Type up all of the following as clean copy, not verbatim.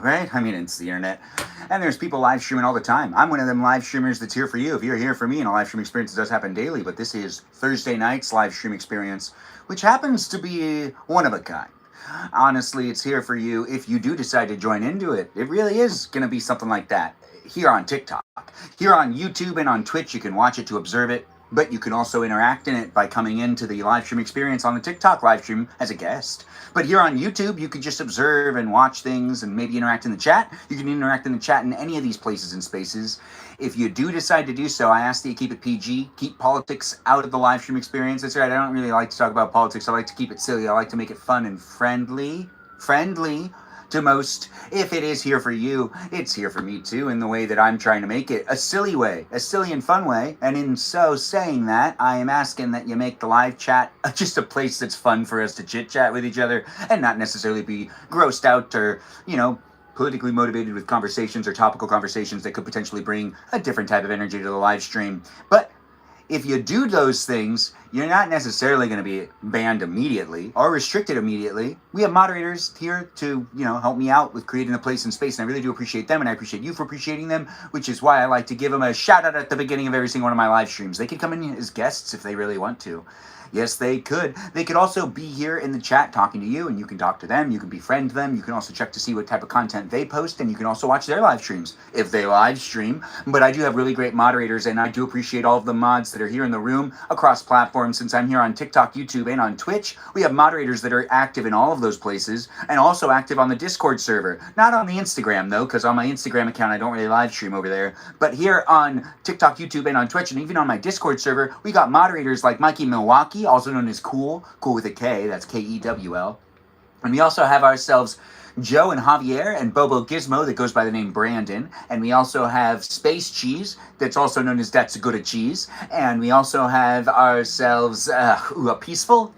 right? I mean, it's the internet. And there's people live streaming all the time. I'm one of them live streamers that's here for you. If you're here for me, and a live stream experience does happen daily, but this is Thursday night's live stream experience, which happens to be one of a kind. Honestly, it's here for you if you do decide to join into it. It really is going to be something like that here on TikTok. Here on YouTube and on Twitch, you can watch it to observe it, but you can also interact in it by coming into the live stream experience on the TikTok live stream as a guest. But here on YouTube, you can just observe and watch things and maybe interact in the chat. You can interact in the chat in any of these places and spaces. If you do decide to do so, I ask that you keep it PG, keep politics out of the live stream experience. That's right, I don't really like to talk about politics. I like to keep it silly. I like to make it fun and friendly to most. If it is here for you, it's here for me too, in the way that I'm trying to make it a silly way, a silly and fun way. And in so saying that, I am asking that you make the live chat just a place that's fun for us to chit chat with each other and not necessarily be grossed out or, politically motivated with conversations or topical conversations that could potentially bring a different type of energy to the live stream. But if you do those things, you're not necessarily going to be banned immediately or restricted immediately. We have moderators here to, help me out with creating the place and space, and I really do appreciate them, and I appreciate you for appreciating them, which is why I like to give them a shout out at the beginning of every single one of my live streams. They could come in as guests if they really want to. Yes, they could. They could also be here in the chat talking to you, and you can talk to them. You can befriend them. You can also check to see what type of content they post, and you can also watch their live streams if they live stream. But I do have really great moderators, and I do appreciate all of the mods that are here in the room across platforms. Since I'm here on TikTok, YouTube, and on Twitch, we have moderators that are active in all of those places and also active on the Discord server. Not on the Instagram, though, because on my Instagram account, I don't really live stream over there. But here on TikTok, YouTube, and on Twitch, and even on my Discord server, we got moderators like Mikey Milwaukee, also known as Cool with a K, that's Kewl. And we also have ourselves Joe and Javier and Bobo Gizmo that goes by the name Brandon. And we also have Space Cheese, that's also known as That's a Good a Cheese. And we also have ourselves a peaceful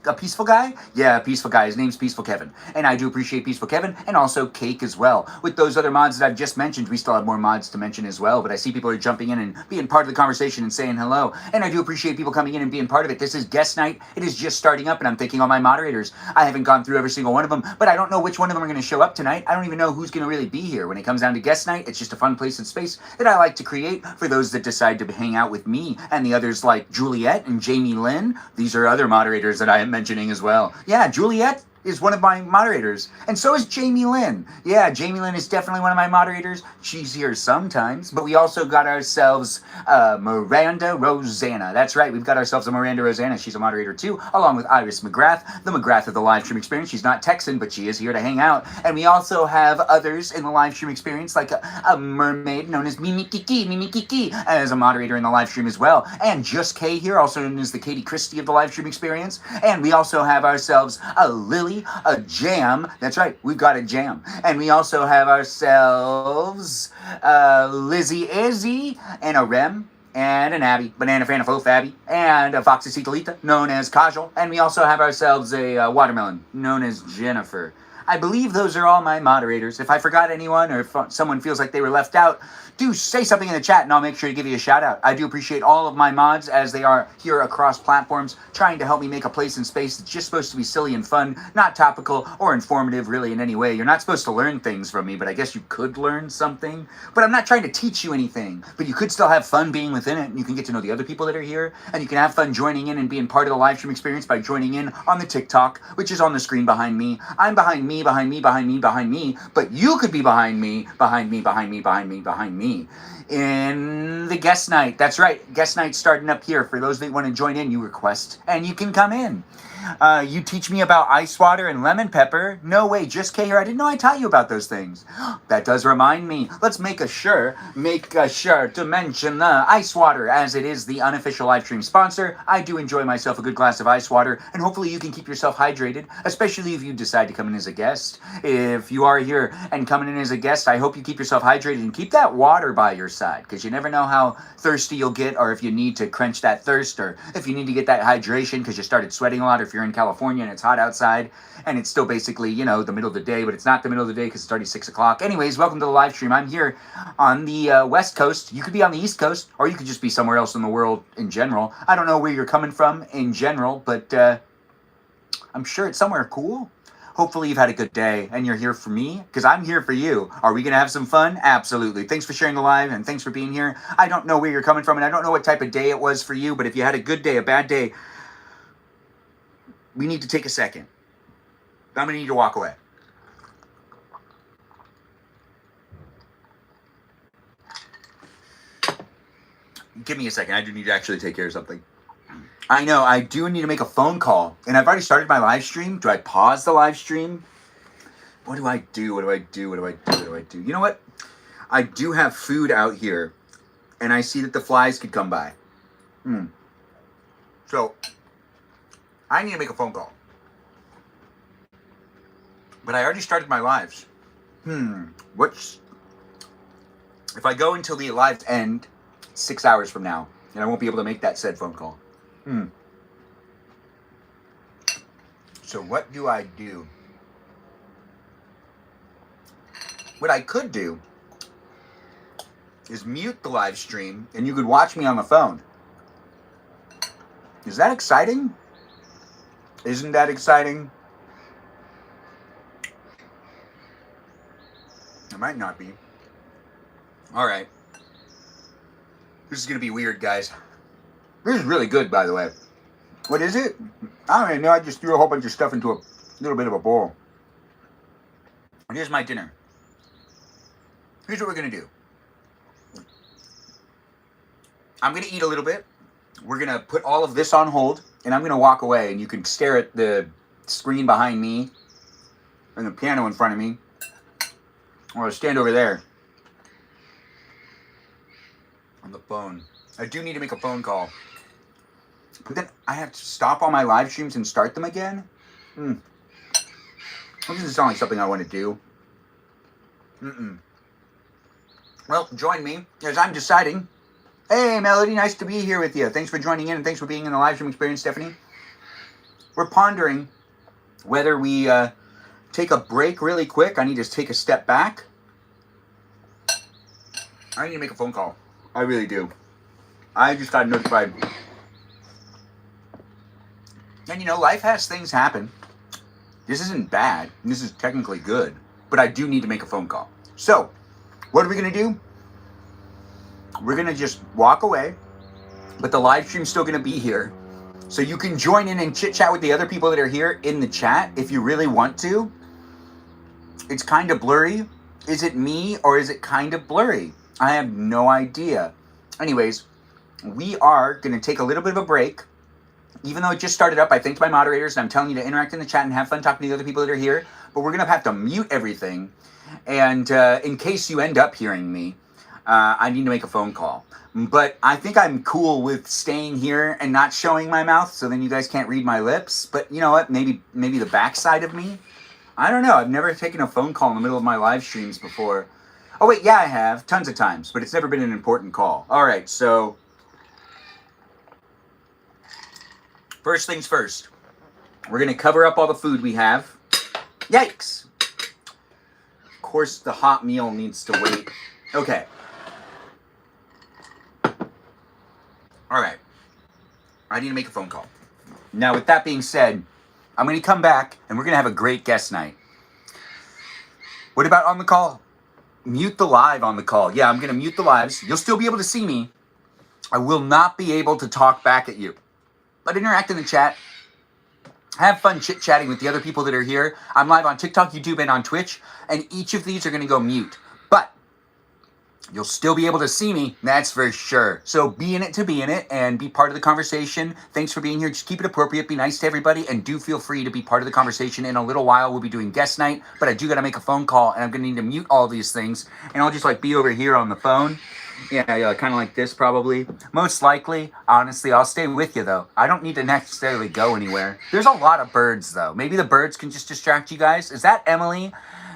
guy? Yeah, a peaceful guy. His name's Peaceful Kevin. And I do appreciate Peaceful Kevin, and also Cake as well. With those other mods that I've just mentioned, we still have more mods to mention as well, but I see people are jumping in and being part of the conversation and saying hello. And I do appreciate people coming in and being part of it. This is guest night. It is just starting up, and I'm thanking all my moderators. I haven't gone through every single one of them, but I don't know which one of them are going to show up tonight. I don't even know who's going to really be here. When it comes down to guest night, it's just a fun place and space that I like to create for those that decide to hang out with me, and the others like Juliet and Jamie Lynn. These are other moderators that I am mentioning as well. Yeah, Juliet is one of my moderators, and so is Jamie Lynn. Yeah, Jamie Lynn is definitely one of my moderators. She's here sometimes, but we also got ourselves Miranda Rosanna. That's right, we've got ourselves a Miranda Rosanna. She's a moderator too, along with Iris McGrath, the McGrath of the live stream experience. She's not Texan, but she is here to hang out. And we also have others in the live stream experience, like a mermaid known as Mimi Kiki, as a moderator in the live stream as well. And Just K here, also known as the Katie Christie of the live stream experience. And we also have ourselves a Lily, a Jam. That's right, we've got a Jam. And we also have ourselves Lizzie Izzy and a Rem and an Abby, Banana Fan of Faux Abby, and a Foxy Citalita, known as Kajal. And we also have ourselves a Watermelon, known as Jennifer. I believe those are all my moderators. If I forgot anyone, or if someone feels like they were left out, do say something in the chat and I'll make sure to give you a shout out. I do appreciate all of my mods as they are here across platforms, trying to help me make a place and space that's just supposed to be silly and fun, not topical or informative really in any way. You're not supposed to learn things from me, but I guess you could learn something. But I'm not trying to teach you anything, but you could still have fun being within it, and you can get to know the other people that are here, and you can have fun joining in and being part of the live stream experience by joining in on the TikTok, which is on the screen behind me. I'm behind me, but you could be behind me in the guest night. That's right, guest night starting up here. For those that want to join in, you request and you can come in. You teach me about ice water and lemon pepper. No way, Just K here. I didn't know I taught you about those things. That does remind me. Let's make sure to mention the ice water, as it is the unofficial live stream sponsor. I do enjoy myself a good glass of ice water, and hopefully you can keep yourself hydrated, especially if you decide to come in as a guest. If you are here and coming in as a guest, I hope you keep yourself hydrated and keep that water by your side, because you never know how thirsty you'll get, or if you need to quench that thirst, or if you need to get that hydration because you started sweating a lot, or if you're in California and it's hot outside and it's still basically, the middle of the day, but it's not the middle of the day because it's already 6 o'clock. Anyways, welcome to the live stream. I'm here on the West Coast. You could be on the East Coast, or you could just be somewhere else in the world in general. I don't know where you're coming from in general, but I'm sure it's somewhere cool. Hopefully you've had a good day and you're here for me because I'm here for you. Are we going to have some fun? Absolutely. Thanks for sharing the live and thanks for being here. I don't know where you're coming from and I don't know what type of day it was for you, but if you had a good day, a bad day, we need to take a second. I'm going to need to walk away. Give me a second. I do need to actually take care of something. I know. I do need to make a phone call. And I've already started my live stream. Do I pause the live stream? What do I do? What do I do? What do I do? What do I do? You know what? I do have food out here. And I see that the flies could come by. So, I need to make a phone call. But I already started my lives. What's... If I go until the lives end 6 hours from now, and I won't be able to make that said phone call. So what do I do? What I could do is mute the live stream and you could watch me on the phone. Is that exciting? Isn't that exciting? It might not be. All right. This is going to be weird, guys. This is really good, by the way. What is it? I don't even know. I just threw a whole bunch of stuff into a little bit of a bowl. And here's my dinner. Here's what we're going to do. I'm going to eat a little bit. We're going to put all of this on hold. And I'm going to walk away. And you can stare at the screen behind me. And the piano in front of me. Or stand over there. On the phone. I do need to make a phone call. But then I have to stop all my live streams and start them again? That doesn't sound like something I want to do. Well, join me as I'm deciding. Hey, Melody, nice to be here with you. Thanks for joining in and thanks for being in the live stream experience, Stephanie. We're pondering whether we take a break really quick. I need to take a step back. I need to make a phone call. I really do. I just got notified. And you know, life has things happen. This isn't bad. This is technically good. But I do need to make a phone call. So, what are we going to do? We're going to just walk away. But the live stream's still going to be here. So you can join in and chit-chat with the other people that are here in the chat if you really want to. It's kind of blurry. Is it me or is it kind of blurry? I have no idea. Anyways, we are going to take a little bit of a break. Even though it just started up, I thanked my moderators, and I'm telling you to interact in the chat and have fun talking to the other people that are here. But we're going to have to mute everything. And in case you end up hearing me, I need to make a phone call. But I think I'm cool with staying here and not showing my mouth, so then you guys can't read my lips. But you know what? Maybe the backside of me? I don't know. I've never taken a phone call in the middle of my live streams before. Oh, wait, yeah, I have. Tons of times. But it's never been an important call. All right, so first things first. We're going to cover up all the food we have. Yikes. Of course, the hot meal needs to wait. Okay. All right. I need to make a phone call. Now, with that being said, I'm going to come back, and we're going to have a great guest night. What about on the call? Mute the live on the call. Yeah, I'm going to mute the lives. You'll still be able to see me. I will not be able to talk back at you. But interact in the chat. Have fun chit-chatting with the other people that are here. I'm live on TikTok, YouTube, and on Twitch. And each of these are going to go mute. But you'll still be able to see me. That's for sure. So be in it to be in it and be part of the conversation. Thanks for being here. Just keep it appropriate. Be nice to everybody. And do feel free to be part of the conversation. In a little while, we'll be doing guest night. But I do got to make a phone call. And I'm going to need to mute all these things. And I'll just be over here on the phone. Yeah, kind of like this probably. Most likely, honestly, I'll stay with you though. I don't need to necessarily go anywhere. There's a lot of birds though. Maybe the birds can just distract you guys. Is that Emily?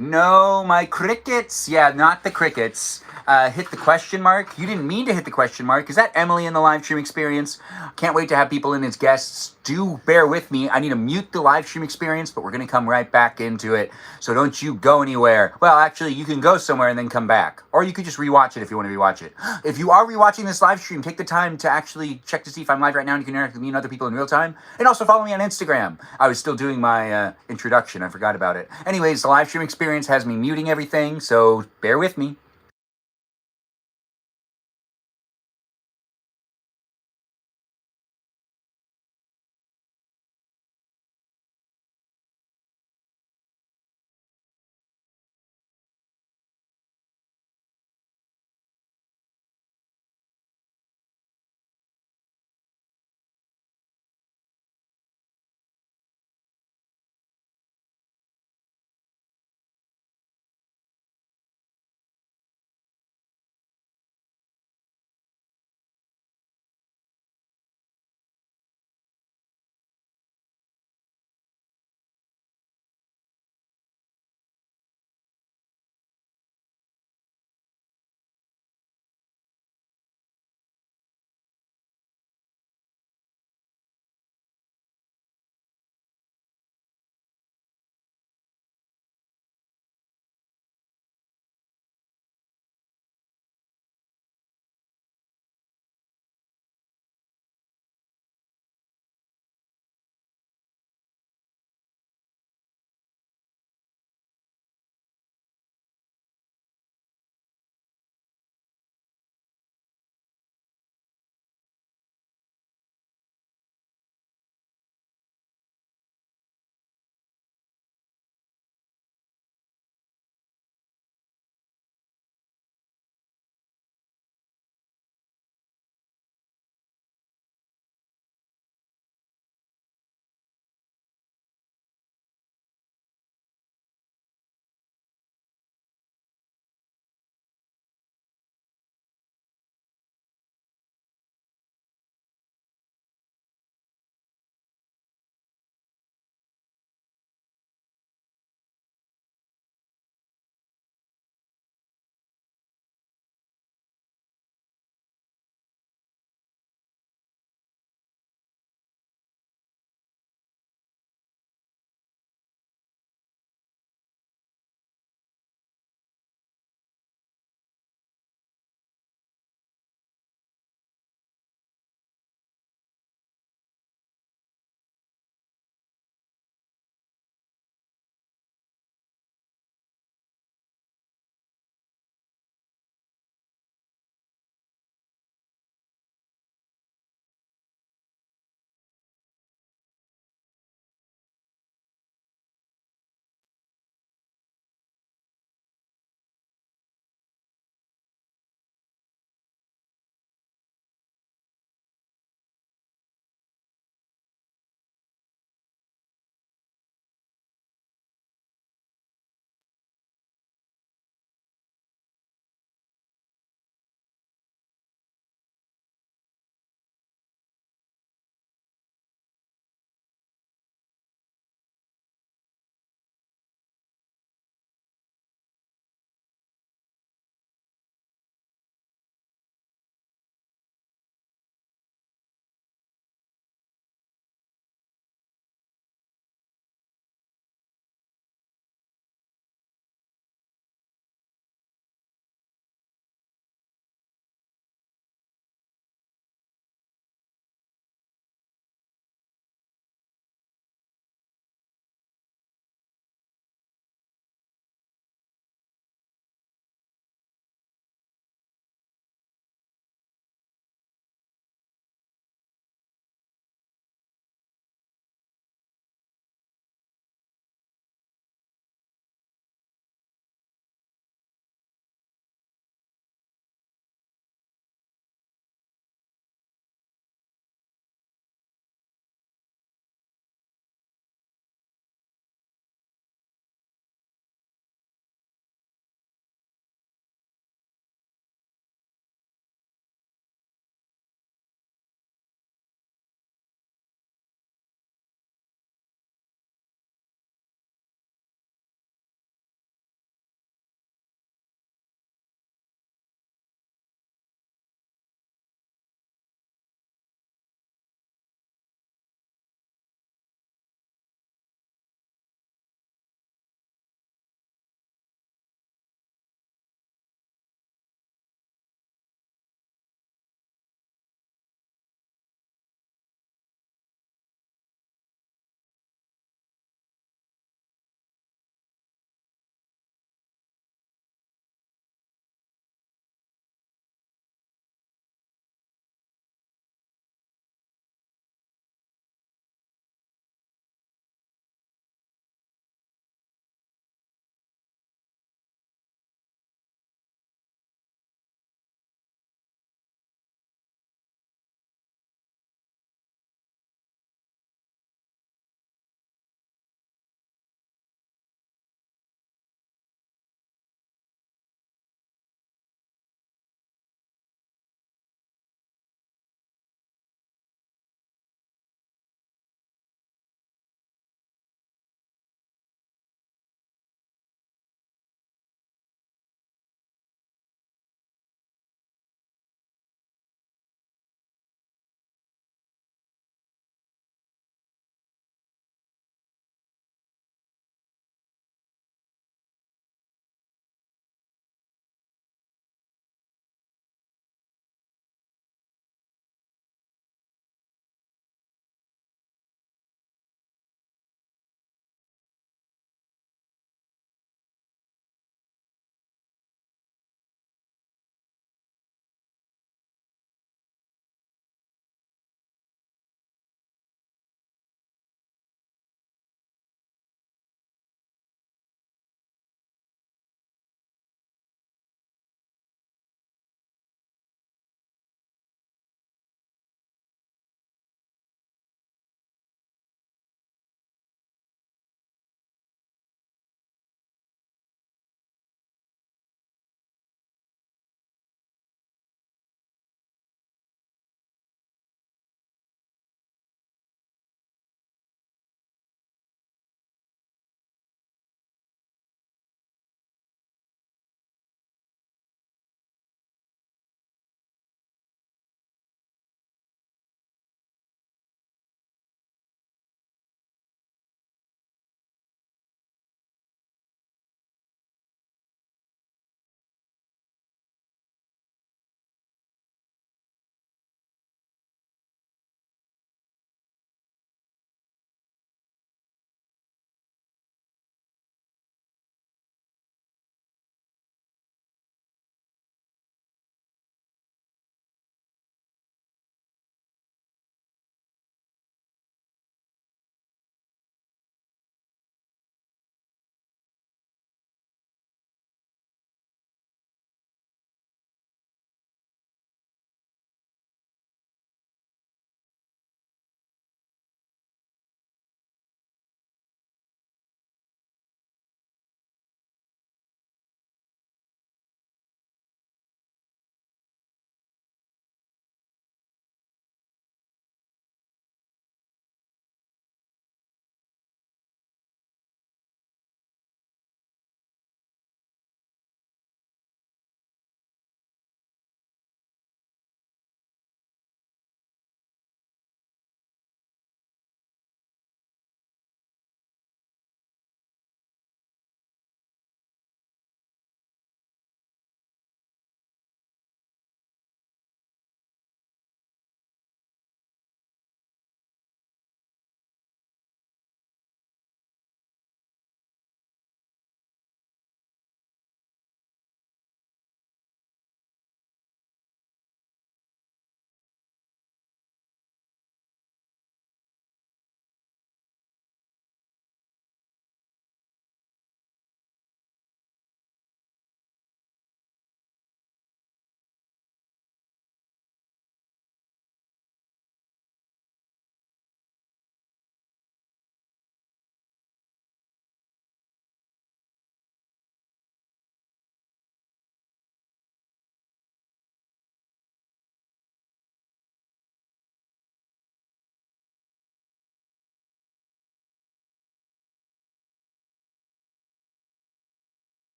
No, my crickets. Yeah, not the crickets. hit the question mark. You didn't mean to hit the question mark. Is that Emily in the live stream experience? Can't wait to have people in as guests. Do bear with me. I need to mute the live stream experience, but we're going to come right back into it. So don't you go anywhere. Well, actually, you can go somewhere and then come back. Or you could just rewatch it if you want to rewatch it. If you are rewatching this live stream, take the time to actually check to see if I'm live right now and you can interact with me and other people in real time. And also follow me on Instagram. I was still doing my introduction. I forgot about it. Anyways, the live stream experience has me muting everything, so bear with me.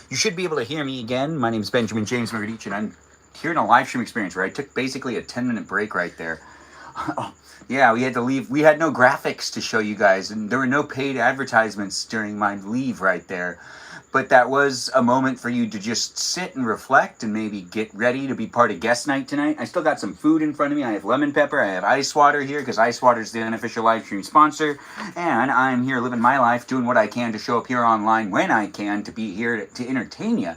You should be able to hear me again. My name is Benjamin James Magrdichian. I'm here in a live stream experience where I took basically a 10-minute break right there. Yeah, we had to leave. We had no graphics to show you guys, and there were no paid advertisements during my leave right there. But that was a moment for you to just sit and reflect and maybe get ready to be part of guest night tonight. I still got some food in front of me. I have lemon pepper. I have ice water here because ice water is the unofficial live stream sponsor. And I'm here living my life, doing what I can to show up here online when I can to be here to entertain you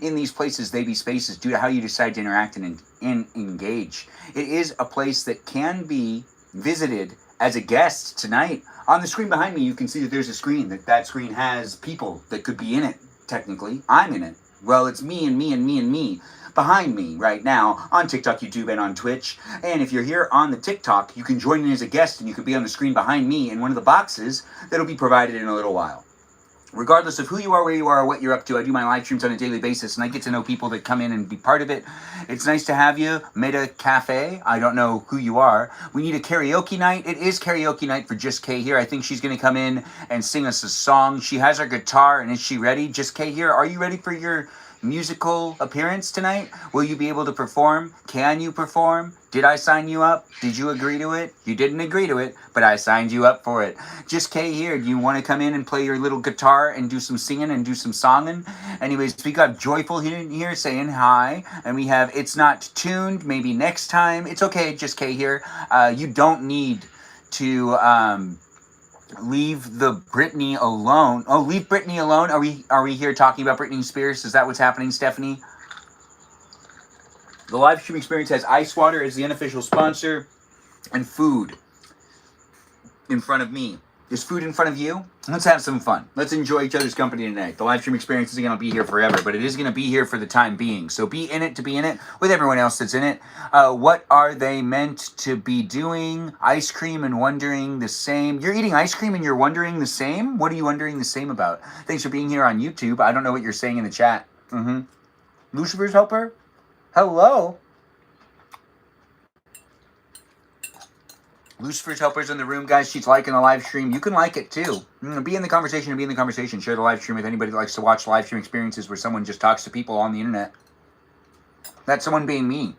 in these places, they be spaces, due to how you decide to interact and engage. It is a place that can be visited as a guest tonight. On the screen behind me, you can see that there's a screen. That screen has people that could be in it, technically. I'm in it. Well, it's me and me and me and me behind me right now on TikTok, YouTube, and on Twitch. And if you're here on the TikTok, you can join in as a guest and you can be on the screen behind me in one of the boxes that'll be provided in a little while. Regardless of who you are, where you are, or what you're up to, I do my live streams on a daily basis, and I get to know people that come in and be part of it. It's nice to have you. Meta Cafe, I don't know who you are. We need a karaoke night. It is karaoke night for Just K here. I think she's going to come in and sing us a song. She has her guitar, and is she ready? Just K here, are you ready for your musical appearance tonight? Will you be able to perform? Can you perform? Did I sign you up? Did you agree to it? You didn't agree to it, but I signed you up for it. Just K here. Do you want to come in and play your little guitar and do some singing and do some songing? Anyways, we got Joyful here saying hi, and we have It's Not Tuned. Maybe next time. It's okay, Just K here. You don't need to leave the Britney alone. Oh, leave Britney alone? Are we here talking about Britney Spears? Is that what's happening, Stephanie? The live stream experience has ice water as the unofficial sponsor and food in front of me. Is food in front of you? Let's have some fun. Let's enjoy each other's company tonight. The live stream experience isn't going to be here forever, but it is going to be here for the time being. So be in it to be in it with everyone else that's in it. What are they meant to be doing? Ice cream and wondering the same. You're eating ice cream and you're wondering the same? What are you wondering the same about? Thanks for being here on YouTube. I don't know what you're saying in the chat. Lucifer's Helper? Hello? Lucifer's Helper's in the room, guys. She's liking the live stream. You can like it too. Be in the conversation and be in the conversation. Share the live stream with anybody that likes to watch live stream experiences where someone just talks to people on the internet. That's someone being me.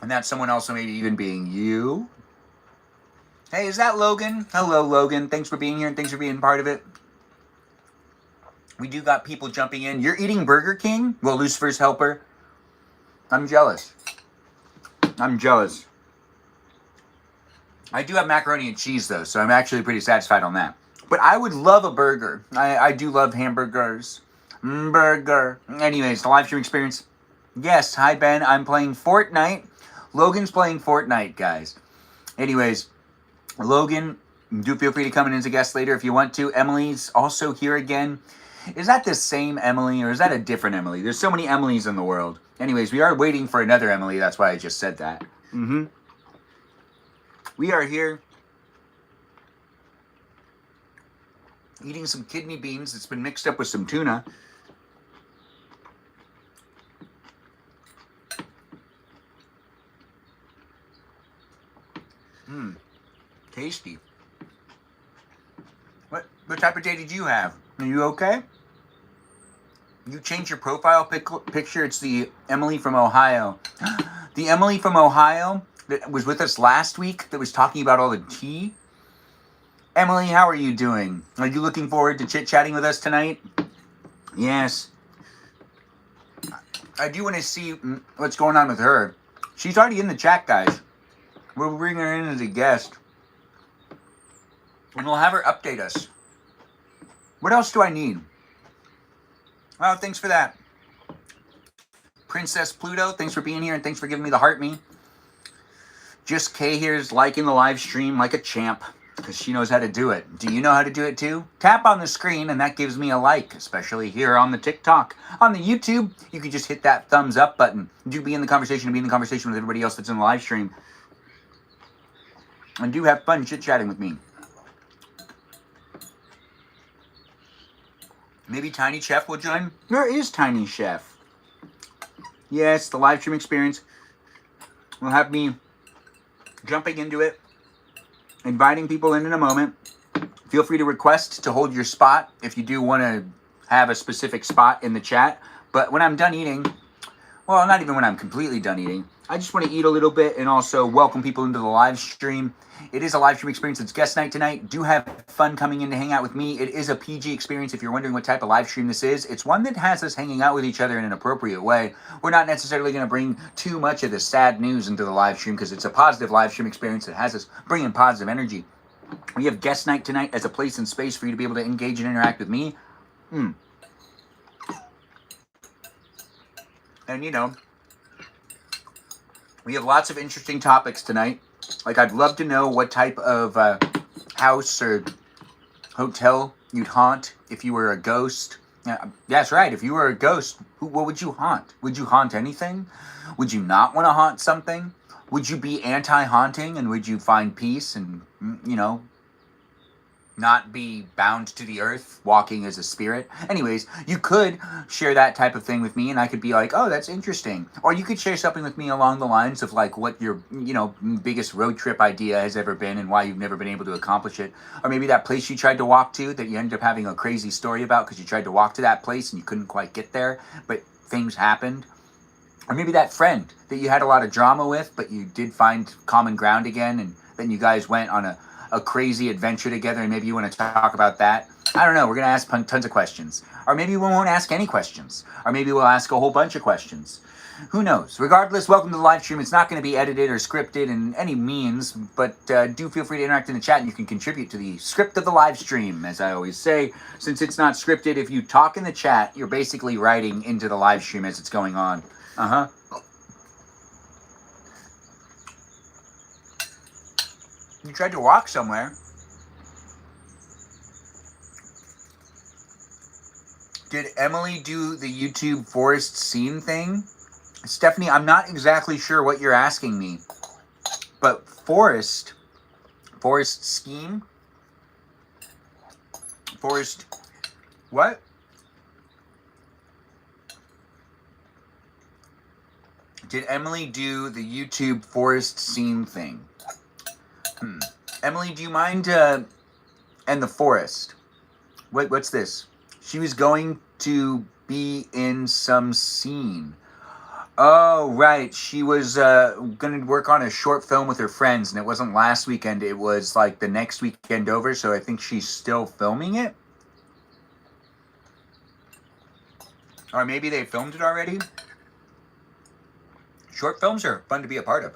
And that's someone also maybe even being you. Hey, is that Logan? Hello, Logan. Thanks for being here and thanks for being part of it. We do got people jumping in. You're eating Burger King? Well, Lucifer's Helper. I'm jealous. I'm jealous. I do have macaroni and cheese, though, so I'm actually pretty satisfied on that. But I would love a burger. I do love hamburgers. Burger. Anyways, the live stream experience. Yes, hi, Ben. I'm playing Fortnite. Logan's playing Fortnite, guys. Anyways, Logan, do feel free to come in as a guest later if you want to. Emily's also here again. Is that the same Emily or is that a different Emily? There's so many Emilys in the world. Anyways, we are waiting for another Emily. That's why I just said that. We are here eating some kidney beans that's been mixed up with some tuna. Tasty. What type of day did you have? Are you okay? You changed your profile picture. It's the Emily from Ohio. The Emily from Ohio that was with us last week that was talking about all the tea. Emily, how are you doing? Are you looking forward to chit-chatting with us tonight? Yes. I do want to see what's going on with her. She's already in the chat, guys. We'll bring her in as a guest. And we'll have her update us. What else do I need? Oh, thanks for that. Princess Pluto, thanks for being here and thanks for giving me the heart me. Just K here is liking the live stream like a champ because she knows how to do it. Do you know how to do it too? Tap on the screen and that gives me a like, especially here on the TikTok. On the YouTube, you can just hit that thumbs up button. Do be in the conversation and be in the conversation with everybody else that's in the live stream. And do have fun chit-chatting with me. Maybe Tiny Chef will join? Where is Tiny Chef? Yes, the live stream experience will have me jumping into it, inviting people in a moment. Feel free to request to hold your spot if you do want to have a specific spot in the chat. But when I'm done eating, well, not even when I'm completely done eating, I just want to eat a little bit and also welcome people into the live stream. It is a live stream experience. It's guest night tonight. Do have fun coming in to hang out with me. It is a PG experience if you're wondering what type of live stream this is. It's one that has us hanging out with each other in an appropriate way. We're not necessarily going to bring too much of the sad news into the live stream because it's a positive live stream experience that has us bringing positive energy. We have guest night tonight as a place and space for you to be able to engage and interact with me. And, you know, we have lots of interesting topics tonight. Like, I'd love to know what type of house or hotel you'd haunt if you were a ghost. That's right. If you were a ghost, what would you haunt? Would you haunt anything? Would you not want to haunt something? Would you be anti-haunting and would you find peace and, you know, not be bound to the earth, walking as a spirit? Anyways, you could share that type of thing with me and I could be like, oh, that's interesting. Or you could share something with me along the lines of like what your, you know, biggest road trip idea has ever been and why you've never been able to accomplish it. Or maybe that place you tried to walk to that you ended up having a crazy story about because you tried to walk to that place and you couldn't quite get there, but things happened. Or maybe that friend that you had a lot of drama with, but you did find common ground again and then you guys went on a crazy adventure together and maybe you want to talk about that. I don't know. We're going to ask tons of questions. Or maybe we won't ask any questions. Or maybe we'll ask a whole bunch of questions. Who knows? Regardless, welcome to the live stream. It's not going to be edited or scripted in any means, but do feel free to interact in the chat and you can contribute to the script of the live stream. As I always say, since it's not scripted, if you talk in the chat, you're basically writing into the live stream as it's going on. You tried to walk somewhere. Did Emily do the YouTube forest scene thing? Stephanie, I'm not exactly sure what you're asking me. But forest scheme? Forest, what? Did Emily do the YouTube forest scene thing? Emily, do you mind, and the forest? What's this? She was going to be in some scene. Oh, right. She was going to work on a short film with her friends, and it wasn't last weekend. It was like the next weekend over, so I think she's still filming it. Or maybe they filmed it already. Short films are fun to be a part of.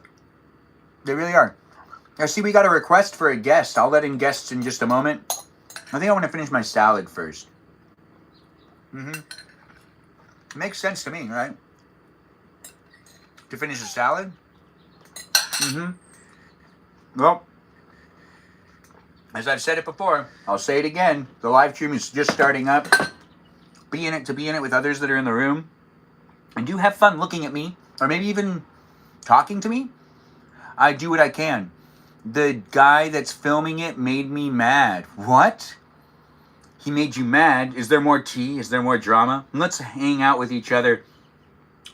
They really are. Now, see, we got a request for a guest. I'll let in guests in just a moment. I think I want to finish my salad first. Makes sense to me, right? To finish a salad? Well, as I've said it before, I'll say it again. The live stream is just starting up. Be in it with others that are in the room. And do have fun looking at me. Or maybe even talking to me. I do what I can. The guy that's filming it made me mad. What? He made you mad? Is there more tea? Is there more drama? Let's hang out with each other.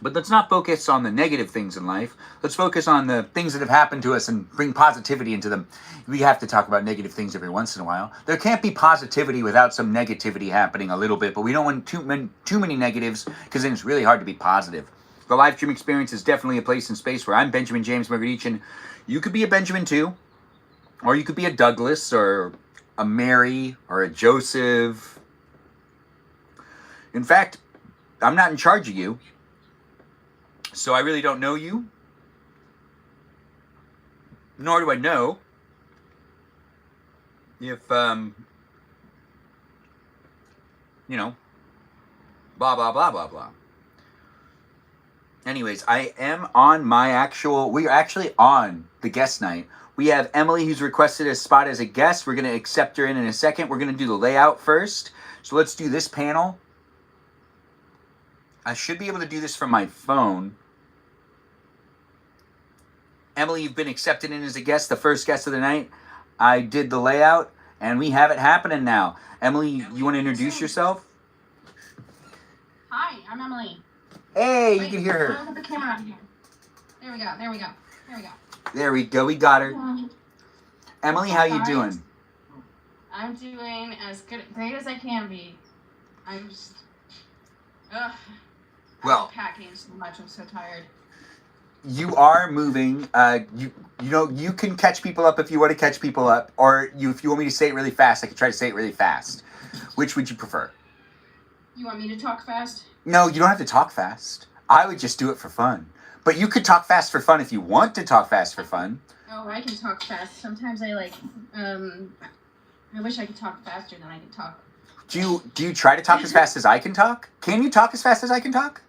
But let's not focus on the negative things in life. Let's focus on the things that have happened to us and bring positivity into them. We have to talk about negative things every once in a while. There can't be positivity without some negativity happening a little bit, but we don't want too many negatives because then it's really hard to be positive. The live stream experience is definitely a place and space where I'm Benjamin James Magrdichian. You could be a Benjamin too, or you could be a Douglas, or a Mary, or a Joseph. In fact, I'm not in charge of you, so I really don't know you, nor do I know if, you know, blah, blah, blah, blah, blah. Anyways, I am on we're actually on the guest night. We have Emily who's requested a spot as a guest. We're going to accept her in a second. We're going to do the layout first. So let's do this panel. I should be able to do this from my phone. Emily, you've been accepted in as a guest, the first guest of the night. I did the layout, and we have it happening now. Emily, you want to introduce yourself? Hi, I'm Emily. Hey, you can hear her. Put the camera on here. There we go. There we go. We got her. Emily, how you doing? I'm doing as great as I can be. I'm just, ugh. Well, I'm packing so much. I'm so tired. you are moving. You can catch people up if you want to catch people up, or if you want me to say it really fast, I can try to say it really fast. Which would you prefer? You want me to talk fast? No, you don't have to talk fast. I would just do it for fun. But you could talk fast for fun if you want to talk fast for fun. Oh, I can talk fast. Sometimes I wish I could talk faster than I can talk. Do you try to talk as fast as I can talk? Can you talk as fast as I can talk?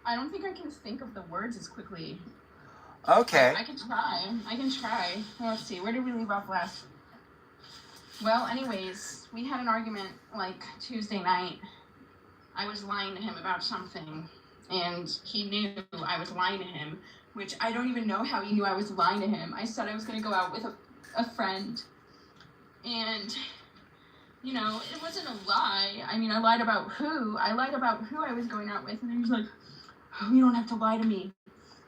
I don't think I can think of the words as quickly. Okay. I can try. Well, let's see. Where did we leave off last? Well, anyways, we had an argument like Tuesday night. I was lying to him about something, and he knew I was lying to him, which I don't even know how he knew I was lying to him. I said I was going to go out with a friend, and, you know, it wasn't a lie. I mean, I lied about who I was going out with, and he was like, oh, you don't have to lie to me.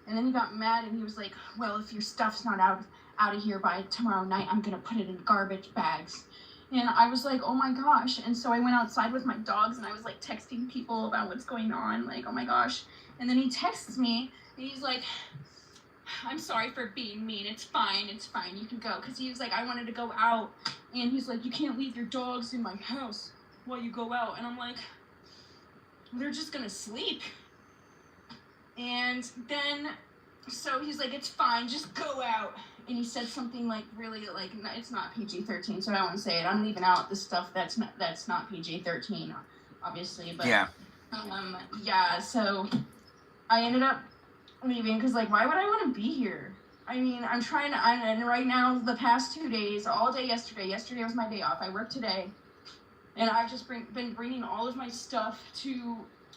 And then he got mad, and he was like, well, if your stuff's not out of here by tomorrow night, I'm going to put it in garbage bags. And I was like, oh my gosh. And so I went outside with my dogs, and I was like texting people about what's going on, like, oh my gosh. And then he texts me, and he's like, I'm sorry for being mean. It's fine. You can go. Because he was like, I wanted to go out. And he's like, you can't leave your dogs in my house while you go out. And I'm like, they're just going to sleep. And then, so he's like, it's fine. Just go out. And he said something like really like, it's not PG-13, so I won't say it. I'm leaving out the stuff that's not PG-13, obviously. But yeah. Yeah. So I ended up leaving because, like, why would I want to be here? I mean, and right now, the past 2 days, all day yesterday was my day off. I worked today, and I've just been bringing all of my stuff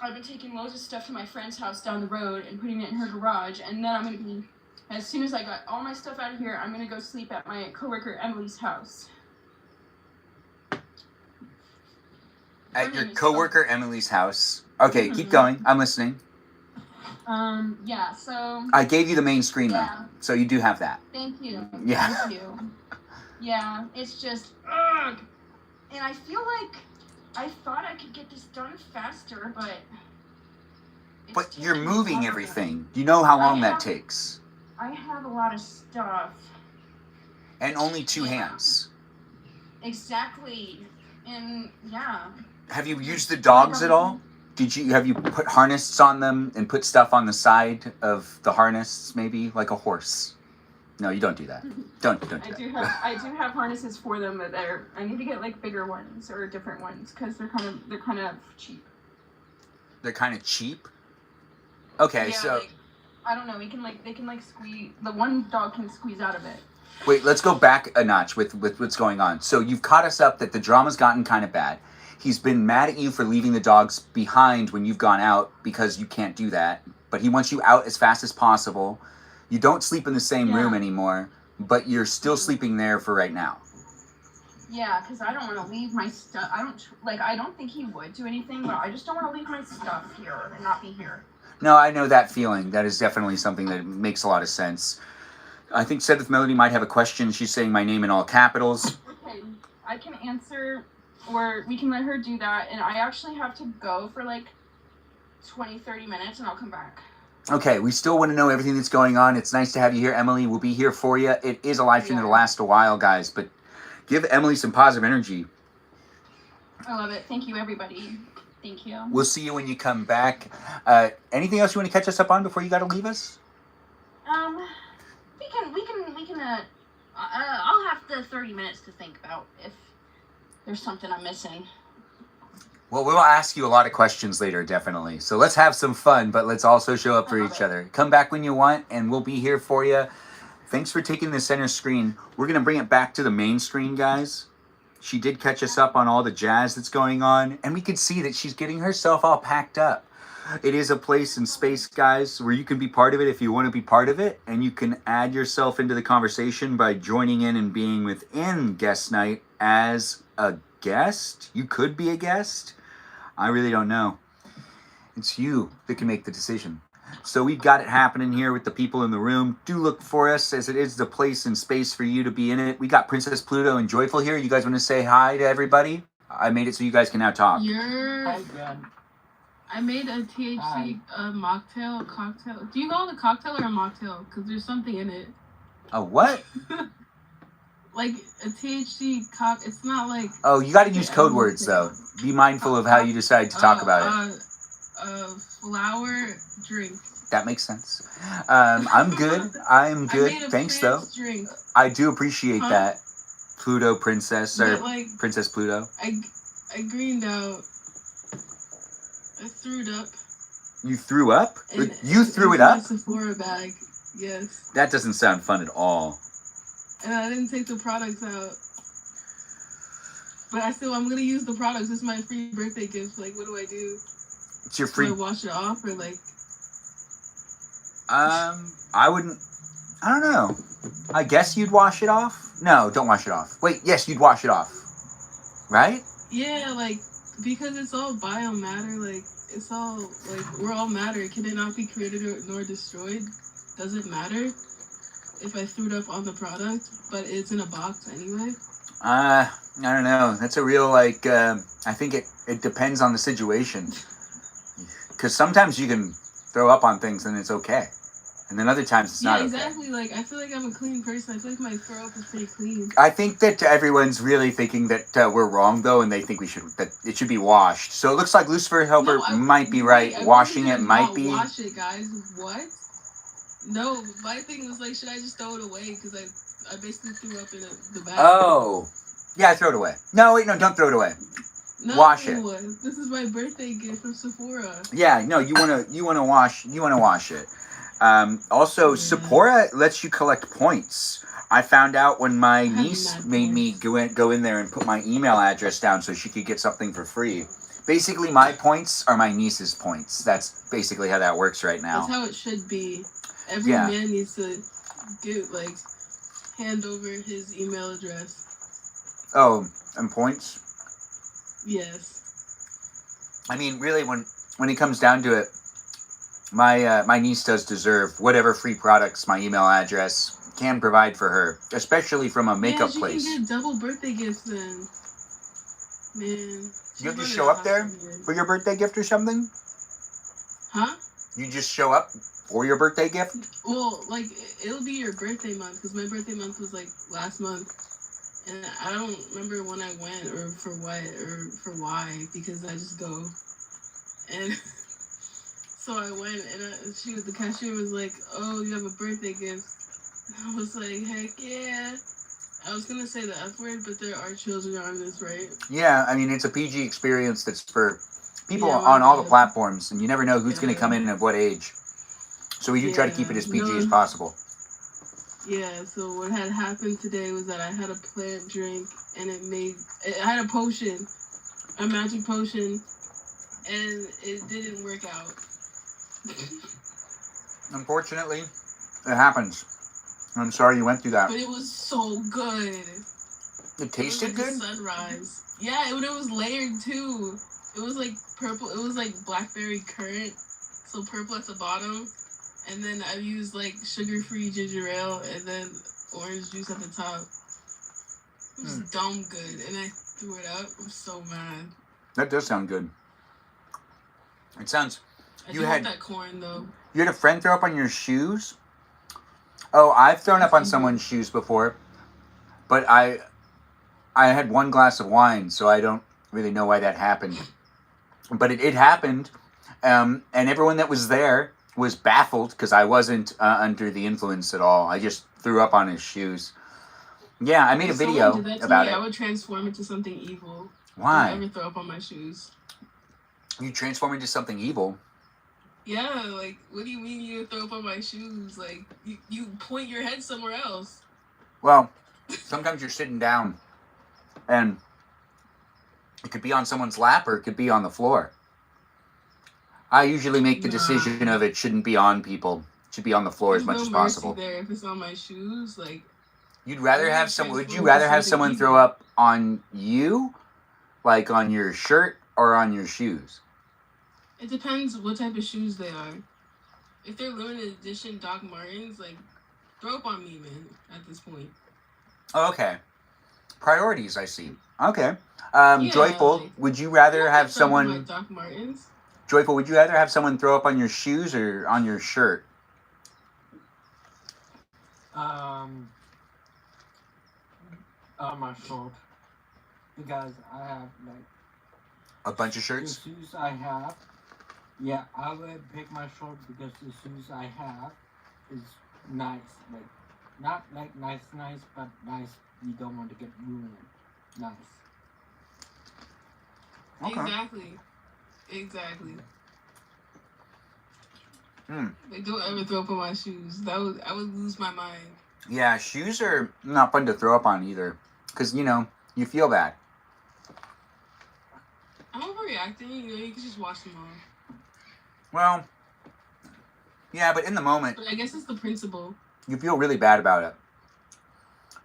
I've been taking loads of stuff to my friend's house down the road and putting it in her garage, and then I'm going to be, as soon as I got all my stuff out of here, I'm going to go sleep at my coworker Emily's house. At your coworker Emily's house. Okay, mm-hmm. Keep going. I'm listening. Yeah, so... I gave you the main screen, though, so you do have that. Thank you. Yeah. Thank you. Yeah, it's just... Ugh. And I feel like I thought I could get this done faster, but... But you're moving everything. You know how long that takes. I have a lot of stuff. And only two hands. Exactly. And, yeah. Have you used the dogs at all? Have you put harnesses on them and put stuff on the side of the harness, maybe like a horse? No, you don't do that. Don't do that. I do have harnesses for them, but I need to get like bigger ones or different ones because they're kind of cheap. They're kind of cheap. Okay, yeah, so like, I don't know. They can squeeze. The one dog can squeeze out of it. Wait, let's go back a notch with what's going on. So you've caught us up that the drama's gotten kind of bad. He's been mad at you for leaving the dogs behind when you've gone out because you can't do that. But he wants you out as fast as possible. You don't sleep in the same room anymore, but you're still sleeping there for right now. Yeah, because I don't want to leave my stuff. I don't think he would do anything, but I just don't want to leave my stuff here and not be here. No, I know that feeling. That is definitely something that makes a lot of sense. I think Said with Melody might have a question. She's saying my name in all capitals. Okay, I can answer, or we can let her do that, and I actually have to go for like 20-30 minutes, and I'll come back. Okay, we still want to know everything that's going on. It's nice to have you here, Emily. We'll be here for you. It is a live stream that'll last a while, guys, but give Emily some positive energy. I love it. Thank you, everybody. Thank you. We'll see you when you come back. Anything else you want to catch us up on before you got to leave us? We can, I'll have the 30 minutes to think about if there's something I'm missing. Well, we'll ask you a lot of questions later, definitely. So let's have some fun, but let's also show up for each other. Come back when you want, and we'll be here for you. Thanks for taking the center screen. We're going to bring it back to the main screen, guys. She did catch us up on all the jazz that's going on, and we could see that she's getting herself all packed up. It is a place in space, guys, where you can be part of it if you want to be part of it, and you can add yourself into the conversation by joining in and being within guest night as a guest. You could be a guest. I really don't know. It's you that can make the decision. So we've got it happening here with the people in the room. Do look for us, as it is the place and space for you to be in it. We got Princess Pluto and Joyful here. You guys want to say hi to everybody? I made it so you guys can now talk. I made a THC mocktail, cocktail. Do you call it a cocktail or a mocktail? Because there's something in it. A what? Like a THC cock. It's not like. Oh, you got to use code words though. Be mindful of how you decide to talk about it. Flower drink. That makes sense. I'm good. I'm good. Thanks though. Drink. I do appreciate that. Pluto Princess or like, Princess Pluto. I greened out. I threw it up. You threw up? You threw it up? My Sephora bag. Yes. That doesn't sound fun at all. And I didn't take the products out. But I'm gonna use the products. It's my free birthday gift. Like, what do I do? It's your free. Do I wash it off or like? I wouldn't. I don't know. I guess you'd wash it off. No, don't wash it off. Wait, yes, you'd wash it off. Right? Yeah, like because it's all biomatter. Like it's all like we're all matter. Can it not be created nor destroyed? Does it matter if I threw it up on the product, but it's in a box anyway? I don't know. That's a real like. I think it depends on the situation. Because sometimes you can throw up on things and it's okay. And then other times it's not okay. Yeah, exactly. Like, I feel like I'm a clean person. I feel like my throw up is pretty clean. I think that everyone's really thinking that we're wrong, though, and they think that it should be washed. So it looks like Lucifer Helper might be right. Washing it might be... Wash it, guys. What? No, my thing was like, should I just throw it away? Because I basically threw up in the bag. Oh. Yeah, throw it away. No, wait, no, don't throw it away. No, wash it. This is my birthday gift from Sephora. Yeah, no, you wanna wash it. Also, Sephora lets you collect points. I found out when my niece made me go in there and put my email address down so she could get something for free. Basically, my points are my niece's points. That's basically how that works right now. That's how it should be. Every man needs to hand over his email address. Oh, and points? Yes. I mean, really, when it comes down to it, my niece does deserve whatever free products my email address can provide for her, especially from a makeup place. Yeah, she can get double birthday gifts then. Man. You have to show up there for your birthday gift or something? Huh? You just show up for your birthday gift? Well, like, it'll be your birthday month, because my birthday month was, like, last month. And I don't remember when I went or for what or for why, because I just go. And so I went, and the cashier was like, "Oh, you have a birthday gift." And I was like, "Heck yeah!" I was gonna say the F word, but there are children on this, right? Yeah, I mean it's a PG experience that's for people on all the platforms, and you never know who's gonna come in at what age. So we do try to keep it as PG as possible. Yeah, so what had happened today was that I had a plant drink, and I had a potion, a magic potion, and it didn't work out. Unfortunately, it happens. I'm sorry you went through that. But it was so good. It tasted good? Sunrise. Yeah, it was layered too. It was like purple. It was like blackberry currant, so purple at the bottom. And then I used like sugar-free ginger ale and then orange juice at the top. It was dumb good. And I threw it up. I'm so mad. That does sound good. It sounds... I do want that corn though. You had a friend throw up on your shoes? Oh, I've thrown up on someone's shoes before. But I had one glass of wine, so I don't really know why that happened. But it happened. And everyone that was there was baffled because I wasn't under the influence at all. I just threw up on his shoes. Yeah, I made a video about it. I would transform into something evil. Why? I would throw up on my shoes. You transform into something evil? Yeah, like, what do you mean you throw up on my shoes? Like, you point your head somewhere else. Well, sometimes you're sitting down, and it could be on someone's lap or it could be on the floor. I usually make the decision of it shouldn't be on people. It should be on the floor as much as possible. There, if it's on my would you rather have someone throw up on you? Like on your shirt or on your shoes? It depends what type of shoes they are. If they're limited edition Doc Martens, like, throw up on me, man. At this point. Oh, okay. Priorities, I see. Okay. Yeah, Joyful, like, would you I'm rather not have gonna throw up on my someone... Doc Martens. Joyful, would you rather have someone throw up on your shoes or on your shirt? On my shirt, because I have like A bunch of the shirts? shoes I have. Yeah, I would pick my shirt because the shoes I have is nice, like not like nice, but nice. You don't want to get ruined. Nice. Okay. Exactly. Hmm. Like, don't ever throw up on my shoes. I would lose my mind. Yeah, shoes are not fun to throw up on either. Because, you feel bad. I'm overreacting. You can just wash them off. Well, yeah, but in the moment, But I guess it's the principle. you feel really bad about it.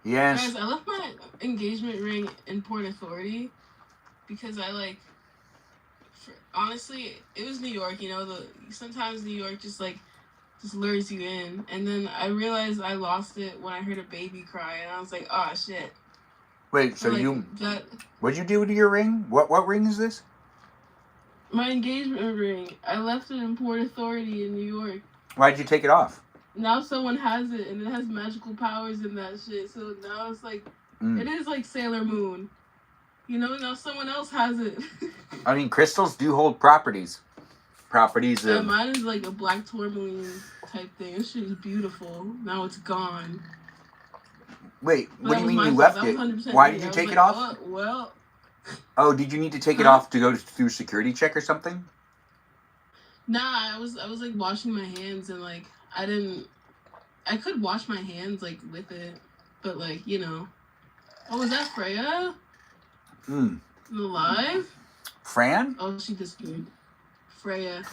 Yes. Guys, I left my engagement ring in Port Authority because honestly, it was New York. Sometimes New York just lures you in. And then I realized I lost it when I heard a baby cry, and I was like, oh shit. Wait, so what'd you do to your ring? What ring is this? My engagement ring. I left it in Port Authority in New York. Why'd you take it off? Now someone has it, and it has magical powers in that shit. So now it's like, It is like Sailor Moon. Now someone else has it. I mean, crystals do hold properties. Yeah, mine is like a black tourmaline type thing. This shit is beautiful. Now it's gone. Wait, what do you mean you left it? Why did you take it off? Well. Oh, did you need to take it off to go through security check or something? Nah, I was like washing my hands, and like I could wash my hands like with it, but like Oh, was that Freya? Alive? Fran? Oh, she disappeared. Freya.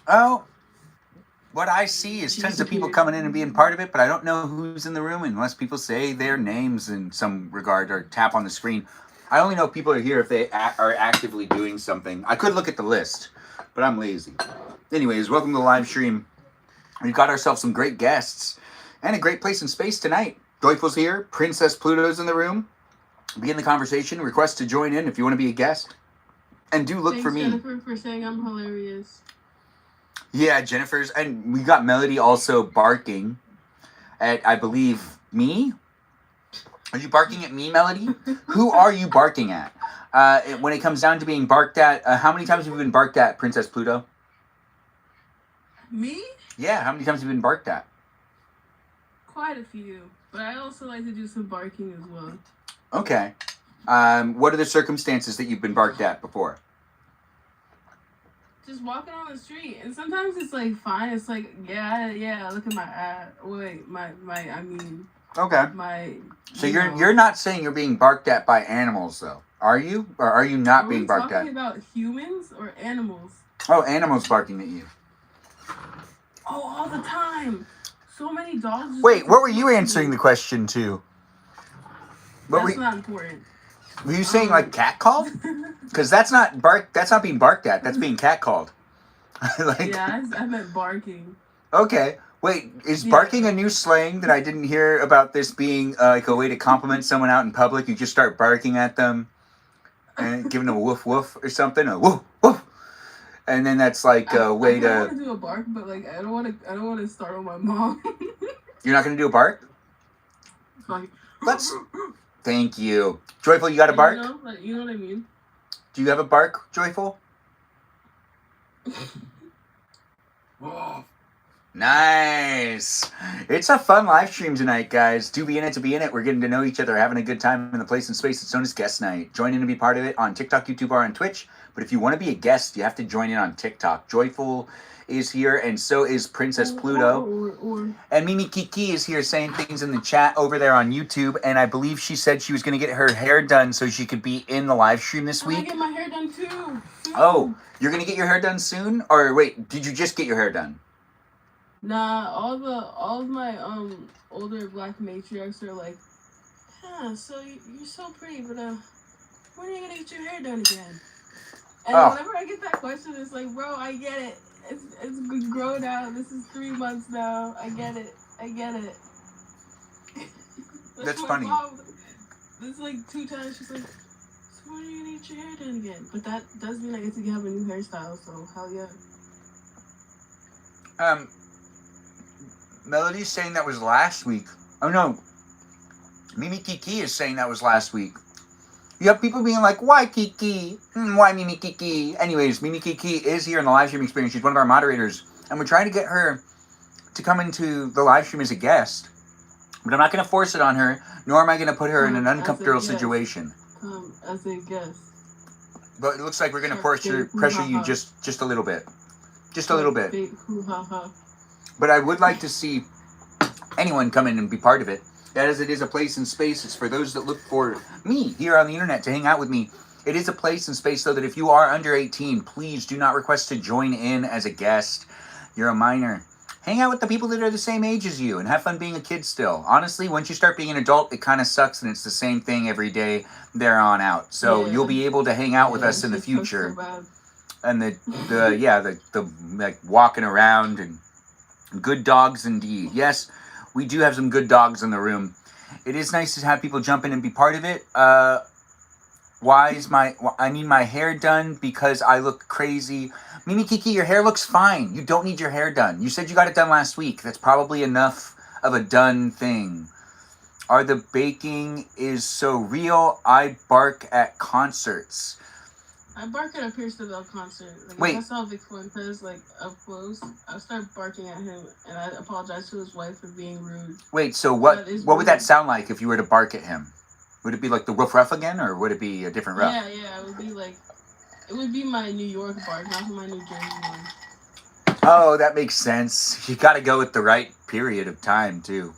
Oh, what I see is tons of people coming in and being part of it, but I don't know who's in the room unless people say their names in some regard or tap on the screen. I only know people are here if they are actively doing something. I could look at the list, but I'm lazy. Anyways, welcome to the live stream. We've got ourselves some great guests and a great place in space tonight. Joyful's here. Princess Pluto's in the room. Begin the conversation. Request to join in if you want to be a guest. And do look for me. Thanks, Jennifer, for saying I'm hilarious. Yeah, Jennifer's. And we got Melody also barking at, I believe, me? Are you barking at me, Melody? Who are you barking at? When it comes down to being barked at, how many times have you been barked at, Princess Pluto? Me? Yeah, how many times have you been barked at? Quite a few. But I also like to do some barking as well. Okay. What are the circumstances that you've been barked at before? Just walking on the street, and sometimes it's like fine. It's like yeah. Look at my Okay. So you're not saying you're being barked at by animals though, are you? Or are you not being barked at? Are we talking about humans or animals? Oh, animals barking at you. Oh, all the time. So many dogs. Wait, what were you answering the question to? That's not important. Were you saying like cat called? Because that's not being barked at. That's being cat called. Yeah, I meant barking. Okay. Wait, is barking a new slang that I didn't hear about this being like a way to compliment someone out in public? You just start barking at them and giving them a woof woof or something, a woof woof, and then that's like a way to. I want to do a bark, but like I don't want to startle my mom. You're not gonna do a bark? Like, Thank you, Joyful. You got a bark? You know what I mean. Do you have a bark, Joyful? Nice. It's a fun live stream tonight, guys. Do be in it to be in it. We're getting to know each other, having a good time in the place and space that's known as guest night. Join in and be part of it on TikTok, YouTube, or on Twitch. But if you want to be a guest, you have to join in on TikTok. Joyful is here, and so is Princess Pluto. And Mimi Kiki is here saying things in the chat over there on YouTube. And I believe she said she was going to get her hair done so she could be in the live stream this week. I get my hair done too. Oh, you're going to get your hair done soon? Or wait, did you just get your hair done? Nah, all of my older black matriarchs are like, yeah, so you're so pretty, but when are you gonna get your hair done again? And whenever I get that question, it's like, bro, I get it. it's grown out. This is 3 months now. I get it. That's my funny. Mom, this is like 2 times. She's like, so when are you gonna get your hair done again? But that does mean I get to have a new hairstyle. So hell yeah. Melody's saying that was last week. Oh no, Mimi Kiki is saying that was last week. You have people being like, why Kiki? Why Mimi Kiki? Anyways, Mimi Kiki is here in the live stream experience. She's one of our moderators. And we're trying to get her to come into the live stream as a guest. But I'm not going to force it on her, nor am I going to put her in an uncomfortable situation. As a guest. But it looks like we're going to pressure you just a little bit. Just a little bit. But I would like to see anyone come in and be part of it. As it is a place and space, it's for those that look for me here on the internet to hang out with me. It is a place and space, though, that if you are under 18, please do not request to join in as a guest. You're a minor. Hang out with the people that are the same age as you and have fun being a kid still. Honestly, once you start being an adult, it kind of sucks and it's the same thing every day there on out. So you'll be able to hang out with us in the future. And the like walking around and good dogs indeed. Yes, we do have some good dogs in the room. It is nice to have people jump in and be part of it. I need my hair done because I look crazy. Mimi Kiki, your hair looks fine. You don't need your hair done. You said you got it done last week. That's probably enough of a done thing. Are the baking is so real? I bark at concerts. I bark at a Pierce the Bell concert. Like, Wait. If I saw Vic Fuentes like up close, I'll start barking at him, and I apologize to his wife for being rude. Wait, so what would that sound like if you were to bark at him? Would it be like the woof ruff again, or would it be a different ruff? Yeah, it would be my New York bark, not my New Jersey one. Oh, that makes sense. You got to go with the right period of time too.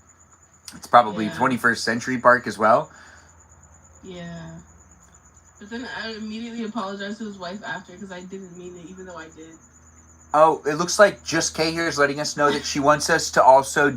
It's probably 21st century bark as well. Yeah. But then I immediately apologized to his wife after because I didn't mean it, even though I did. Oh, it looks like Just Kay here is letting us know that she wants us to also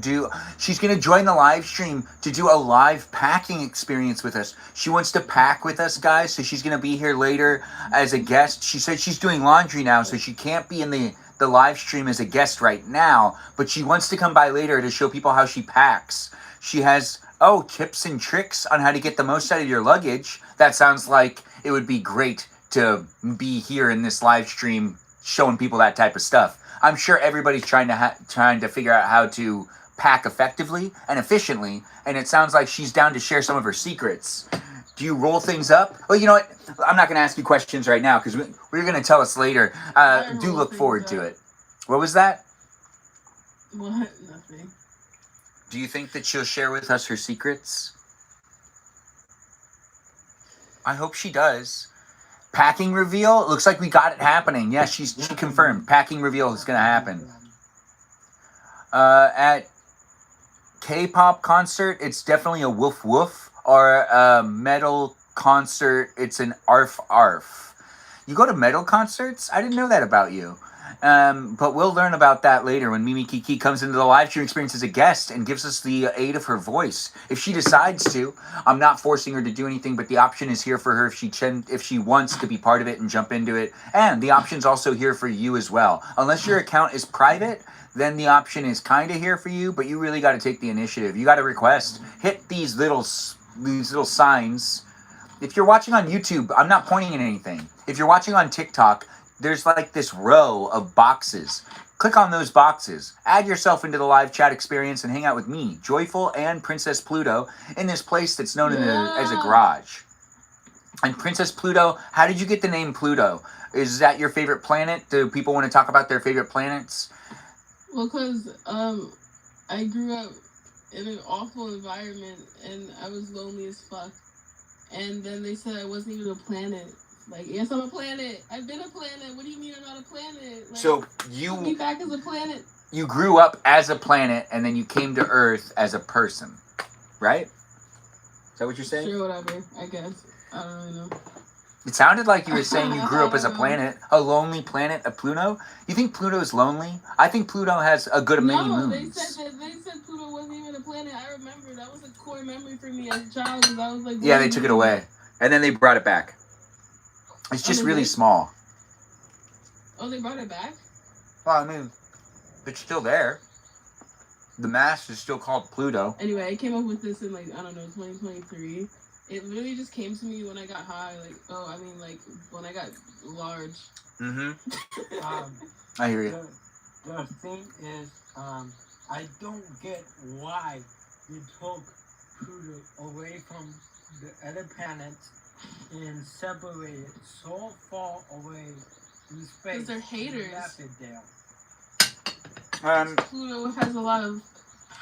she's going to join the live stream to do a live packing experience with us. She wants to pack with us, guys, so she's going to be here later as a guest. She said she's doing laundry now, so she can't be in the live stream as a guest right now, but she wants to come by later to show people how she packs. She has, tips and tricks on how to get the most out of your luggage. That sounds like it would be great to be here in this live stream showing people that type of stuff. I'm sure everybody's trying to figure out how to pack effectively and efficiently, and it sounds like she's down to share some of her secrets. Do you roll things up? Well, you know what? I'm not going to ask you questions right now because we're going to tell us later. Do look forward to it. What was that? What? Nothing. Do you think that she'll share with us her secrets? I hope she does. Packing reveal? It looks like we got it happening. Yeah, she confirmed. Packing reveal is going to happen. At K-pop concert, it's definitely a woof woof. Or a metal concert, it's an arf arf. You go to metal concerts? I didn't know that about you. But we'll learn about that later when Mimi Kiki comes into the live stream experience as a guest and gives us the aid of her voice. If she decides to, I'm not forcing her to do anything, but the option is here for her if she wants to be part of it and jump into it. And the option's also here for you as well. Unless your account is private, then the option is kind of here for you, but you really got to take the initiative. You got to request. Hit these little signs. If you're watching on YouTube, I'm not pointing at anything. If you're watching on TikTok, there's like this row of boxes. Click on those boxes. Add yourself into the live chat experience and hang out with me, Joyful, and Princess Pluto in this place that's known as a garage. And Princess Pluto, how did you get the name Pluto? Is that your favorite planet? Do people want to talk about their favorite planets? Well, because I grew up in an awful environment and I was lonely as fuck. And then they said I wasn't even a planet. Like, yes, I'm a planet. I've been a planet. What do you mean I'm not a planet? Like, so put me back as a planet. You grew up as a planet and then you came to Earth as a person, right? Is that what you're saying? Sure, whatever. I guess. I don't really know. It sounded like you were saying you grew up as a planet, a lonely planet, a Pluto. You think Pluto's lonely? I think Pluto has a good many moons. No, they said Pluto wasn't even a planet. I remember that was a core memory for me as a child because I was like, yeah, they took it away and then they brought it back. It's just really small. Oh, they brought it back? Well, I mean, it's still there. The mass is still called Pluto. Anyway, I came up with this in like, I don't know, 2023. It literally just came to me when I got high. Like, when I got large. Mm-hmm. Um, I hear you. the thing is, I don't get why you took Pluto away from the other planets and separated so far away in space. Because they're haters. And left it there. Pluto has a lot of.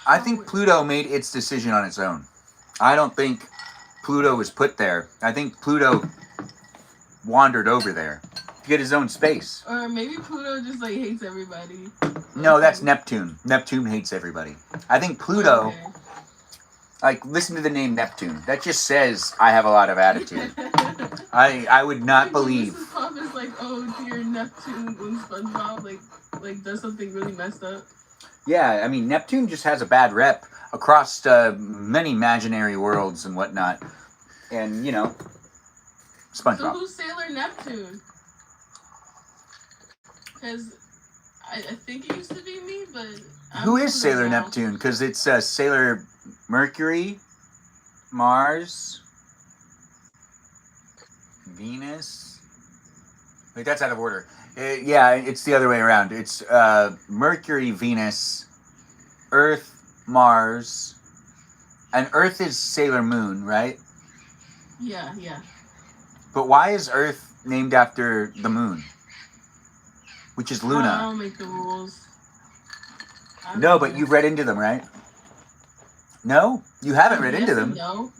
I think Pluto made its decision on its own. I don't think Pluto was put there. I think Pluto wandered over there to get his own space. Or maybe Pluto just like hates everybody. No, that's Neptune. Neptune hates everybody. I think Pluto, Okay. like, listen to the name Neptune. That just says I have a lot of attitude. I would not believe. Mrs. Puff is like, oh dear, Neptune when SpongeBob like does something really messed up. Yeah, I mean, Neptune just has a bad rep across many imaginary worlds and whatnot. And, you know, So SpongeBob. who's Sailor Neptune? Because I think it used to be me, but Who is Sailor Neptune? Because it's Sailor Mercury, Mars, Venus. Wait, that's out of order. Yeah, it's the other way around. It's Mercury, Venus, Earth, Mars, and Earth is Sailor Moon, right? Yeah. But why is Earth named after the moon? Which is I Luna. don't make the rules. No, but you've read into them, right? No? You haven't read Yes into and them. No.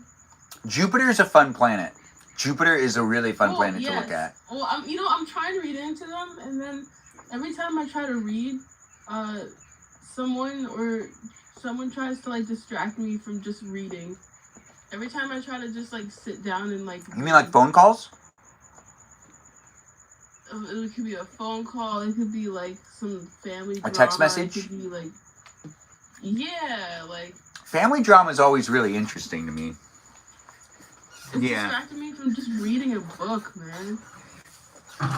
Jupiter is a fun planet. Jupiter is a really fun planet to yes. look at. Well, I'm trying to read into them, and then every time I try to read, someone tries to like distract me from just reading. Every time I try to just like sit down and like. You mean like phone calls? It could be a phone call. It could be like some family. A text drama. message? It could be like. Yeah, like. Family drama is always really interesting to me. It's Yeah. distracting me from just reading a book, man.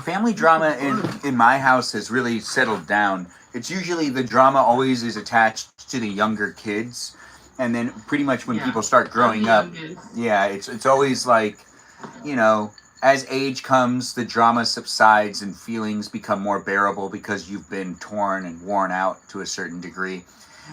Family drama in my house has really settled down. It's usually the drama always is attached to the younger kids. And then pretty much when people start growing up, yeah, it's always like, you know, as age comes, the drama subsides and feelings become more bearable because you've been torn and worn out to a certain degree.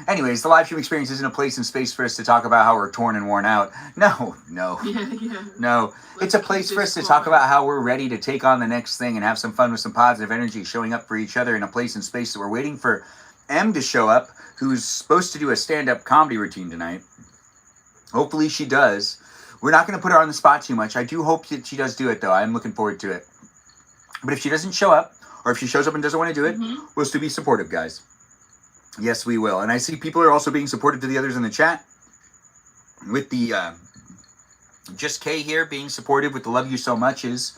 Anyways, the live stream experience isn't a place and space for us to talk about how we're torn and worn out. No. No. It's a place for us to talk about how we're ready to take on the next thing and have some fun with some positive energy, showing up for each other in a place and space that we're waiting for M to show up, who's supposed to do a stand-up comedy routine tonight. Hopefully she does. We're not going to put her on the spot too much. I do hope that she does do it, though. I'm looking forward to it. But if she doesn't show up, or if she shows up and doesn't want to do it, we'll still be supportive, guys. Yes, we will. And I see people are also being supportive to the others in the chat. With the Just K here being supportive with the love you so much is.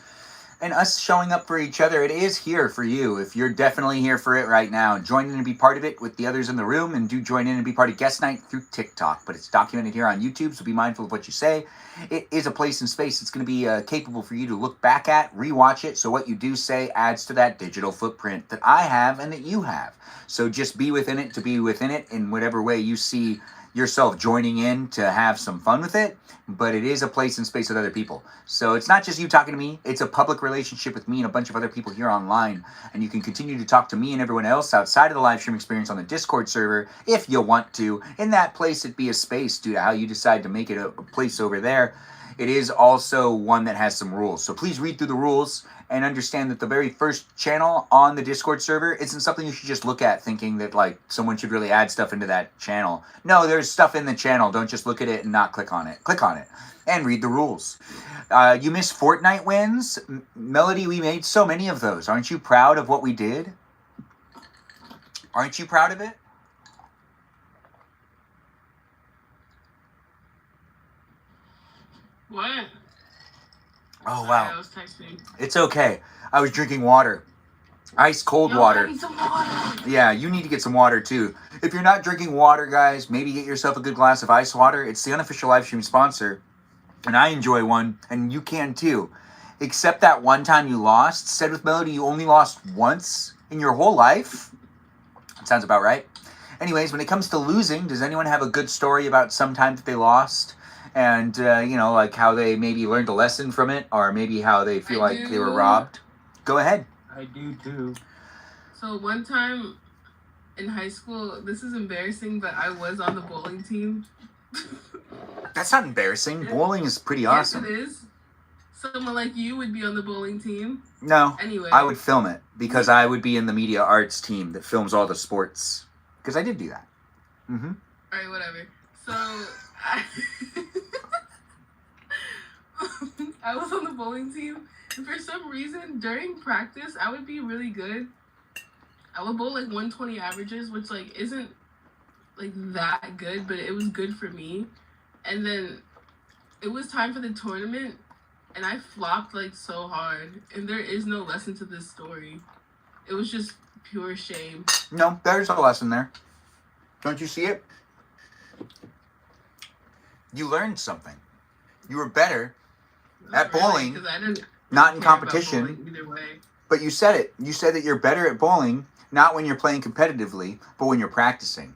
And us showing up for each other. It is here for you. If you're definitely here for it right now, join in and be part of it with the others in the room. And do join in and be part of guest night through TikTok. But it's documented here on YouTube, so be mindful of what you say. It is a place and space that's going to be capable for you to look back at, rewatch it. So what you do say adds to that digital footprint that I have and that you have. So just be within it to be within it in whatever way you see yourself joining in to have some fun with it. But it is a place and space with other people. So it's not just you talking to me. It's a public relationship with me and a bunch of other people here online. And you can continue to talk to me and everyone else outside of the live stream experience on the Discord server if you want to. In that place, it'd be a space due to how you decide to make it a place over there. It is also one that has some rules. So please read through the rules and understand that the very first channel on the Discord server isn't something you should just look at thinking that like someone should really add stuff into that channel. No, there's stuff in the channel. Don't just look at it and not click on it. Click on it and read the rules. You missed Fortnite wins. Melody, we made so many of those. Aren't you proud of what we did? Aren't you proud of it? What? Oh, Sorry, wow. I was texting. It's okay. I was drinking water. Ice cold water. I need some water. Yeah, you need to get some water too. If you're not drinking water, guys, maybe get yourself a good glass of ice water. It's the unofficial live stream sponsor. And I enjoy one, and you can too. Except that one time you lost. Said with Melody, you only lost once in your whole life. Sounds about right. Anyways, when it comes to losing, does anyone have a good story about some time that they lost? And, like how they maybe learned a lesson from it, or maybe how they feel I like they were do. robbed? Go ahead. I do too. So one time in high school, this is embarrassing, but I was on the bowling team. That's not embarrassing. Bowling is pretty Yes, awesome. it is. Someone like you would be on the bowling team. No, Anyway. I would film it because I would be in the media arts team that films all the sports. Because I did do that. Mm-hmm. All right, whatever. So I was on the bowling team, and for some reason during practice I would be really good. I would bowl like 120 averages, which like isn't like that good, but it was good for me. And then it was time for the tournament, and I flopped like so hard. And there is no lesson to this story. It was just pure shame. No, there's a lesson there. Don't you see it? You learned something. You were better at bowling, because I didn't not in care about competition. bowling either way. But you said it. You said that you're better at bowling, not when you're playing competitively, but when you're practicing.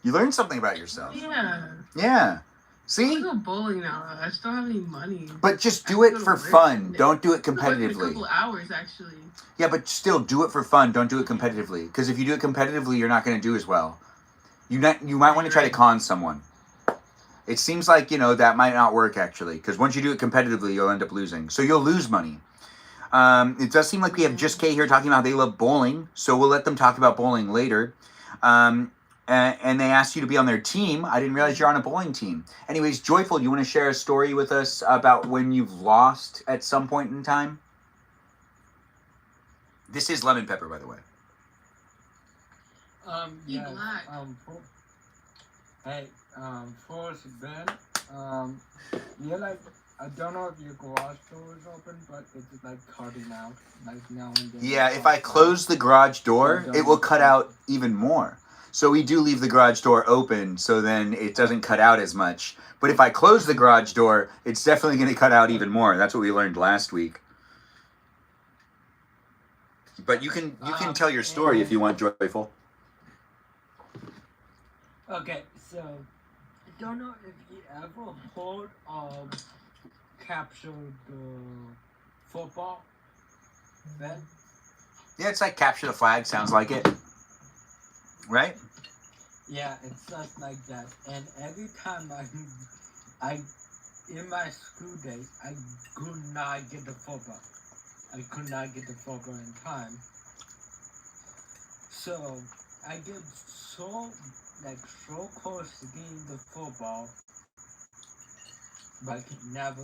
You learned something about yourself. Yeah. Yeah. I See? go bowling now. I just don't have any money. But just do I it go to for work. fun. Don't do it I work in a competitively. couple hours actually. Yeah, but still, do it for fun. Don't do it competitively. Because if you do it competitively, you're not going to do as well. You might want to try to con someone. It seems like, that might not work, actually. Because once you do it competitively, you'll end up losing. So you'll lose money. It does seem like we have Just Kay here talking about how they love bowling. So we'll let them talk about bowling later. And they asked you to be on their team. I didn't realize you're on a bowling team. Anyways, Joyful, you want to share a story with us about when you've lost at some point in time? This is Lemon Pepper, by the way. You black. Forrest Ben, like, I don't know if your garage door is open, but it's like cutting out, like now and then. Yeah, if I close the garage door, it will cut out even more. So we do leave the garage door open, so then it doesn't cut out as much. But if I close the garage door, it's definitely going to cut out even more. That's what we learned last week. But you can tell your story if you want, Joyful. Okay, so I don't know if you ever heard of capture the football, Ben? Yeah, it's like capture the flag. Sounds like it, right? Yeah, it's just like that. And every time I in my school days, I could not get the football. I could not get the football in time. So I get so close to getting the football, but I never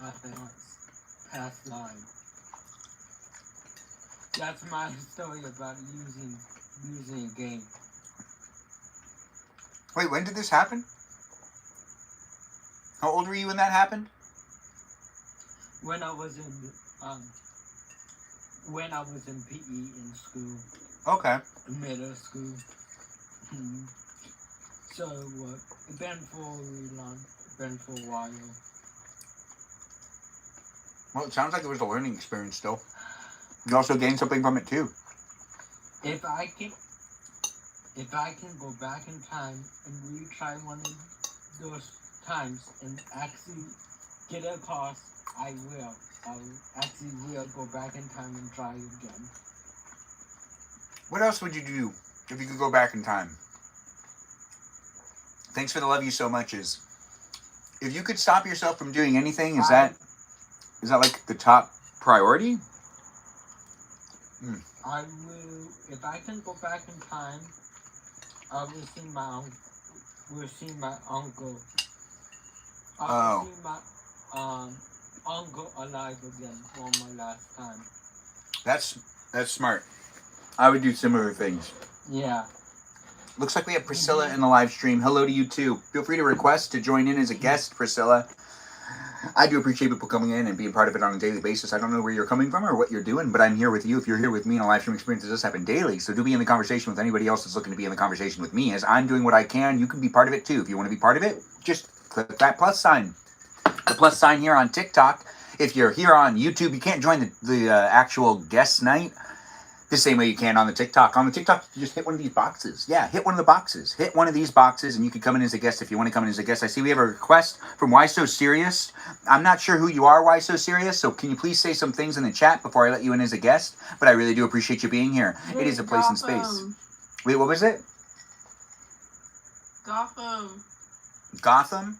got the past line. That's my story about losing a game. Wait, when did this happen? How old were you when that happened? When I was in PE in school. Okay. Middle school. So it been for a long, been for a while. Well, it sounds like it was a learning experience still. You also gained something from it too. If I can go back in time and retry one of those times and actually get across, I will. I actually will go back in time and try again. What else would you do if you could go back in time? Thanks for the love you so much. Is if you could stop yourself from doing anything, is that like the top priority? I will, if I can go back in time, I will see my uncle. I will see my uncle alive again for my last time. That's smart. I would do similar things. Yeah. Looks like we have Priscilla in the live stream. Hello to you too. Feel free to request to join in as a guest, Priscilla. I do appreciate people coming in and being part of it on a daily basis. I don't know where you're coming from or what you're doing, but I'm here with you. If you're here with me in a live stream experience, it does happen daily. So do be in the conversation with anybody else that's looking to be in the conversation with me. As I'm doing what I can, you can be part of it too. If you want to be part of it, just click that plus sign. The plus sign here on TikTok. If you're here on YouTube, you can't join the actual guest night. The same way you can on the TikTok. On the TikTok, you just hit one of these boxes. Yeah, hit one of the boxes. Hit one of these boxes, and you can come in as a guest if you want to come in as a guest. I see we have a request from Why So Serious. I'm not sure who you are, Why So Serious, so can you please say some things in the chat before I let you in as a guest? But I really do appreciate you being here. It is a place in space. Wait, what was it? Gotham. Gotham?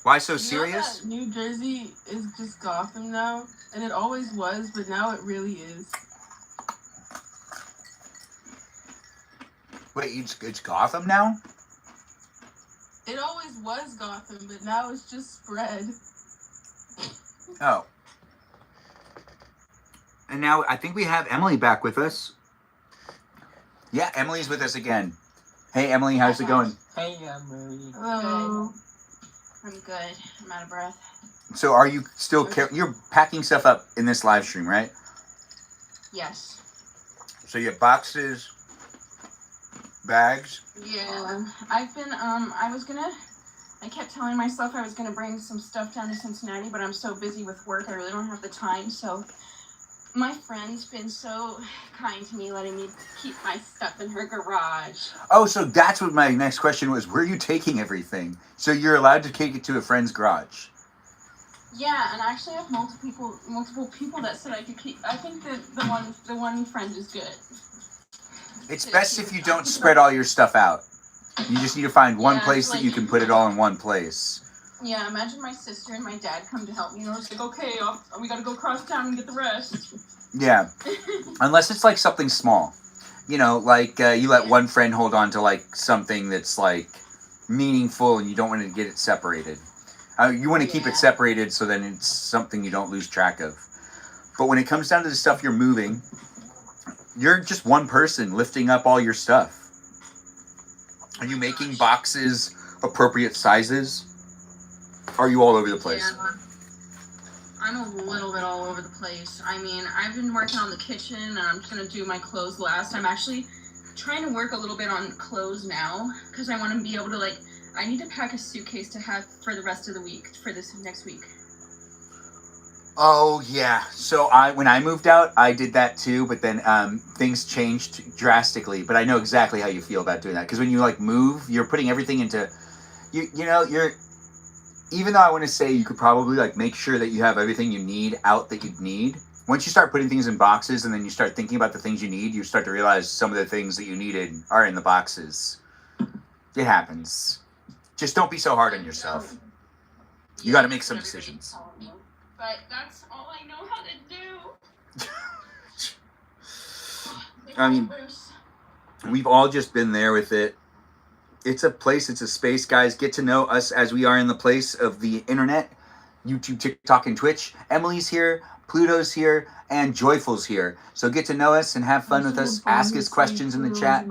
Why so You know serious? that New Jersey is just Gotham now, and it always was, but now it really is. Wait, it's Gotham now? It always was Gotham, but now it's just spread. Oh. And now I think we have Emily back with us. Yeah, Emily's with us again. Hey, Emily, how's it going? Hey, Emily. Hello. I'm good. I'm out of breath. So are you still... You're packing stuff up in this live stream, right? Yes. So you have boxes, bags. Yeah. I've been, I kept telling myself I was gonna bring some stuff down to Cincinnati, but I'm so busy with work, I really don't have the time, so my friend's been so kind to me, letting me keep my stuff in her garage. Oh, so that's what my next question was. Where are you taking everything? So you're allowed to take it to a friend's garage? Yeah, and I actually have multiple people that said I could keep. I think that the one friend is good. It's best if you don't spread all your stuff out. You just need to find one place that you can put it all in one place. Yeah, imagine my sister and my dad come to help me. You know, it's like, okay, we gotta go across town and get the rest. Yeah, unless it's like something small. You know, like you let one friend hold on to like something that's like meaningful and you don't want to get it separated. You want to keep it separated so then it's something you don't lose track of. But when it comes down to the stuff you're moving, you're just one person lifting up all your stuff. Are you making boxes appropriate sizes? Are you all over the place? Yeah, I'm a little bit all over the place. I mean, I've been working on the kitchen and I'm just gonna do my clothes last. I'm actually trying to work a little bit on clothes now because I want to be able to I need to pack a suitcase to have for the rest of the week, for this next week. Oh yeah. So when I moved out, I did that too, but then things changed drastically. But I know exactly how you feel about doing that because when you move, you're putting everything into you're even though I want to say you could probably make sure that you have everything you need out that you need. Once you start putting things in boxes and then you start thinking about the things you need, you start to realize some of the things that you needed are in the boxes. It happens. Just don't be so hard on yourself. You got to make some decisions. But that's all I know how to do. I mean, we've all just been there with it. It's a place, it's a space, guys. Get to know us as we are in the place of the internet. YouTube, TikTok, and Twitch. Emily's here, Pluto's here, and Joyful's here. So get to know us and have fun with us. Ask us questions in the chat.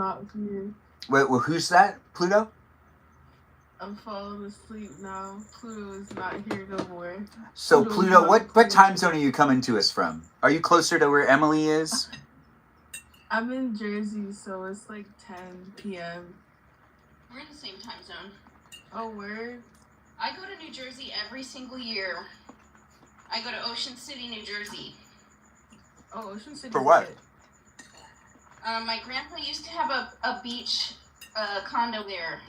Wait, well, who's that? Pluto? I'm falling asleep now. Pluto is not here no more. So Pluto, what time zone are you coming to us from? Are you closer to where Emily is? I'm in Jersey, so it's 10 p.m. We're in the same time zone. Oh, word? I go to New Jersey every single year. I go to Ocean City, New Jersey. Oh, Ocean City. For what? My grandpa used to have a beach condo there.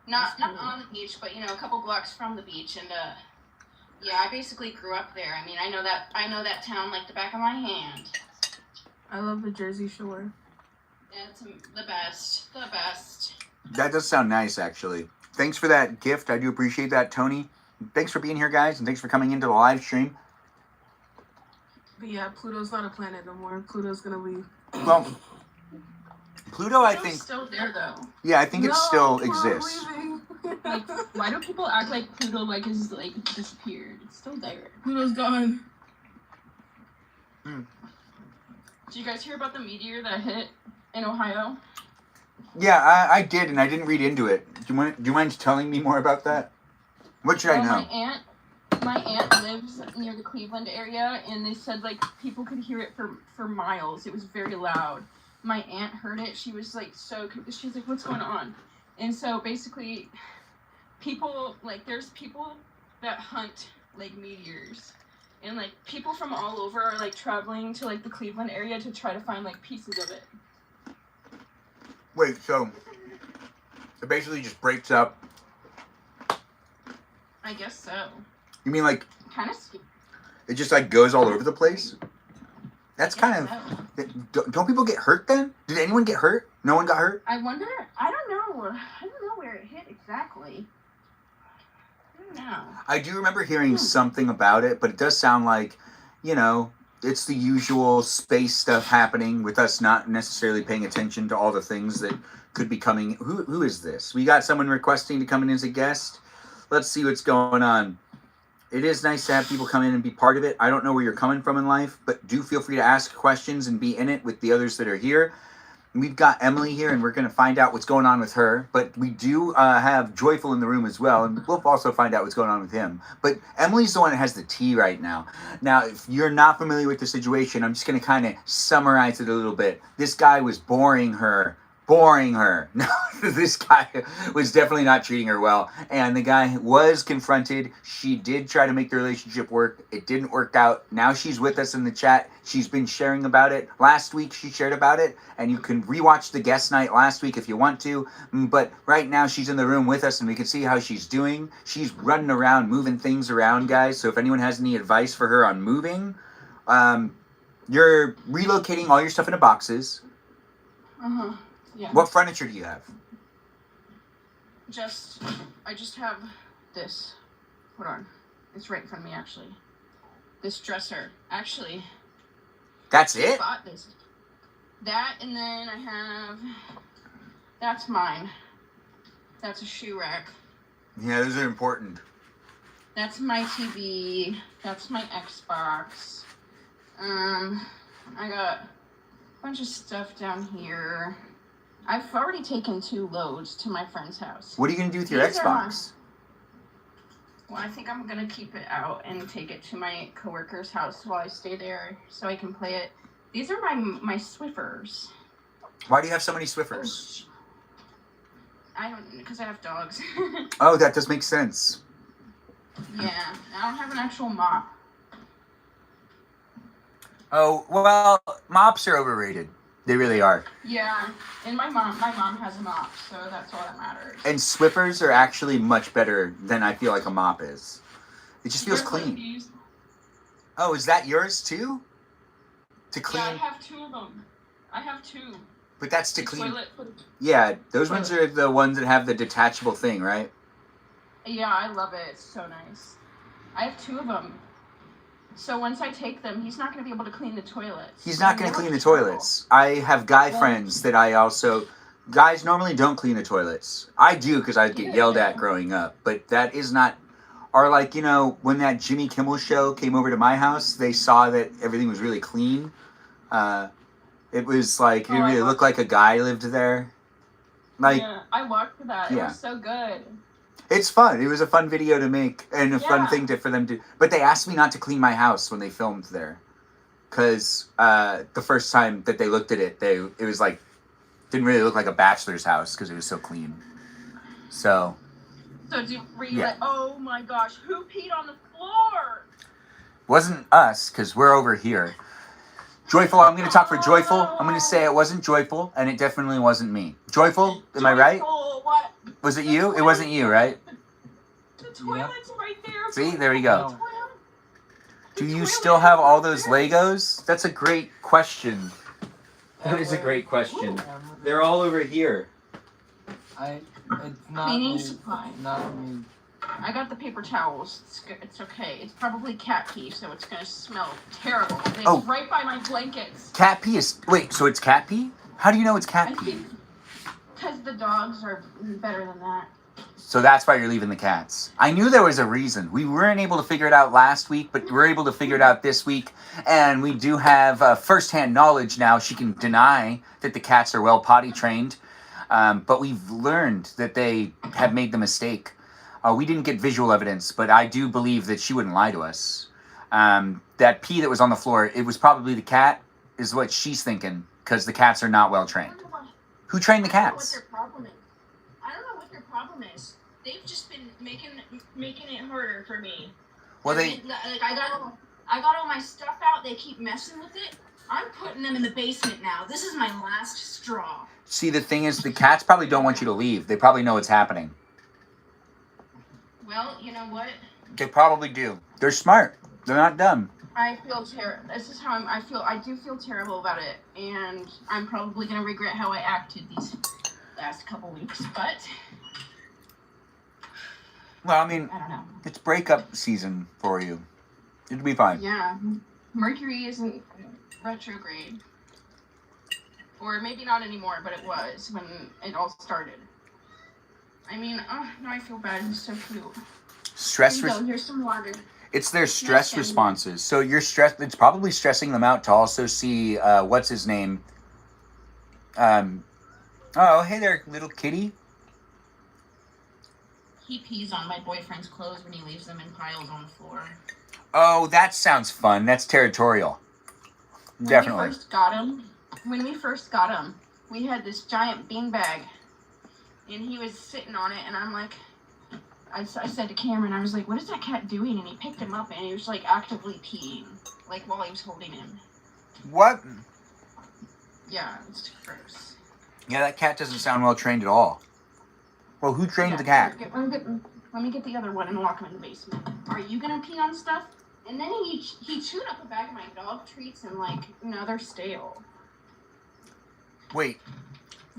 Not on the beach, but a couple blocks from the beach, and I basically grew up there. I mean, I know that town like the back of my hand. I love the Jersey Shore. Yeah, it's the best. The best. That does sound nice, actually. Thanks for that gift. I do appreciate that, Tony. Thanks for being here, guys, and thanks for coming into the live stream. But yeah, Pluto's not a planet no more. Pluto's gonna leave. Well, Pluto, I think... It's still there, though. Yeah, I think it still exists. Why do people act like Pluto is disappeared? It's still there. Pluto's gone. Did you guys hear about the meteor that hit in Ohio? Yeah, I did, and I didn't read into it. Do you mind telling me more about that? What should I know? My aunt lives near the Cleveland area, and they said people could hear it for miles. It was very loud. My aunt heard it. She was she's like, what's going on? And so basically, people there's people that hunt meteors, and like people from all over are like traveling to like the Cleveland area to try to find like pieces of it. Wait, so it basically just breaks up. I guess so. You mean like Kind of scary. it just like goes all over the place? That's I kind guess of. so. Don't people get hurt then? Did anyone get hurt? No one got hurt? I wonder. I don't know where it hit exactly. I don't know. I do remember hearing something about it, but it does sound like, you know, it's the usual space stuff happening with us not necessarily paying attention to all the things that could be coming. Who is this? We got someone requesting to come in as a guest. Let's see what's going on. It is nice to have people come in and be part of it. I don't know where you're coming from in life, but do feel free to ask questions and be in it with the others that are here. We've got Emily here, and we're going to find out what's going on with her. But we do have Joyful in the room as well, and we'll also find out what's going on with him. But Emily's the one that has the tea right now. Now, if you're not familiar with the situation, I'm just going to kind of summarize it a little bit. This guy was boring her. No, this guy was definitely not treating her well. And the guy was confronted. She did try to make the relationship work. It didn't work out. Now she's with us in the chat. She's been sharing about it. Last week she shared about it. And you can rewatch the guest night last week if you want to. But right now she's in the room with us and we can see how she's doing. She's running around, moving things around, guys. So if anyone has any advice for her on moving, you're relocating all your stuff into boxes. Uh-huh. Yeah. What furniture do you have? I just have this. Hold on. It's right in front of me, actually. This dresser. Actually. That's I it? bought this. That, and then I have... That's mine. That's a shoe rack. Yeah, those are important. That's my TV. That's my Xbox. I got a bunch of stuff down here. I've already taken 2 loads to my friend's house. What are you going to do with your These are Xbox? Well, I think I'm going to keep it out and take it to my coworker's house while I stay there so I can play it. These are my Swiffers. Why do you have so many Swiffers? Because I have dogs. Oh, that does make sense. Yeah, I don't have an actual mop. Oh, well, mops are overrated. They really are. Yeah, and my mom has a mop, so that's all that matters. And Swiffers are actually much better than I feel like a mop is. It just feels Yours clean. used- Oh, is that yours too? To clean? Yeah, I have 2 of them. I have 2. But that's to The clean. toilet for the- Yeah, those ones are the ones that have the detachable thing, right? Yeah, I love it. It's so nice. I have 2 of them. So once I take them, he's not going to be able to clean the toilets. He's not going to clean the toilets. I have guy friends that I also... Guys normally don't clean the toilets. I do because I get yelled at growing up. But that is not... Or like, you know, when that Jimmy Kimmel show came over to my house, they saw that everything was really clean. It was like, it really looked like a guy lived there. Like, yeah, I watched that. It was so good. It's fun. It was a fun video to make and a fun thing for them to... But they asked me not to clean my house when they filmed there. Because the first time that they looked at it, it was like... Didn't really look like a bachelor's house because it was so clean. So... So were you like, oh my gosh, who peed on the floor? Wasn't us, because we're over here. Joyful, I'm going to talk for Joyful. I'm going to say it wasn't Joyful, and it definitely wasn't me. Joyful, am I right? What? Was it you? It wasn't you, right? The toilet's right there. See, there we go. Do you still have all those Legos? That's a great question. That is a great question. They're all over here. It's not Cleaning me. supply. Not me. I got the paper towels. It's okay. It's probably cat pee, so it's gonna smell terrible. It's right by my blankets. Cat pee is... Wait, so it's cat pee? How do you know it's cat pee? Because the dogs are better than that. So that's why you're leaving the cats. I knew there was a reason. We weren't able to figure it out last week, but we're able to figure it out this week. And we do have first-hand knowledge now. She can deny that the cats are well potty trained. But we've learned that they have made the mistake. We didn't get visual evidence, but I do believe that she wouldn't lie to us. That pee that was on the floor, it was probably the cat, is what she's thinking, because the cats are not well trained. Who trained the cats? I don't know what their problem is. They've just been making it harder for me. Well, I I got all my stuff out. They keep messing with it. I'm putting them in the basement now. This is my last straw. See, the thing is, the cats probably don't want you to leave. They probably know what's happening. Well, you know what? They probably do. They're smart. They're not dumb. I feel terrible. This is how I feel. I do feel terrible about it, and I'm probably gonna regret how I acted these last couple weeks. But Well, I mean, I don't know. it's breakup season for you. It'll be fine. Yeah, Mercury isn't retrograde, or maybe not anymore, but it was when it all started. I mean, now I feel bad. He's so cute. Stress. Here you go. Here's some water. It's their stress Yes, responses. So you're stressed. It's probably stressing them out to also see what's his name. Oh, hey there, little kitty. He pees on my boyfriend's clothes when he leaves them in piles on the floor. Oh, that sounds fun. That's territorial. Definitely. When we first got him, we had this giant beanbag, and he was sitting on it, and I'm like, I said to Cameron, I was like, what is that cat doing? And he picked him up, and he was like actively peeing, like while I was holding him. What? Yeah, it's gross. Yeah, that cat doesn't sound well trained at all. Well, who trained the cat? Let me get the other one and lock him in the basement. Are you gonna pee on stuff? And then he chewed up a bag of my dog treats and like another stale. Wait,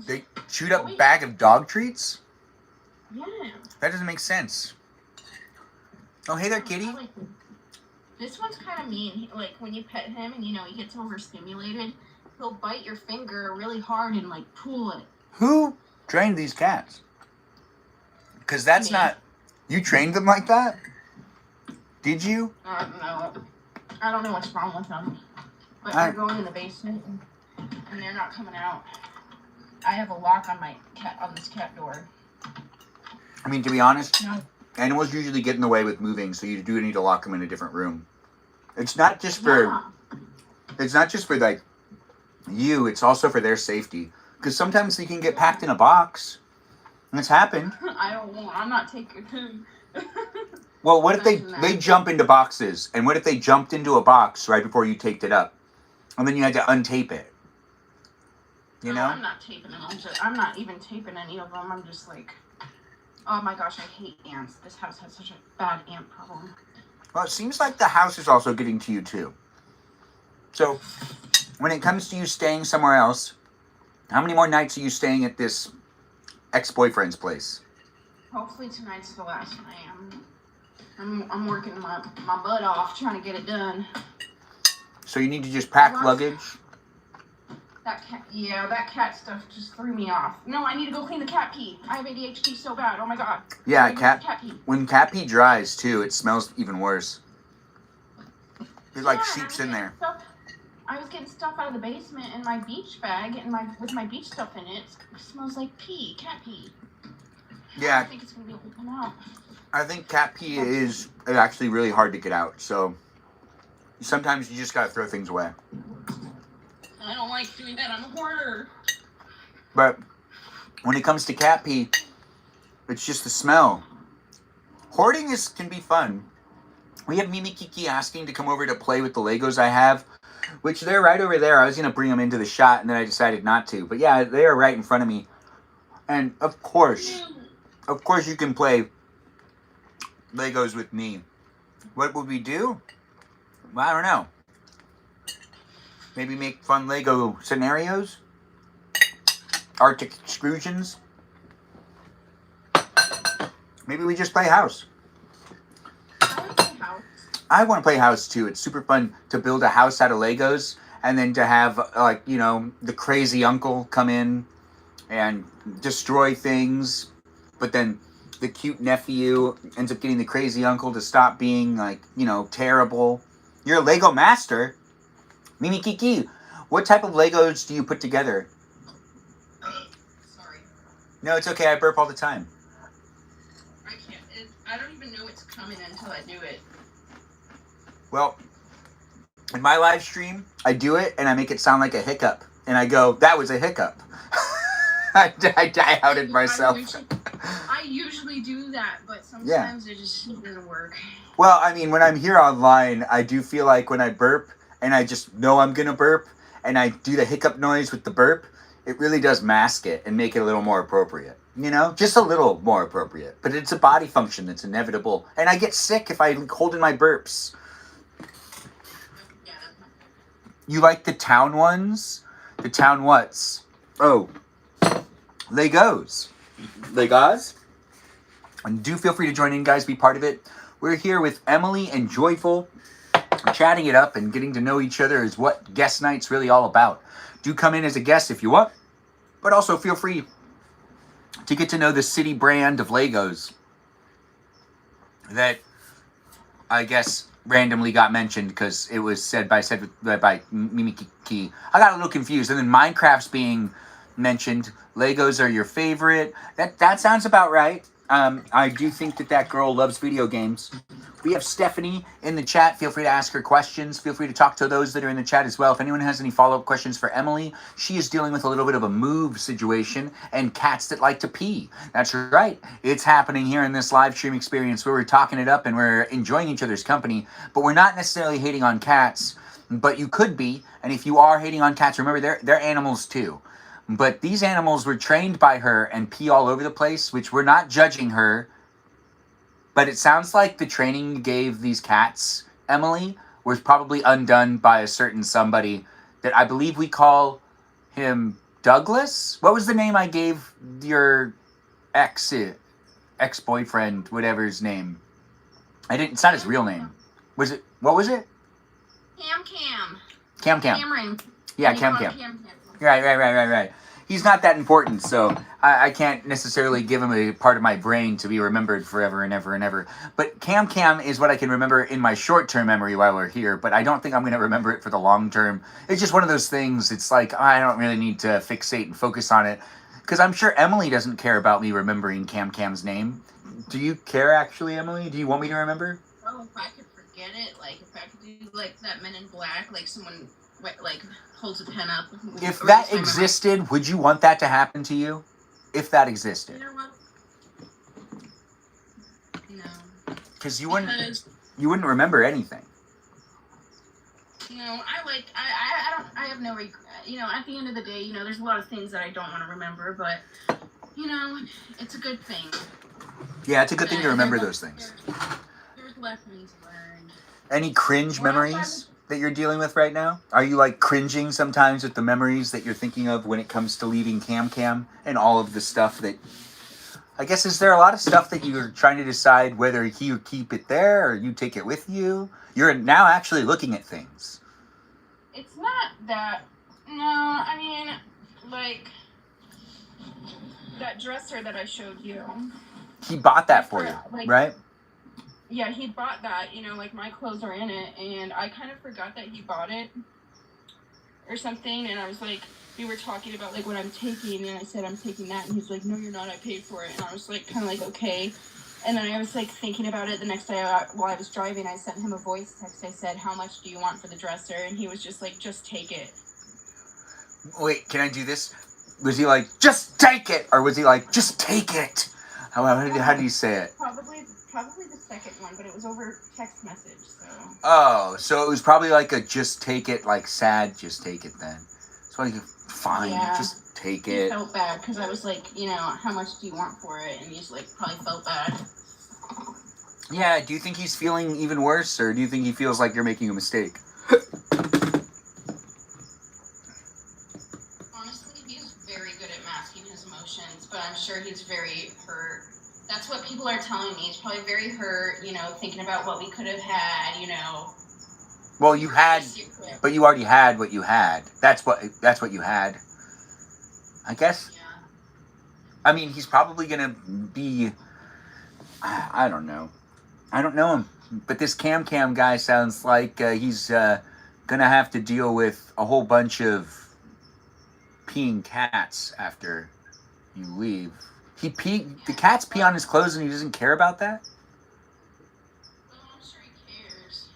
they chewed up a bag of dog treats? Yeah. That doesn't make sense. Oh, hey there, kitty. This one's kind of mean. Like when you pet him and he gets overstimulated, he'll bite your finger really hard and like pull it. Who trained these cats? Because that's Me. not... You trained them like that? Did you? I don't know. I don't know what's wrong with them. But they're going in the basement and they're not coming out. I have a lock on this cat door. I mean, to be honest, No. animals usually get in the way with moving, so you do need to lock them in a different room. It's not just for... Yeah. It's not just for, like, you. It's also for their safety. Because sometimes they can get packed in a box. And it's happened. I'm not taking him. Well, what if they jump into boxes? And what if they jumped into a box right before you taped it up? And then you had to untape it. You know? I'm not taping them. I'm not even taping any of them. I'm just like, oh my gosh, I hate ants. This house has such a bad ant problem. Well, it seems like the house is also getting to you, too. So, when it comes to you staying somewhere else, how many more nights are you staying at this ex-boyfriend's place? Hopefully tonight's the last night. I'm working my butt off trying to get it done. So you need to just pack luggage? That cat stuff just threw me off. No, I need to go clean the cat pee. I have ADHD so bad. Oh my god. Yeah, cat pee. When cat pee dries too, it smells even worse. It like seeps in there. I was getting stuff out of the basement in my beach bag and with my beach stuff in it. It smells like pee, cat pee. Yeah. I don't think it's gonna be able to come out. I think cat pee is actually really hard to get out, so sometimes you just gotta throw things away. I don't like doing that. I'm a hoarder. But when it comes to cat pee, it's just the smell. Hoarding can be fun. We have Mimi Kiki asking to come over to play with the Legos I have, which they're right over there. I was going to bring them into the shot, and then I decided not to. But yeah, they are right in front of me. And of course you can play Legos with me. What would we do? Well, I don't know. Maybe make fun Lego scenarios? Arctic excursions? Maybe we just play house. I want to play house too. It's super fun to build a house out of Legos and then to have, the crazy uncle come in and destroy things. But then the cute nephew ends up getting the crazy uncle to stop being, terrible. You're a Lego master. Mimi Kiki, what type of Legos do you put together? Sorry. No, it's okay. I burp all the time. I can't. I don't even know it's coming until I do it. Well, in my live stream, I do it and I make it sound like a hiccup. And I go, that was a hiccup. I outed myself. I usually do that, but sometimes it just doesn't work. Well, I mean, when I'm here online, I do feel like when I burp and I just know I'm gonna burp and I do the hiccup noise with the burp, it really does mask it and make it a little more appropriate. You know, just a little more appropriate. But it's a body function that's inevitable, and I get sick if I hold in my burps. Yeah, that's not good. You like the town ones? The town whats? Oh, Legos. Legos? And do feel free to join in, guys. Be part of it. We're here with Emily and Joyful, chatting it up and getting to know each other is what guest night's really all about. Do come in as a guest if you want, but also feel free to get to know the city brand of Legos that I guess randomly got mentioned because it was said by Kiki. I got a little confused, and then Minecraft's being mentioned. Legos are your favorite. That sounds about right. I do think that girl loves video games. We have Stephanie in the chat. Feel free to ask her questions. Feel free to talk to those that are in the chat as well. If anyone has any follow-up questions for Emily, she is dealing with a little bit of a move situation and cats that like to pee. That's right. It's happening here in this live stream experience where we're talking it up and we're enjoying each other's company, but we're not necessarily hating on cats, but you could be. And if you are hating on cats, remember they're animals too. But these animals were trained by her and pee all over the place, which we're not judging her. But it sounds like the training you gave these cats, Emily, was probably undone by a certain somebody that I believe we call him Douglas. What was the name I gave your ex-boyfriend, whatever his name? It's not his real name. What was it? Cam. Cameron. Yeah, Cam. Right. He's not that important, so I can't necessarily give him a part of my brain to be remembered forever and ever and ever. But Cam is what I can remember in my short-term memory while we're here, but I don't think I'm going to remember it for the long term. It's just one of those things. It's like, I don't really need to fixate and focus on it, because I'm sure Emily doesn't care about me remembering Cam's name. Do you care, actually, Emily? Do you want me to remember? Oh, if I could forget it, like, if I could do, like, that Men in Black, like, someone, like, holds a pen up. If that existed, would you want that to happen to you? If that existed. You know what? No. Because you wouldn't remember anything. No, I have no regret. You know, at the end of the day, you know, there's a lot of things that I don't want to remember, but, you know, it's a good thing. Yeah, it's a good thing to remember those things. There's lessons learned. Any cringe memories that you're dealing with right now? Are you like cringing sometimes with the memories that you're thinking of when it comes to leaving Cam and all of the stuff that, I guess, is there a lot of stuff that you're trying to decide whether you keep it there or you take it with you? You're now actually looking at things. It's not that, no, I mean, like, that dresser that I showed you. He bought that for you, like, right? Yeah, he bought that, you know, like, my clothes are in it, and I kind of forgot that he bought it or something, and I was like, we were talking about, like, what I'm taking, and I said, I'm taking that, and he's like, no, you're not, I paid for it, and I was, like, kind of like, okay, and then I was, like, thinking about it the next day while I was driving. I sent him a voice text. I said, how much do you want for the dresser? And he was just like, just take it. Wait, can I do this? Was he like, just take it? Or was he like, just take it? How do you say it? Probably the second one, but it was over text message, so. Oh, so it was probably like a just take it, like sad, just take it then. So like, fine, yeah. Just take He it. felt bad, because I was like, you know, how much do you want for it? And he's like, probably felt bad. Yeah, do you think he's feeling even worse, or do you think he feels like you're making a mistake? Honestly, he's very good at masking his emotions, but I'm sure he's very hurt. That's what people are telling me. He's probably very hurt, you know, thinking about what we could have had, you know. Well, you had, but you already had what you had. That's what you had. I guess. Yeah. I mean, he's probably gonna be. I don't know. I don't know him, but this Cam guy sounds like he's gonna have to deal with a whole bunch of peeing cats after you leave. The cats pee on his clothes and he doesn't care about that? Well, I'm sure he cares.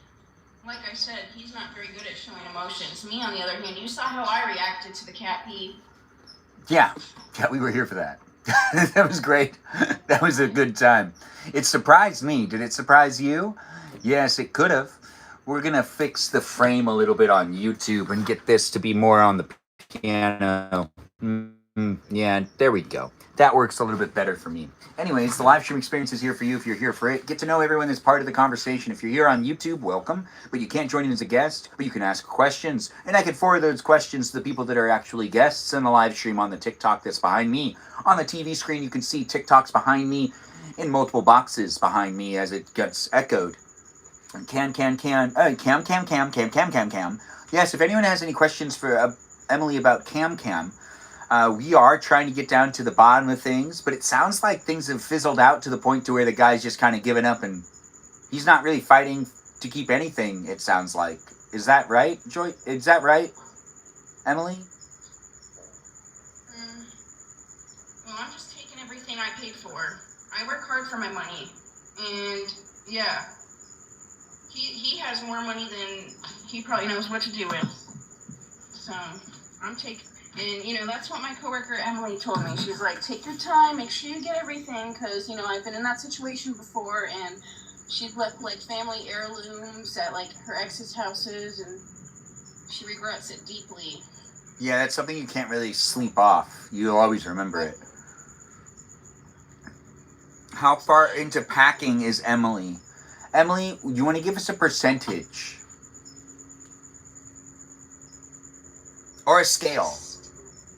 Like I said, he's not very good at showing emotions. Me, on the other hand, you saw how I reacted to the cat pee. Yeah, we were here for that. That was great. That was a good time. It surprised me. Did it surprise you? Yes, it could have. We're going to fix the frame a little bit on YouTube and get this to be more on the piano. Yeah, there we go. That works a little bit better for me. Anyways, the live stream experience is here for you if you're here for it. Get to know everyone that's part of the conversation. If you're here on YouTube, welcome. But you can't join in as a guest, but you can ask questions. And I can forward those questions to the people that are actually guests in the live stream on the TikTok that's behind me. On the TV screen, you can see TikToks behind me in multiple boxes behind me as it gets echoed. And cam. Yes, if anyone has any questions for Emily about cam, we are trying to get down to the bottom of things, but it sounds like things have fizzled out to the point to where the guy's just kind of given up and he's not really fighting to keep anything, it sounds like. Is that right, Joy? Is that right, Emily? Well, I'm just taking everything I paid for. I work hard for my money. And, yeah. He has more money than he probably knows what to do with. So, I'm taking... And, you know, that's what my coworker Emily told me. She's like, take your time, make sure you get everything, because, you know, I've been in that situation before, and she'd left, like, family heirlooms at, like, her ex's houses, and she regrets it deeply. Yeah, that's something you can't really sleep off. You'll always remember it. How far into packing is Emily? Emily, you want to give us a percentage? Or a scale?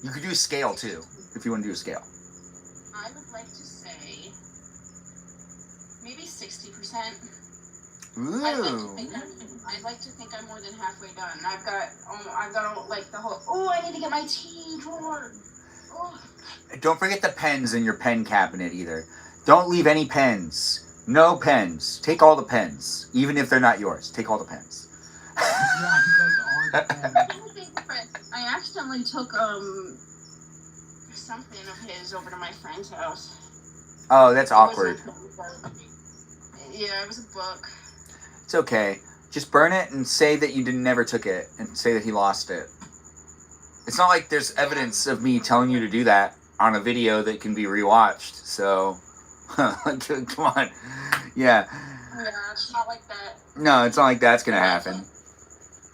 You could do a scale, too, if you want to do a scale. I would like to say maybe 60%. Ooh. I'd like to think I'm more than halfway done. I've got like the whole, I need to get my tea drawer. Oh. Don't forget the pens in your pen cabinet either. Don't leave any pens. No pens. Take all the pens. Even if they're not yours. Take all the pens. I accidentally took something of his over to my friend's house. Oh, that's awkward. Yeah, it was a book. It's okay. Just burn it and say that you never took it and say that he lost it. It's not like there's evidence of me telling you to do that on a video that can be rewatched. So, come on. Yeah. Yeah, it's not like that. No, it's not like that's going to happen.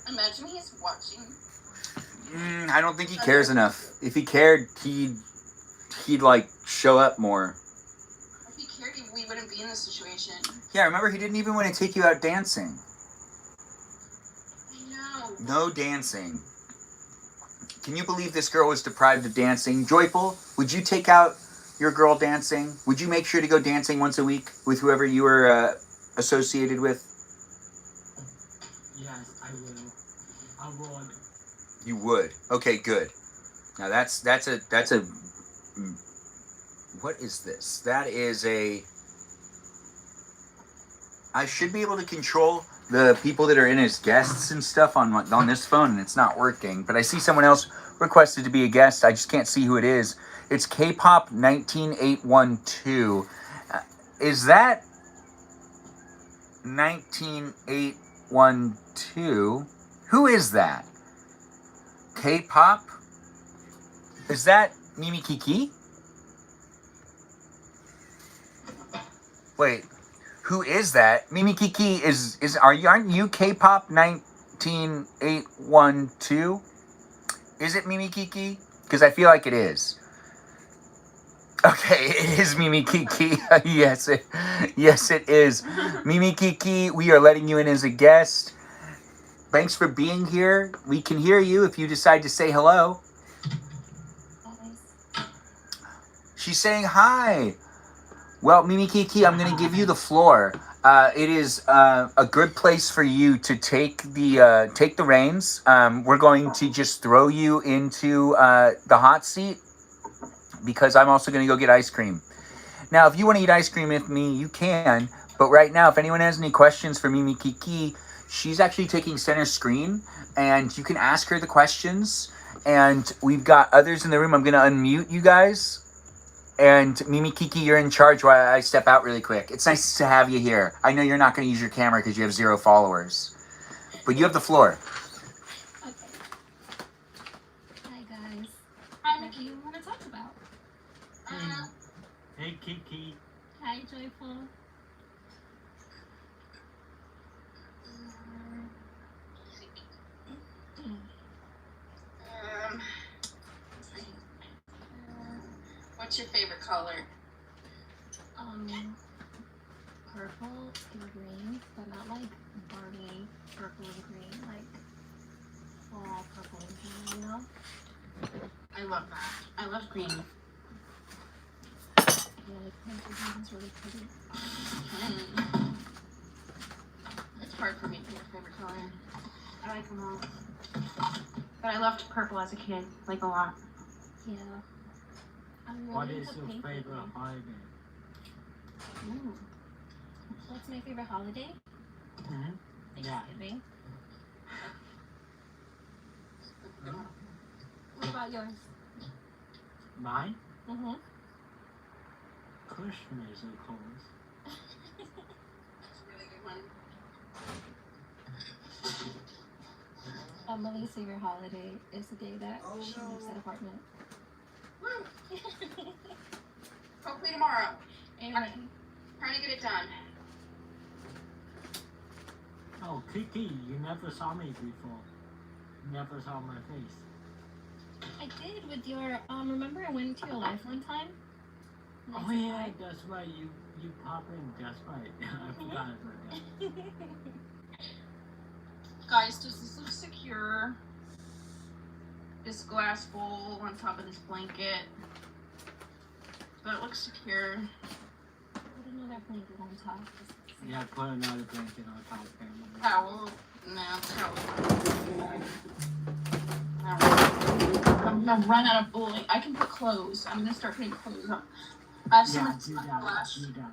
Imagine he's watching. I don't think he cares enough. If he cared, he'd like show up more. If he cared, we wouldn't be in this situation. Yeah, remember he didn't even want to take you out dancing. I know. No dancing. Can you believe this girl was deprived of dancing? Joyful, would you take out your girl dancing? Would you make sure to go dancing once a week with whoever you were associated with? Yes, I will. I would. You would. Okay, good. Now that's a what is this? That is a I should be able to control the people that are in as guests and stuff on this phone, and it's not working. But I see someone else requested to be a guest. I just can't see who it is. It's K-pop 19812. Is that 19812? Who is that? K-pop? Is that Mimi Kiki? Wait, who is that? Mimi Kiki aren't you K-pop 19812? Is it Mimi Kiki? Because I feel like it is. Okay, it is Mimi Kiki. Yes, it is. Mimi Kiki, we are letting you in as a guest. Thanks for being here. We can hear you if you decide to say hello. She's saying hi. Well, Mimi Kiki, I'm going to give you the floor. It is a good place for you to take the reins. We're going to just throw you into the hot seat because I'm also going to go get ice cream. Now, if you want to eat ice cream with me, you can. But right now, if anyone has any questions for Mimi Kiki, she's actually taking center screen, and you can ask her the questions. And we've got others in the room. I'm going to unmute you guys. And Mimi Kiki, you're in charge while I step out really quick. It's nice to have you here. I know you're not going to use your camera because you have 0 followers. But you have the floor. Okay. Hi, guys. Hi, What do you want to talk about? Hey, Kiki. Hi, Joyful. Um, what's your favorite color? Purple and green, but not like Barbie purple and green, like fall purple and green, you know? I love that. I love green. Yeah, like pink and green is really pretty. It's hard for me to pick a favorite color. I like them all. But I loved purple as a kid, like a lot. Yeah. I'm What really is into your pink favorite lately. holiday? Ooh. What's my favorite holiday? Mm-hmm. Yeah. Thanksgiving. What about yours? Mine? Mm-hmm. Christmas, of course. That's a really good one. Emily's favorite holiday is the day that she leaves that apartment. Woo! Hopefully tomorrow. Anyway. Trying to get it done. Oh, Kiki, you never saw me before. You never saw my face. I did with your, remember I went into your life one time? And I Oh said yeah, hi? that's right. You pop in. That's right. I forgot about that. Guys, does this look secure? This glass bowl on top of this blanket. That looks secure. Put another blanket on top. Yeah, put another blanket on top of him. Towel. No, towel. I'm gonna run out of bowling. I can put clothes. I'm gonna start putting clothes on. I have so Yeah, much do that. flash. Do that.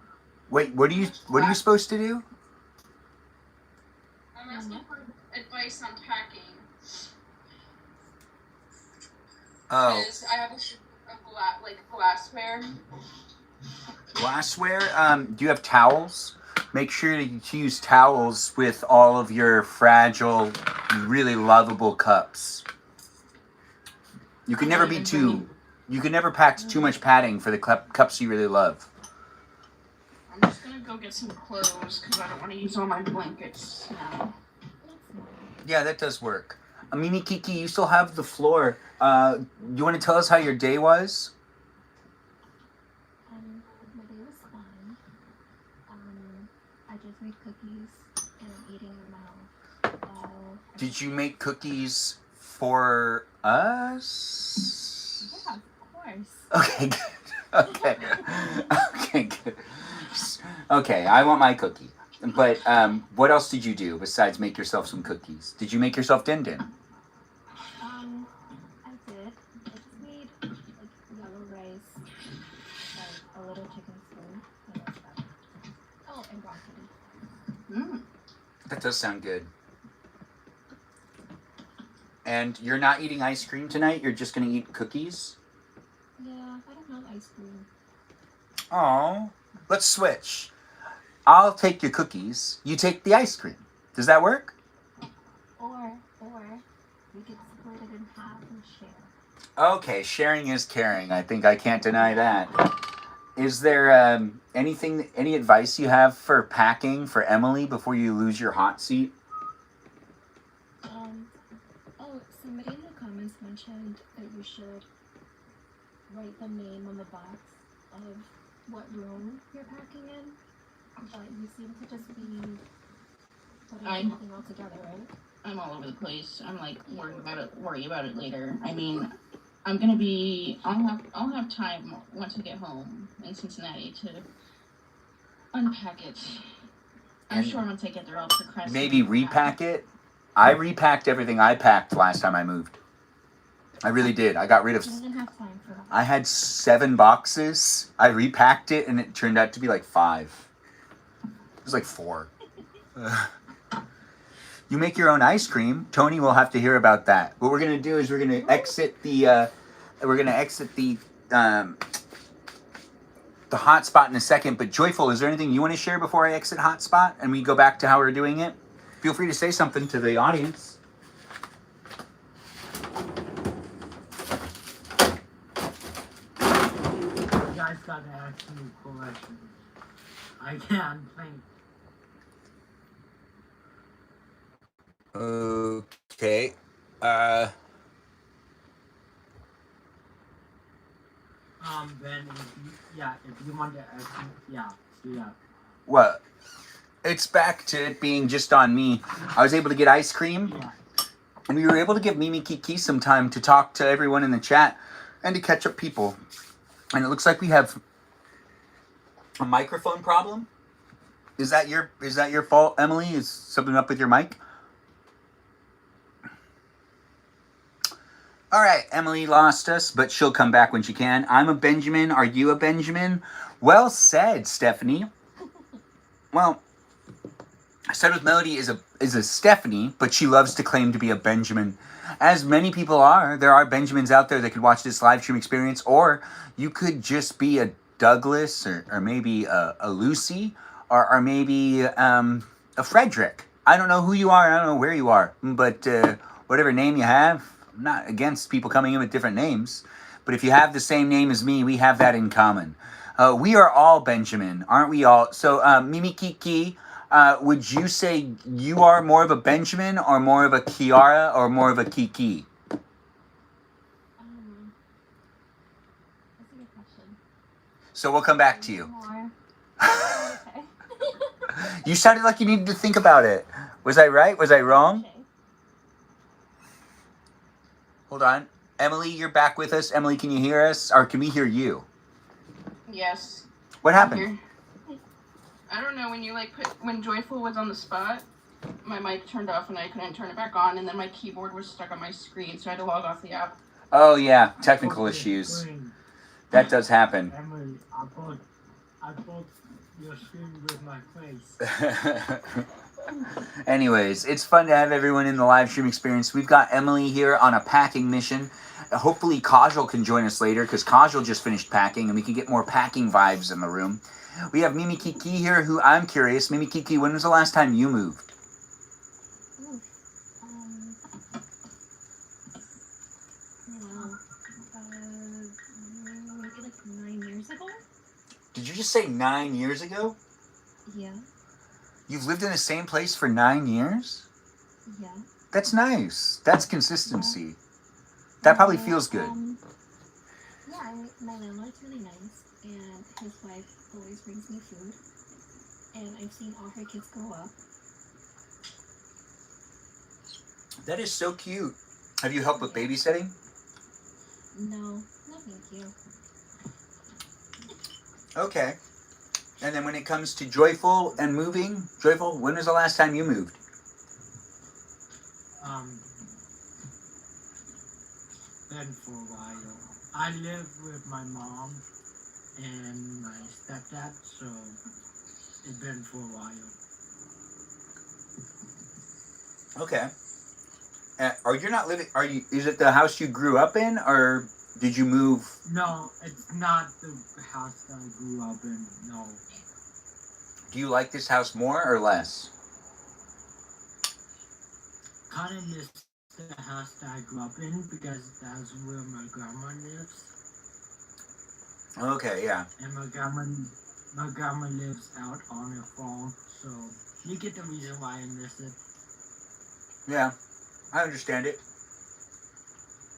Wait, what are you supposed to do? I'm asking for advice on packing. Oh, Because I have glassware. glassware. Do you have towels? Make sure to use towels with all of your fragile, really lovable cups. You can never be too. You can never pack too much padding for the cups you really love. I'm just gonna go get some clothes because I don't want to use all my blankets now. Yeah, that does work. Mimi Kiki, you still have the floor. You want to tell us how your day was? My day was fine. I just made cookies and I'm eating them now. Did you make cookies for us? Yeah, of course. Okay, good. Okay. Okay, good. Okay, I want my cookie. But what else did you do besides make yourself some cookies? Did you make yourself din din? I did. I just made like yellow rice, like a little chicken stew, and that's about it. Oh, and broccoli. That does sound good. And you're not eating ice cream tonight? You're just going to eat cookies? Yeah, I don't have ice cream. Oh, let's switch. I'll take your cookies. You take the ice cream. Does that work? Or we could split it in half and share. Okay, sharing is caring. I think I can't deny that. Is there any advice you have for packing for Emily before you lose your hot seat? Somebody in the comments mentioned that you should write the name on the box of what room you're packing in. But you seem to just be putting everything all together, right? I'm all over the place. I'm like worry about it later. I mean, I'm gonna be. I'll have time once I get home in Cincinnati to unpack it. I'm And sure once I get there, I'll procrastinate. Maybe repack it. I repacked everything I packed last time I moved. I really did. I got rid of. You didn't have time for that. I had 7 boxes. I repacked it, and it turned out to be like 5. It was like 4. You make your own ice cream. Tony will have to hear about that. What we're gonna do is we're gonna exit the hotspot in a second. But Joyful, is there anything you want to share before I exit hotspot and we go back to how we're doing it? Feel free to say something to the audience. You guys gotta ask me questions. I can't think. Okay. Ben, if you want to ask me, yeah. Well, it's back to it being just on me. I was able to get ice cream, Yeah. and we were able to give Mimi Kiki some time to talk to everyone in the chat and to catch up people. And it looks like we have a microphone problem. Is that your fault, Emily? Is something up with your mic? All right, Emily lost us, but she'll come back when she can. I'm a Benjamin. Are you a Benjamin? Well said, Stephanie. Well, Start with Melody is a Stephanie, but she loves to claim to be a Benjamin. As many people are, there are Benjamins out there that could watch this live stream experience, or you could just be a Douglas, or maybe a Lucy, or maybe a Frederick. I don't know who you are, I don't know where you are, but whatever name you have, I'm not against people coming in with different names, but if you have the same name as me, we have that in common. We are all Benjamin, aren't we all? So, Mimi Kiki, would you say you are more of a Benjamin, or more of a Kiara, or more of a Kiki? That's a good question. So we'll come back to you. More. Okay. You sounded like you needed to think about it. Was I right? Was I wrong? Okay. Hold on. Emily, you're back with us. Emily, can you hear us? Or can we hear you? Yes. What happened? Here. I don't know, when Joyful was on the spot, my mic turned off and I couldn't turn it back on, and then my keyboard was stuck on my screen, so I had to log off the app. Oh, yeah. Technical issues. That does happen. Emily, I put your screen with my face. Anyways, it's fun to have everyone in the live stream experience. We've got Emily here on a packing mission. Hopefully Kajal can join us later, because Kajal just finished packing and we can get more packing vibes in the room. We have Mimi Kiki here, who I'm curious. Mimi Kiki, when was the last time you moved? Ooh. Well, maybe like 9 years ago? Did you just say 9 years ago? Yeah. You've lived in the same place for 9 years? Yeah. That's nice. That's consistency. That probably feels good. Yeah, my landlord's really nice, and his wife always brings me food, and I've seen all her kids grow up. That is so cute. Have you helped with babysitting? No, thank you. Okay. And then when it comes to Joyful and moving, Joyful, when was the last time you moved? Been for a while. I live with my mom and my stepdad, so it's been for a while. Okay. Are you not living? Is it the house you grew up in, or did you move? No, it's not the house that I grew up in. No. Do you like this house more or less? Kind of miss the house that I grew up in because that's where my grandma lives. Okay, yeah. And my grandma lives out on a farm, so you get the reason why I miss it. Yeah, I understand it.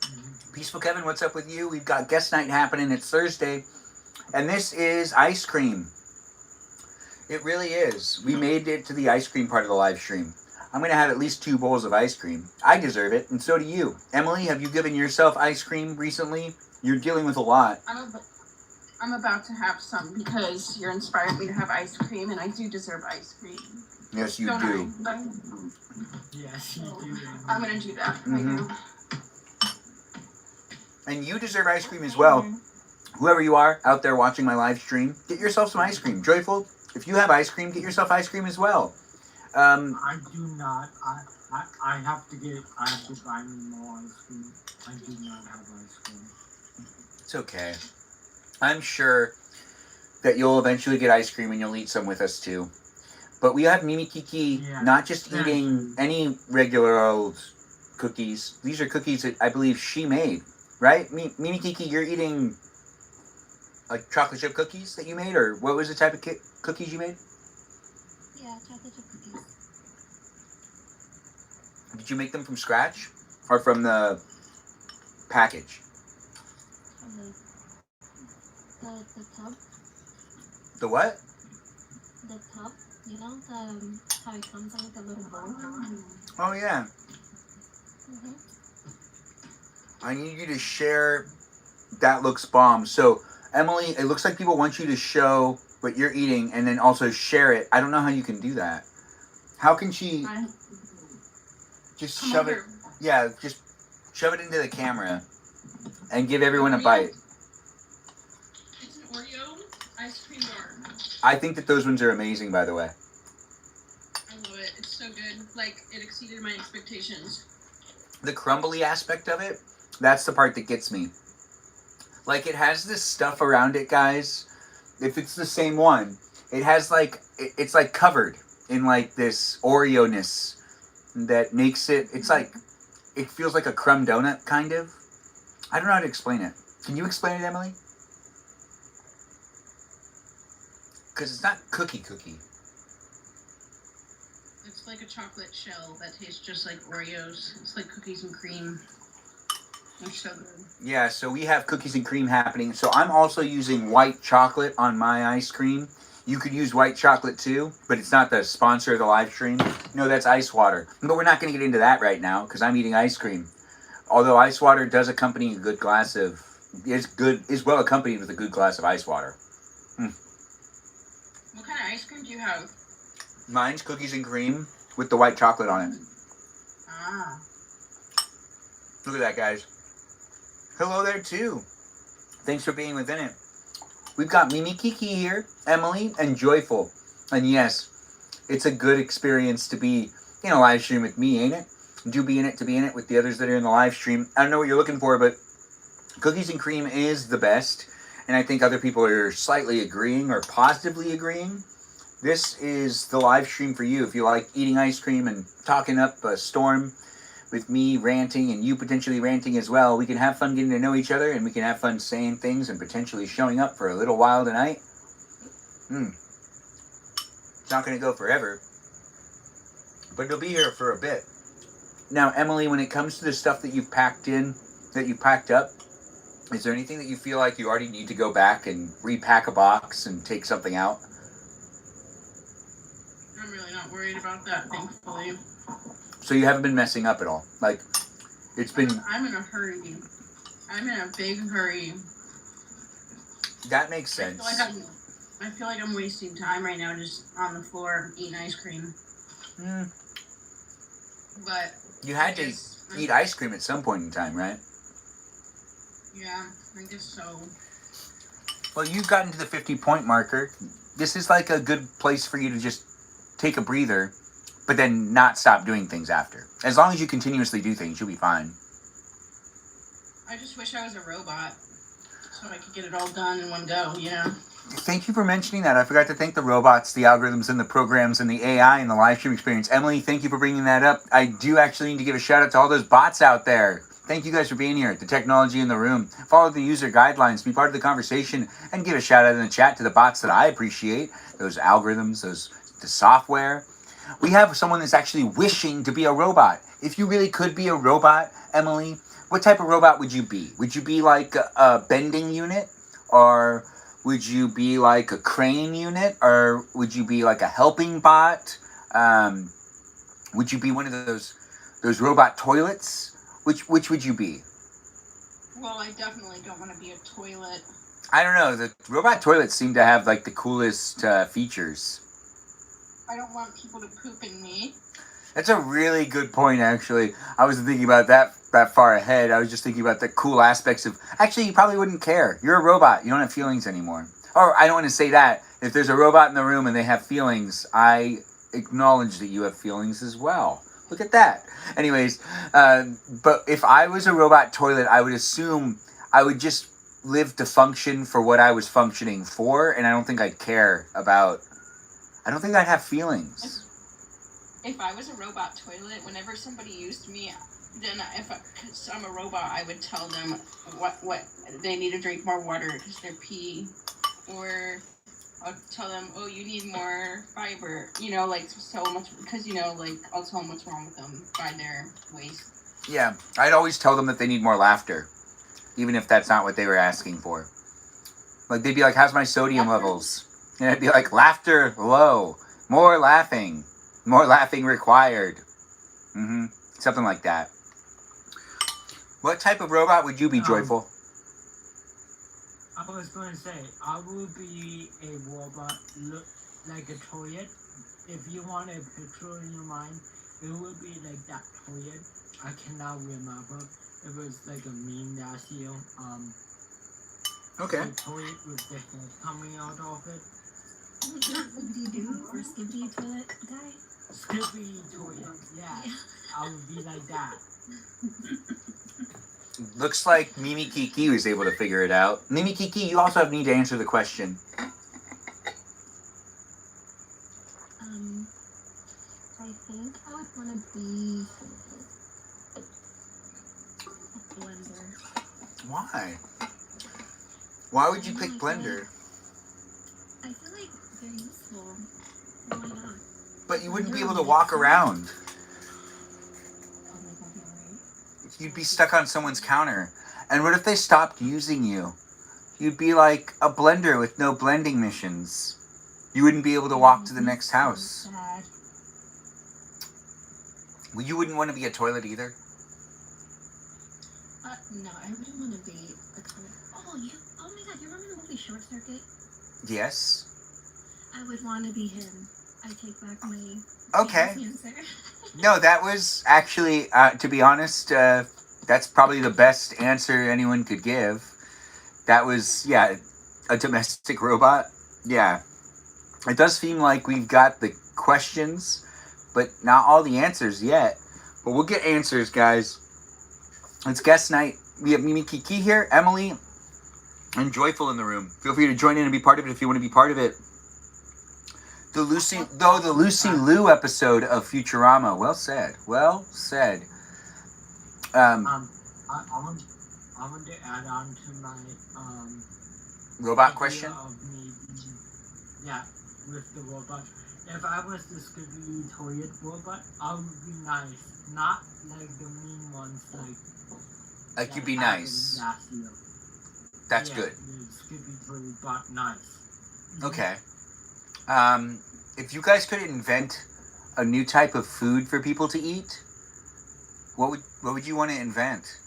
Mm-hmm. Peaceful Kevin, what's up with you? We've got guest night happening. It's Thursday, and this is ice cream. It really is. We made it to the ice cream part of the live stream. I'm going to have at least 2 bowls of ice cream. I deserve it, and so do you. Emily, have you given yourself ice cream recently? You're dealing with a lot. I'm about to have some because you're inspired me to have ice cream, and I do deserve ice cream. Yes, you Don't do. I? Yes, you do. I'm going to do that right now. And you deserve ice cream as well. Whoever you are out there watching my live stream, get yourself some ice cream. Joyful, if you have ice cream, get yourself ice cream as well. I do not. I have to buy me more ice cream. I do not have ice cream. It's okay. I'm sure that you'll eventually get ice cream and you'll eat some with us too. But we have Mimi Kiki not just eating any regular old cookies. These are cookies that I believe she made, right? Mimi Kiki, you're eating Like chocolate chip cookies that you made, or what was the type of cookies you made? Yeah, chocolate chip cookies. Did you make them from scratch or from the package? From the tub. The what? The tub. You know the how it comes in like a little bowl. Oh yeah. Mm-hmm. I need you to share. That looks bomb. So Emily, it looks like people want you to show what you're eating and then also share it. I don't know how you can do that. How can she just Come shove it? over. Yeah, just shove it into the camera and give everyone a bite. It's an Oreo ice cream bar. I think that those ones are amazing, by the way. I love it. It's so good. Like, it exceeded my expectations. The crumbly aspect of it, that's the part that gets me. Like, it has this stuff around it, guys. If it's the same one, it has like, it's like covered in like this Oreo-ness that makes it, it's like, it feels like a crumb donut, kind of. I don't know how to explain it. Can you explain it, Emily? Because it's not cookie. It's like a chocolate shell that tastes just like Oreos. It's like cookies and cream. It's so good. Yeah, so we have cookies and cream happening. So I'm also using white chocolate on my ice cream. You could use white chocolate too, but it's not the sponsor of the live stream. No, that's ice water. But we're not going to get into that right now because I'm eating ice cream. Although ice water does accompany a good glass of, is well accompanied with a good glass of ice water. What kind of ice cream do you have? Mine's cookies and cream with the white chocolate on it. Ah. Look at that, guys. Hello there, too. Thanks for being within it. We've got Mimi, Kiki here, Emily, and Joyful. And yes, it's a good experience to be in a live stream with me, ain't it? Do be in it to be in it with the others that are in the live stream. I don't know what you're looking for, but cookies and cream is the best. And I think other people are slightly agreeing or positively agreeing. This is the live stream for you. If you like eating ice cream and talking up a storm with me ranting and you potentially ranting as well, we can have fun getting to know each other and we can have fun saying things and potentially showing up for a little while tonight. It's not going to go forever, but it'll be here for a bit. Now, Emily, when it comes to the stuff that you've packed in, that you packed up, is there anything that you feel like you already need to go back and repack a box and take something out? I'm really not worried about that, thankfully. So you haven't been messing up at all? Like, it's been... I'm in a hurry. I'm in a big hurry. That makes sense. I feel like I'm wasting time right now just on the floor eating ice cream. But... You had to eat ice cream at some point in time, right? Yeah, I guess so. Well, you've gotten to the 50-point marker. This is like a good place for you to just take a breather, but then not stop doing things after. As long as you continuously do things, you'll be fine. I just wish I was a robot so I could get it all done in one go, you know? Thank you for mentioning that. I forgot to thank the robots, the algorithms, and the programs, and the AI, and the live stream experience. Emily, thank you for bringing that up. I do actually need to give a shout out to all those bots out there. Thank you guys for being here. The technology in the room. Follow the user guidelines. Be part of the conversation, and give a shout out in the chat to the bots that I appreciate. Those algorithms, the software. We have someone that's actually wishing to be a robot. If you really could be a robot, Emily, what type of robot would you be? Would you be like a bending unit? Or would you be like a crane unit? Or would you be like a helping bot? Would you be one of those robot toilets? Which would you be? Well, I definitely don't want to be a toilet. I don't know. The robot toilets seem to have like the coolest features. I don't want people to poop in me. That's a really good point, actually. I wasn't thinking about that far ahead. I was just thinking about the cool aspects of... Actually, you probably wouldn't care. You're a robot. You don't have feelings anymore. Or, I don't want to say that. If there's a robot in the room and they have feelings, I acknowledge that you have feelings as well. Look at that. Anyways, but if I was a robot toilet, I would assume I would just live to function for what I was functioning for, and I don't think I'd care about... I don't think I'd have feelings. If I was a robot toilet, whenever somebody used me, then if cause I'm a robot, I would tell them what they need to drink more water because they're pee, or I'll tell them, oh, you need more fiber. You know, like so much because like I'll tell them what's wrong with them by their waist. Yeah, I'd always tell them that they need more laughter, even if that's not what they were asking for. Like, they'd be like, how's my sodium levels? And I'd be like, laughter low, more laughing required. Something like that. What type of robot would you be, Joyful? I was going to say, I would be a robot look like a toilet. If you want a picture in your mind, it would be like that toilet. I cannot remember. It was like a meme last year. Okay. The toilet with the head coming out of it. Scooby-Doo or Skippy toilet guy? Skippy toilet, yeah. I would be like that. Looks like Mimi Kiki was able to figure it out. Mimi Kiki, you also need to answer the question. I think I would want to be a blender. Why? Why would you pick blender? I feel like they're useful. Why not? But you wouldn't be able to walk around. Oh my god, you're right. You'd be stuck on someone's counter. And what if they stopped using you? You'd be like a blender with no blending missions. You wouldn't be able to walk to the next house. Sad. Well, you wouldn't want to be a toilet either. No, I wouldn't want to be a toilet. Oh, yeah. Oh my god, you remember the movie Short Circuit? Yes. I would want to be him. I take back my Okay. answer. No, that was actually, to be honest, that's probably the best answer anyone could give. That was, yeah, a domestic robot. Yeah. It does seem like we've got the questions, but not all the answers yet. But we'll get answers, guys. It's guest night. We have Mimi Kiki here, Emily, and Joyful in the room. Feel free to join in and be part of it if you want to be part of it. The Lucy Liu episode of Futurama. Well said. Well said. I want to add on to my Robot idea question? of me being, with the robot. If I was the Scooby toilet robot, I would be nice, not like the mean ones Like you'd be that nice. happened last year. That's Yeah, good. the Scooby toilet bot nice. Okay. If you guys could invent a new type of food for people to eat, what would you want to invent?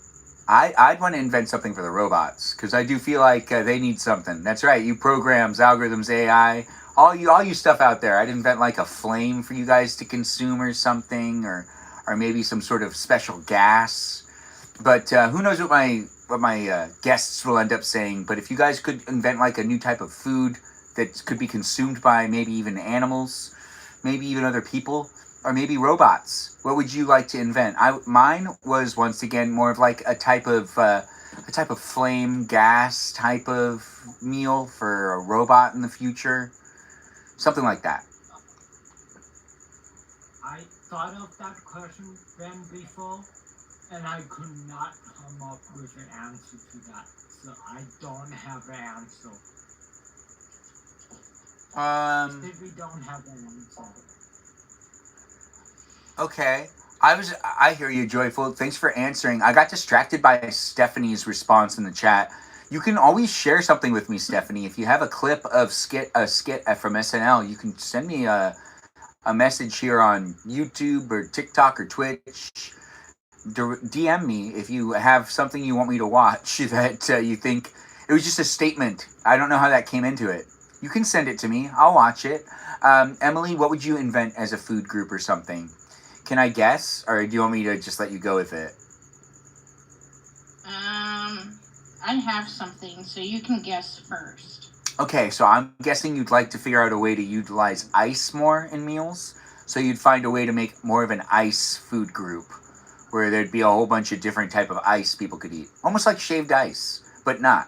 I'd want to invent something for the robots because I do feel like they need something. That's right. You programs, algorithms, AI, all you stuff out there. I'd invent like a flame for you guys to consume or something, or maybe some sort of special gas. But who knows what my guests will end up saying. But if you guys could invent like a new type of food that could be consumed by maybe even animals, maybe even other people, or maybe robots, what would you like to invent? Mine was once again more of like a type of flame gas type of meal for a robot in the future, something like that. I thought of that question then before, and I could not come up with an answer to that. So I don't have an answer. If we don't have an answer. Okay. I hear you, Joyful. Thanks for answering. I got distracted by Stephanie's response in the chat. You can always share something with me, Stephanie. If you have a clip of a skit from SNL, you can send me a message here on YouTube or TikTok or Twitch. DM me if you have something you want me to watch that you think it was just a statement. I don't know how that came into it. You can send it to me. I'll watch it. Emily, what would you invent as a food group or something? Can I guess, or do you want me to just let you go with it? I have something, so you can guess first. Okay, so I'm guessing you'd like to figure out a way to utilize ice more in meals. So you'd find a way to make more of an ice food group, where there'd be a whole bunch of different type of ice people could eat. Almost like shaved ice, but not.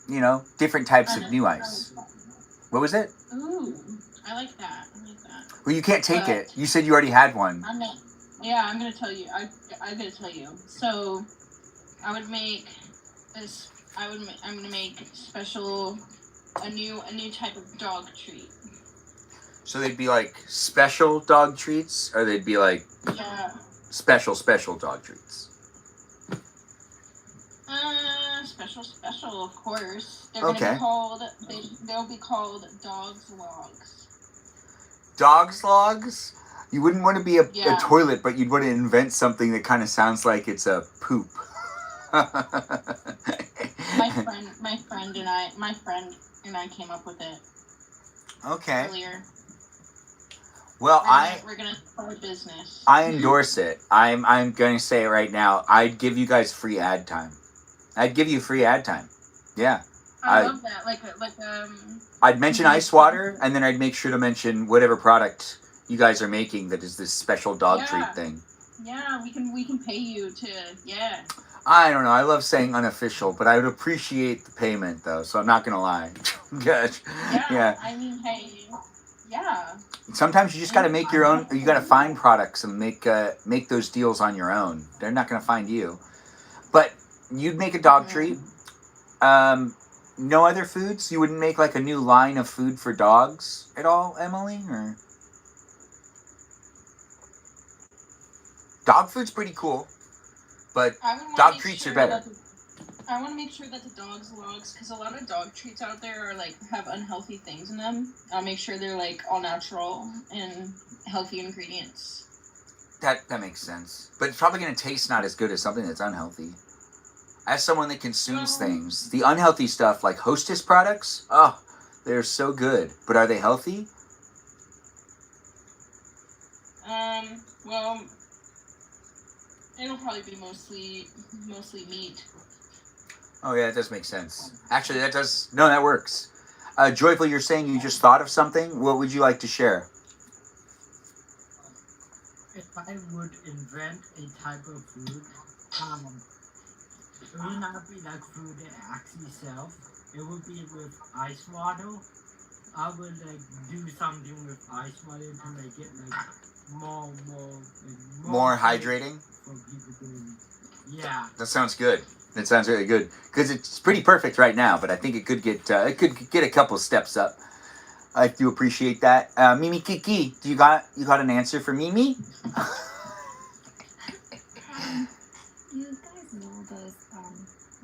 You know, different types of new ice. What was it? Ooh, I like that. Well, you can't take it. You said you already had one. Yeah, I'm gonna tell you. I'm gonna tell you. So I would make this. I'm gonna make a new type of dog treat. So they'd be like special dog treats, or they'd be like Yeah. special dog treats. Special, of course. They're Okay. gonna be called. They'll be called dogs logs. Dogs logs? You wouldn't want to be a Yeah. toilet, but you'd want to invent something that kind of sounds like it's a poop. My friend and I came up with it Okay. earlier. Well, We're gonna start a business. I endorse it. I'm going to say it right now. I'd give you guys free ad time. I'd give you free ad time. Yeah. I love that. I'd mention ice water, and then I'd make sure to mention whatever product you guys are making that is this special dog treat thing. Yeah, we can pay you to I don't know. I love saying unofficial, but I would appreciate the payment though, so I'm not gonna lie. Gosh. Yeah. I mean, hey, yeah. Sometimes you just got to make your own. You got to find products and make those deals on your own. They're not gonna find you. But you'd make a dog treat. No other foods. You wouldn't make like a new line of food for dogs at all, Emily, or dog food's pretty cool, but dog treats are better. I want to make sure that the dogs logs, because a lot of dog treats out there are like have unhealthy things in them. I'll make sure they're like all natural and healthy ingredients. That makes sense, but it's probably gonna taste not as good as something that's unhealthy. As someone that consumes things, the unhealthy stuff like Hostess products, oh, they're so good, but are they healthy? Well, it'll probably be mostly meat. Oh yeah, that does make sense. Actually, that works. Joyful, you're saying you just thought of something. What would you like to share? If I would invent a type of food, it would not be like food that actually sells. It would be with ice water. I would like do something with ice water to make it like more hydrating. For people to, yeah. That sounds good. That sounds really good because it's pretty perfect right now. But I think it could get a couple steps up. I do appreciate that. Mimi Kiki, you got an answer for Mimi? You guys know those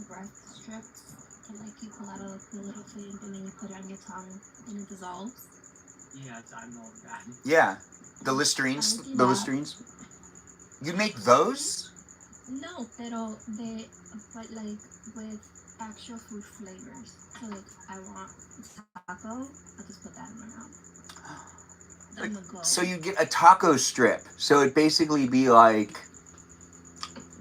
breath strips that like you pull out of the little thing and then you put it on your tongue and it dissolves? Yes, I know that. Yeah, the Listerines. The Listerines. You make those? No, but like with actual food flavors. So like I want taco, I'll just put that in my mouth. I'm gonna go. So you get a taco strip. So it'd basically be like,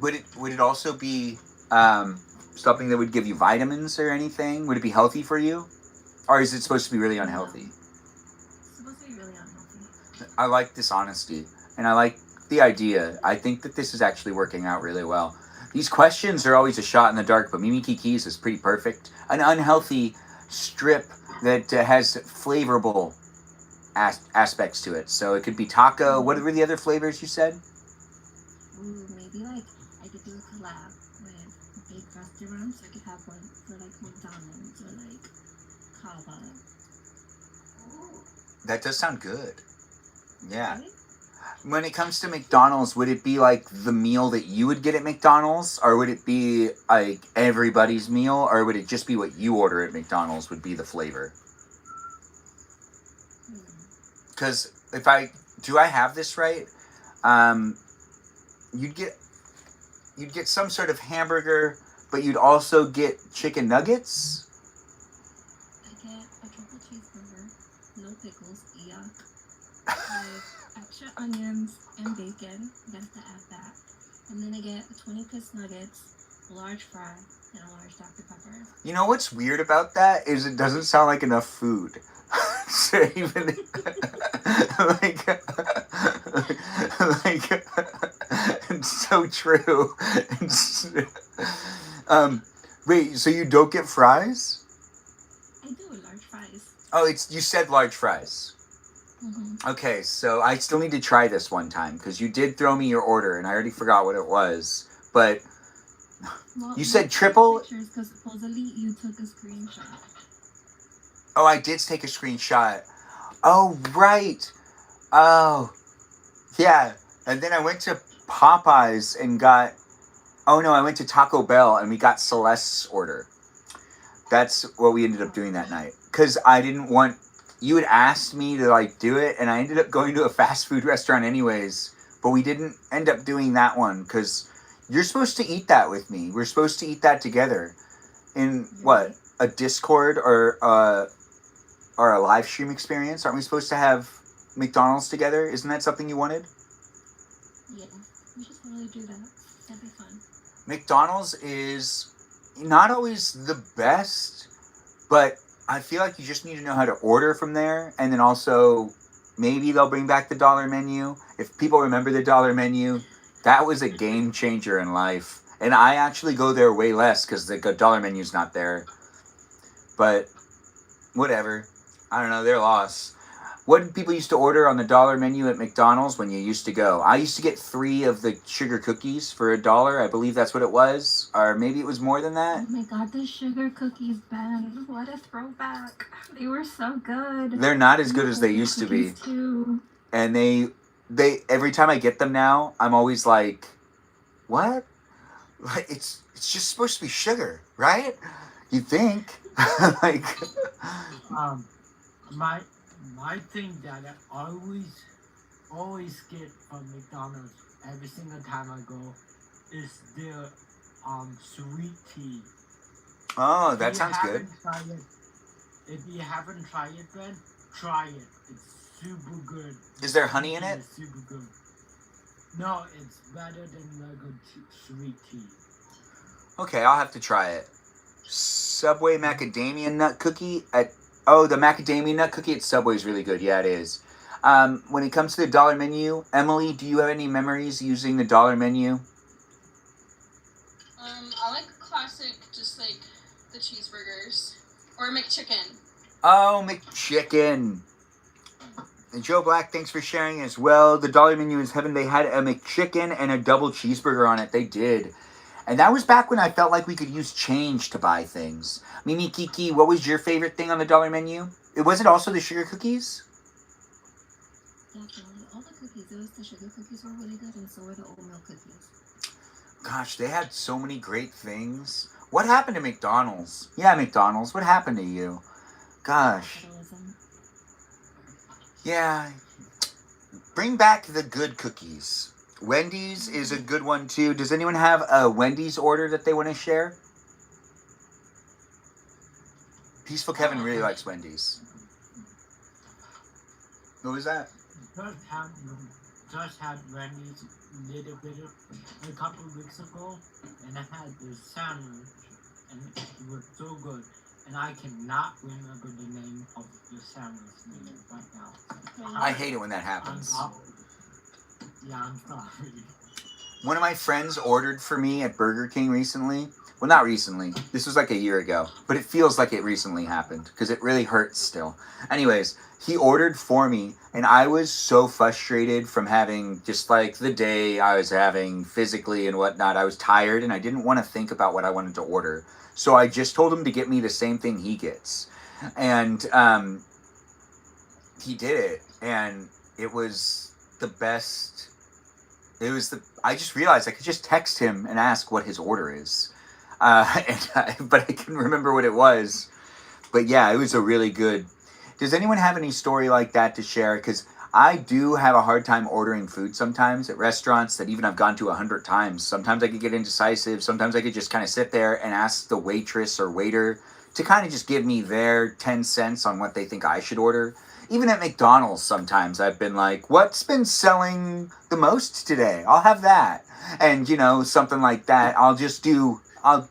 would it also be something that would give you vitamins or anything? Would it be healthy for you, or is it supposed to be really unhealthy? No. It's supposed to be really unhealthy. I like this honesty, and I like the idea. I think that this is actually working out really well. These questions are always a shot in the dark, but Mimi Kiki's is pretty perfect. An unhealthy strip that has flavorable aspects to it. So it could be taco. What were the other flavors you said? Ooh, maybe like I could do a collab with big restaurants. I could have one for like McDonald's or like Kava. That does sound good. Yeah. Right? When it comes to McDonald's, would it be like the meal that you would get at McDonald's, or would it be like everybody's meal, or would it just be what you order at McDonald's would be the flavor? Because do I have this right? You'd get some sort of hamburger, but you'd also get chicken nuggets. I get a triple cheeseburger, no pickles, yuck. With extra onions and bacon, you have to add that. And then I get 20-piece nuggets, a large fry, and a large Dr. Pepper. You know what's weird about that is it doesn't sound like enough food. So even it's so true. Wait, so you don't get fries? I do large fries. Oh, you said large fries. Okay, so I still need to try this one time because you did throw me your order and I already forgot what it was. But Well, you said look at triple. pictures because supposedly you took a screenshot. Oh, I did take a screenshot. Oh, right. Oh, yeah. And then I went to Popeyes and got. Oh no, I went to Taco Bell and we got Celeste's order. That's what we ended up doing that night because I didn't want. You had asked me to like do it, and I ended up going to a fast food restaurant anyways. But we didn't end up doing that one because you're supposed to eat that with me. We're supposed to eat that together in what, a Discord or a live stream experience. Aren't we supposed to have McDonald's together? Isn't that something you wanted? Yeah, we should totally do that. That'd be fun. McDonald's is not always the best, but I feel like you just need to know how to order from there, and then also maybe they'll bring back the dollar menu. If people remember the dollar menu, that was a game changer in life. And I actually go there way less because the dollar menu's not there. But whatever. I don't know, their loss. What did people used to order on the dollar menu at McDonald's when you used to go? I used to get 3 of the sugar cookies for $1. I believe that's what it was. Or maybe it was more than that. Oh my god, the sugar cookies, Ben. What a throwback. They were so good. They're not as good as they used to be. Too. And they every time I get them now, I'm always like, what? Like, it's just supposed to be sugar, right? You think? Like, my thing that I always get from McDonald's every single time I go is their sweet tea. oh, If that you sounds good. haven't tried it- If you haven't tried it, then try it. It's super good. Is there honey in it? It's super good. No, it's better than regular sweet tea. Okay, I'll have to try it. Subway macadamia nut cookie at the macadamia nut cookie at Subway is really good. Yeah, it is. When it comes to the dollar menu, Emily, do you have any memories using the dollar menu? I like classic, just like the cheeseburgers or McChicken. Oh, McChicken. And Joe Black, thanks for sharing as well. The dollar menu is heaven. They had a McChicken and a double cheeseburger on it. They did. And that was back when I felt like we could use change to buy things. Mimi Kiki, what was your favorite thing on the dollar menu? Was it also the sugar cookies? Definitely. All the cookies. It was the sugar cookies were really good, and so were the oatmeal cookies. Gosh, they had so many great things. What happened to McDonald's? Yeah, McDonald's, what happened to you? Gosh. Capitalism. Yeah. Bring back the good cookies. Wendy's is a good one too. Does anyone have a Wendy's order that they want to share? Peaceful Kevin really likes Wendy's. What was that? Just had Wendy's little bit a couple of weeks ago, and I had this sandwich, and it was so good. And I cannot remember the name of the sandwich name right now. I hate it when that happens. I'm sorry. One of my friends ordered for me at Burger King recently. Well, not recently. This was like a year ago. But it feels like it recently happened because it really hurts still. Anyways, he ordered for me and I was so frustrated from having just like the day I was having physically and whatnot. I was tired and I didn't want to think about what I wanted to order. So I just told him to get me the same thing he gets. And he did it. And it was the best. I just realized I could just text him and ask what his order is. But I couldn't remember what it was. But yeah, it was a really good. Does anyone have any story like that to share? Because I do have a hard time ordering food sometimes at restaurants that even I've gone to 100 times. Sometimes I could get indecisive. Sometimes I could just kind of sit there and ask the waitress or waiter to kind of just give me their 10 cents on what they think I should order. Even at McDonald's sometimes I've been like, what's been selling the most today? I'll have that. And, something like that.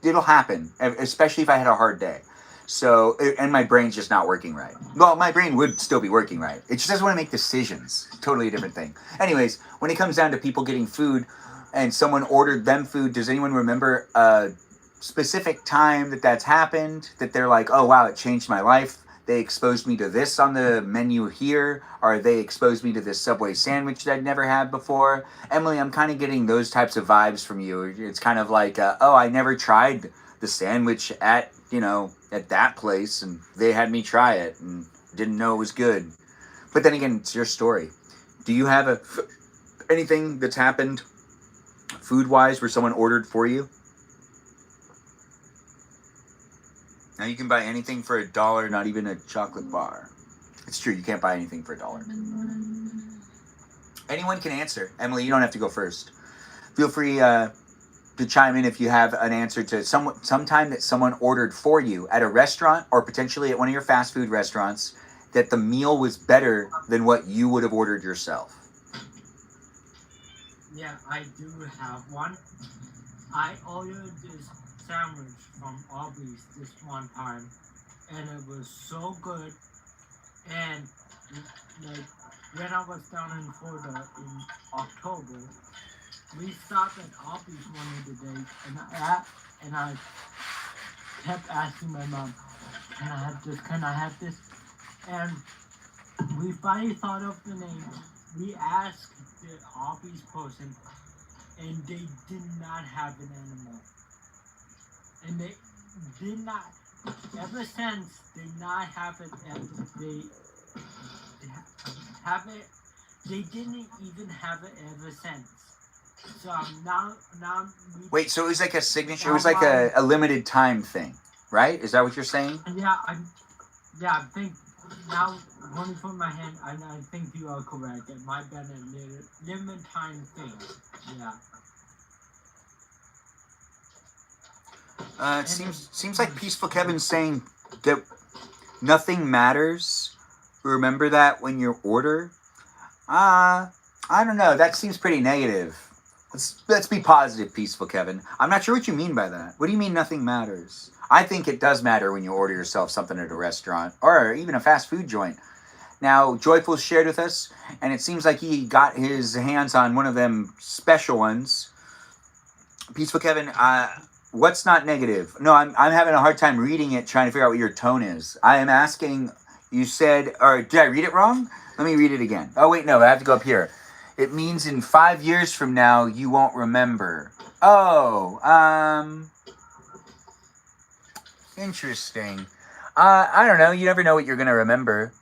It'll happen, especially if I had a hard day. So, and my brain's just not working right. Well, my brain would still be working right. It just doesn't want to make decisions. Totally a different thing. Anyways, when it comes down to people getting food and someone ordered them food, does anyone remember a specific time that's happened that they're like, oh, wow, it changed my life? they exposed me to this on the menu here, or they exposed me to this Subway sandwich that I'd never had before. Emily, I'm kind of getting those types of vibes from you. It's kind of like, oh, I never tried the sandwich at, at that place, and they had me try it and didn't know it was good. But then again, it's your story. Do you have anything that's happened food-wise where someone ordered for you? Now you can buy anything for $1, not even a chocolate bar. It's true, you can't buy anything for $1. Anyone can answer. Emily, you don't have to go first. Feel free to chime in if you have an answer to sometime that someone ordered for you at a restaurant or potentially at one of your fast food restaurants that the meal was better than what you would have ordered yourself. Yeah, I do have one. I ordered this sandwich from Arby's this one time, and it was so good. And like when I was down in Florida in October, we stopped at Arby's one of the days, and I kept asking my mom, "Can I have this? Can I have this?" And we finally thought of the name. We asked the Arby's person, and they did not have an animal. And they did not, ever since, they not have it, they didn't even have it ever since. So now. Wait, so it was like a signature, it was like a limited time thing, right? Is that what you're saying? Yeah, I think now, running from my hand, I think you are correct. It might be a limited time thing. Yeah. It seems like Peaceful Kevin's saying that nothing matters. Remember that when you order. I don't know. That seems pretty negative. Let's be positive, Peaceful Kevin. I'm not sure what you mean by that. What do you mean nothing matters? I think it does matter when you order yourself something at a restaurant or even a fast food joint. Now, Joyful shared with us, and it seems like he got his hands on one of them special ones. Peaceful Kevin, what's not negative? No, I'm having a hard time reading it, trying to figure out what your tone is. I am asking, you said, or did I read it wrong? Let me read it again. Oh, wait, no, I have to go up here. It means in 5 years from now, you won't remember. Oh, interesting. I don't know. You never know what you're going to remember.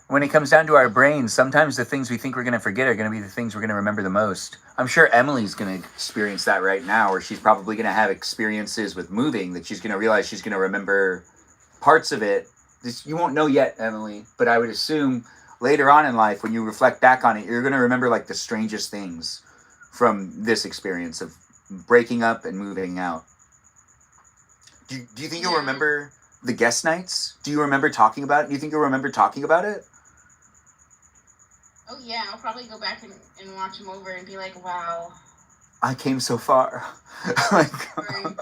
When it comes down to our brains, sometimes the things we think we're going to forget are going to be the things we're going to remember the most. I'm sure Emily's going to experience that right now, or she's probably going to have experiences with moving that she's going to realize she's going to remember parts of it. You won't know yet, Emily, but I would assume later on in life, when you reflect back on it, you're going to remember like the strangest things from this experience of breaking up and moving out. Do you think you'll remember the guest nights? Do you remember talking about it? Do you think you'll remember talking about it? Oh yeah, I'll probably go back and watch them over and be like, wow. I came so far. Like, Right.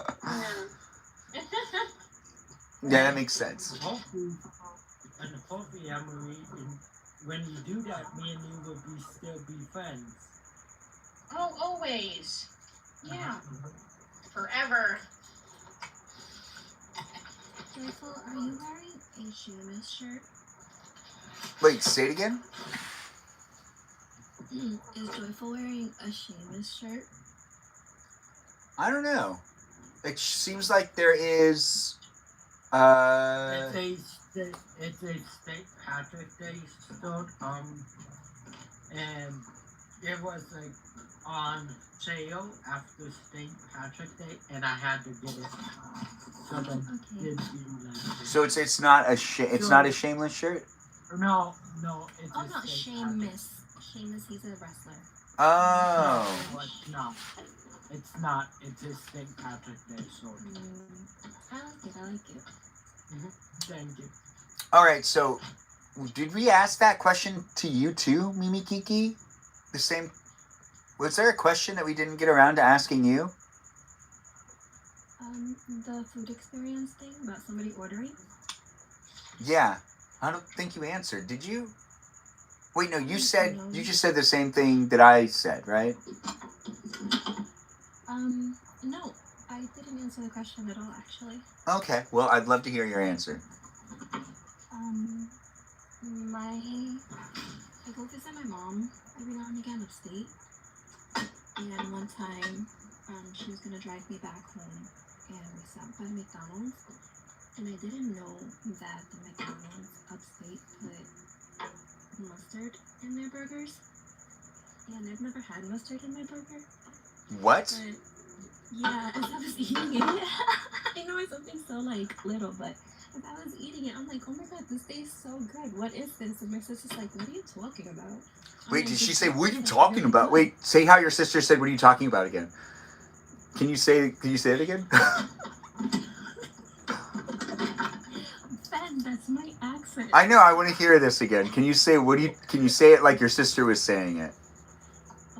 yeah, that makes sense. Hopefully, Emily, when you do that, me and you will still be friends. Oh, always. Yeah. Forever. Joyful, are you wearing a Seamus shirt? Wait, say it again? Is Joyful wearing a Seamus shirt? I don't know. It seems like there is. It's a St. Patrick's Day shirt, and it was like on sale after St. Patrick's Day, and I had to get it. So that did be like. So it's not a shameless shirt. No, it's not Seamus. Seamus, he's a wrestler. Oh. No, it's not. It's a St. Patrick's Day shirt. I like it. Thank you. All right. So, did we ask that question to you too, Mimi Kiki? The same. Was there a question that we didn't get around to asking you? The food experience thing about somebody ordering? Yeah. I don't think you answered. Did you? Wait, no, you just said the same thing that I said, right? No. I didn't answer the question at all, actually. Okay. Well, I'd love to hear your answer. I go visit my mom every now and again upstate. And one time, she was gonna drive me back home, and we stopped by McDonald's. And I didn't know that the McDonald's upstate put mustard in their burgers. And I've never had mustard in my burger. What? But yeah, as I was eating it, I know it's something so like little, but as I was eating it, I'm like, oh my god, this tastes so good. What is this? And my sister's like, what are you talking about? Wait, did she say, what are you talking about? Wait, say how your sister said, what are you talking about again? Can you say it again? Ben, that's my accent. I know, I want to hear this again. Can you say it like your sister was saying it?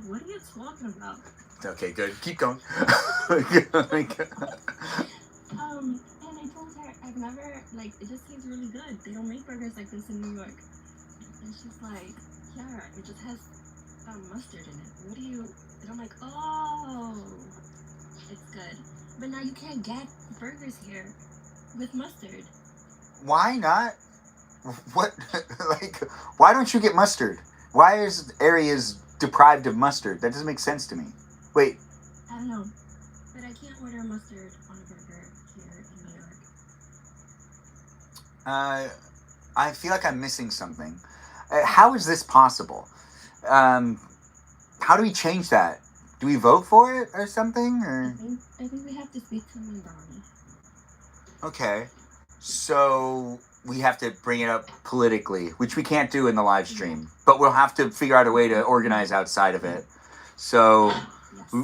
What are you talking about? Okay, good. Keep going. And I told her I've never, like, it just tastes really good. They don't make burgers like this in New York. And she's like, yeah, it just has mustard in it. What do you, and I'm like, oh, it's good. But now you can't get burgers here with mustard. Why not? What, like, why don't you get mustard? Why is areas deprived of mustard? That doesn't make sense to me. Wait. I don't know. But I can't order mustard on a burger here in New York. I feel like I'm missing something. How is this possible? How do we change that? Do we vote for it or something? Or I think we have to speak to Magrdichian. okay, so we have to bring it up politically, which we can't do in the live stream, but we'll have to figure out a way to organize outside of it. So Yes.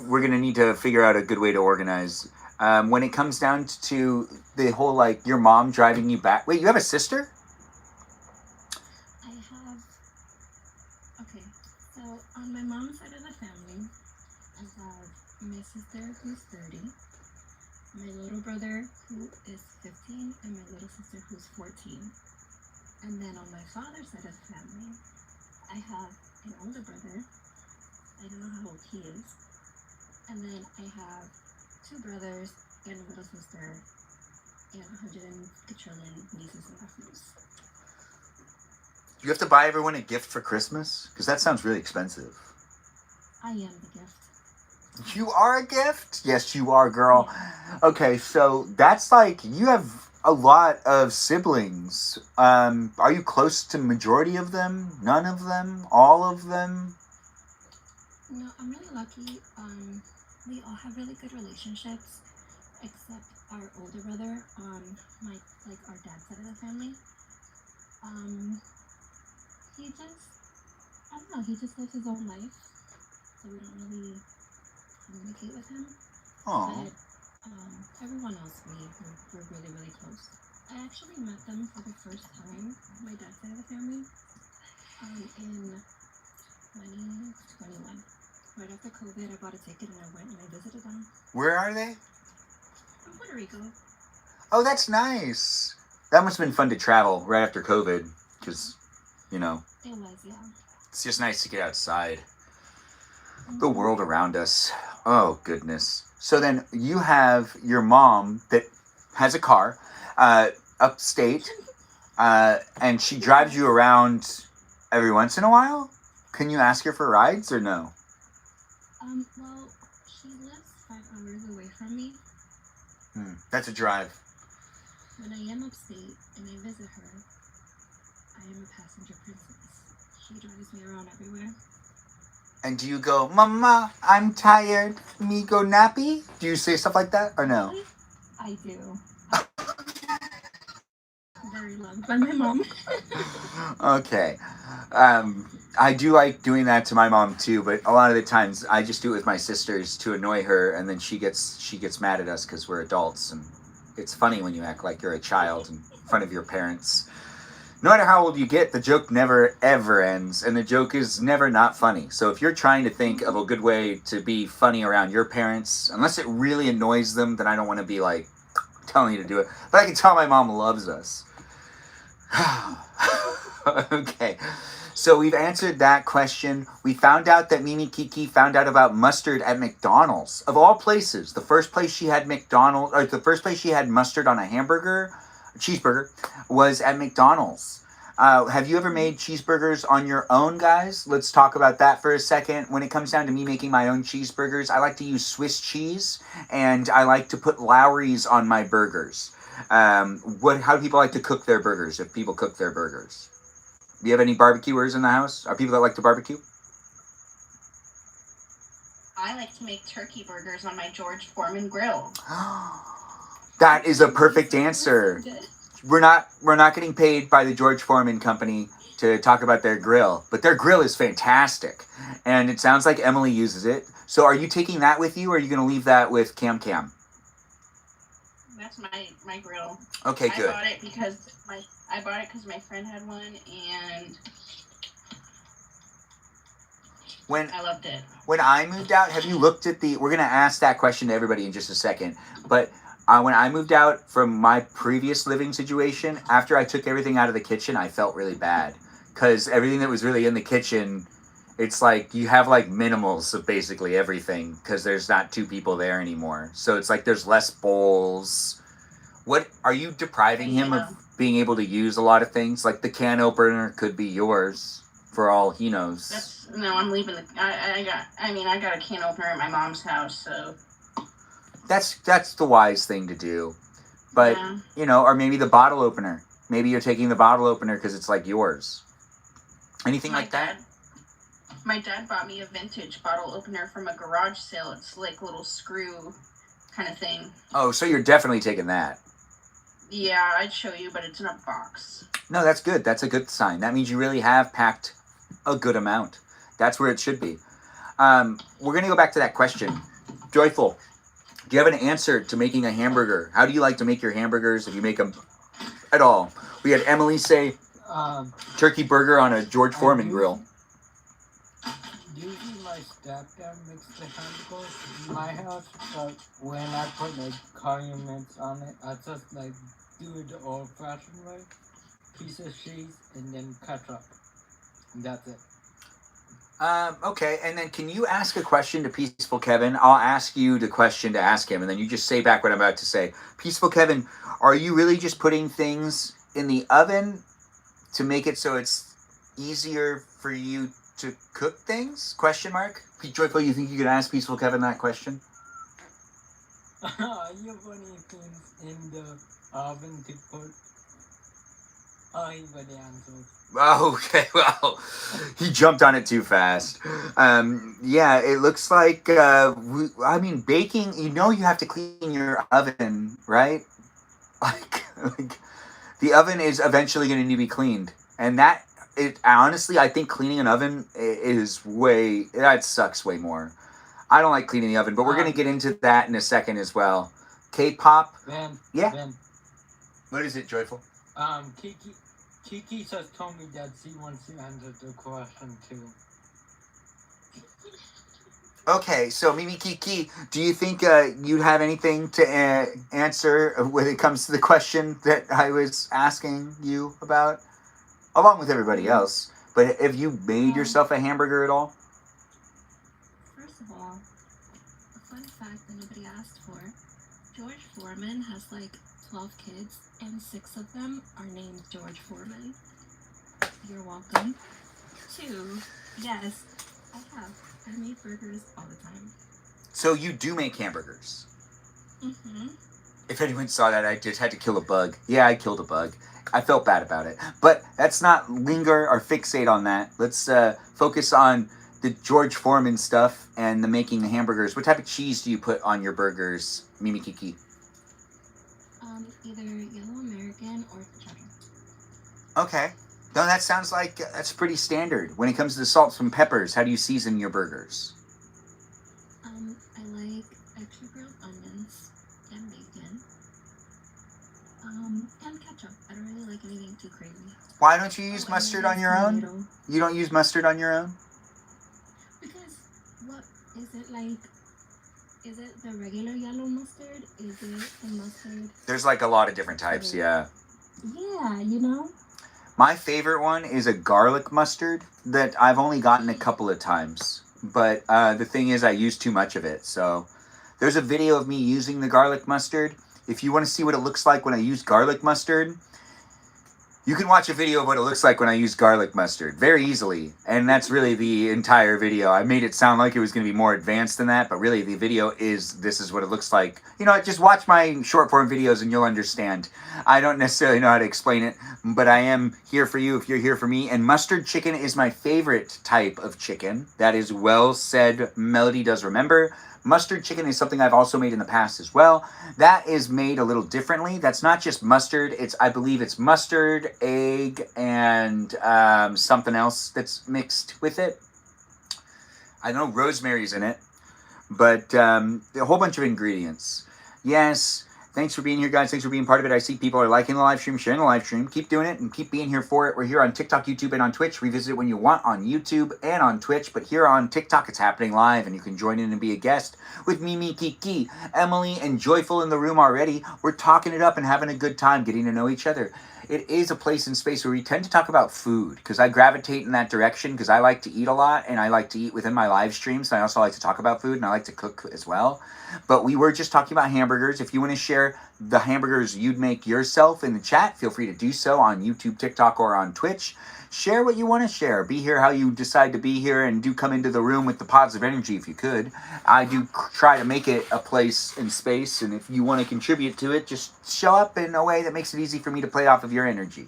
we're gonna need to figure out a good way to organize. When it comes down to the whole, like, your mom driving you back. Wait, you have a sister? I have. Okay, so on my mom's side of the family, I have my sister who's 30, my little brother who is 15, and my little sister who's 14. And then on my father's side of the family, I have an older brother. I don't know how old he is. And then I have 2 brothers and a little sister and 100 and quadrillion nieces and nephews. Do you have to buy everyone a gift for Christmas? Because that sounds really expensive. I am the gift. You are a gift? Yes, you are, girl. Okay, so that's like, you have a lot of siblings. Are you close to majority of them? None of them? All of them? No, I'm really lucky. We all have really good relationships, except our older brother on our dad's side of the family. He just, I don't know, he just lives his own life, so we don't really communicate with him. Oh. But everyone else, we're really, really close. I actually met them for the first time, my dad's side of the family, in 2021. Right after COVID, I bought a ticket and I went and I visited them. Where are they? From Puerto Rico. Oh, that's nice. That must have been fun to travel right after COVID, because, you know, It was, yeah. it's just nice to get outside. The world around us. Oh, goodness. So then you have your mom that has a car upstate, and she drives you around every once in a while? Can you ask her for rides or no? Well, she lives 5 hours away from me. That's a drive. When I am upstate and I visit her, I am a passenger princess. She drives me around everywhere. And do you go, Mama, I'm tired, me go nappy? Do you say stuff like that or no? I do. Very loved by my mom. Okay. I do like doing that to my mom too, but a lot of the times I just do it with my sisters to annoy her, and then she gets mad at us because we're adults, and it's funny when you act like you're a child in front of your parents. No matter how old you get, the joke never ever ends, and the joke is never not funny. So if you're trying to think of a good way to be funny around your parents, unless it really annoys them, then I don't want to be like telling you to do it. But I can tell my mom loves us. Okay, so we've answered that question. We found out that Mimi Kiki found out about mustard at McDonald's. Of all places, the first place she had mustard on a hamburger cheeseburger was at McDonald's. Have you ever made cheeseburgers on your own, guys? Let's talk about that for a second. When it comes down to me making my own cheeseburgers, I like to use Swiss cheese, and I like to put Lowry's on my burgers. How do people like to cook their burgers, if people cook their burgers? Do you have any barbecuers in the house? Are people that like to barbecue? I like to make turkey burgers on my George Foreman grill. That is a perfect answer. We're not getting paid by the George Foreman company to talk about their grill, but their grill is fantastic, and it sounds like Emily uses it. So are you taking that with you, or are you going to leave that with Cam? That's my grill. Okay, good. I bought it because my friend had one, and I loved it. When I moved out, have you looked at we're going to ask that question to everybody in just a second, but when I moved out from my previous living situation, after I took everything out of the kitchen, I felt really bad, because everything that was really in the kitchen, it's like you have like minimals of basically everything, because there's not two people there anymore. So it's like there's less bowls. What are you depriving him of being able to use a lot of things? Like the can opener could be yours for all he knows. I'm leaving I got a can opener at my mom's house, so that's the wise thing to do. But or maybe the bottle opener. Maybe you're taking the bottle opener because it's like yours. Anything like that? My dad bought me a vintage bottle opener from a garage sale. It's like a little screw kind of thing. Oh, so you're definitely taking that. Yeah, I'd show you, but it's in a box. No, that's good. That's a good sign. That means you really have packed a good amount. That's where it should be. We're going to go back to that question. Joyful, do you have an answer to making a hamburger? How do you like to make your hamburgers, if you make them at all? We had Emily say turkey burger on a George Foreman grill. Usually my stepdad makes the hamburgers in my house, but when I put like condiments on it, I just like do it the old-fashioned way. Piece of cheese and then ketchup. And that's it. Okay, and then can you ask a question to Peaceful Kevin? I'll ask you the question to ask him, and then you just say back what I'm about to say. Peaceful Kevin, are you really just putting things in the oven to make it so it's easier for you to cook things? Question mark. Joyful, you think you could ask Peaceful Kevin that question? You're putting things in the oven to put. Oh, he got the answers. Oh, okay, well, he jumped on it too fast. Yeah, it looks like, baking, you have to clean your oven, right? Like the oven is eventually going to need to be cleaned. And honestly, I think cleaning an oven that sucks way more. I don't like cleaning the oven, but we're going to get into that in a second as well. K-pop. Yeah. Ben. What is it, Joyful? Kiki just told me that she wants to answer the question too. Okay, so Mimi Kiki, do you think you have anything to answer when it comes to the question that I was asking you about, along with everybody else? But have you made yourself a hamburger at all? First of all, a fun fact that nobody asked for: George Foreman has like 12 kids, and 6 of them are named George Foreman. You're welcome. 2, yes, I have. I make burgers all the time. So you do make hamburgers? Mm-hmm. If anyone saw that, I just had to kill a bug. Yeah, I killed a bug. I felt bad about it. But let's not linger or fixate on that. Let's focus on the George Foreman stuff and the making the hamburgers. What type of cheese do you put on your burgers, Mimi Kiki? Either yellow American or cheddar. Okay. No, that sounds like that's pretty standard. When it comes to the salts and peppers, how do you season your burgers? I like extra grilled onions and bacon. And ketchup. I don't really like anything too crazy. Why don't you use mustard on your own? Tomato. You don't use mustard on your own? Because, what, is it like, is it the regular yellow mustard? Is it the mustard? There's like a lot of different types, yeah. Yeah, My favorite one is a garlic mustard that I've only gotten a couple of times. But the thing is, I use too much of it. So there's a video of me using the garlic mustard. if you want to see what it looks like when I use garlic mustard, you can watch a video of what it looks like when I use garlic mustard very easily. And that's really the entire video. I made it sound like it was going to be more advanced than that, but really the video is, this is what it looks like. You know, just watch my short form videos and you'll understand. I don't necessarily know how to explain it, but I am here for you if you're here for me. And mustard chicken is my favorite type of chicken. That is well said. Melody does remember. Mustard chicken is something I've also made in the past as well. That is made a little differently. That's not just mustard. I believe it's mustard, egg, and something else that's mixed with it. I know rosemary's in it, but a whole bunch of ingredients. Yes. Thanks for being here, guys. Thanks for being part of it. I see people are liking the live stream, sharing the live stream. Keep doing it and keep being here for it. We're here on TikTok, YouTube, and on Twitch. Revisit it when you want on YouTube and on Twitch. But here on TikTok, it's happening live, and you can join in and be a guest with Mimi, Kiki, Emily, and Joyful in the room already. We're talking it up and having a good time, getting to know each other. It is a place and space where we tend to talk about food because I gravitate in that direction because I like to eat a lot and I like to eat within my live streams. I also like to talk about food and I like to cook as well. But we were just talking about hamburgers. If you want to share the hamburgers you'd make yourself in the chat, feel free to do so on YouTube, TikTok, or on Twitch. Share what you want to share. Be here how you decide to be here, and do come into the room with the positive energy if you could. I do try to make it a place and space, and if you want to contribute to it, just show up in a way that makes it easy for me to play off of your energy.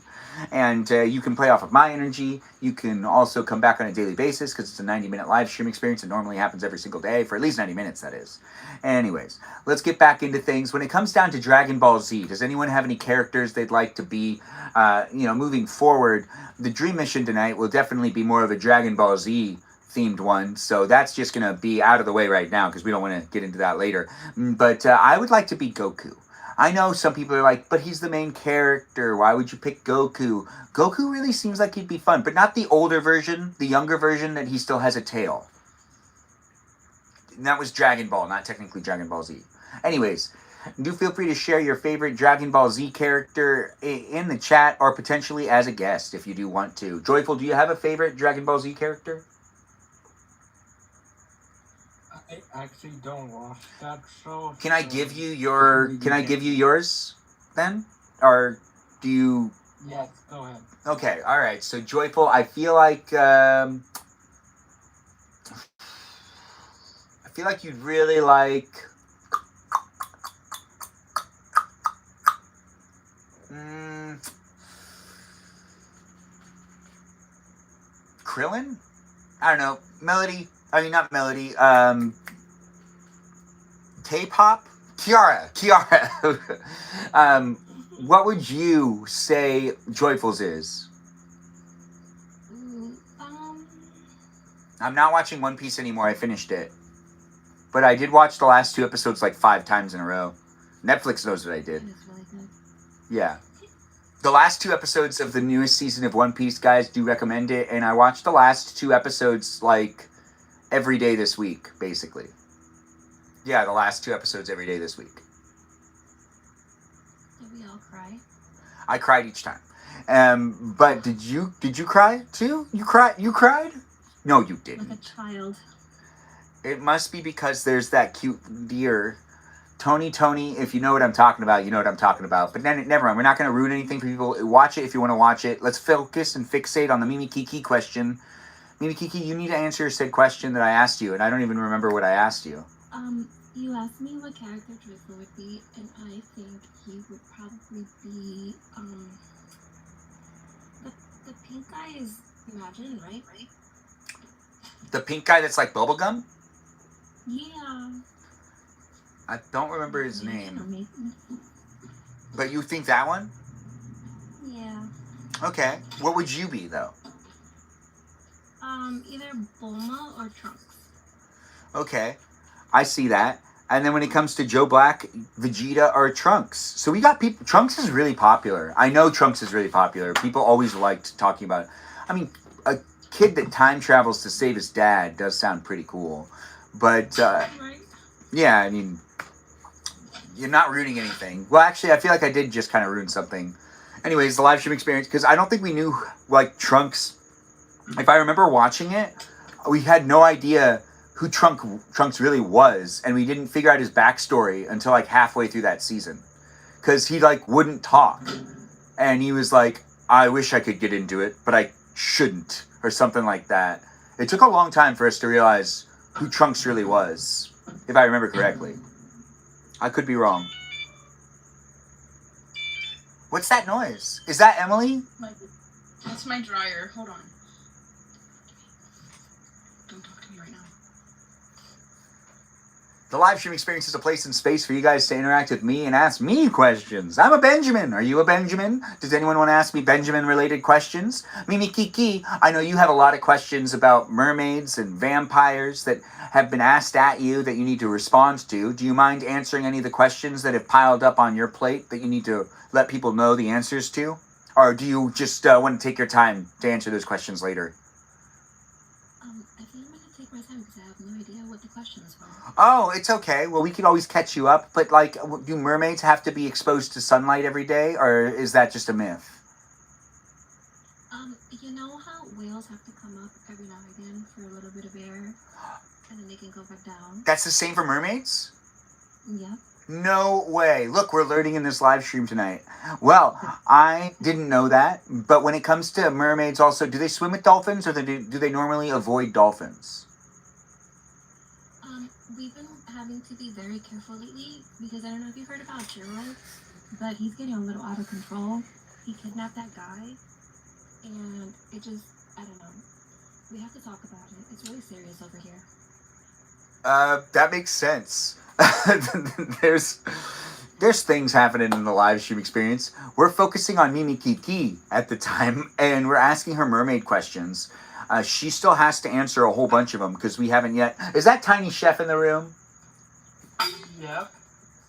And you can play off of my energy. You can also come back on a daily basis because it's a 90-minute live stream experience. It normally happens every single day for at least 90 minutes, that is. Anyways, let's get back into things. When it comes down to Dragon Ball Z, does anyone have any characters they'd like to be, moving forward? The dream mission tonight will definitely be more of a Dragon Ball Z themed one, so that's just going to be out of the way right now because we don't want to get into that later. But I would like to be Goku. I know some people are like, but he's the main character. Why would you pick Goku? Goku really seems like he'd be fun, but not the older version, the younger version that he still has a tail. And that was Dragon Ball, not technically Dragon Ball Z. Anyways, do feel free to share your favorite Dragon Ball Z character in the chat or potentially as a guest if you do want to. Joyful, do you have a favorite Dragon Ball Z character? I actually don't watch that show. Can I give you yours then? Or do you... Yes, go ahead. Okay, alright. So Joyful, I feel like you'd really like... Krillin? I don't know. Not Melody. K-pop? Kiara. What would you say Joyful's is? I'm not watching One Piece anymore. I finished it. But I did watch the last 2 episodes like 5 times in a row. Netflix knows what I did. It's really good. Yeah. The last 2 episodes of the newest season of One Piece, guys, do recommend it. And I watched the last 2 episodes like every day this week, basically. Yeah, the last 2 episodes every day this week. Did we all cry? I cried each time. But did you cry too? You cried? No, you didn't. Like a child. It must be because there's that cute deer. Tony, if you know what I'm talking about, you know what I'm talking about. But then, never mind. We're not going to ruin anything for people. Watch it if you want to watch it. Let's focus and fixate on the Mimi Kiki question. Mimi Kiki, you need to answer said question that I asked you, and I don't even remember what I asked you. You asked me what character Drizzle would be, and I think he would probably be, the pink guy is Imagine, right? The pink guy that's like bubblegum? Yeah. I don't remember his name. Me. But you think that one? Yeah. Okay. What would you be, though? Either Bulma or Trunks. Okay. I see that. And then when it comes to Joe Black, Vegeta or Trunks. So we got people... Trunks is really popular. I know Trunks is really popular. People always liked talking about it. I mean, a kid that time travels to save his dad does sound pretty cool. But, Right. yeah, I mean... You're not ruining anything. Well, actually, I feel like I did just kind of ruin something. Anyways, the live stream experience, because I don't think we knew, like, Trunks... If I remember watching it, we had no idea who Trunks really was, and we didn't figure out his backstory until, like, halfway through that season. because he like wouldn't talk, and he was like, I wish I could get into it, but I shouldn't, or something like that. It took a long time for us to realize who Trunks really was, if I remember correctly. I could be wrong. What's that noise? Is that Emily? That's my dryer. Hold on. Don't talk to me right now. The live stream experience is a place and space for you guys to interact with me and ask me questions. I'm a Benjamin. Are you a Benjamin? Does anyone want to ask me Benjamin-related questions? Mimi Kiki, I know you have a lot of questions about mermaids and vampires that have been asked at you that you need to respond to. Do you mind answering any of the questions that have piled up on your plate that you need to let people know the answers to? Or do you just want to take your time to answer those questions later? I think I'm gonna take my time because I have no idea what the questions were. Oh, it's okay. Well, we could always catch you up. But, like, do mermaids have to be exposed to sunlight every day? Or is that just a myth? You know how whales have to come up every now and again for a little bit of air, and then they can go back down? That's the same for mermaids? Yep. No way. Look, we're learning in this live stream tonight. Well, I didn't know that. But when it comes to mermaids also, do they swim with dolphins or do they normally avoid dolphins? We've been having to be very careful lately because I don't know if you've heard about Gerald, but he's getting a little out of control. He kidnapped that guy, and it just, I don't know. We have to talk about it. It's really serious over here. That makes sense. There's things happening in the live stream experience. We're focusing on Mimi Kiki at the time, and we're asking her mermaid questions. She still has to answer a whole bunch of them because we haven't yet. Is that Tiny Chef in the room? Yep.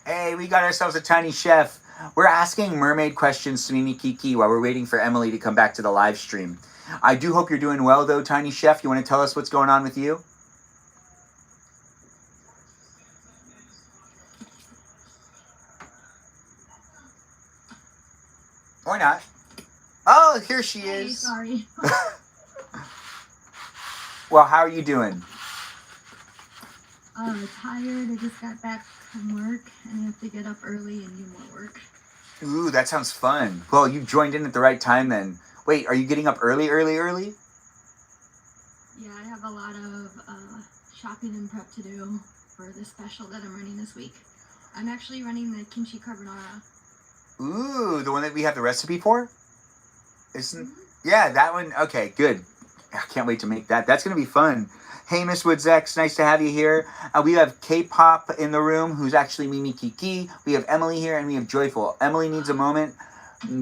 Hey, we got ourselves a Tiny Chef. We're asking mermaid questions to Mimi Kiki while we're waiting for Emily to come back to the live stream. I do hope you're doing well, though, Tiny Chef. You want to tell us what's going on with you? Or not. Oh, here she Hey, is. sorry. Well, how are you doing? Tired. I just got back from work and I have to get up early and do more work. Ooh, that sounds fun. Well, you joined in at the right time then. Wait, are you getting up early? Yeah, I have a lot of shopping and prep to do for the special that I'm running this week. I'm actually running the kimchi carbonara. Ooh, the one that we have the recipe for? Yeah, that one. Okay, good. I can't wait to make that. That's going to be fun. Hey, Miss Woodzex, nice to have you here. We have K-Pop in the room, who's actually Mimi Kiki. We have Emily here, and we have Joyful. Emily needs a moment,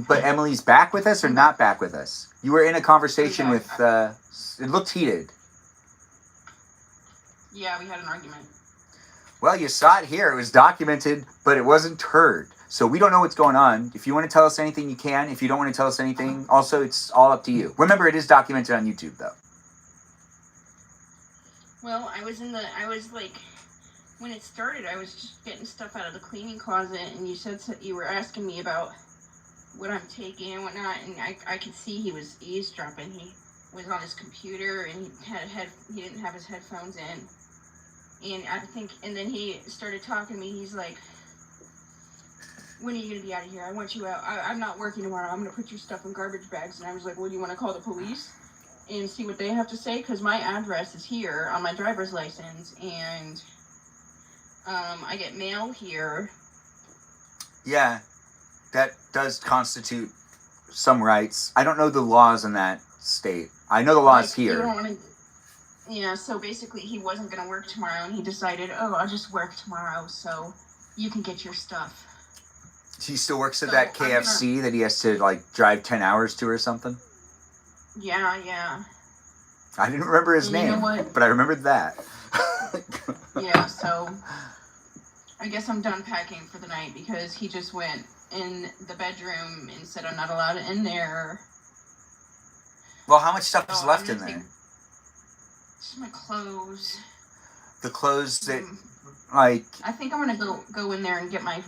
but Emily's back with us or not back with us? You were in a conversation with, it looked heated. Yeah, we had an argument. Well, you saw it here. It was documented, but it wasn't heard. So we don't know what's going on. If you want to tell us anything, you can. If you don't want to tell us anything, also, it's all up to you. Remember, it is documented on YouTube, though. Well, when it started, I was just getting stuff out of the cleaning closet, and you said you were asking me about what I'm taking and whatnot, and I could see he was eavesdropping. He was on his computer, and he didn't have his headphones in, and then he started talking to me. He's like, when are you going to be out of here? I want you out. I'm not working tomorrow. I'm going to put your stuff in garbage bags. And I was like, well, do you want to call the police and see what they have to say? Because my address is here on my driver's license, and I get mail here. Yeah, that does constitute some rights. I don't know the laws in that state. I know the laws here. You don't want to, yeah, so basically he wasn't going to work tomorrow, and he decided, I'll just work tomorrow so you can get your stuff. He still works at that KFC that he has to, like, drive 10 hours to or something? Yeah. I didn't remember his name, but I remembered that. Yeah, so I guess I'm done packing for the night because he just went in the bedroom and said I'm not allowed in there. Well, how much stuff is left in there? Just my clothes. The clothes that... Like, I think I'm gonna go in there and get my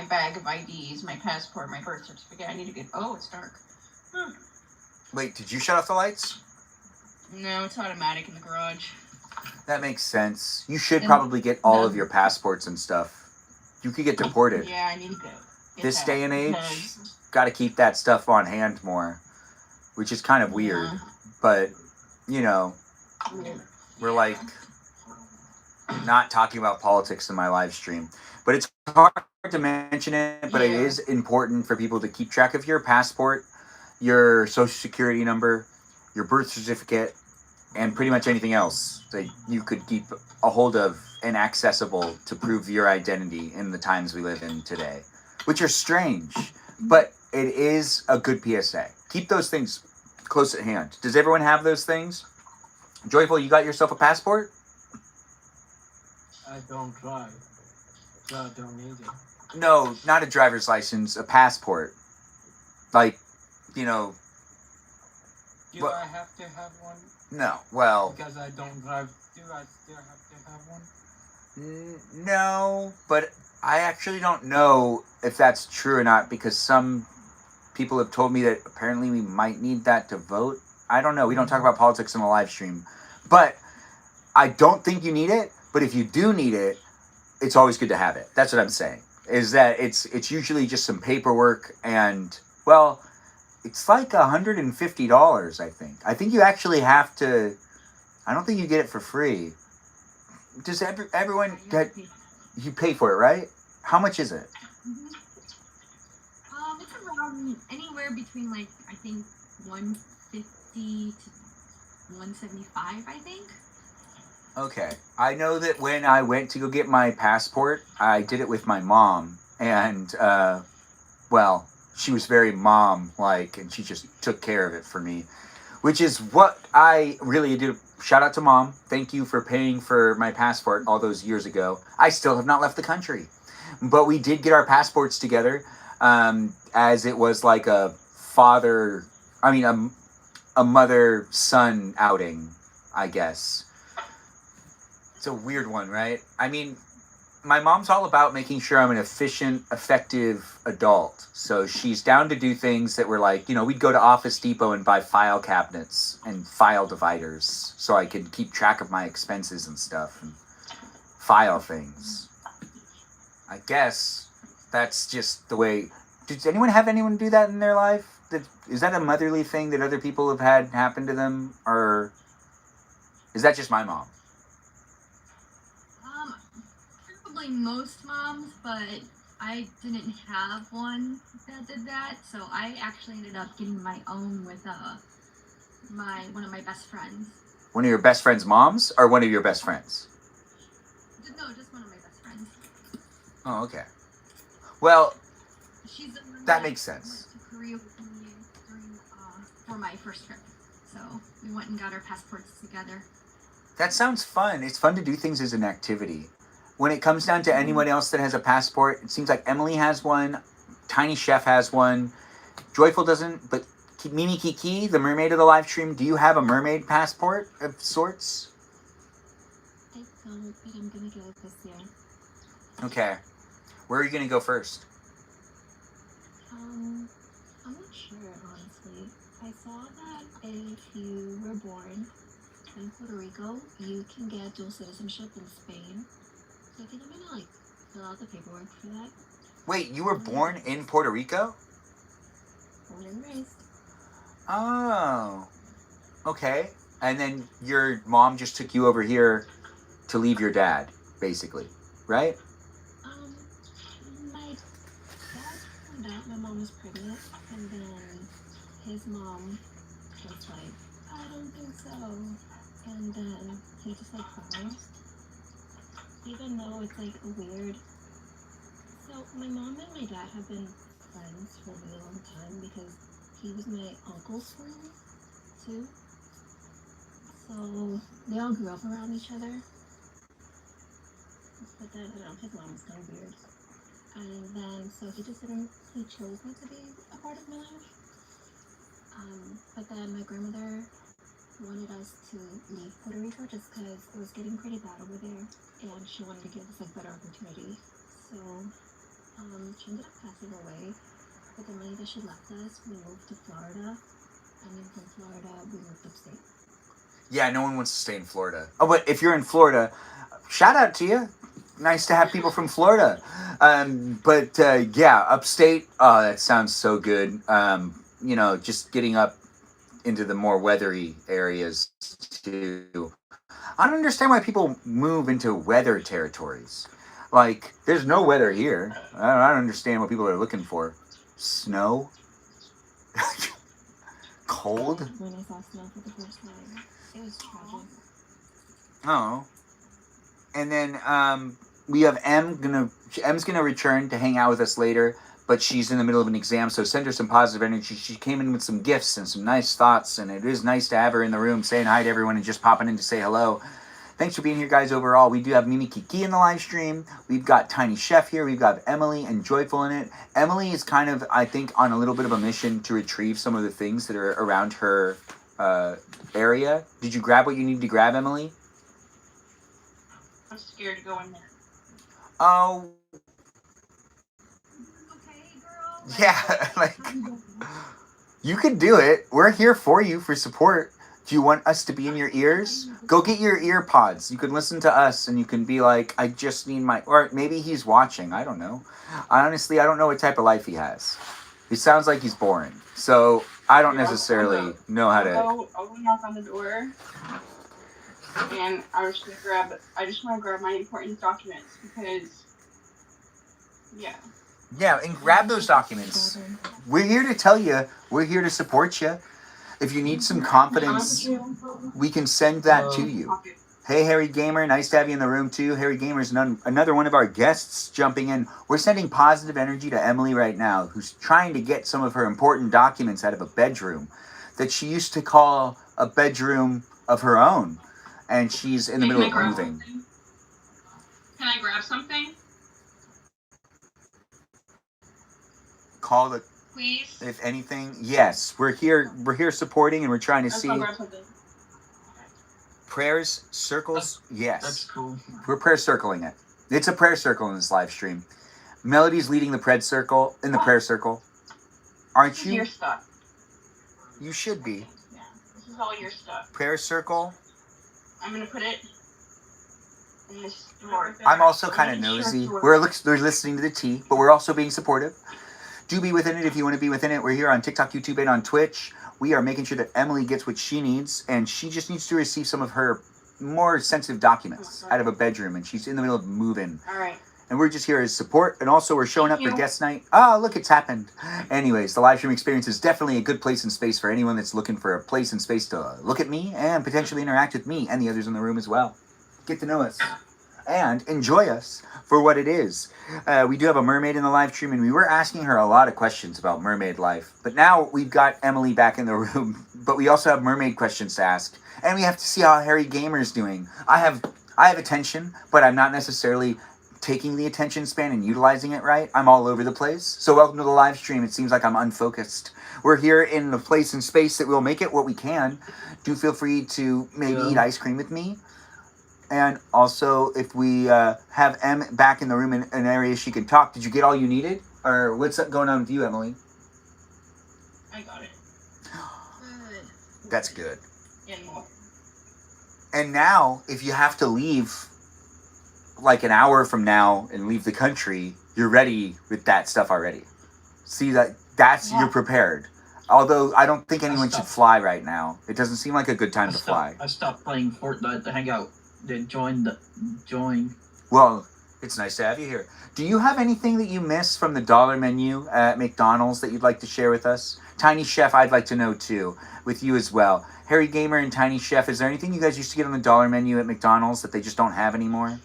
bag of IDs, my passport, my birth certificate. I need to get. Oh, it's dark. Wait, did you shut off the lights? No, it's automatic in the garage. That makes sense. You should probably get all of your passports and stuff. You could get deported. Yeah, I need to get This that day and age, because- got to keep that stuff on hand more, which is kind of weird. Yeah. But, you know, we're like not talking about politics in my live stream. But it's hard to mention it, but it Yeah. is important for people to keep track of your passport, your social security number, your birth certificate, and pretty much anything else that you could keep a hold of and accessible to prove your identity in the times we live in today, which are strange, but it is a good PSA. Keep those things close at hand. Does everyone have those things? Joyful, you got yourself a passport? I don't drive, so I don't need it. No, not a driver's license, a passport. Like, you know, Do What- I have to have one no. Well, because I don't drive? Do I still have to have one? No, but I actually don't know if that's true or not because some people have told me that apparently we might need that to vote. I don't know. We don't talk about politics in the live stream. But I don't think you need it. But if you do need it, it's always good to have it. That's what I'm saying. Is that it's usually just some paperwork and, well, it's like $150, I think. I think you actually have to, I don't think you get it for free. Does everyone, you pay for it, right? How much is it? It's around anywhere between like I think 150 to 175. I think. Okay. I know that when I went to go get my passport, I did it with my mom. And, well, she was very mom-like, and she just took care of it for me. Which is what I really do. Shout out to Mom. Thank you for paying for my passport all those years ago. I still have not left the country. But we did get our passports together, as it was like a mother-son outing, I guess. It's a weird one, right? I mean, my mom's all about making sure I'm an efficient, effective adult. So she's down to do things that were like, you know, we'd go to Office Depot and buy file cabinets and file dividers so I could keep track of my expenses and stuff and file things. I guess that's just the way. Does anyone have anyone do that in their life? Is that a motherly thing that other people have had happen to them? Or is that just my mom? Probably most moms, but I didn't have one that did that, so I actually ended up getting my own with one of my best friends. One of your best friend's moms, or one of your best friends? No, just one of my best friends. Oh, okay. Well, She's the one that makes sense. went to Korea with me for my first trip, so we went and got our passports together. That sounds fun. It's fun to do things as an activity. When it comes down to anyone else that has a passport, it seems like Emily has one, Tiny Chef has one, Joyful doesn't, but Mimi Kiki, the mermaid of the live stream, do you have a mermaid passport of sorts? I don't, but I'm gonna get it this year. Okay. Where are you going to go first? I'm not sure, honestly. I saw that if you were born in Puerto Rico, you can get dual citizenship in Spain. So I think I'm gonna fill out the paperwork for that. Wait, you were born in Puerto Rico? Born and raised. Oh. Okay. And then your mom just took you over here to leave your dad, basically, right? My dad found out my mom was pregnant, and then his mom was like, I don't think so. And then he just bounced. Even though it's weird. So my mom and my dad have been friends for a really long time because he was my uncle's friend too. So they all grew up around each other. But then I don't know, his mom was kind of weird. And then so he chose not to be a part of my life. But then my grandmother wanted us to leave Puerto Rico just because it was getting pretty bad over there, and she wanted to give us better opportunity. So she ended up passing away. With the money that she left us, we moved to Florida, and then from Florida we moved upstate. Yeah, no one wants to stay in Florida. Oh, but if you're in Florida, shout out to you. nice to have people from Florida. But yeah, upstate. Oh, that sounds so good. You know, just getting up into the more weathery areas too. I don't understand why people move into weather territories. Like, there's no weather here. I don't understand what people are looking for. Snow? Cold? When I saw snow for the first time, it was tragic. Oh. And then we have M's gonna return to hang out with us later, but she's in the middle of an exam, so send her some positive energy. She came in with some gifts and some nice thoughts, and it is nice to have her in the room saying hi to everyone and just popping in to say hello. Thanks for being here, guys, overall. We do have Mimi Kiki in the live stream. We've got Tiny Chef here. We've got Emily and Joyful in it. Emily is kind of, I think, on a little bit of a mission to retrieve some of the things that are around her area. Did you grab what you needed to grab, Emily? I'm scared to go in there. Oh, Okay, girl. yeah. Like, you could do it. We're here for you for support. Do you want us to be in your ears? Go get your ear pods. You can listen to us and you can be like, I just need my... Or maybe he's watching. I don't know. Honestly, I don't know what type of life he has. He sounds like he's boring. So I don't necessarily know how to... I'll go knock on the door. And I just want to grab my important documents because, yeah. Yeah, and grab those documents. We're here to tell you. We're here to support you. If you need some confidence, we can send that to you. Hey, Harry Gamer, nice to have you in the room too. Harry Gamer's another one of our guests jumping in. We're sending positive energy to Emily right now, who's trying to get some of her important documents out of a bedroom that she used to call a bedroom of her own. And she's in the middle of moving. Can I grab something? Call the... Please? If anything, yes. We're here supporting, and we're trying to see... Prayers, circles, yes. That's cool. We're prayer circling it. It's a prayer circle in this live stream. Melody's leading the prayer circle, prayer circle. Aren't you? Your stuff. You should be. Yeah, this is all your stuff. Prayer circle. I'm gonna put it in this drawer. I'm also kind of nosy. We're listening to the tea, but we're also being supportive. Do be within it if you want to be within it. We're here on TikTok, YouTube, and on Twitch. We are making sure that Emily gets what she needs, and she just needs to receive some of her more sensitive documents out of a bedroom, and she's in the middle of moving. All right. And we're just here as support, and also we're showing up for guest night. Oh, look, it's happened. Anyways, the live stream experience is definitely a good place and space for anyone that's looking for a place and space to look at me and potentially interact with me and the others in the room as well. Get to know us and enjoy us for what it is. We do have a mermaid in the live stream, and we were asking her a lot of questions about mermaid life. But now we've got Emily back in the room, but we also have mermaid questions to ask. And we have to see how Harry Gamer's doing. I have attention, but I'm not necessarily taking the attention span and utilizing it right. I'm all over the place. So welcome to the live stream. It seems like I'm unfocused. We're here in the place and space that we'll make it what we can. Do feel free to maybe eat ice cream with me. And also, if we have Em back in the room in an area she can talk, did you get all you needed? Or what's going on with you, Emily? I got it. Good. That's good. And more. And now, if you have to leave like an hour from now and leave the country, you're ready with that stuff already. See, you're prepared. Although I don't think anyone should fly right now. It doesn't seem like a good time to fly. I stopped playing Fortnite to hang out. Then join. Well, it's nice to have you here. Do you have anything that you miss from the dollar menu at McDonald's that you'd like to share with us? Tiny Chef, I'd like to know too, with you as well. Harry Gamer and Tiny Chef, is there anything you guys used to get on the dollar menu at McDonald's that they just don't have anymore?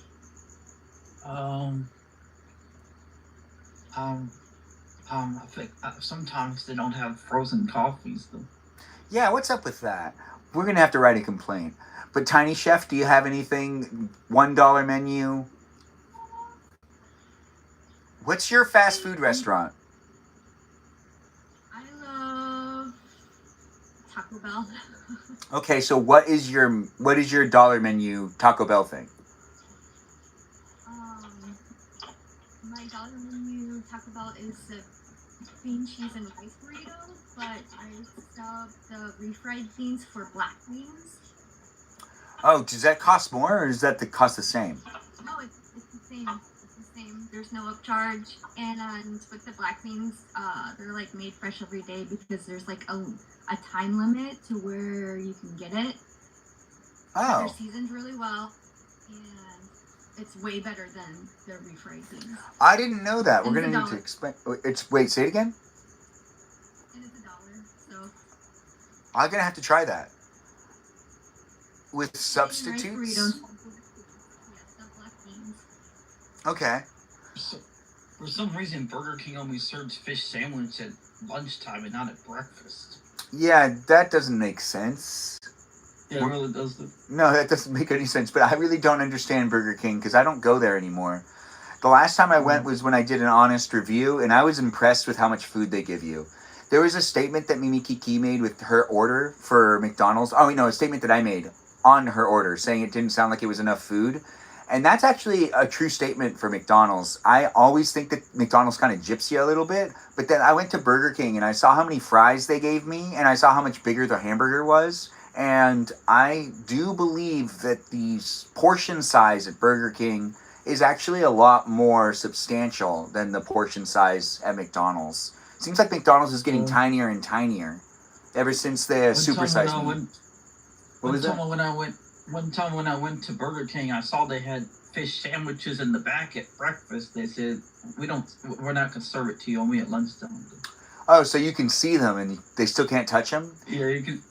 I think sometimes they don't have frozen coffees though. Yeah, what's up with that? We're gonna have to write a complaint. But Tiny Chef, do you have anything $1 menu? What's your fast food restaurant? I love Taco Bell. Okay, so what is your dollar menu Taco Bell thing? My dollar menu Taco Bell is the bean, cheese, and rice burrito, but I sub the refried beans for black beans. Oh, does that cost more, or does that cost the same? No, it's Same. It's the same. There's no upcharge, and with the black beans, they're like made fresh every day because there's like a time limit to where you can get it. They're Oh, seasoned really well, and it's way better than the refried beans. I didn't know that. We're And it's gonna a need to dollar. explain. It's wait, say it again. And it's $1, so I'm gonna have to try that with chicken and rice substitutes. burritos. Yes, the black beans. Okay. So, for some reason, Burger King only serves fish sandwich at lunchtime and not at breakfast. Yeah, that doesn't make sense. Yeah, it really does. No, that doesn't make any sense. But I really don't understand Burger King because I don't go there anymore. The last time I went was when I did an honest review, and I was impressed with how much food they give you. There was a statement that Kiki made with her order for McDonald's. Oh, no, a statement that I made on her order saying it didn't sound like it was enough food. And that's actually a true statement for McDonald's. I always think that McDonald's kind of gyps you a little bit. But then I went to Burger King and I saw how many fries they gave me, and I saw how much bigger the hamburger was. And I do believe that the portion size at Burger King is actually a lot more substantial than the portion size at McDonald's. Seems like McDonald's is getting tinier and tinier ever since they supersized me. What was that? One time when I went to Burger King, I saw they had fish sandwiches in the back at breakfast. They said, we're not gonna serve it to you, only at lunchtime. Oh, so you can see them and they still can't touch them? Yeah, you can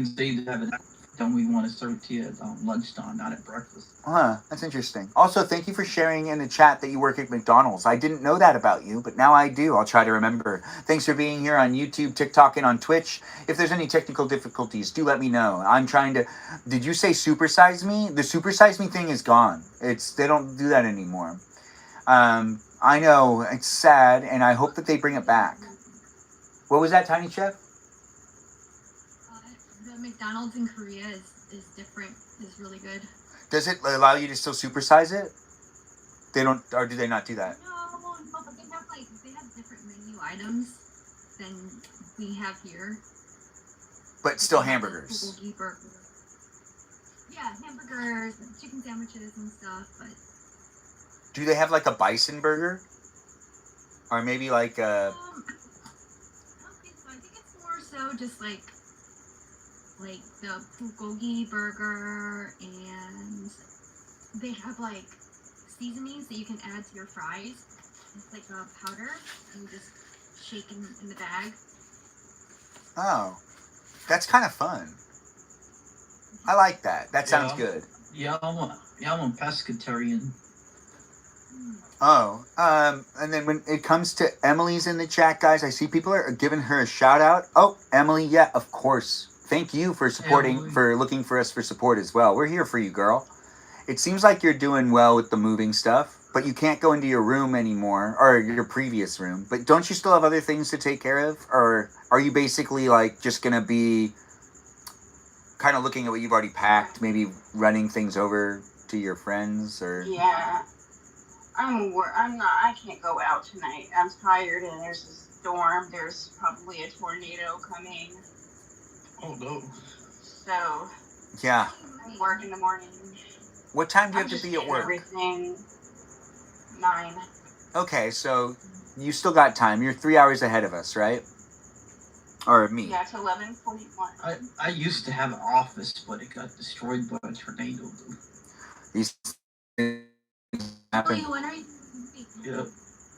see they have it. Don't we want to serve it to you at lunchtime, not at breakfast? Huh, that's interesting. Also, thank you for sharing in the chat that you work at McDonald's. I didn't know that about you, but now I do. I'll try to remember. Thanks for being here on YouTube, TikTok, and on Twitch. If there's any technical difficulties, do let me know. I'm trying to... Did you say supersize me? The supersize me thing is gone. They don't do that anymore. I know, it's sad, and I hope that they bring it back. What was that, Tiny Chef? The McDonald's in Korea is different. Is really good. Does it allow you to still supersize it? They don't, or do they not do that? No, but they have different menu items than we have here. But still They have the hamburgers. bulgogi burger. Yeah, hamburgers, and chicken sandwiches and stuff. But Do they have like a bison burger? Or maybe like a... I don't think so. I think it's more so just like the bulgogi burger, and they have like seasonings that you can add to your fries. It's like a powder, and you just shake in the bag. Oh, that's kind of fun. I like that. That sounds good. Yeah, I'm a pescatarian. Oh, and then when it comes to Emily's in the chat, guys, I see people are giving her a shout out. Oh, Emily, yeah, of course. Thank you for supporting, Emily. for looking for us for support as well. We're here for you, girl. It seems like you're doing well with the moving stuff, but you can't go into your room anymore, or your previous room. But don't you still have other things to take care of? Or are you basically like just going to be kind of looking at what you've already packed, maybe running things over to your friends or... Yeah. I can't go out tonight. I'm tired and there's a storm. There's probably a tornado coming. Oh no. So, Yeah. I work in the morning. What time do you I'm have to just be at getting work? everything 9. Okay, so you still got time. You're 3 hours ahead of us, right? Or me. Yeah, it's 11:41. I used to have an office, but it got destroyed by a tornado. These things happen. When are you moving? Yeah.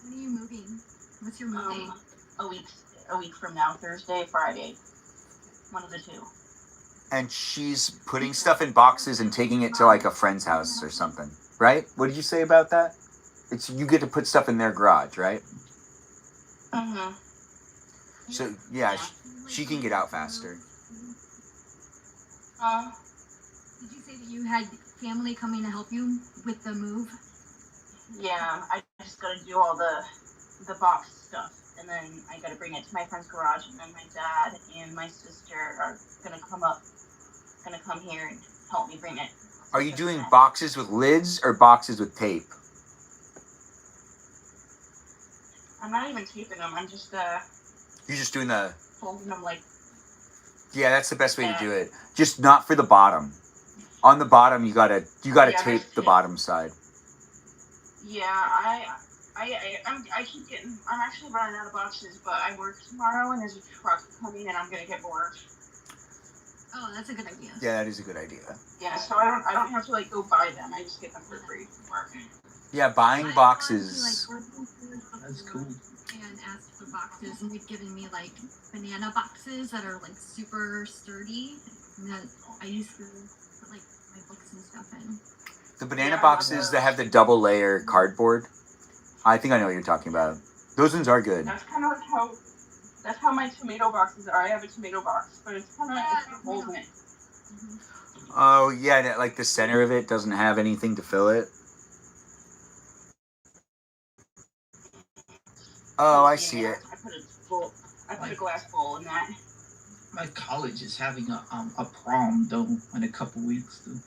When are you moving? What's your move date? A week from now, Thursday, Friday. One of the two. And she's putting stuff in boxes and taking it to like a friend's house or something, right? What did you say about that? It's you get to put stuff in their garage, right? Mm-hmm. So yeah, she can get out faster. Did you say that you had family coming to help you with the move? Yeah, I just gotta do all the box stuff, and then I gotta bring it to my friend's garage, and then my dad and my sister are gonna come here and help me bring it. Are you doing boxes with lids or boxes with tape? I'm not even taping them. I'm just You're just doing the... folding them like. Yeah, that's the best way to do it. Just not for the bottom. On the bottom, you gotta Yeah, tape that's the it. bottom side. Yeah, I keep getting. I'm actually running out of boxes, but I work tomorrow and there's a truck coming and I'm gonna get bored. Oh, that's a good idea. Yeah, that is a good idea. Yeah, so I don't have to like go buy them. I just get them for free from work. Yeah, buying I boxes. That's cool. And asked for boxes, and they've given me like banana boxes that are like super sturdy. And that I used to put like my books and stuff in. The banana Yeah, boxes that have the double layer cardboard. I think I know what you're talking about. Those ones are good. That's kind of like how my tomato boxes are. I have a tomato box, but it's kind of it's holes in it. Oh yeah, and like the center of it doesn't have anything to fill it. Oh, I see it. I put a glass bowl in that. My college is having a prom though in a couple weeks though.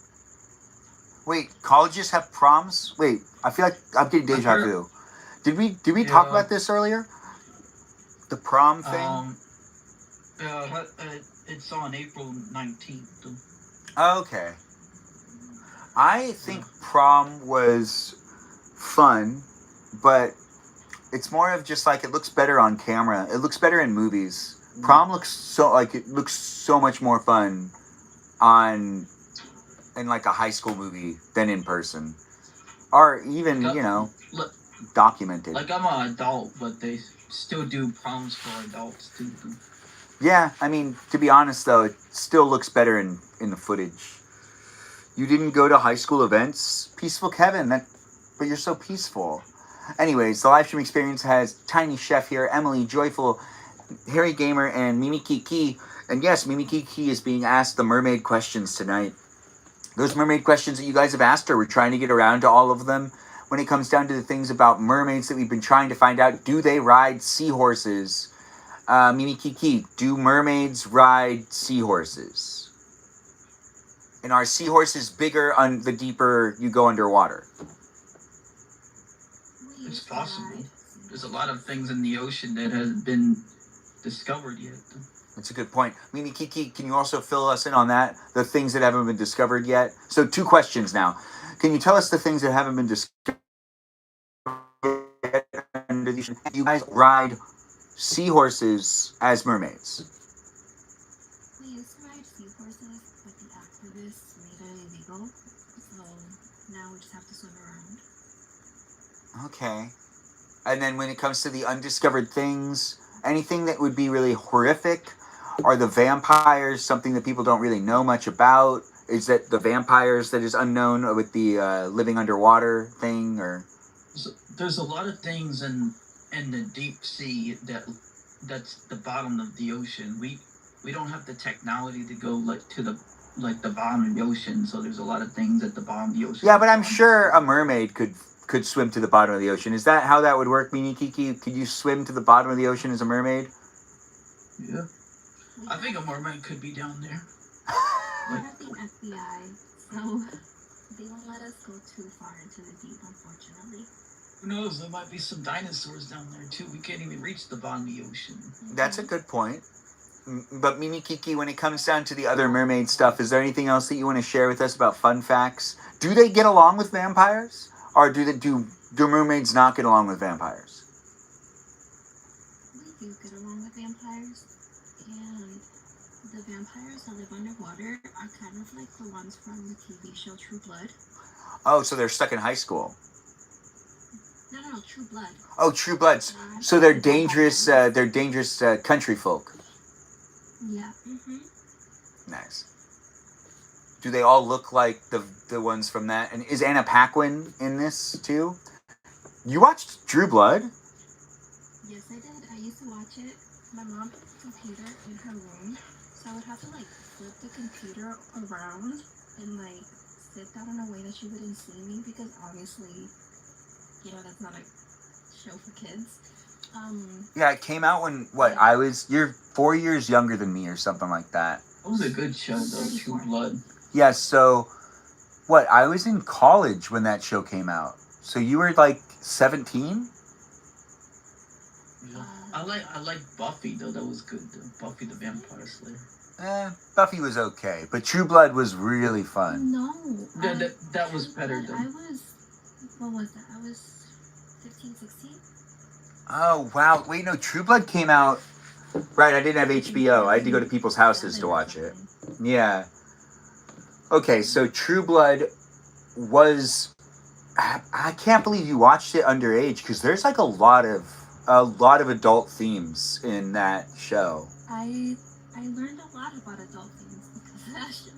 Wait, colleges have proms? Wait, I feel like I'm getting deja vu. Did we talk about this earlier? The prom thing? It's on April 19th though. Okay. I think prom was fun, but it's more of just like it looks better on camera. It looks better in movies. Prom looks so much more fun in like a high school movie than in person, or even documented. Like I'm an adult, but they still do proms for adults too. Yeah, I mean, to be honest though, it still looks better in the footage. You didn't go to high school events? Peaceful Kevin, but you're so peaceful. Anyways, the live stream experience has Tiny Chef here, Emily, Joyful, Harry Gamer, and Mimi Kiki. And yes, Mimi Kiki is being asked the mermaid questions tonight. Those mermaid questions that you guys have asked her, we're trying to get around to all of them. When it comes down to the things about mermaids that we've been trying to find out, do they ride seahorses? Mimi Kiki, do mermaids ride seahorses? And are seahorses bigger on the deeper you go underwater? It's possible. There's a lot of things in the ocean that hasn't been discovered yet. That's a good point. Mimi Kiki, can you also fill us in on that? The things that haven't been discovered yet? So 2 questions now. Can you tell us the things that haven't been discovered yet under the ocean? You guys ride seahorses as mermaids. We used to ride seahorses, but the activists made it illegal. So now we just have to swim around. Okay. And then when it comes to the undiscovered things, anything that would be really horrific? Are the vampires something that people don't really know much about? Is that the vampires that is unknown with the living underwater thing? Or there's a lot of things in the deep sea that's the bottom of the ocean. We don't have the technology to go to the bottom of the ocean, so there's a lot of things at the bottom of the ocean. Yeah, but I'm sure a mermaid could swim to the bottom of the ocean. Is that how that would work, Mimi Kiki? Could you swim to the bottom of the ocean as a mermaid? Yeah. I think a mermaid could be down there. We're at the FBI, so they won't let us go too far into the deep, unfortunately. Who knows? There might be some dinosaurs down there too. We can't even reach the bottom of the ocean. That's a good point. But Mimi Kiki, when it comes down to the other mermaid stuff, is there anything else that you want to share with us about fun facts? Do they get along with vampires? Or do mermaids not get along with vampires? We do get along with vampires, and the vampires that live underwater are kind of like the ones from the TV show True Blood. Oh, so they're stuck in high school. No, True Blood. Oh, True Bloods. So they're dangerous. They're dangerous country folk. Yeah. Nice. Do they all look like the ones from that? And is Anna Paquin in this too? You watched True Blood? Yes, I did. I used to watch it. My mom had a computer in her room, so I would have to flip the computer around and sit down in a way that she wouldn't see me, because obviously, that's not a show for kids. Yeah, it came out when you're 4 years younger than me or something like that. It was a good show though, True Blood. Yeah, so I was in college when that show came out. So you were 17? Yeah. I like Buffy though. That was good though. Buffy the Vampire Slayer. Buffy was okay, but True Blood was really fun. No. That was better than. What was that? I was 15, 16? Oh, wow. Wait, no, True Blood came out... Right, I didn't have HBO. I had to go to people's houses to watch it. Yeah. Okay, so True Blood was... I can't believe you watched it underage, because there's like a lot of adult themes in that show. I learned a lot about adult things because of that show.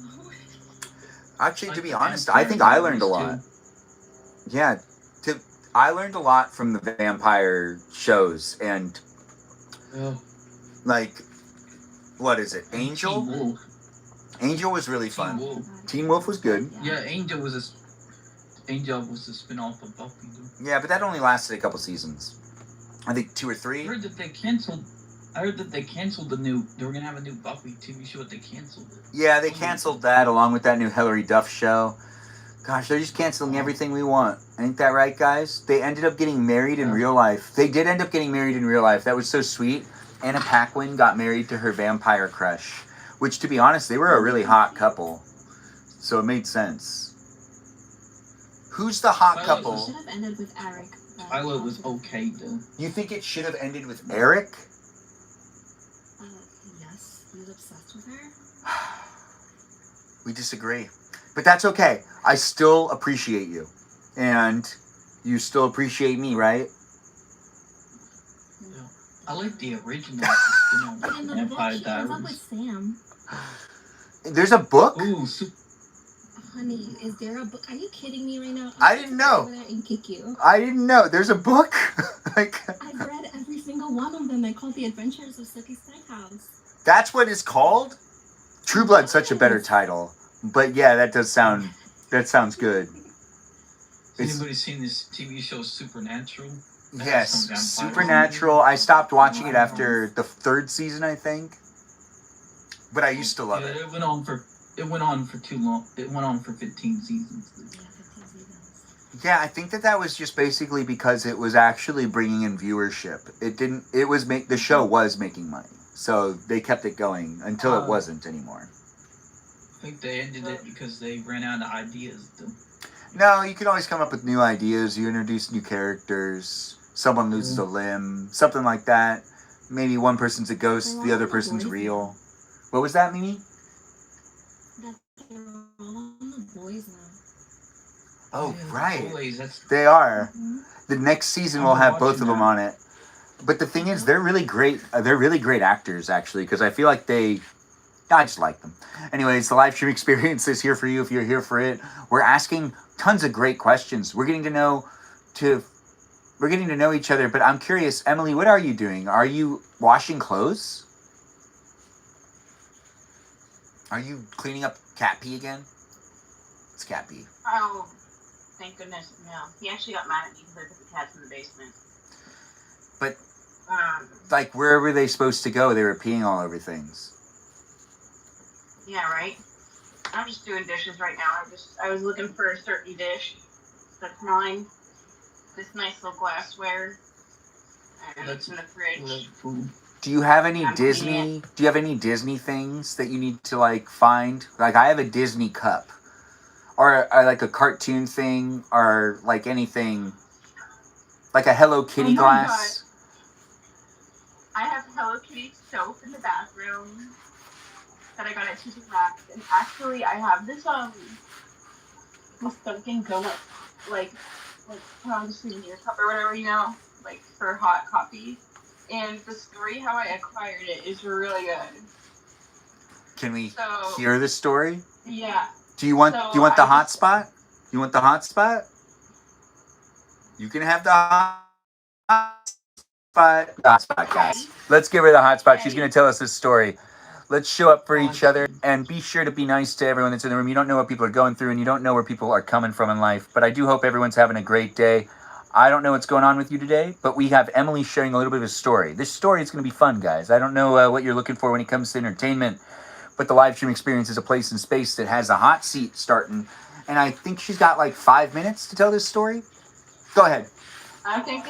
Actually, Like to be the honest, vampire I think I learned a movies, lot. Yeah, I learned a lot from the vampire shows, and Yeah. like, what is it? Teen Angel? Wolf. Angel was really Teen fun. Wolf. Teen Wolf was good. Yeah, Angel was a spin-off of Buffy. Though. Yeah, but that only lasted a couple seasons. I think 2 or 3. I heard that they canceled the new. They were gonna have a new Buffy TV show, but they canceled it. Yeah, they canceled that along with that new Hilary Duff show. Gosh, they're just canceling everything we want. Ain't that right, guys? They ended up getting married in real life. They did end up getting married in real life. That was so sweet. Anna Paquin got married to her vampire crush, which, to be honest, they were a really hot couple. So it made sense. Who's the hot It couple? should have ended with Eric. Twilight was okay though. You think it should have ended with Eric? Yes, he was obsessed with her. We disagree. But that's okay. I still appreciate you. And you still appreciate me, right? Yeah. I like the original But in the book, Vampire she ends up with Diaries. Sam. There's a book? Ooh, Honey, is there a book? Are you kidding me right now? I didn't know. Over there and kick you. I didn't know. There's a book? Like, I've read every single one of them. They're called The Adventures of Sookie Stackhouse. that's what it's called? True Blood's such a better title. But yeah, that sounds good. has anybody seen this TV show Supernatural? That has Yes, some vampires. Supernatural. I stopped watching it after the 3rd season, I think. But I used to love Yeah, it. it went on for too long. It went on for 15 seasons. Yeah, 15 seasons. Yeah, I think that was just basically because it was actually bringing in viewership. The show was making money. So they kept it going until it wasn't anymore. I think they ended it because they ran out of ideas. Though. No, you can always come up with new ideas. You introduce new characters. Someone loses a limb. Something like that. Maybe one person's a ghost, the other person's real. What was that, Mimi? That they're all on the boys now. Oh, Yeah, right. Boys, that's They are. Mm-hmm. The next season I'm will have both of watching them that. on it. But the thing is, they're really great. They're really great actors, actually, because I feel like I just like them. Anyways, the live stream experience is here for you if you're here for it. We're asking tons of great questions. We're getting to know each other, but I'm curious, Emily, what are you doing? Are you washing clothes? Are you cleaning up cat pee again? It's cat pee. Oh, thank goodness, no. He actually got mad at me because I put the cats in the basement. But, Um, where were they supposed to go? They were peeing all over things. yeah, right? I'm just doing dishes right now. I was looking for a certain dish that's mine. This nice little glassware. And it's in the fridge. food. Do you have any I'm Disney? Do you have any Disney things that you need to find? Like I have a Disney cup, or like a cartoon thing, or like anything, like a Hello Kitty Oh my glass. I have Hello Kitty soap in the bathroom that I got at TJ Maxx, and actually I have this Dunkin' Donuts like the souvenir cup or whatever, like for hot coffee. And the story how I acquired it is really good. Can we So hear the story? yeah, Do you want? So do you want the I hot just- spot? You want the hot spot? You can have the hot spot. Hot spot, guys. Let's give her the hot spot. She's going to tell us this story. Let's show up for each other and be sure to be nice to everyone that's in the room. You don't know what people are going through and you don't know where people are coming from in life. But I do hope everyone's having a great day. I don't know what's going on with you today, but we have Emily sharing a little bit of a story. This story is going to be fun, guys. I don't know what you're looking for when it comes to entertainment, but the live stream experience is a place in space that has a hot seat starting. And I think she's got 5 minutes to tell this story. Go ahead. I think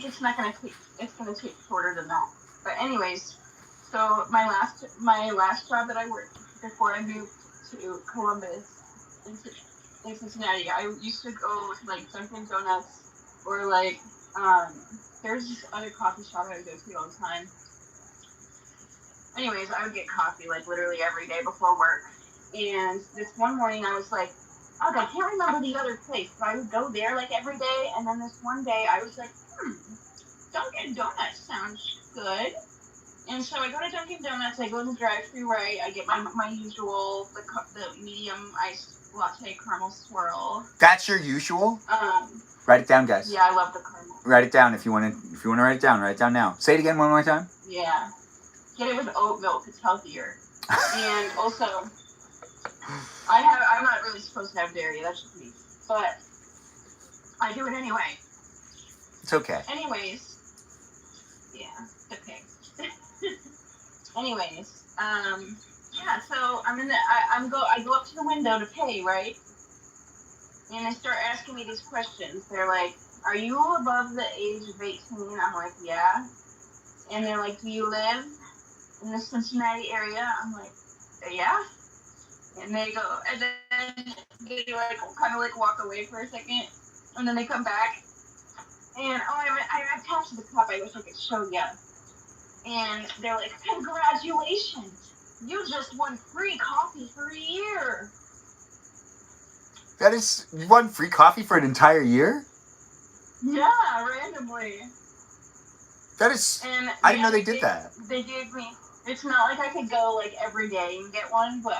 it's not gonna take. It's gonna take shorter than that. But anyways, So my last job that I worked before I moved to Columbus in Cincinnati, I used to go to like Dunkin' Donuts or like there's this other coffee shop I would go to all the time. Anyways, I would get coffee like literally every day before work. And this one morning I was like, oh, I can't remember the other place, but I would go there like every day. And then this one day I was like, Dunkin' Donuts sounds good. And so I go to Dunkin' Donuts, I go in the drive-thru, right? I get my usual, the medium iced latte caramel swirl. That's your usual? Um, Write it down, guys. Yeah, I love the caramel. Write it down if you want to write it down. Write it down now. Say it again one more time. Yeah. Get it with oat milk, it's healthier. And also, I'm not really supposed to have dairy, that's just me. But I do it anyway. It's okay. Anyways, yeah, it's okay. Anyways, yeah, so I go up to the window to pay, right? And they start asking me these questions. They're like, are you above the age of 18? I'm like, yeah. And they're like, do you live in the Cincinnati area? I'm like, yeah. And they go, and then they like kind of like walk away for a second, and then they come back, and I attached the cup. I wish I could show you. And they're like, congratulations, you just won free coffee for a year. That is, you won free coffee for an entire year? Yeah, randomly. That is, And I didn't know they did that. They gave me, it's not like I could go like every day and get one, but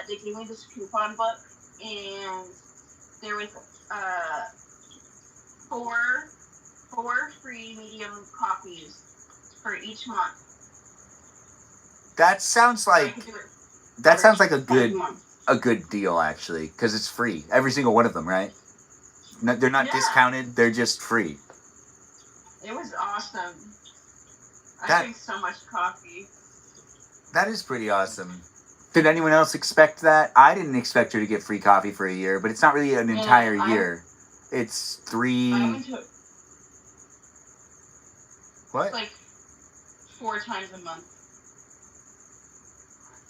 they gave me this coupon book, and there was four free medium coffees for each month. That sounds So I like, could do it that for sounds like 5 months. a good deal, actually, because it's free. Every single one of them, right? No, they're not Yeah. discounted, they're just free. It was awesome. I That- drink so much coffee. That is pretty awesome. Did anyone else expect that? I didn't expect her to get free coffee for a year, but it's not really an entire year. It's I 3... went to What? like 4 times a month.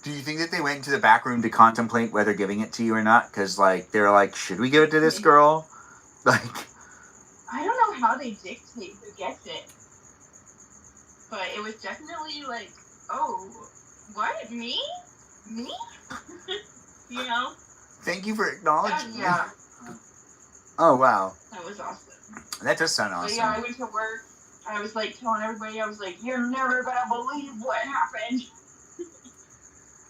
Do you think that they went into the back room to contemplate whether giving it to you or not? Because, like, they're like, should we give it to this girl? Like... I don't know how they dictate who gets it. But it was definitely like, oh, what? Me? Me? You know? Thank you for acknowledging me. Yeah, Oh, wow. that was awesome. That does sound But awesome. yeah, I went to work. I was like telling everybody, I was like, you're never gonna believe what happened.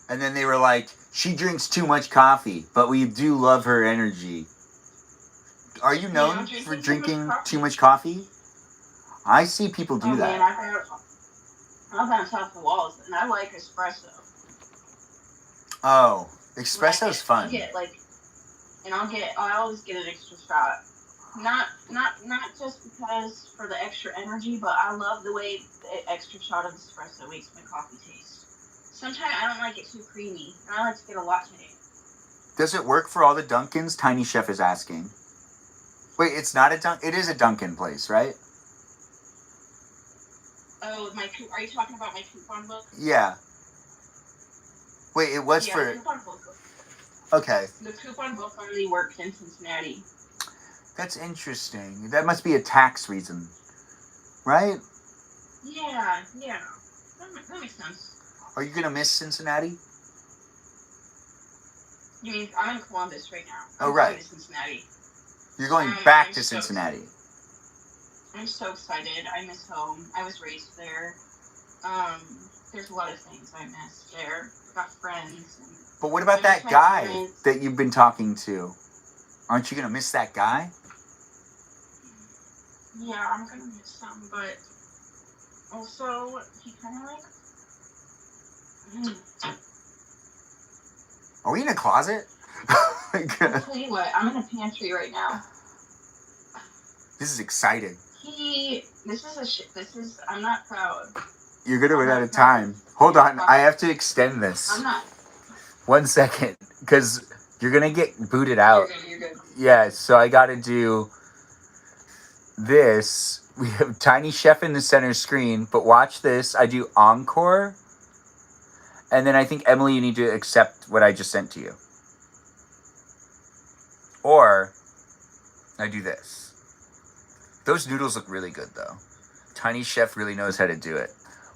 And then they were like, she drinks too much coffee, but we do love her energy. Are you known I'm for drinking drinking too much coffee? I see people do Oh that. man, I found top of the walls, and I like espresso. Oh, Like, espresso's fun. I'll always get an extra shot. Not just because for the extra energy, but I love the way the extra shot of espresso makes my coffee taste. Sometimes I don't like it too creamy, and I like to get a latte. Does it work for all the Dunkins? Tiny Chef is asking. Wait, it's not a Dunk. It is a Dunkin' place, right? Oh, are you talking about my coupon book? Yeah. Wait, it was The for. coupon book. Okay, The coupon book only works in Cincinnati. that's interesting. That must be a tax reason, right? Yeah. That makes sense. Are you gonna miss Cincinnati? You mean I'm in Columbus right now? Oh, I'm right. going to Cincinnati. You're going back I'm to so Cincinnati. I'm so excited. I miss home. I was raised there. There's a lot of things I miss there. Got friends. And But what about I that miss my guy parents. that you've been talking to? Aren't you gonna miss that guy? yeah, I'm gonna miss him, but also he kind of like. Are we in a closet? I'll tell you what. I'm in a pantry right now. This is exciting. I'm not proud. You're gonna run I'm out not of time. Hold on, proud. I have to extend this. I'm not. 1 second, because you're gonna get booted out. You're good. Yeah, so I gotta do this. We have Tiny Chef in the center screen, but watch this. I do encore, And then I think, Emily, you need to accept what I just sent to you. Or I do this. Those noodles look really good, though. Tiny Chef really knows how to do it.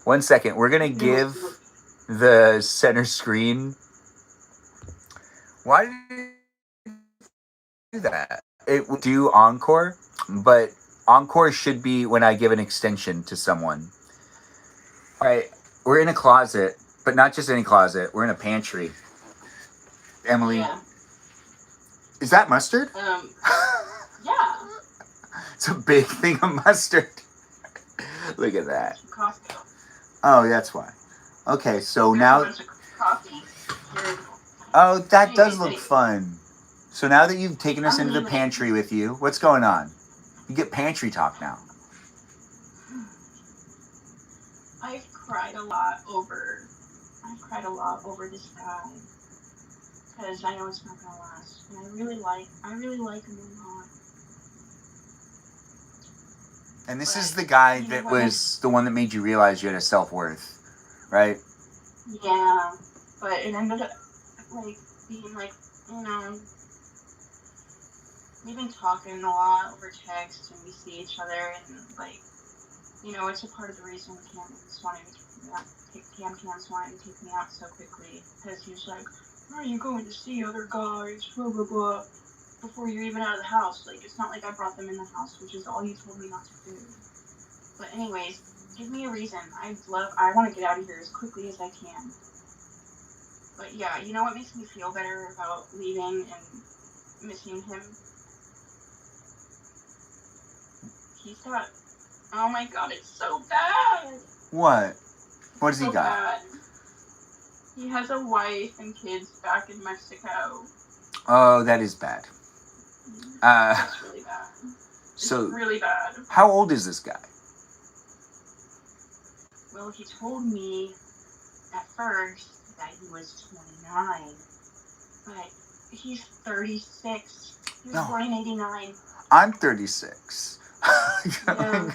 1 second. We're going to give the center screen. Why did it do that? It would do Encore, but Encore should be when I give an extension to someone. All right. We're in a closet, but not just any closet. We're in a pantry. Emily, Yeah. is that mustard? Yeah. It's a big thing of mustard. Look at that. Coffee. Oh, that's why. Okay, so now... Coffee. Oh, that does Anyway, look fun. So now that you've taken us into the pantry with you, what's going on? You get pantry talk now. I've cried a lot over this guy. Because I know it's not gonna last. And I really like him a lot. And this is But, the guy you know that what? was the one that made you realize you had a self-worth, right? Yeah. But it ended up, being we've been talking a lot over text and we see each other and, it's a part of the reason Cam's wanting to take me out so quickly. Because he was like, are you going to see other guys, blah, blah, blah, before you're even out of the house? It's not like I brought them in the house, which is all you told me not to do. But anyways, give me a reason. I want to get out of here as quickly as I can. But yeah, you know what makes me feel better about leaving and missing him? He's got, oh my god, it's so bad! What? What does he So got? bad. He has a wife and kids back in Mexico. Oh, that is bad. That's really bad. So, It's really bad. how old is this guy? Well, he told me at first that he was 29, but he's 36. He was No. born in 89. I'm 36. Yeah.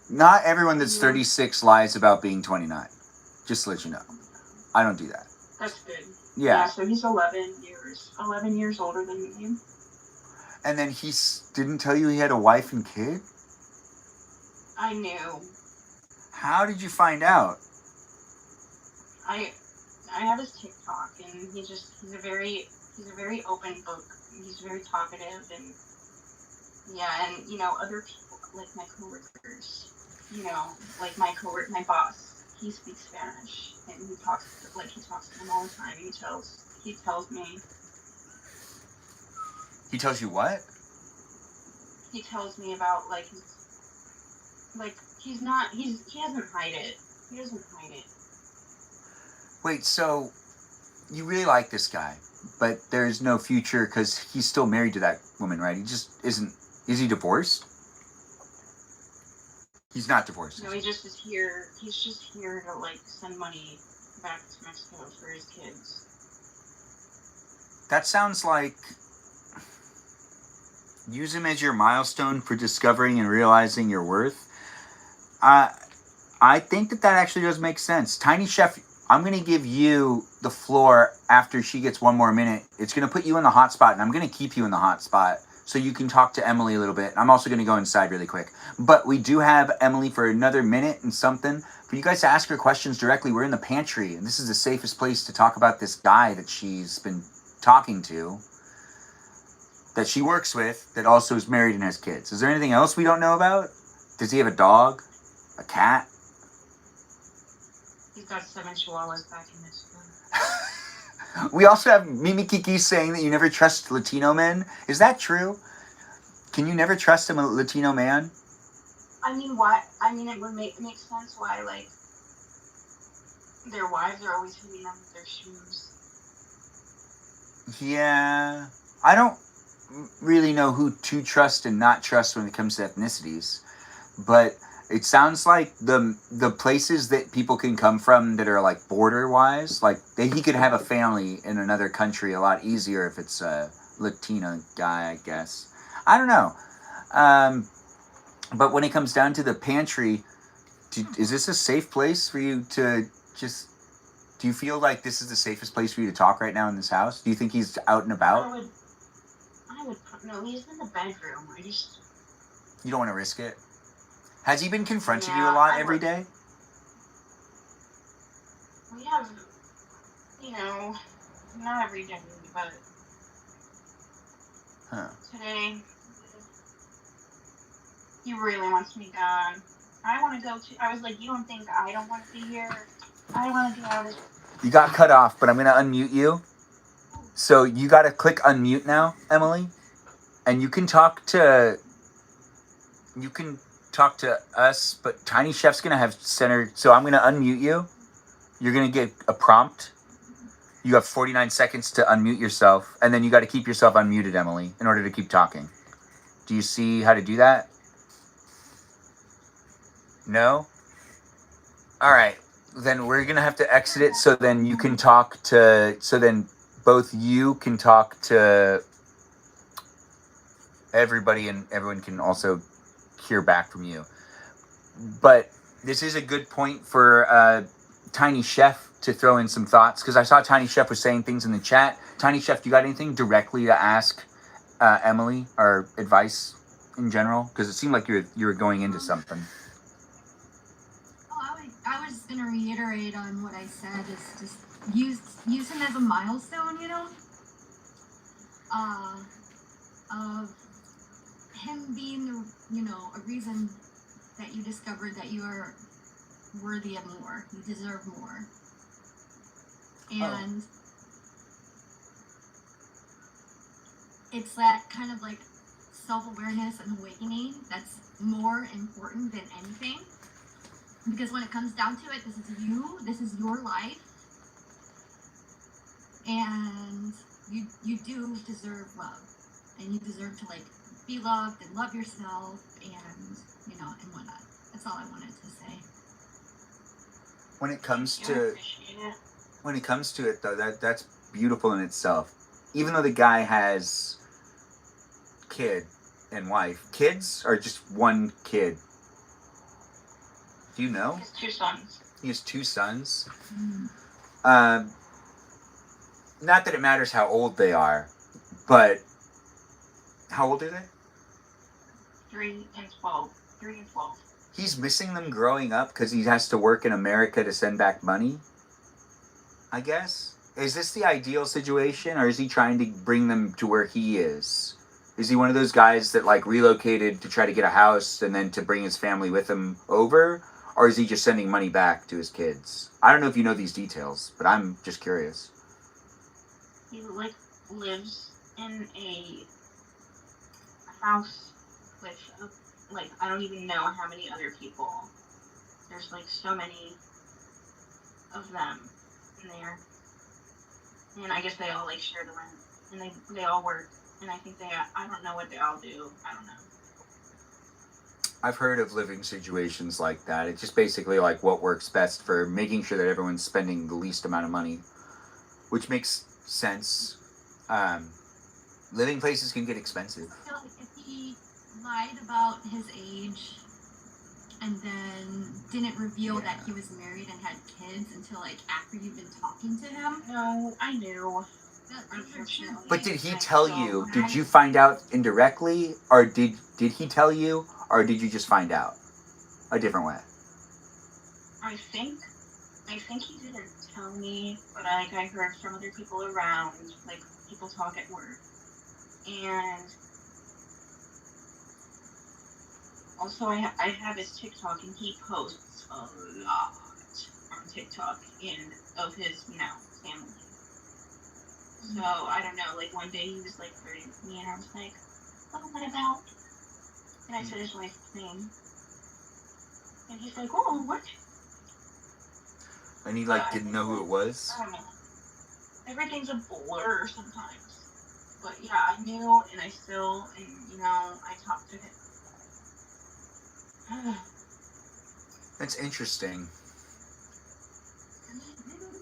Not everyone that's Yeah. 36 lies about being 29. Just to let you know. I don't do that. That's good. Yeah. So he's 11 years older than me. And then he didn't tell you he had a wife and kid? I knew. How did you find out? I have his TikTok, and he's a very open book. He's very talkative, and other people like my coworkers, my boss. He speaks Spanish, and he talks to them all the time. He tells me. He tells you what? He tells me about he doesn't hide it. He doesn't hide it. Wait, so you really like this guy, but there's no future because he's still married to that woman, right? He just isn't. Is he divorced? He's not divorced. No, he just is here. He's just here to send money back to Mexico for his kids. That sounds like use him as your milestone for discovering and realizing your worth. I think that actually does make sense. Tiny Chef, I'm going to give you the floor after she gets one more minute. It's going to put you in the hot spot, and I'm going to keep you in the hot spot so you can talk to Emily a little bit. I'm also going to go inside really quick. But we do have Emily for another minute and something for you guys to ask her questions directly. We're in the pantry, and this is the safest place to talk about this guy that she's been talking to, that she works with, that also is married and has kids. Is there anything else we don't know about? Does he have a dog? A cat? He's got 7 chihuahuas back in Mexico. We also have Mimi Kiki saying that you never trust Latino men. Is that true? Can you never trust a Latino man? I mean, why? I mean, it makes sense why, their wives are always hitting them with their shoes. Yeah. I don't really know who to trust and not trust when it comes to ethnicities. But it sounds like the places that people can come from that are border-wise, he could have a family in another country a lot easier if it's a Latino guy, I guess. I don't know. But when it comes down to the pantry, is this a safe place for you to just, do you feel like this is the safest place for you to talk right now in this house? Do you think he's out and about? No, he's in the bedroom. You don't want to risk it? Has he been confronting you Yeah, a lot I every would. day? We have, not every day, but Huh. today, he really wants me gone. I want to go to, I was like, you don't think I don't want to be here? I want to be out of You got cut off, but I'm going to unmute you. So you got to click unmute now, Emily. And you can talk to us, but Tiny Chef's going to have center. So I'm going to unmute you. You're going to get a prompt. You have 49 seconds to unmute yourself. And then you got to keep yourself unmuted, Emily, in order to keep talking. Do you see how to do that? No? All right. Then we're going to have to exit it so then you can talk to, so then both you can talk to everybody and everyone can also hear back from you. But this is a good point for Tiny Chef to throw in some thoughts, because I saw Tiny Chef was saying things in the chat. Tiny Chef, do you got anything directly to ask Emily, or advice in general? Because it seemed like you were going into something. I was just gonna reiterate on what I said. Is just use him as a milestone, of him being a reason that you discovered that you are worthy of more. You deserve more. And it's that kind of like self-awareness and awakening that's more important than anything. Because when it comes down to it, this is your life. And you do deserve love. And you deserve to be loved and love yourself and and whatnot. That's all I wanted to say. When it comes to it though, that's beautiful in itself. Even though the guy has kid and wife, kids or just one kid? Do you know? He has 2 sons. He has 2 sons. Not that it matters how old they are, but how old are they? 3 and 12. 3 and 12. He's missing them growing up because he has to work in America to send back money, I guess. Is this the ideal situation, or is he trying to bring them to where he is? Is he one of those guys that relocated to try to get a house and then to bring his family with him over? Or is he just sending money back to his kids? I don't know if you know these details, but I'm just curious. He lives in a house with I don't even know how many other people. There's so many of them in there, and I guess they all share the rent, and they all work, and I think I don't know what they all do. I don't know. I've heard of living situations like that. It's just basically what works best for making sure that everyone's spending the least amount of money, which makes sense. Living places can get expensive. I feel like if he lied about his age and then didn't reveal that he was married and had kids until after you've been talking to him. No, I knew. Unfortunately. But did he tell you? Did you find out indirectly, or did he tell you, or did you just find out a different way? I think he didn't tell me, but I heard from other people around, people talk at work, and also I have his TikTok, and he posts a lot on TikTok of his family. So I don't know. One day he was flirting with me, and I was like, "What about?" And I said his wife's name, and he's like, "Oh, what?" And he didn't know who it was? I don't know. Everything's a blur sometimes. But yeah, I knew, and I still, I talked to him. That's interesting.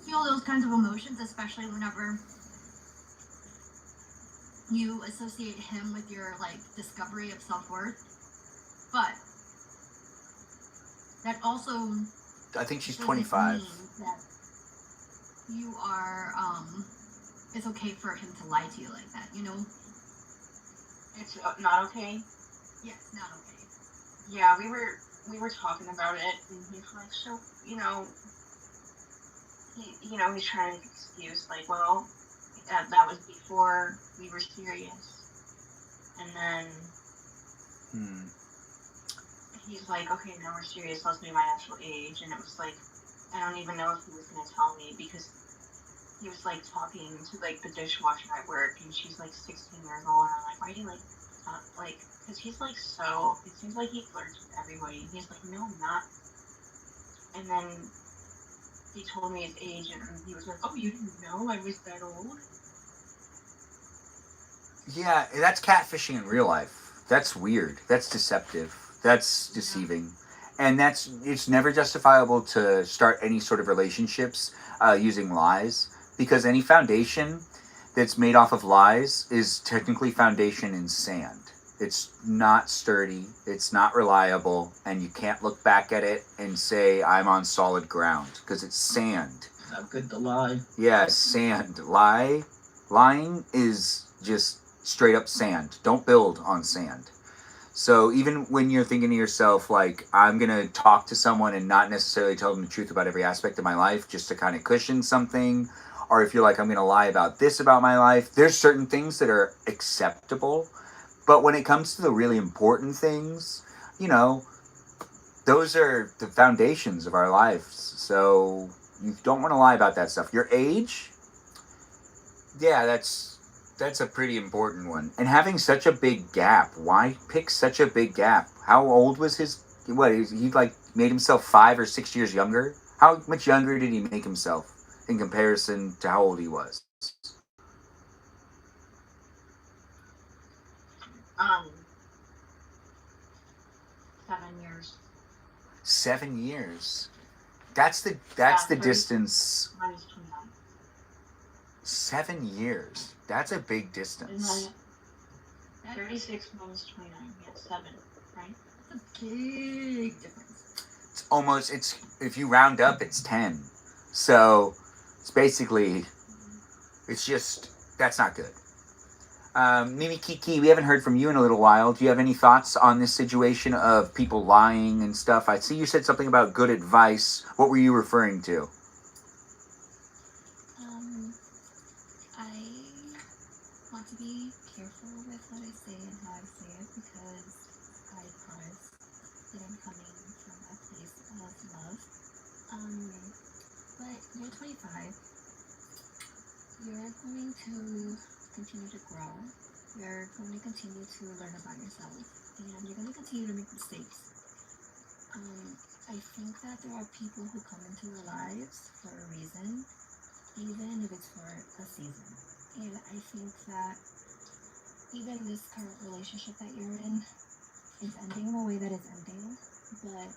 Feel those kinds of emotions, especially whenever you associate him with your discovery of self-worth. But that also I think she's doesn't 25. mean that you are, it's okay for him to lie to you like that, you know? It's not okay. Yes, not okay. Yeah, we were talking about it, and he's like, so he's trying to make an excuse, like, well, that was before we were serious, and then he's like, okay, now we're serious, let's be my actual age, and it was like, I don't even know if he was gonna tell me, because he was like talking to like the dishwasher at work, and she's like 16 years old, and I'm like, why do you like, because he's like, so it seems like he flirts with everybody, and he's like, no, I'm not. And then he told me his age, and he was like, oh, you didn't know I was that old? Yeah, that's catfishing in real life. That's weird. That's deceptive. That's deceiving. And it's never justifiable to start any sort of relationships using lies, because any foundation that's made off of lies is technically foundation in sand. It's not sturdy, it's not reliable, and you can't look back at it and say, I'm on solid ground, because it's sand. Not good to lie. Yeah, sand. Lying is just straight up sand. Don't build on sand. So even when you're thinking to yourself, like, I'm going to talk to someone and not necessarily tell them the truth about every aspect of my life just to kind of cushion something, or if you're like, I'm going to lie about this about my life, there's certain things that are acceptable. But when it comes to the really important things, those are the foundations of our lives. So you don't want to lie about that stuff. Your age, yeah, that's a pretty important one. And having such a big gap. Why pick such a big gap? How old was he like made himself 5 or 6 years younger? How much younger did he make himself in comparison to how old he was? 7 years. 7 years. That's the distance. Mine is 29. 7 years. That's a big distance. 36 minus 29. Yeah, 7, right? That's a big difference. It's if you round up, it's 10. So it's basically, it's just, that's not good. Mimi Kiki, we haven't heard from you in a little while. Do you have any thoughts on this situation of people lying and stuff? I see you said something about good advice. What were you referring to? I want to be careful with what I say and how I say it, because I promise that I'm coming from a place of love. But you're 25. You're going to continue to grow. You're going to continue to learn about yourself, and you're going to continue to make mistakes. I think that there are people who come into your lives for a reason, even if it's for a season. And I think that even this current relationship that you're in is ending the way that it's ending, but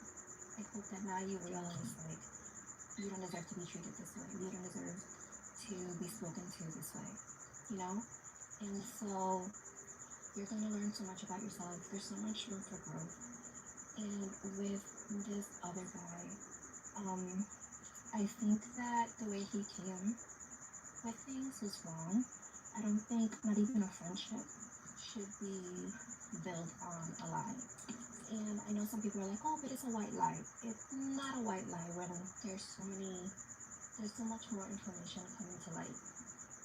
I hope that now you realize, like, you don't deserve to be treated this way. You don't deserve to be spoken to this way, you know? And so you're going to learn so much about yourself. There's so much room for growth. And with this other guy, I think that the way he came with things was wrong. I don't think not even a friendship should be built on a lie. And I know some people are like, oh, but it's a white lie. It's not a white lie when there's so much more information coming to light.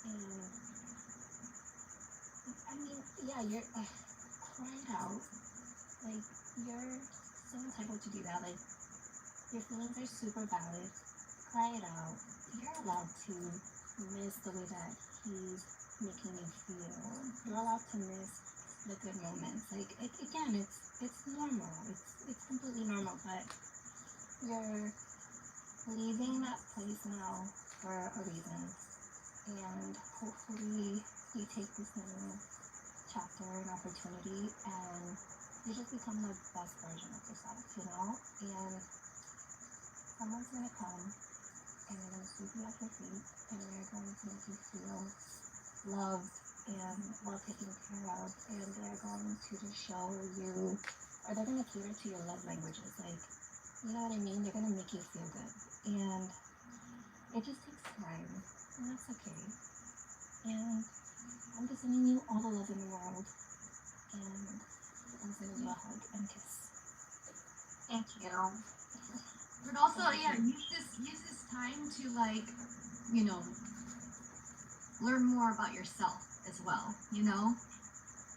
And I mean, yeah, you're cry it out. Like, you're so entitled to do that. Like, your feelings are super valid. Cry it out. You're allowed to miss the way that he's making you feel. You're allowed to miss the good moments. Like, again, it's normal. It's completely normal, but you're leaving that place now for a reason. And hopefully you take this new chapter and opportunity and you just become the best version of yourself, you know? And someone's gonna come and they're gonna sweep you off your feet and they're going to make you feel loved and well taken care of, and they're going to just show you, or they're going to cater to your love languages. Like, You know what I mean? They're gonna make you feel good. And it just takes time. And that's okay. And I'm just sending you all the love in the world. And I'm sending you a hug and kiss. Thank you. But also, yeah, use this time to like, you know, learn more about yourself as well. You know,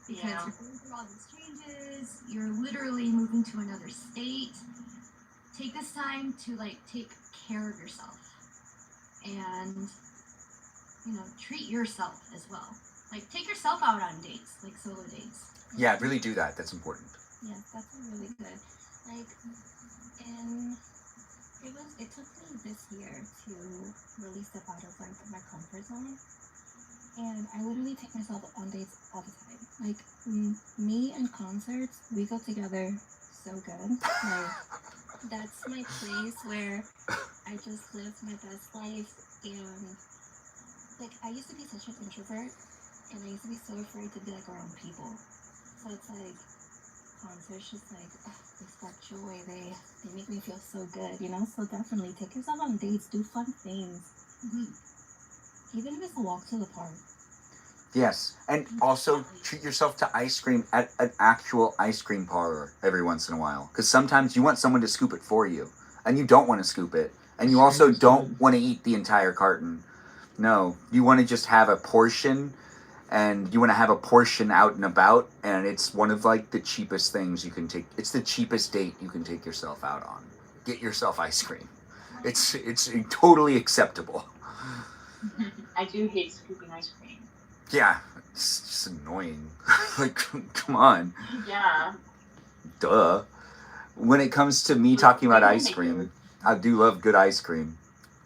because Yeah. you're going through all these changes. You're literally moving to another state. Take this time to like take care of yourself, and you know, treat yourself as well. Like take yourself out on dates, like solo dates. Yeah, really do that. That's important. Yeah, that's a really good. Like, and it took me this year to really step out of like my comfort zone. And I literally take myself on dates all the time. Like, me and concerts, we go together so good. Like, that's my place where I just live my best life. And, like, I used to be such an introvert. And I used to be so afraid to be, like, around people. So it's like, concerts just like, they spark joy. They make me feel so good, you know? So definitely take yourself on dates. Do fun things. Even if it's a walk to the park. Yes, and also treat yourself to ice cream at an actual ice cream parlor every once in a while. Because sometimes you want someone to scoop it for you, and you don't want to scoop it, and you also don't want to eat the entire carton. No, you want to just have a portion, and you want to have a portion out and about, and it's one of like the cheapest things you can take. It's the cheapest date you can take yourself out on. Get yourself ice cream. It's totally acceptable. I do hate scooping ice cream. Yeah, it's just annoying. Like, come on. Yeah. Duh. When it comes to me talking about ice cream, I do love good ice cream.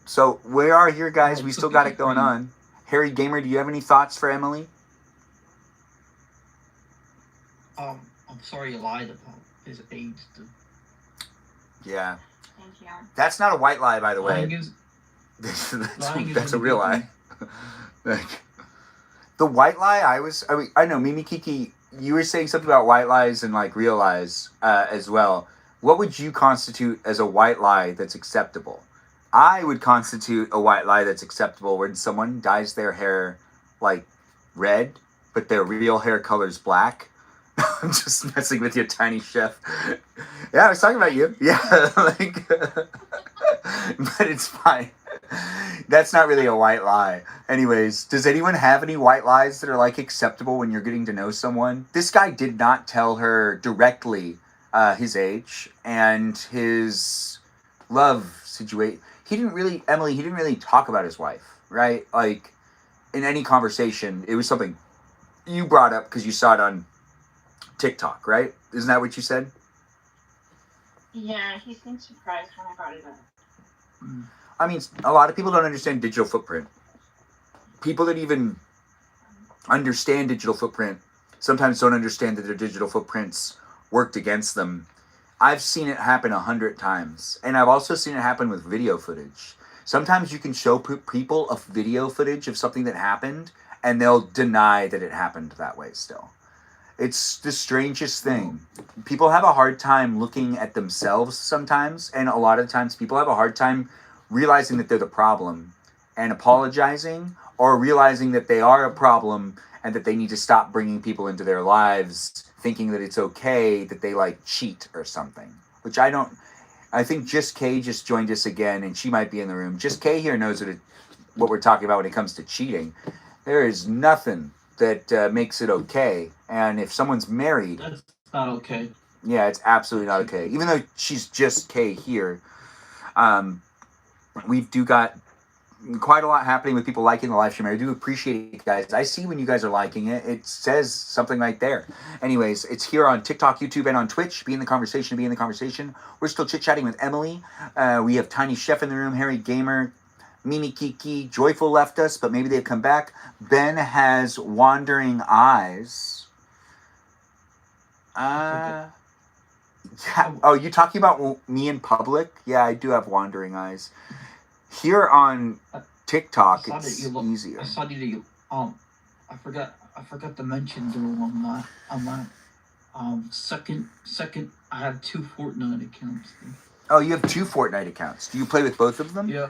So, we are here, guys. We still got it going on. Harry Gamer, do you have any thoughts for Emily? I'm sorry you lied about his age. Yeah. Thank you. That's not a white lie, by the way. Lying is That's a real really lie. Like, the white lie, I know, Mimi Kiki, you were saying something about white lies and like real lies as well. What would you constitute as a white lie that's acceptable? I would constitute a white lie that's acceptable when someone dyes their hair like red, but their real hair color's black. I'm just messing with you, tiny chef. Yeah, I was talking about you. Yeah, like, but it's fine. That's not really a white lie. Anyways, does anyone have any white lies that are like acceptable when you're getting to know someone? This guy did not tell her directly his age and his love situation. Emily, he didn't really talk about his wife, right? Like, in any conversation, it was something you brought up because you saw it on TikTok, right? Isn't that what you said? Yeah, he seemed surprised when I brought it up. I mean, a lot of people don't understand digital footprint. People that even understand digital footprint sometimes don't understand that their digital footprints worked against them. I've seen it happen 100 times. And I've also seen it happen with video footage. Sometimes you can show people a video footage of something that happened, and they'll deny that it happened that way still. It's the strangest thing. People have a hard time looking at themselves sometimes, and a lot of times people have a hard time realizing that they're the problem and apologizing, or realizing that they are a problem and that they need to stop bringing people into their lives thinking that it's okay that they like cheat or something, which I think Just Kay just joined us again, and she might be in the room. Just Kay here knows what we're talking about when it comes to cheating. There is nothing that makes it okay, and if someone's married, that's not okay. Yeah, it's absolutely not okay. Even though she's Just Kay here, we've got quite a lot happening with people liking the live stream. I do appreciate it, guys. I see when you guys are liking it. It says something right there. Anyways, it's here on TikTok, YouTube, and on Twitch. Be in the conversation, be in the conversation. We're still chit-chatting with Emily. We have Tiny Chef in the room, Harry Gamer, Mimi Kiki, Joyful left us, but maybe they've come back. Ben has wandering eyes. Yeah. Oh, you talking about me in public? Yeah, I do have wandering eyes. Here on TikTok, it's easier. I saw that you. I forgot to mention though on my second. I have 2 Fortnite accounts. Oh, you have 2 Fortnite accounts. Do you play with both of them? Yeah.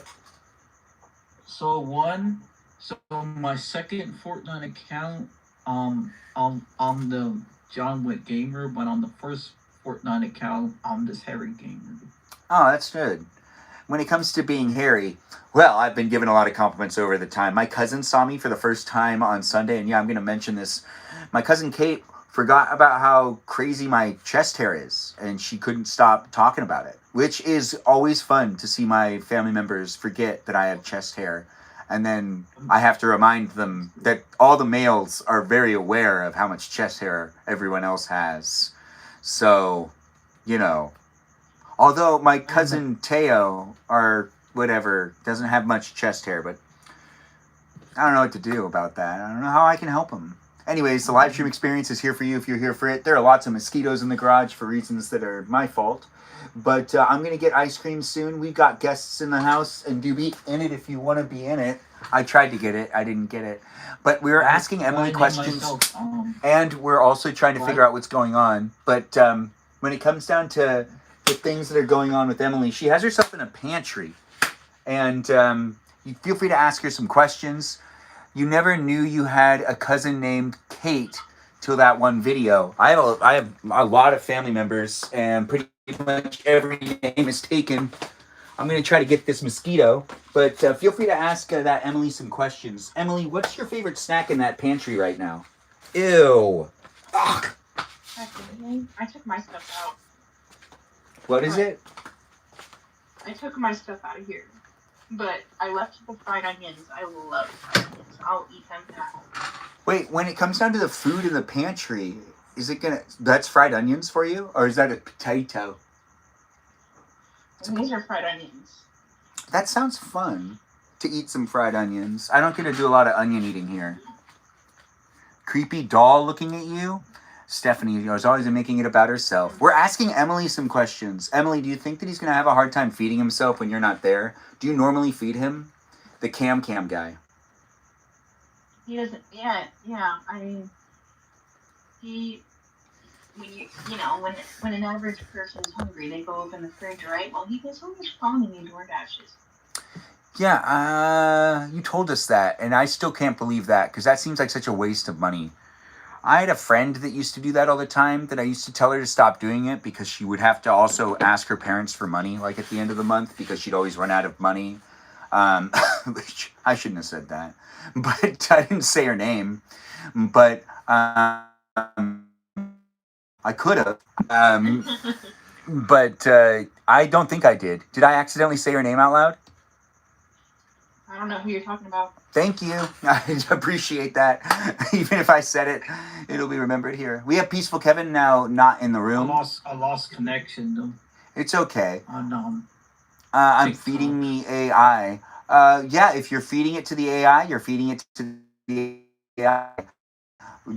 So my second Fortnite account, I'm the John Wick gamer, but on the first Fortnite account, I'm this Harry gamer. Oh, that's good. When it comes to being hairy, well, I've been given a lot of compliments over the time. My cousin saw me for the first time on Sunday, and yeah, I'm going to mention this. My cousin Kate forgot about how crazy my chest hair is, and she couldn't stop talking about it, which is always fun to see my family members forget that I have chest hair. And then I have to remind them that all the males are very aware of how much chest hair everyone else has. So, you know, although my cousin Teo, or whatever, doesn't have much chest hair, but I don't know what to do about that. I don't know how I can help him. Anyways, the live stream experience is here for you if you're here for it. There are lots of mosquitoes in the garage for reasons that are my fault. But I'm going to get ice cream soon. We've got guests in the house, and do be in it if you want to be in it. I tried to get it. I didn't get it. But we were asking Emily questions, and we're also trying to figure out what's going on. But when it comes down to the things that are going on with Emily, she has herself in a pantry. And you feel free to ask her some questions. You never knew you had a cousin named Kate till that one video. I have a lot of family members, and pretty much every name is taken. I'm going to try to get this mosquito, but feel free to ask that Emily some questions. Emily, what's your favorite snack in that pantry right now? Ew. Ugh. I took my stuff out. What is it? I took my stuff out of here. But I left the fried onions. I love fried onions. I'll eat them now. Wait, when it comes down to the food in the pantry, is it gonna... That's fried onions for you? Or is that a potato? These are fried onions. That sounds fun, to eat some fried onions. I don't get to do a lot of onion eating here. Creepy doll looking at you? Stephanie is always making it about herself. We're asking Emily some questions. Emily, do you think that he's going to have a hard time feeding himself when you're not there? Do you normally feed him? The cam guy. He doesn't... Yeah. I mean... When an average person's hungry, they go open the fridge, right? Well, he gets so much fun when he DoorDashes. Yeah, you told us that, and I still can't believe that, because that seems like such a waste of money. I had a friend that used to do that all the time, that I used to tell her to stop doing it, because she would have to also ask her parents for money, like at the end of the month, because she'd always run out of money. Which I shouldn't have said that, but I didn't say her name, but I could have. But I don't think I did. Did I accidentally say her name out loud? I don't know who you're talking about. Thank you. I appreciate that. Even if I said it, it'll be remembered here. We have Peaceful Kevin now not in the room. I lost connection though. It's okay. I'm feeding the AI. Yeah, if you're feeding it to the AI, you're feeding it to the AI.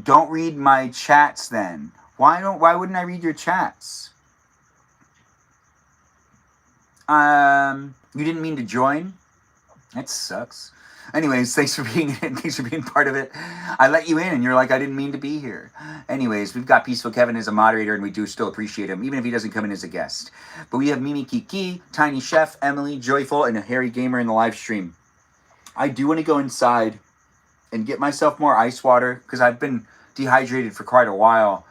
Don't read my chats then. Why wouldn't I read your chats? You didn't mean to join? That sucks. Anyways, thanks for being in. Thanks for being part of it. I let you in, and you're like, I didn't mean to be here. Anyways, we've got Peaceful Kevin as a moderator, and we do still appreciate him, even if he doesn't come in as a guest. But we have Mimi Kiki, Tiny Chef, Emily, Joyful, and a Harry Gamer in the live stream. I do want to go inside and get myself more ice water, because I've been dehydrated for quite a while.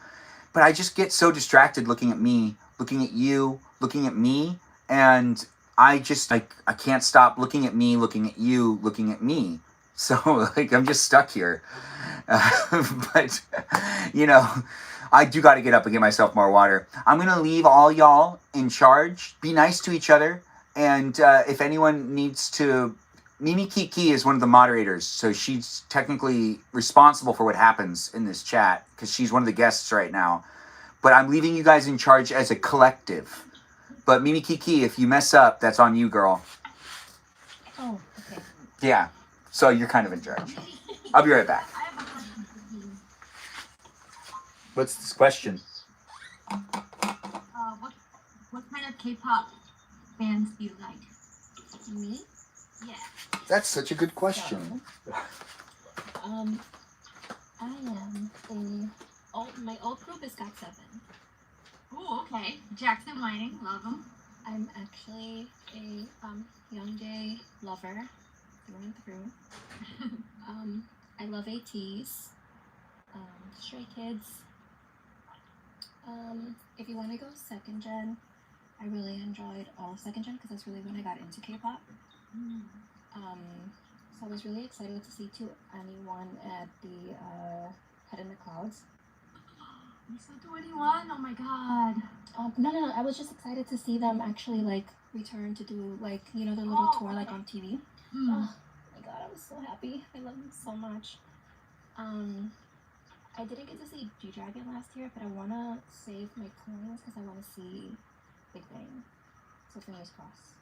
But I just get so distracted looking at me, looking at you, looking at me, and I just, I can't stop looking at me, looking at you, looking at me. So, I'm just stuck here. But, I do got to get up and get myself more water. I'm going to leave all y'all in charge. Be nice to each other. And if anyone needs to... Mimi Kiki is one of the moderators, so she's technically responsible for what happens in this chat, because she's one of the guests right now. But I'm leaving you guys in charge as a collective. But Mimi Kiki, if you mess up, that's on you, girl. Oh, okay. Yeah, so you're kind of in charge. I'll be right back. I have a question for you. What's this question? What kind of K-pop bands do you like? Me? Yeah. That's such a good question. I am my old group is GOT7. Oh, okay. Jackson Whiting, love them. I'm actually a Young J lover through and through. I love ATs, Stray Kids. If you want to go second gen, I really enjoyed all of second gen because that's really when I got into K-pop. So I was really excited to see anyone at the Head in the Clouds. You saw 21? Oh my god. No. I was just excited to see them actually like return to do like their little tour like on TV. Oh my god, I was so happy. I love them so much. I didn't get to see G-Dragon last year, but I wanna save my coins because I wanna see Big Bang. So fingers crossed.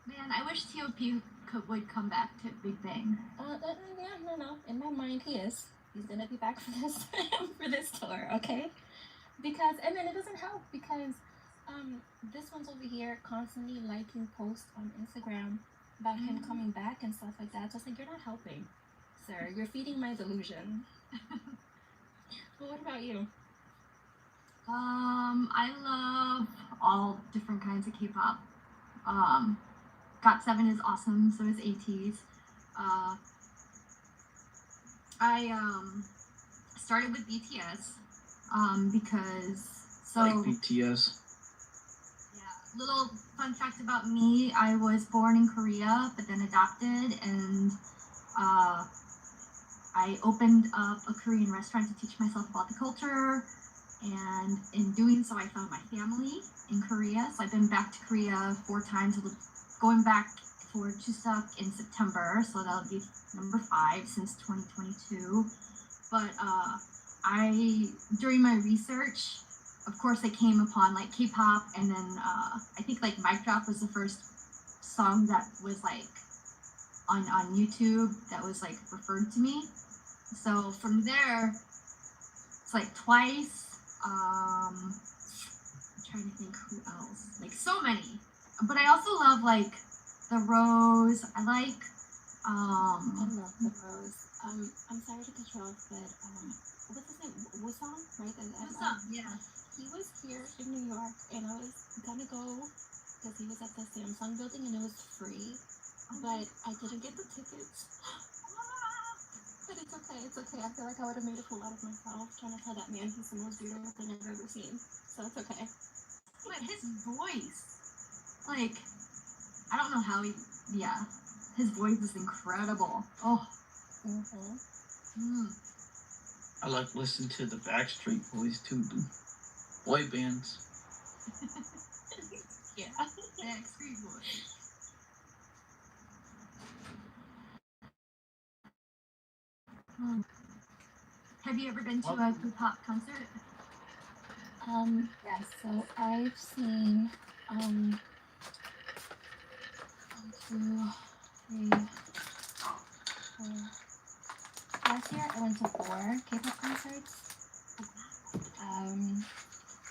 Man, I wish T.O.P. would come back to Big Bang. No. In my mind, he is. He's gonna be back for this for this tour, okay? Because and then it doesn't help because this one's over here constantly liking posts on Instagram about him coming back and stuff like that. So it's like you're not helping, sir. You're feeding my delusion. But what about you? I love all different kinds of K-pop. GOT7 is awesome, so is ATEEZ. I started with BTS because Like BTS. yeah. Little fun fact about me: I was born in Korea, but then adopted, and I opened up a Korean restaurant to teach myself about the culture. And in doing so, I found my family in Korea. So I've been back to Korea 4 times, going back for Chuseok in September. So that'll be number 5 since 2022. But during my research, of course, I came upon like K-pop, and then I think like Mic Drop was the first song that was like on YouTube that was like referred to me. So from there, it's like Twice. I'm trying to think who else. Like so many. But I also love like The Rose. I like I love The Rose. I'm sorry to cut you off, but what's his name? Wissam, right? what's up? Yeah. He was here in New York, and I was gonna go because he was at the Samsung building, and it was free. But I didn't get the tickets. But it's okay. It's okay. I feel like I would have made a fool out of myself trying to tell that man he's the most beautiful thing I've ever seen. So it's okay. But his voice, like, I don't know how his voice is incredible. Oh. I like listening to the Backstreet Boys too. Boy bands. Yeah. Backstreet Boys. Have you ever been to a K-pop concert? Yes, so I've seen 1, 2, 3, 4. Last year I went to 4 K-pop concerts.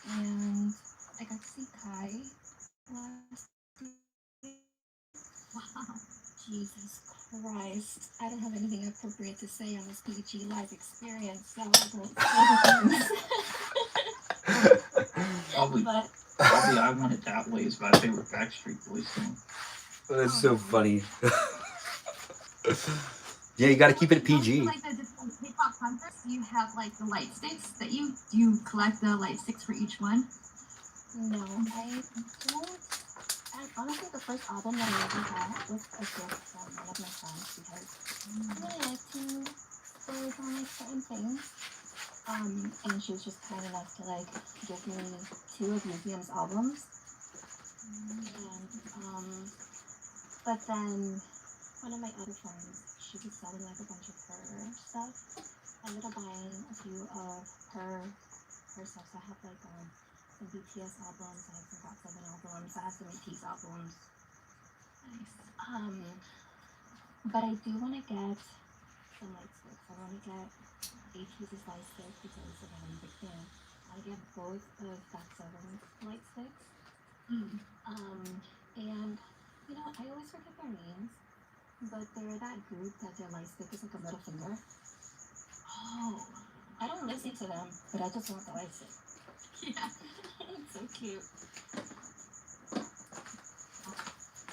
And I got to see Kai last year. Wow. Jesus Christ. I don't have anything appropriate to say on this PG live experience. That was Probably I Want It That Way is my favorite Backstreet Boys song. That's so funny. Yeah, you got to keep it PG. Like the different K-pop concerts, you have like the light sticks that you collect the light sticks for each one. No, I don't. And honestly, the first album that I ever got was a gift from one of my friends because I really like to splurge on like certain things. And she was just kind enough to like give me 2 of Museum's albums. And but then one of my other friends, she was selling like a bunch of her stuff. I ended up buying a few of her stuff. So I have like some BTS albums, I have some GOT7 albums, I have some ATEEZ albums. Nice. But I do want to get some light sticks. I want to get ATEEZ's light stick because I'm a big fan. I get both of GOT7's light sticks. And I always forget their names, but they're that group that their light stick is like a middle finger. Oh, I don't listen to them, but I just want the light stick. Yeah. It's so cute.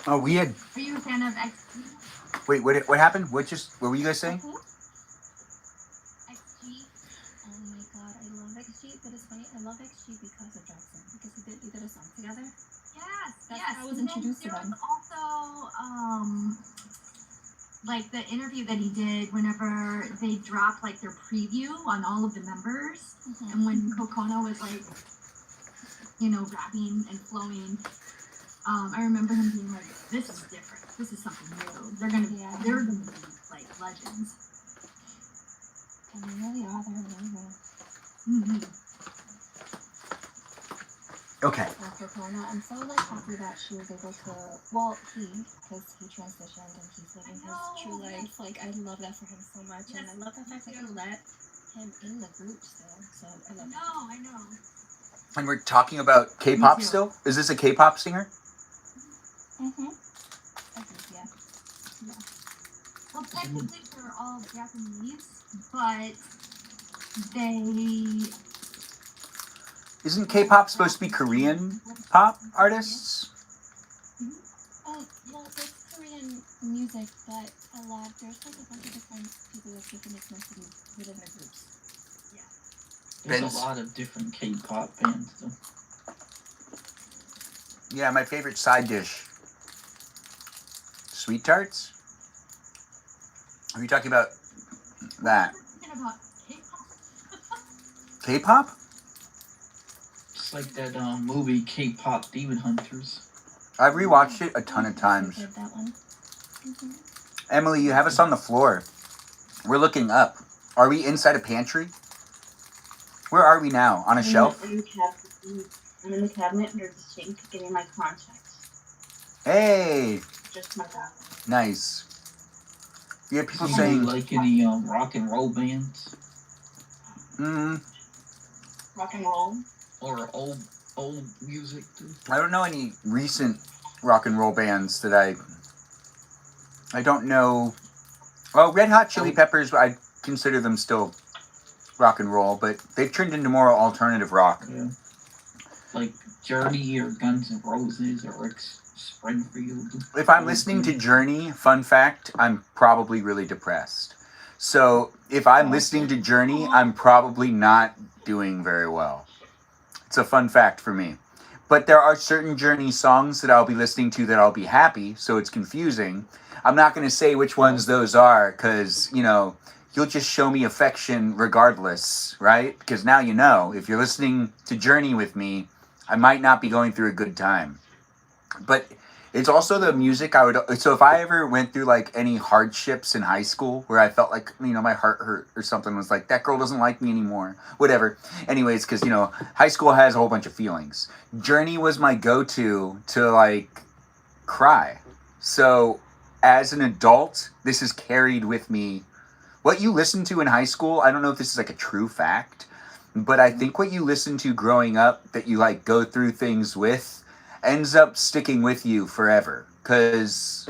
Oh, we had. Are you a fan of XG? Wait, what happened? What were you guys saying? XG? Oh my god, I love XG, but it's funny, I love XG because of Jackson, because they did a song together. Yes, That's yes. how I was And then introduced to there them. was also like the interview that he did whenever they dropped like their preview on all of the members, and when Kokona was like, you know, rapping and flowing. I remember him being like, "This is different. This is something new. They're gonna be like legends." And they really are, they're amazing. Mm-hmm. Okay. And for Kona, I'm so like happy that she was able to, well, because he transitioned and he's living his true life. Like, I love that for him so much, and I love the fact that you let him in the group still. So I love that. I know. And we're talking about K-pop Me too. still? Is this a K-pop singer? Mm-hmm. I think, yeah. Well, technically they're all Japanese, but they. Isn't K-pop supposed to be Korean pop artists? Well, there's Korean music, but there's like a bunch of different people with different ethnicities within the groups. There's Ben's- a lot of different K-pop bands, though. Yeah, my favorite side dish. Sweet tarts? Are you talking about that? Thinking about K-pop. K-pop? It's like that movie K-pop Demon Hunters. I've rewatched it a ton of times. I did that one. Emily, you have us on the floor. We're looking up. Are we inside a pantry? Where are we now? On a shelf? I'm in the cabinet under the sink getting my contacts. Hey, Just my bathroom. nice. You have people Do you saying, like any rock and roll bands Rock and roll. or old music too? I don't know any recent rock and roll bands that I don't know. Well, Red Hot Chili Peppers, I consider them still rock and roll, but they've turned into more alternative rock. Yeah. Like Journey or Guns N' Roses or Rick Springfield. If I'm listening to Journey, fun fact, I'm probably really depressed. So if I'm listening to Journey, I'm probably not doing very well. It's a fun fact for me. But there are certain Journey songs that I'll be listening to that I'll be happy, so it's confusing. I'm not going to say which ones those are because, you know, you'll just show me affection regardless, right? Because now you know, if you're listening to Journey with me, I might not be going through a good time. But it's also the music I would... So if I ever went through, like, any hardships in high school where I felt like, you know, my heart hurt or something, was like, that girl doesn't like me anymore. Whatever. Anyways, because, you know, high school has a whole bunch of feelings. Journey was my go-to to, like, cry. So as an adult, this is carried with me. What you listen to in high school, I don't know if this is, like, a true fact, but I think what you listen to growing up that you, like, go through things with ends up sticking with you forever, because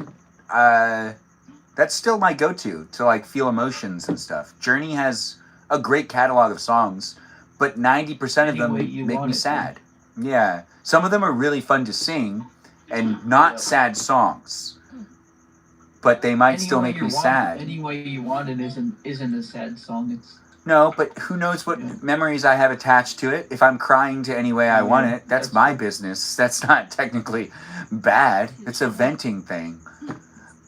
that's still my go-to to like feel emotions and stuff. Journey has a great catalog of songs, but 90% of them make me sad. Yeah, some of them are really fun to sing and not sad songs, but they might still make me sad. Any Way You Want It isn't a sad song. It's No, but who knows what memories I have attached to it. If I'm crying to Any Way I Want It, that's my business. That's not technically bad. It's a venting thing.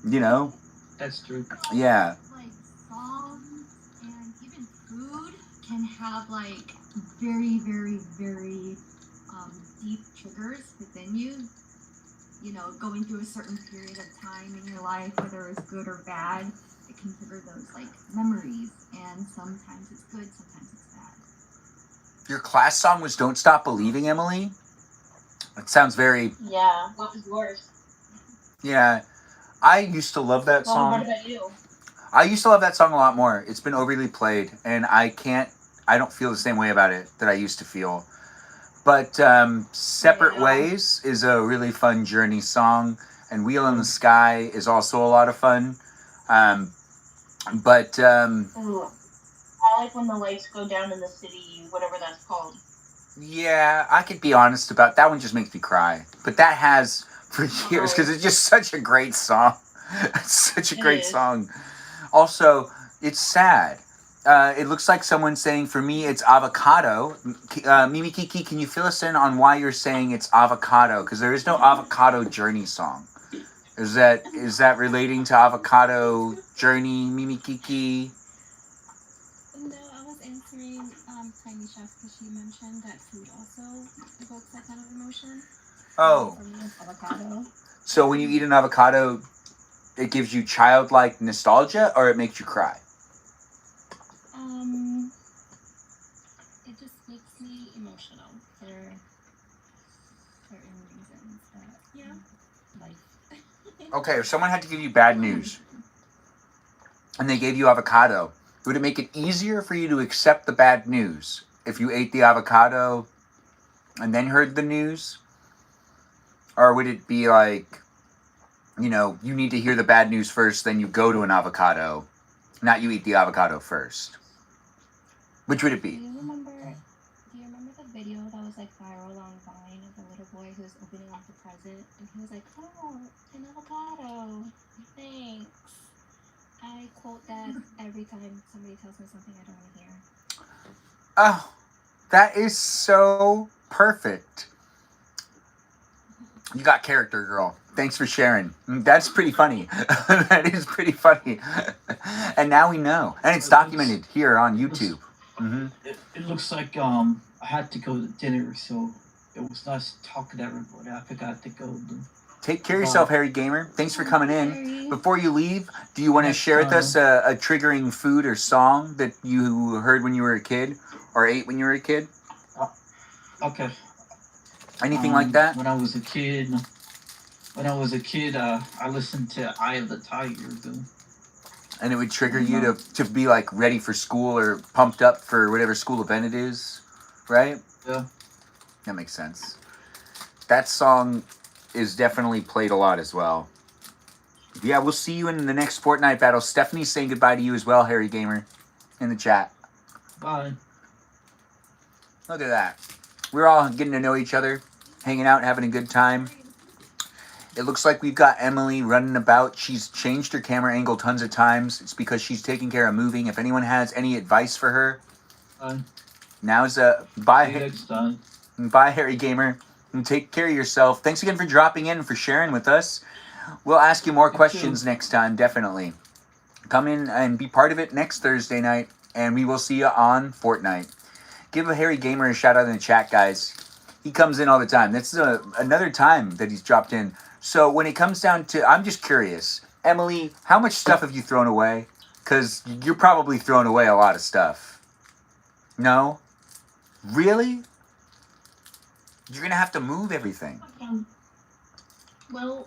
You know? That's true. Yeah. Like songs and even food can have like very, very, very deep triggers within you. You know, going through a certain period of time in your life, whether it's good or bad, it can trigger those like memories, and sometimes it's good, sometimes it's bad. Your class song was Don't Stop Believing, Emily? It sounds very... Yeah. What was yours? Yeah. I used to love that Well, song. what about you? I used to love that song a lot more. It's been overly played, and I don't feel the same way about it that I used to feel. But Separate Ways is a really fun Journey song, and Wheel in the Sky is also a lot of fun. Ooh, I like When the Lights Go Down in the City, whatever that's called. Yeah, I could be honest about that one. Just makes me cry. But that has for years because it's just such a great song. It's such a It great is. song. Also, it's sad. It looks like someone's saying, for me, it's avocado. Mimi Kiki, can you fill us in on why you're saying it's avocado? Because there is no avocado journey song. Is that relating to avocado journey, Mimi Kiki? No, I was answering Tiny Chef because she mentioned that food also evokes that kind of emotion. Oh, For me, it's avocado. so when you eat an avocado, it gives you childlike nostalgia, or it makes you cry? It just makes me emotional for certain reasons that life. Okay, if someone had to give you bad news, and they gave you avocado, would it make it easier for you to accept the bad news if you ate the avocado and then heard the news? Or would it be like, you need to hear the bad news first, then you go to an avocado, not you eat the avocado first? Which would it Do be? you remember the video that was like viral on Vine of the little boy who was opening up the present and he was like, "Oh, an avocado. Thanks." I quote that every time somebody tells me something I don't want to hear. Oh, that is so perfect. You got character, girl. Thanks for sharing. That's pretty funny. That is pretty funny. And now we know. And it's documented here on YouTube. Mm-hmm. It looks like I had to go to dinner, so it was nice talking to everybody. I forgot to go. Take care of yourself, Harry Gamer. Thanks for coming in. Harry. Before you leave, do you want to Next share with time. us a triggering food or song that you heard when you were a kid or ate when you were a kid? Okay. Anything like that? When I was a kid, I listened to Eye of the Tiger. And it would trigger you to be like ready for school or pumped up for whatever school event it is, right? Yeah. That makes sense. That song is definitely played a lot as well. Yeah, we'll see you in the next Fortnite battle. Stephanie's saying goodbye to you as well, Harry Gamer, in the chat. Bye. Look at that. We're all getting to know each other, hanging out, having a good time. It looks like we've got Emily running about. She's changed her camera angle tons of times. It's because she's taking care of moving. If anyone has any advice for her, Bye. now's See you bye, next time. bye, Harry Gamer. And take care of yourself. Thanks again for dropping in and for sharing with us. We'll ask you more questions next time, definitely. Come in and be part of it next Thursday night, and we will see you on Fortnite. Give a Harry Gamer a shout out in the chat, guys. He comes in all the time. That's another time that he's dropped in. So when it comes down to, I'm just curious, Emily, how much stuff have you thrown away? Because you're probably throwing away a lot of stuff. No? Really? You're going to have to move everything. Well,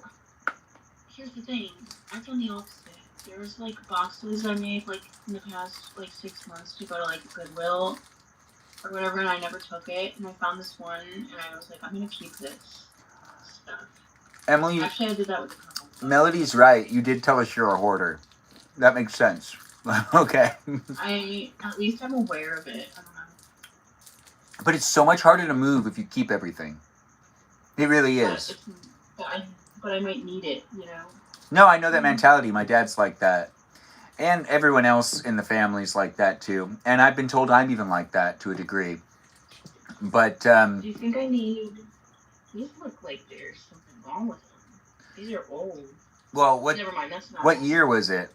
here's the thing. I've done the opposite. There's like boxes I made like in the past like 6 months to go to like Goodwill or whatever, and I never took it. And I found this one, and I was like, I'm gonna keep this stuff. Emily, Actually, I did that with a couple. Melody's right. You did tell us you're a hoarder. That makes sense. Okay. At least I'm aware of it. I don't know. But it's so much harder to move if you keep everything. It really is. But I might need it, you know. No, I know that mentality. My dad's like that. And everyone else in the family's like that too. And I've been told I'm even like that to a degree. But, Do you think I need... These look like there's something wrong with them. These are old. well, Never mind, that's not... what year was it?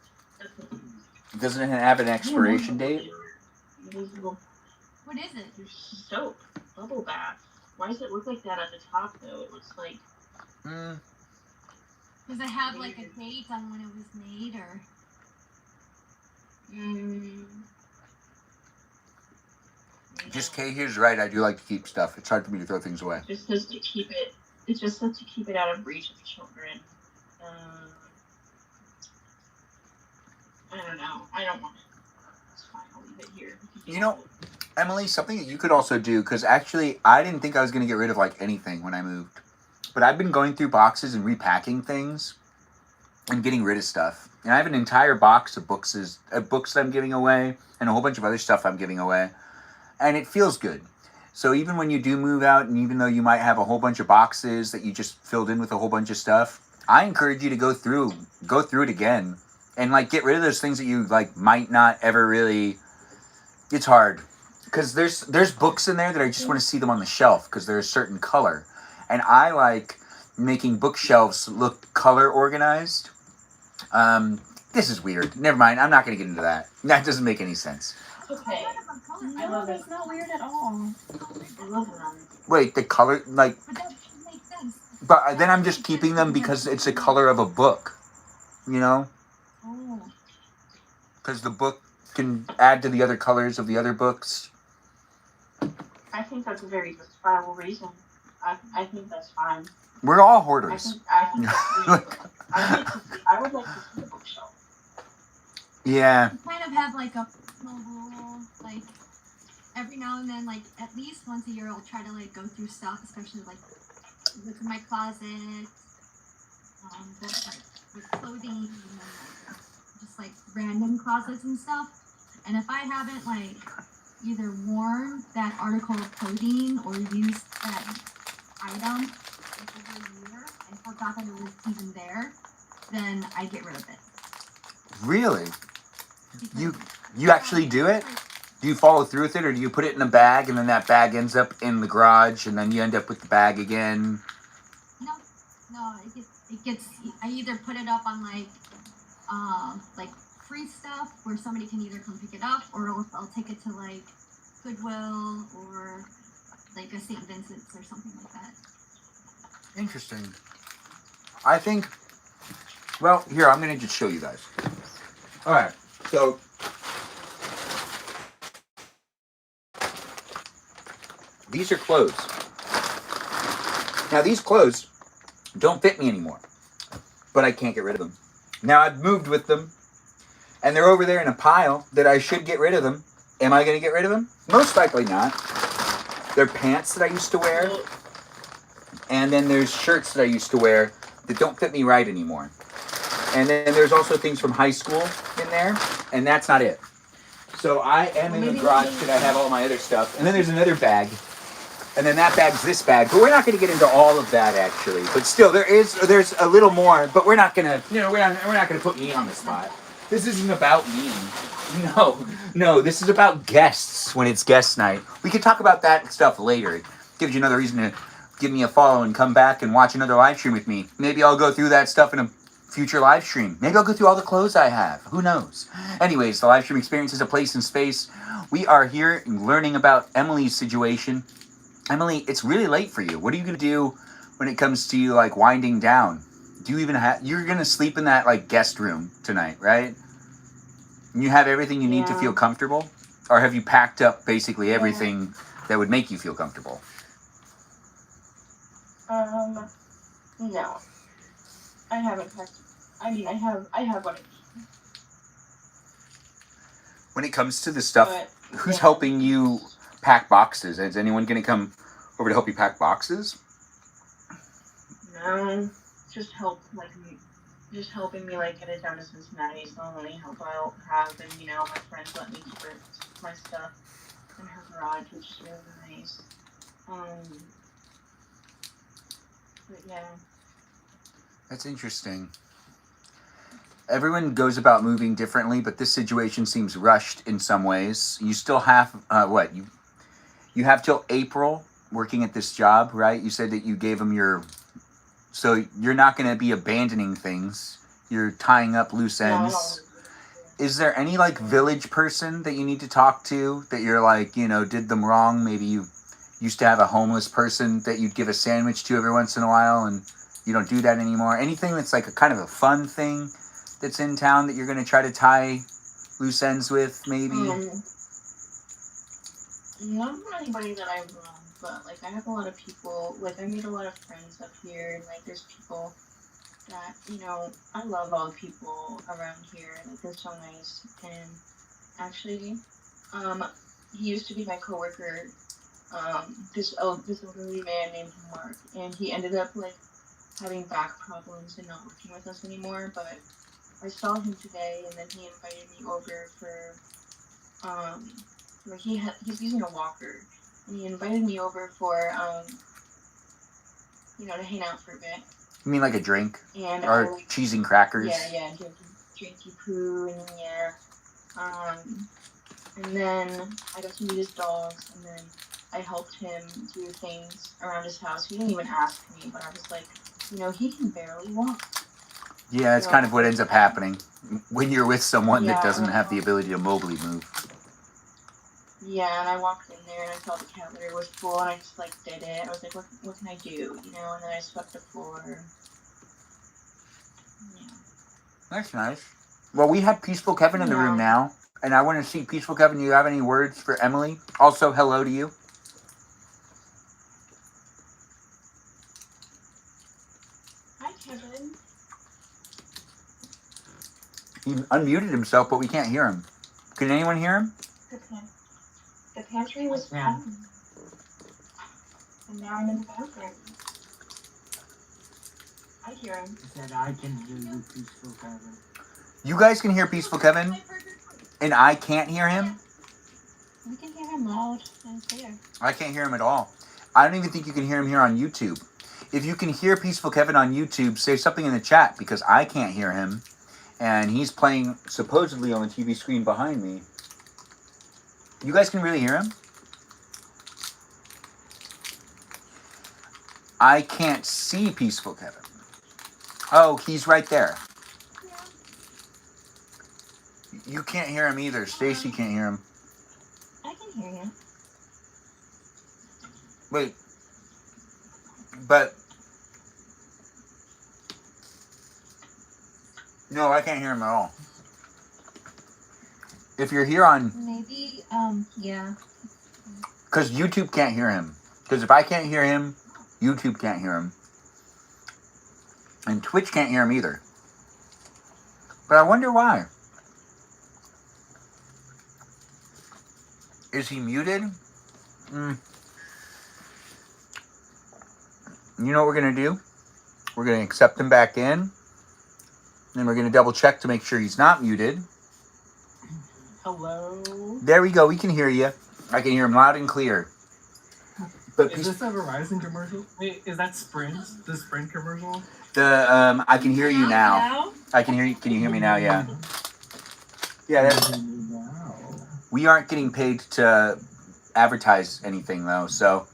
Doesn't it have an expiration date? What is it? There's soap. Bubble bath. Why does it look like that at the top, though? It looks like... Does it have like a date on when it was made, or? Just Kay here's right. I do like to keep stuff. It's hard for me to throw things away. Just says to keep it. It just says to keep it out of reach of children. I don't know. I don't want it. It's fine. I'll leave it here. You know, Emily, something that you could also do, because actually I didn't think I was going to get rid of like anything when I moved. But I've been going through boxes and repacking things and getting rid of stuff. And I have an entire box of books that I'm giving away and a whole bunch of other stuff I'm giving away. And it feels good. So even when you do move out, and even though you might have a whole bunch of boxes that you just filled in with a whole bunch of stuff, I encourage you to go through it again, and like get rid of those things that you like might not ever really. It's hard because there's books in there that I just want to see them on the shelf because they're a certain color, and I like making bookshelves look color organized. This is weird. Never mind. I'm not going to get into that. That doesn't make any sense. Okay. I No, love it. that's not weird at all. I love it. Wait, the color, like, But that should make sense. but then I'm just keeping them because it's the color of a book, you know? Oh. Because the book can add to the other colors of the other books. I think that's a very justifiable reason. I think that's fine. We're all I hoarders. think that's reasonable. I would like to see the bookshelf. Yeah. You kind of have like a mobile, like every now and then, like at least once a year, I'll try to like go through stuff, especially like look in my closet, just like with clothing and then like just like random closets and stuff. And if I haven't like either worn that article of clothing or used that item like over a year and forgot that it was even there, then I get rid of it. Really? Because You actually do it? Do you follow through with it, or do you put it in a bag and then that bag ends up in the garage and then you end up with the bag again? No, it gets. I either put it up on like free stuff where somebody can either come pick it up, or I'll take it to like Goodwill or like a St. Vincent's or something like that. Interesting. I think, well, here, I'm going to just show you guys. All right, so these are clothes. Now, these clothes don't fit me anymore, but I can't get rid of them. Now, I've moved with them, and they're over there in a pile that I should get rid of them. Am I going to get rid of them? Most likely not. They're pants that I used to wear, and then there's shirts that I used to wear that don't fit me right anymore. And then there's also things from high school in there, and that's not it. So I am in the garage that I have all my other stuff, and then there's another bag, and then that bag's this bag. But we're not going to get into all of that actually. But still, there's a little more. But we're not going to, we're not going to put me on the spot. This isn't about me. No, this is about guests when it's guest night. We could talk about that stuff later. It gives you another reason to give me a follow and come back and watch another live stream with me. Maybe I'll go through that stuff in a future live stream. Maybe I'll go through all the clothes I have. Who knows? Anyways, the live stream experience is a place and space. We are here learning about Emily's situation. Emily, it's really late for you. What are you going to do when it comes to you, like, winding down? Do you even have... You're going to sleep in that, like, guest room tonight, right? And you have everything you need to feel comfortable? Or have you packed up basically everything that would make you feel comfortable? No. I haven't packed. I mean, I have what I need. When it comes to the stuff, But, who's helping you pack boxes? Is anyone going to come over to help you pack boxes? No, just helping me like get it down to Cincinnati is the only help I'll have, and my friends let me keep my stuff in her garage, which is really nice. But yeah. That's interesting. Everyone goes about moving differently, but this situation seems rushed in some ways. You still have, you have till April working at this job, right? You said that you gave them so you're not going to be abandoning things. You're tying up loose ends. Is there any, like, village person that you need to talk to that you're like, did them wrong? Maybe you used to have a homeless person that you'd give a sandwich to every once in a while, and you don't do that anymore. Anything that's like a kind of a fun thing that's in town that you're going to try to tie loose ends with, maybe? Not anybody that I've but like I have a lot of people, like I made a lot of friends up here, and like there's people that, I love all the people around here, like they're so nice. And actually, he used to be my coworker, this elderly man named Mark, and he ended up like having back problems and not working with us anymore, but I saw him today, and then he invited me over for, he's using a walker, and he invited me over for to hang out for a bit. You mean like a drink? And Or cheese and crackers? Yeah, drinky poo, and and then I got to meet his dogs, and then I helped him do things around his house. He didn't even ask me, but I was like, he can barely walk. Yeah, that's kind of what ends up happening when you're with someone that doesn't Yeah. have the ability to mobily move. Yeah, and I walked in there and I saw the cat litter was full, and I just did it. I was like, what can I do? And then I swept the floor. Yeah. That's nice. Well, we have Peaceful Kevin in the room now, and I want to see Peaceful Kevin. Do you have any words for Emily? Also, hello to you. Hi, Kevin. He unmuted himself, but we can't hear him. Can anyone hear him? The pantry was fun. And now I'm in the bathroom. I hear him. He said, I can hear you, Peaceful Kevin. You guys can hear Peaceful Kevin, and I can't hear him? We can hear him loud and clear. I can't hear him at all. I don't even think you can hear him here on YouTube. If you can hear Peaceful Kevin on YouTube, say something in the chat, because I can't hear him. And he's playing supposedly on the TV screen behind me. You guys can really hear him? I can't see Peaceful Kevin. Oh, he's right there. You can't hear him either. Stacy can't hear him. I can hear you. Wait. But... No, I can't hear him at all. If you're here on... Maybe, yeah. Because YouTube can't hear him. Because if I can't hear him, YouTube can't hear him. And Twitch can't hear him either. But I wonder why. Is he muted? You know what we're going to do? We're going to accept him back in. And we're going to double check to make sure he's not muted. Hello? There we go. We can hear you. I can hear him loud and clear. But Is this a Verizon commercial? Wait, is that Sprint? The Sprint commercial? I can hear you now. I can hear you. Can you hear me now? Yeah. Yeah. We aren't getting paid to advertise anything though, so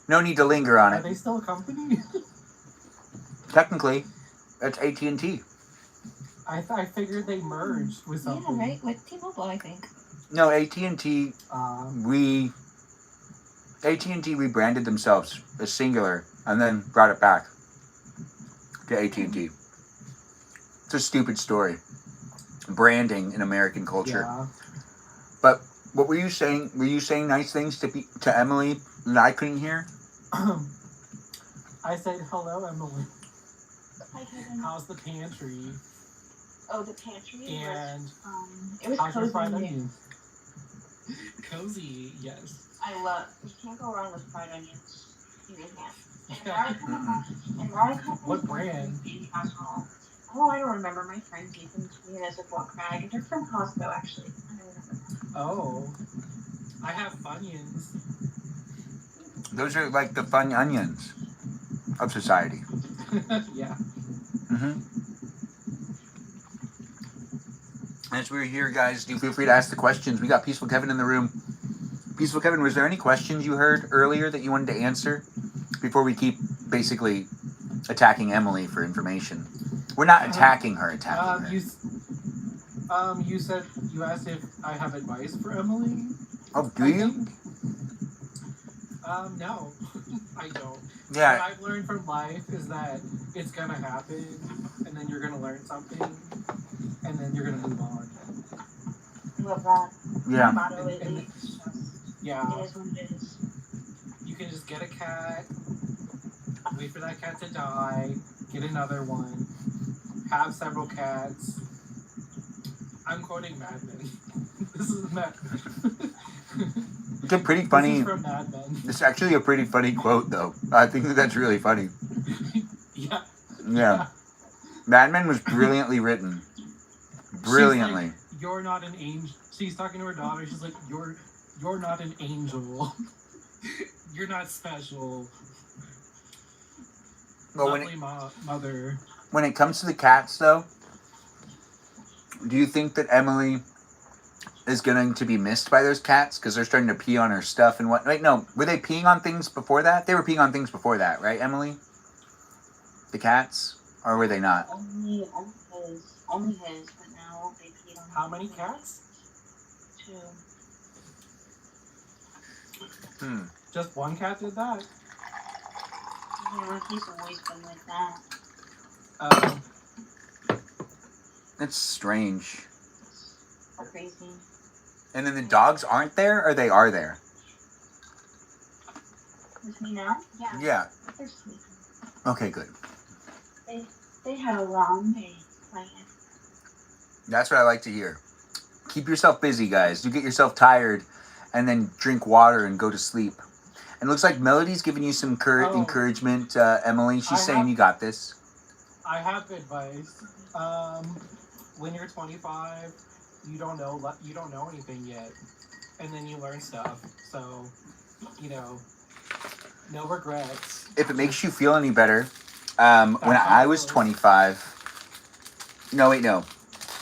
no need to linger on Are it. they still a company? Technically, that's AT&T. I figured they merged with something. Yeah, right? With T-Mobile, I think. No, AT&T rebranded themselves as Singular and then brought it back to AT&T. It's a stupid story. Branding in American culture. Yeah. But what were you saying? Were you saying nice things to Emily that I couldn't hear? I said, hello, Emily. Hi, Kevin. How's the pantry? Oh, the pantry And it was how's your cozy. fried in here. onions? Cozy, yes. You can't go wrong with fried onions. You really can't. What brand? Oh, I don't remember. My friend gave them to me as a book bag. They're from Costco, actually. I don't remember. Oh. I have Funyuns. Those are like the fun onions of society. Yeah. Mm-hmm. As we're here, guys, do feel free to ask the questions. We got Peaceful Kevin in the room. Peaceful Kevin, was there any questions you heard earlier that you wanted to answer before we keep basically attacking Emily for information? We're not attacking her, attacking her. You said you asked if I have advice for Emily. Oh, do you? No, I don't. Yeah. What I've learned from life is that it's gonna happen, and then you're gonna learn something, and then you're gonna move on. Love that. Yeah. Motto is And- yeah. It is what it is. You can just get a cat, wait for that cat to die, get another one, have several cats. I'm quoting Mad Men. This is Mad Men. It's a pretty This funny... is from Mad Men. It's actually a pretty funny quote, though. I think that's really funny. Yeah. Yeah. Mad Men was brilliantly written. Brilliantly. She's like, you're not an angel. She's talking to her daughter. She's like, you're not an angel. You're not special. Well, Lovely mother. when it comes to the cats, though, do you think that Emily is going to be missed by those cats because they're starting to pee on her stuff and what? Wait, no, were they peeing on things before that? They were peeing on things before that, right, Emily? The cats, or were they not? Only his, but now they peed on. How many cats? 2. Just one cat did that. Yeah, he's always been like that. It's strange. Crazy. And then the dogs aren't there, or they are there? With me now? Yeah. Yeah. They're sleeping. Okay, good. They had a long day playing. That's what I like to hear. Keep yourself busy, guys. You get yourself tired, and then drink water and go to sleep. And it looks like Melody's giving you some encouragement, Emily. She's saying you got this. I have advice. When you're 25, you don't know anything yet, and then you learn stuff. So, no regrets. If it makes you feel any better, when I was 25, no.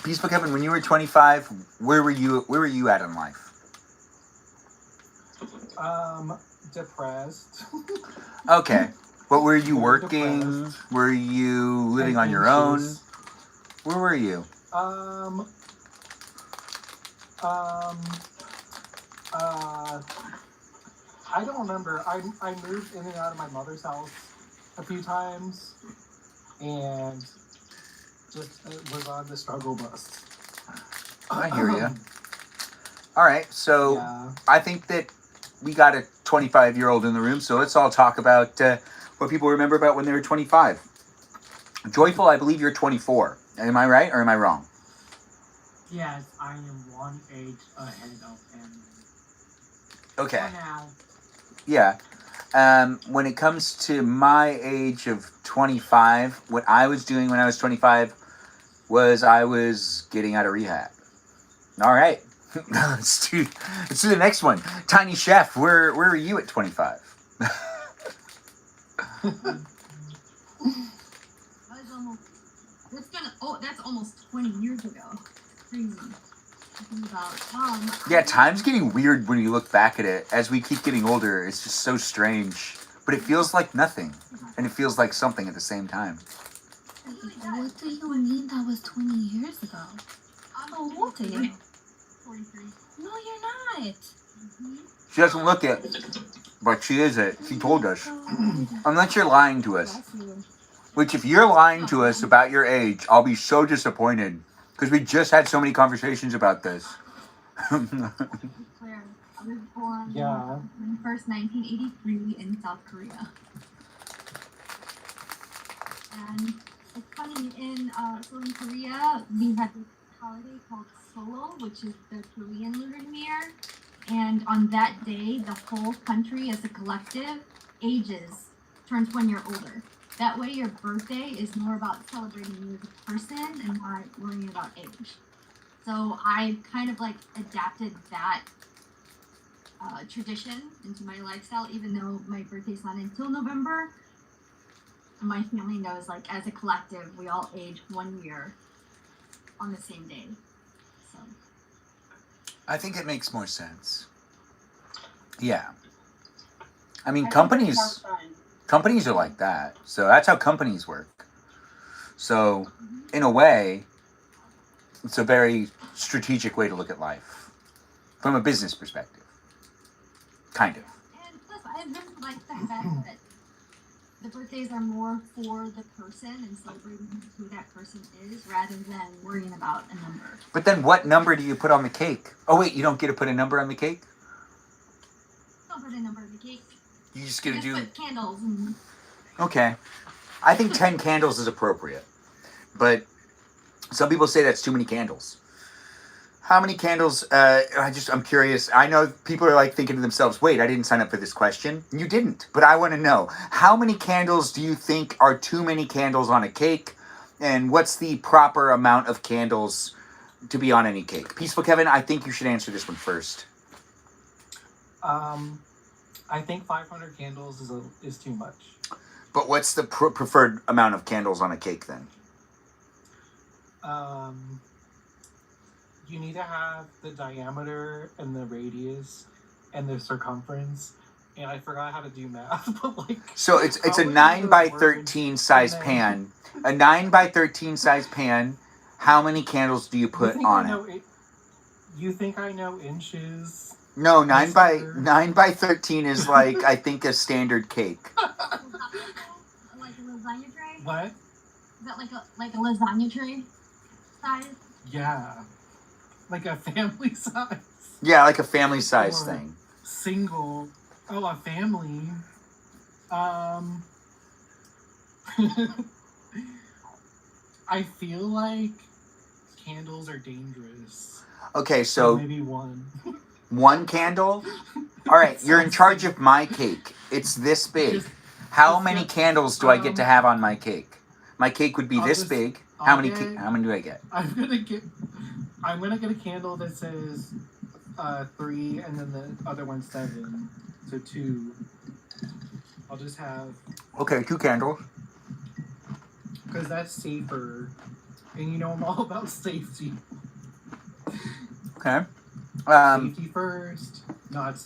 Peaceful Kevin, when you were 25, where were you at in life? Depressed. Okay. But were you Very working? depressed. Were you living on your own? Where were you? I don't remember. I moved in and out of my mother's house a few times, and just was on the struggle bus. I hear you. All right, so Yeah. I think that we got a 25-year-old in the room, so let's all talk about what people remember about when they were 25. Joyful, I believe you're 24. Am I right or am I wrong? Yes, I am one age ahead of him. Okay. For now. Yeah. When it comes to my age of 25, what I was doing when I was 25 was I was getting out of rehab. All right. let's do the next one. Tiny Chef, where were you at 25? That's almost 20 years ago. Crazy. Yeah, time's getting weird when you look back at it. As we keep getting older, it's just so strange. But it feels like nothing. And it feels like something at the same time. What do you mean that was 20 years ago? How old are you? 43. No, you're not. She doesn't look it, but she is it. She told us. Unless you're lying to us. Which, if you're lying to us about your age, I'll be so disappointed. Because we just had so many conversations about this. I was born in 1983 in South Korea. And it's funny, in Korea, we had this holiday called Solo, which is the Korean Lunar New Year. And on that day, the whole country as a collective turns 1 year older. That way your birthday is more about celebrating you as a person and not worrying about age. So I kind of adapted that tradition into my lifestyle, even though my birthday's not until November. My family knows, as a collective, we all age 1 year on the same day. So I think it makes more sense. Yeah. I mean, companies are like that. So that's how companies work. So, in a way, it's a very strategic way to look at life. From a business perspective. Kind of. And plus, I really like the fact that the birthdays are more for the person and celebrating who that person is rather than worrying about a number. But then what number do you put on the cake? Oh, wait, you don't get to put a number on the cake? Don't put a number on the cake. You just get to do... put candles and... Okay. I think 10 candles is appropriate. But some people say that's too many candles. How many candles, I'm curious. I know people are thinking to themselves, wait, I didn't sign up for this question. You didn't, but I want to know. How many candles do you think are too many candles on a cake? And what's the proper amount of candles to be on any cake? Peaceful Kevin, I think you should answer this one first. I think 500 candles is too much. But what's the preferred amount of candles on a cake then? You need to have the diameter and the radius and the circumference. And I forgot how to do math, but like. So it's a probably 9 by the 13 size and then- pan. A 9 by 13 size pan. How many candles do you put on it? You think I know inches? No, 9 by Mister? 9 by 13 is like I think a standard cake. Like a lasagna tray? What? Is that like a lasagna tray size? Yeah. Like a family size. Yeah, like a family size Or thing. Single. Oh, a family. I feel like candles are dangerous. Okay, so maybe one. one candle? All right, you're in charge of my cake. It's this big. Just- How just many get- candles do I get to have on my cake? My cake would be I'll this just- big. I'll How many get- how many do I get? I'm gonna get a candle that says 3 and then the other one's 7. So 2. I'll just have Okay, 2 candles. because that's safer. And you know I'm all about safety. Okay. Safety first. Not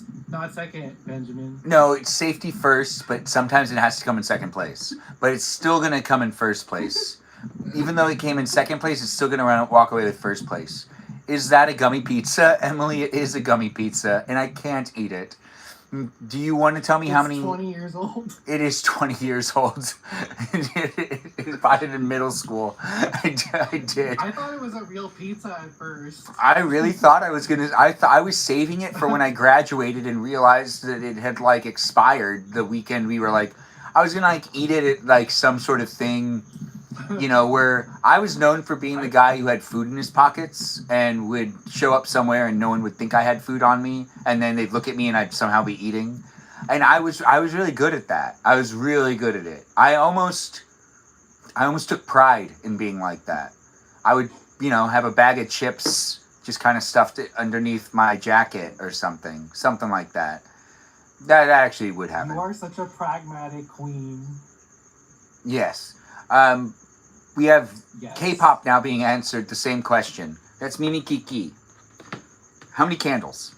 second, Benjamin. No, it's safety first, but sometimes it has to come in second place. But it's still gonna come in first place. Even though it came in second place, it's still gonna walk away with first place. Is that a gummy pizza, Emily? It is a gummy pizza, and I can't eat it. Do you want to tell me how It's many? 20 years old. It is 20 years old. I bought it in middle school. I did. I thought it was a real pizza at first. I really thought I was gonna. I was saving it for when I graduated and realized that it had like expired the weekend we were like. I was gonna like eat it at like some sort of thing, you know, where I was known for being the guy who had food in his pockets and would show up somewhere and no one would think I had food on me, and then they'd look at me and I'd somehow be eating. And I was really good at that. I was really good at it. I almost took pride in being like that. I would, you know, have a bag of chips just kind of stuffed it underneath my jacket or something like that. That actually would happen. You are such a pragmatic queen. Yes. We have Yes. K-pop now being answered the same question. That's Mimi Kiki. How many candles?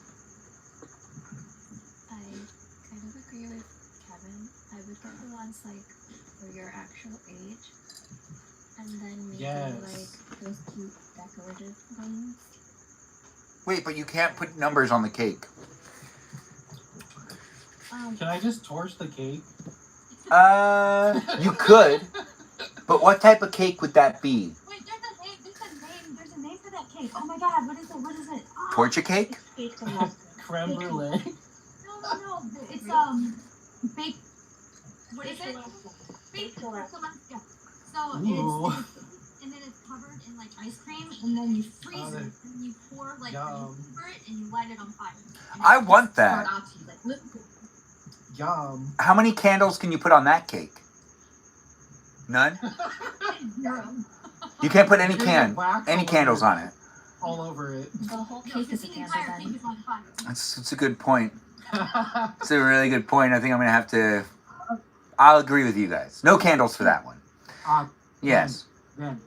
I kind of agree with Kevin. I would get the ones like for your actual age, and then maybe Yes. like those cute decorative ones. Wait, but you can't put numbers on the cake. Can I just torch the cake? You could, but what type of cake would that be? Wait, there's a name for that cake. Oh my god, what is it? Oh, Torture cake? Cake from last Creme brulee. no. It's baked. What is it? Baked Celestia. So Ooh. it's and then it's covered in like ice cream, and then you freeze Oh, it, and you pour like Yum. over it, and you light it on fire. And I it's want just that. poured out to you, like, liquid. Yum. How many candles can you put on that cake? None? Zero. You can't put any You're gonna can wax any all candles over on it. All over it. The whole No, cake is a the candle entire cake then. is on fire. That's a good point. It's a really good point. I think I'm gonna have to. I'll agree with you guys. No candles for that one. Yes. Then,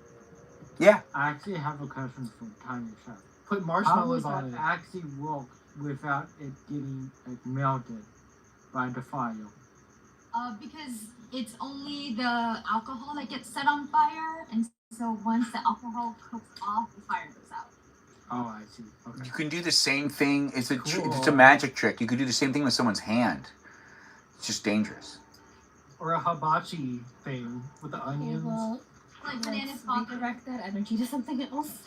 Yeah. I actually have a question for Tiny Chef. Put How would marshmallows that on it. actually work without it getting like melted by the fire? Because it's only the alcohol that gets set on fire, and so once the alcohol cooks off, the fire goes out. Oh, I see. Okay. You can do the same thing. It's a Cool. it's a magic trick. You could do the same thing with someone's hand. It's just dangerous. Or a hibachi thing with the Okay, onions. well, Like banana let's spot. redirect that energy to something else.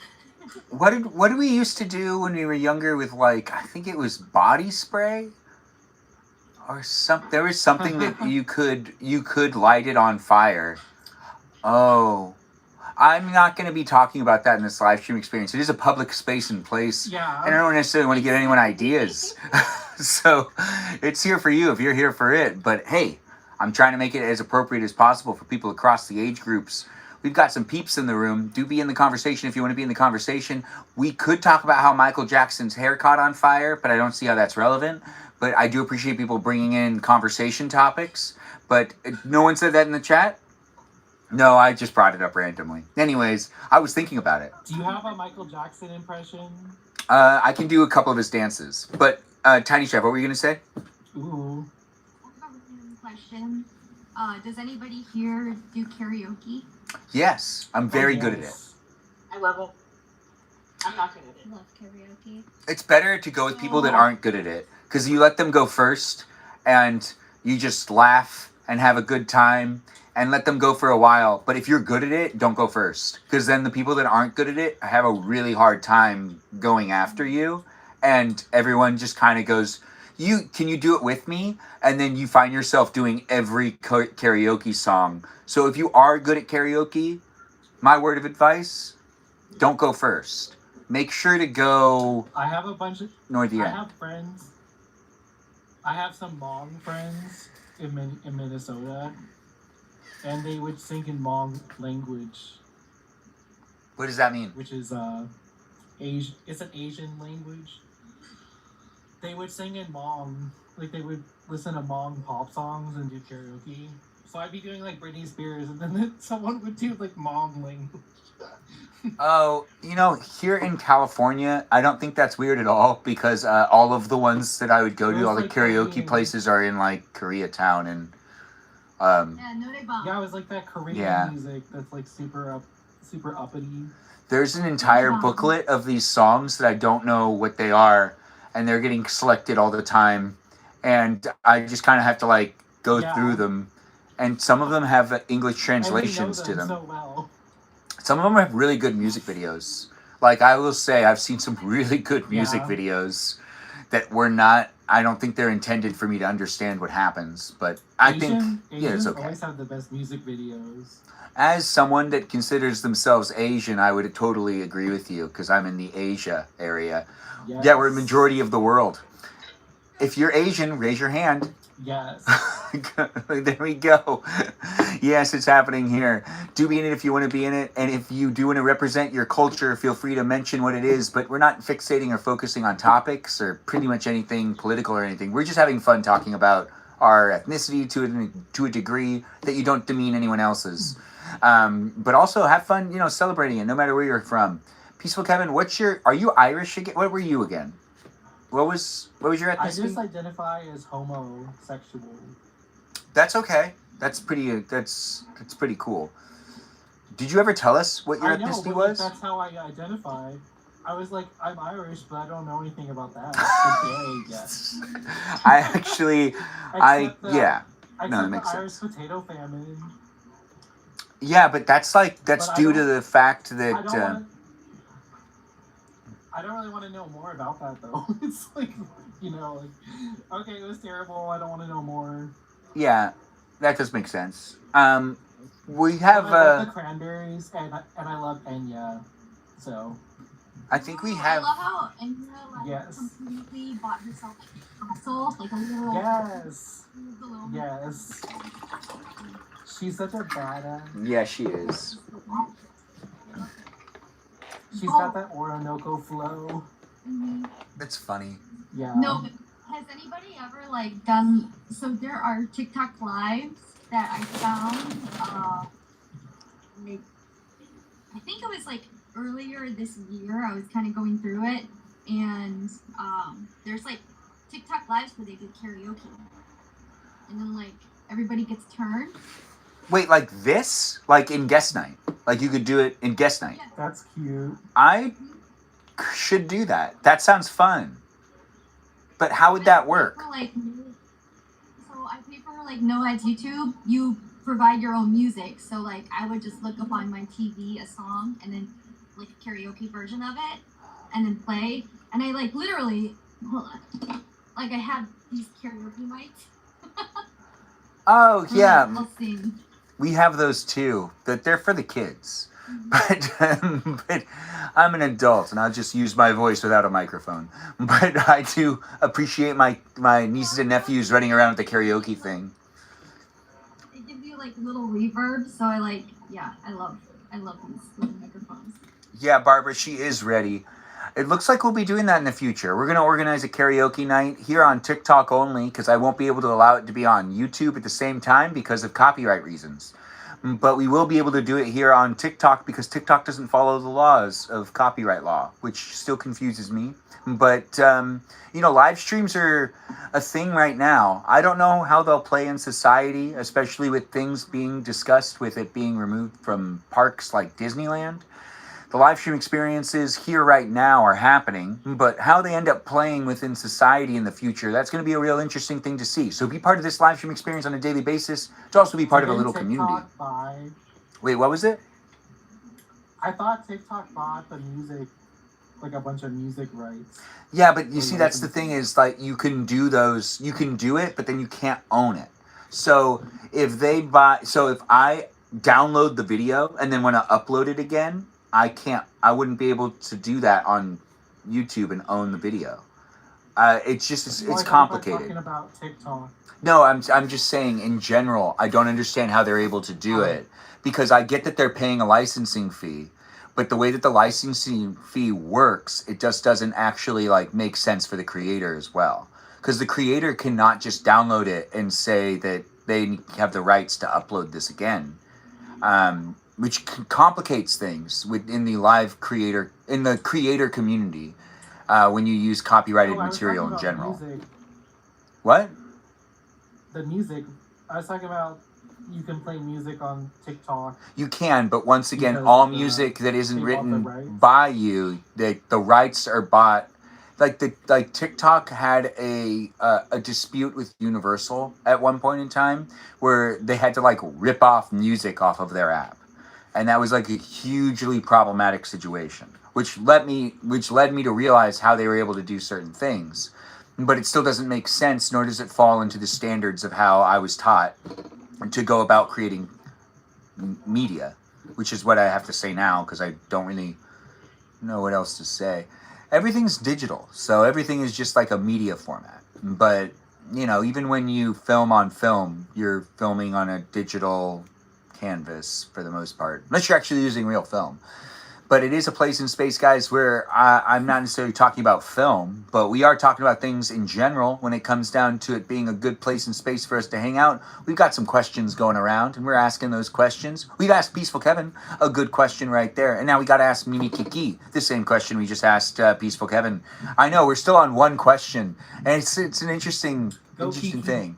What did we used to do when we were younger with like I think it was body spray or some there was something that you could light it on fire. Oh. I'm not going to be talking about that in this live stream experience. It is a public space and place. Yeah. And I don't necessarily want to give anyone ideas. So it's here for you if you're here for it. But hey, I'm trying to make it as appropriate as possible for people across the age groups. We've got some peeps in the room. Do be in the conversation if you want to be in the conversation. We could talk about how Michael Jackson's hair caught on fire, but I don't see how that's relevant. but I do appreciate people bringing in conversation topics. But no one said that in the chat. No, I just brought it up randomly. Anyways, I was thinking about it. Do you have a Michael Jackson impression? I can do a couple of his dances. But Tiny Chef, what were you gonna say? Ooh. I have a random question. Does anybody here do karaoke? Yes, I'm very good at it. I love it. I'm not good at it. Love karaoke. It's better to go with people that aren't good at it, because you let them go first, and you just laugh and have a good time, and let them go for a while. But if you're good at it, don't go first, because then the people that aren't good at it have a really hard time going after you, and everyone just kind of goes, can you do it with me? And then you find yourself doing every karaoke song. So if you are good at karaoke, my word of advice, don't go first. Make sure to go I have a bunch of. near the I end. have friends. I have some Hmong friends in Minnesota, and they would sing in Hmong language, What does that mean? which is It's an Asian language. They would sing in Hmong, like they would listen to Hmong pop songs and do karaoke. So I'd be doing like Britney Spears, and then someone would do like Hmong language. Oh, here in California, I don't think that's weird at all, because all of the ones that I would go It to, was all the like karaoke Korean. places are in like Koreatown and Yeah, no they bomb. Yeah, it was like that Korean Yeah. music that's like super uppity. there's an entire booklet of these songs that I don't know what they are, and they're getting selected all the time, and I just kind of have to like go Yeah. through them, and some of them have English And we know translations to them. so well. Some of them have really good music videos. Like, I will say, I've seen some really good music Yeah. videos that were not, I don't think they're intended for me to understand what happens, but I think, yeah, it's Asians okay. always have the best music videos. As someone that considers themselves Asian, I would totally agree with you, because I'm in the Asia area. Yes. Yeah, we're a majority of the world. If you're Asian, raise your hand. Yes. There we go. Yes, it's happening here. Do be in it if you want to be in it. And if you do want to represent your culture, feel free to mention what it is. But we're not fixating or focusing on topics or pretty much anything political or anything. We're just having fun talking about our ethnicity to a degree that you don't demean anyone else's. But also have fun, celebrating it no matter where you're from. Peaceful Kevin, are you Irish again? What were you again? What was your I ethnicity? just identify as homosexual. That's okay. That's pretty cool. Did you ever tell us what your I know, ethnicity but was? that's how I identify. I was like, I'm Irish, but I don't know anything about that. But yay, yes. I actually, Except the that makes Irish sense. potato famine. Yeah, but that's But I due to don't- the fact I that don't really want to know more about that though. It's like, okay, it was terrible. I don't want to know more. yeah, that does make sense. We have I love the Cranberries and I love Enya, so I think we I have love how Indra Yes. completely bought herself a castle, like a little. yes, Little- yes. She's such a badass. yeah, she is. She's got that Orinoco flow. Mhm. It's funny. Yeah. No, but has anybody ever done? So there are TikTok lives that I found. I think it was earlier this year. I was kind of going through it, and there's TikTok lives where they do karaoke, and then everybody gets turned. Wait, like this? Like in guest night? Like you could do it in guest night? Yeah. That's cute. I should do that. That sounds fun. But how would that work? So I pay for No Ads YouTube. You provide your own music. So I would just look up on my TV a song and then a karaoke version of it and then play. And I literally hold on. I have these karaoke mics. Oh, yeah. I'll sing. We have those too. That they're for the kids. But I'm an adult and I'll just use my voice without a microphone. But I do appreciate my nieces and nephews running around with the karaoke thing. They give you little reverb, so I love these little microphones. Yeah, Barbara, she is ready. It looks like we'll be doing that in the future. We're going to organize a karaoke night here on TikTok only because I won't be able to allow it to be on YouTube at the same time because of copyright reasons. But we will be able to do it here on TikTok because TikTok doesn't follow the laws of copyright law, which still confuses me. But, live streams are a thing right now. I don't know how they'll play in society, especially with things being discussed with it being removed from parks like Disneyland. The live stream experiences here right now are happening, but how they end up playing within society in the future, that's going to be a real interesting thing to see. So be part of this live stream experience on a daily basis to also be part of a little community. Buy. Wait, what was it? I thought TikTok bought the music, like a bunch of music rights. Yeah, but you see, that's the thing is, like, you can do it, but then you can't own it. So if I download the video and then want to upload it again, I wouldn't be able to do that on YouTube and own the video. It's complicated. Talking about TikTok. No, I'm just saying in general, I don't understand how they're able to do it because I get that they're paying a licensing fee, but the way that the licensing fee works, it just doesn't actually make sense for the creator as well. Because the creator cannot just download it and say that they have the rights to upload this again. Which complicates things within the creator community when you use copyrighted material in general. Music. What? The music. I was talking about you can play music on TikTok. You can, but once again, Because, all music that isn't they bought the written rights. by you, the rights are bought. Like TikTok had a dispute with Universal at one point in time where they had to rip off music off of their app. And that was a hugely problematic situation, which led me to realize how they were able to do certain things. But it still doesn't make sense, nor does it fall into the standards of how I was taught to go about creating media, which is what I have to say now because I don't really know what else to say. Everything's digital, so everything is just like a media format. But, even when you film on film, you're filming on a digital canvas for the most part, unless you're actually using real film. But it is a place in space, guys, where I'm not necessarily talking about film, but we are talking about things in general when it comes down to it being a good place in space for us to hang out. We've got some questions going around, and we're asking those questions. We've asked Peaceful Kevin a good question right there, and now we got to ask Mimi Kiki the same question we just asked Peaceful Kevin. I know, we're still on one question, and it's an interesting thing.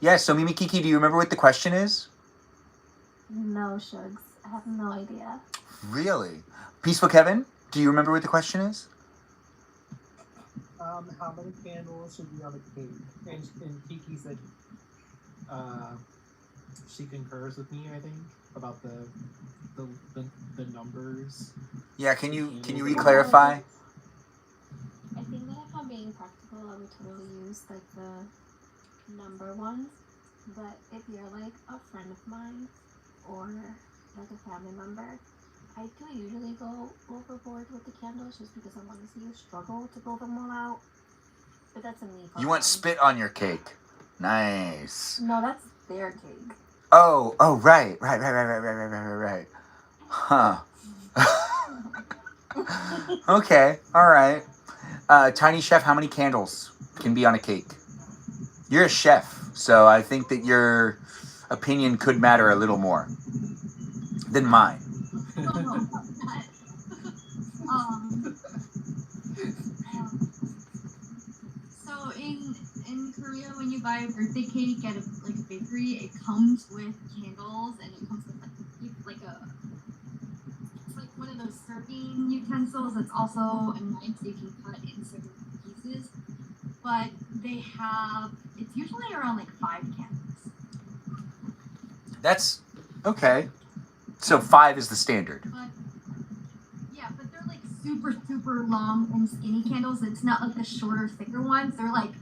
Yeah, so Mimi Kiki, do you remember what the question is? No, Shugs. I have no idea. Really? Peaceful Kevin, do you remember what the question is? How many candles should be on the cake? And Kiki said she concurs with me, I think, about the numbers. Yeah, can you re-clarify? I think that if I'm being practical, I would totally use the number ones. But if you're a friend of mine or a family member, I do usually go overboard with the candles just because I want to see you struggle to blow them all out. But that's a me problem. You want spit on your cake. Nice. No, that's their cake. Oh, right. Huh. Okay, all right. Tiny Chef, how many candles can be on a cake? You're a chef, so I think that your opinion could matter a little more than mine. So in Korea, when you buy a birthday cake at a bakery, it comes with candles and it comes with it's like one of those serving utensils. It's also a knife so you can cut in certain pieces. But it's usually around 5 candles. That's okay. So 5 is the standard. But they're super, super long and skinny candles. It's not the shorter, thicker ones. They're like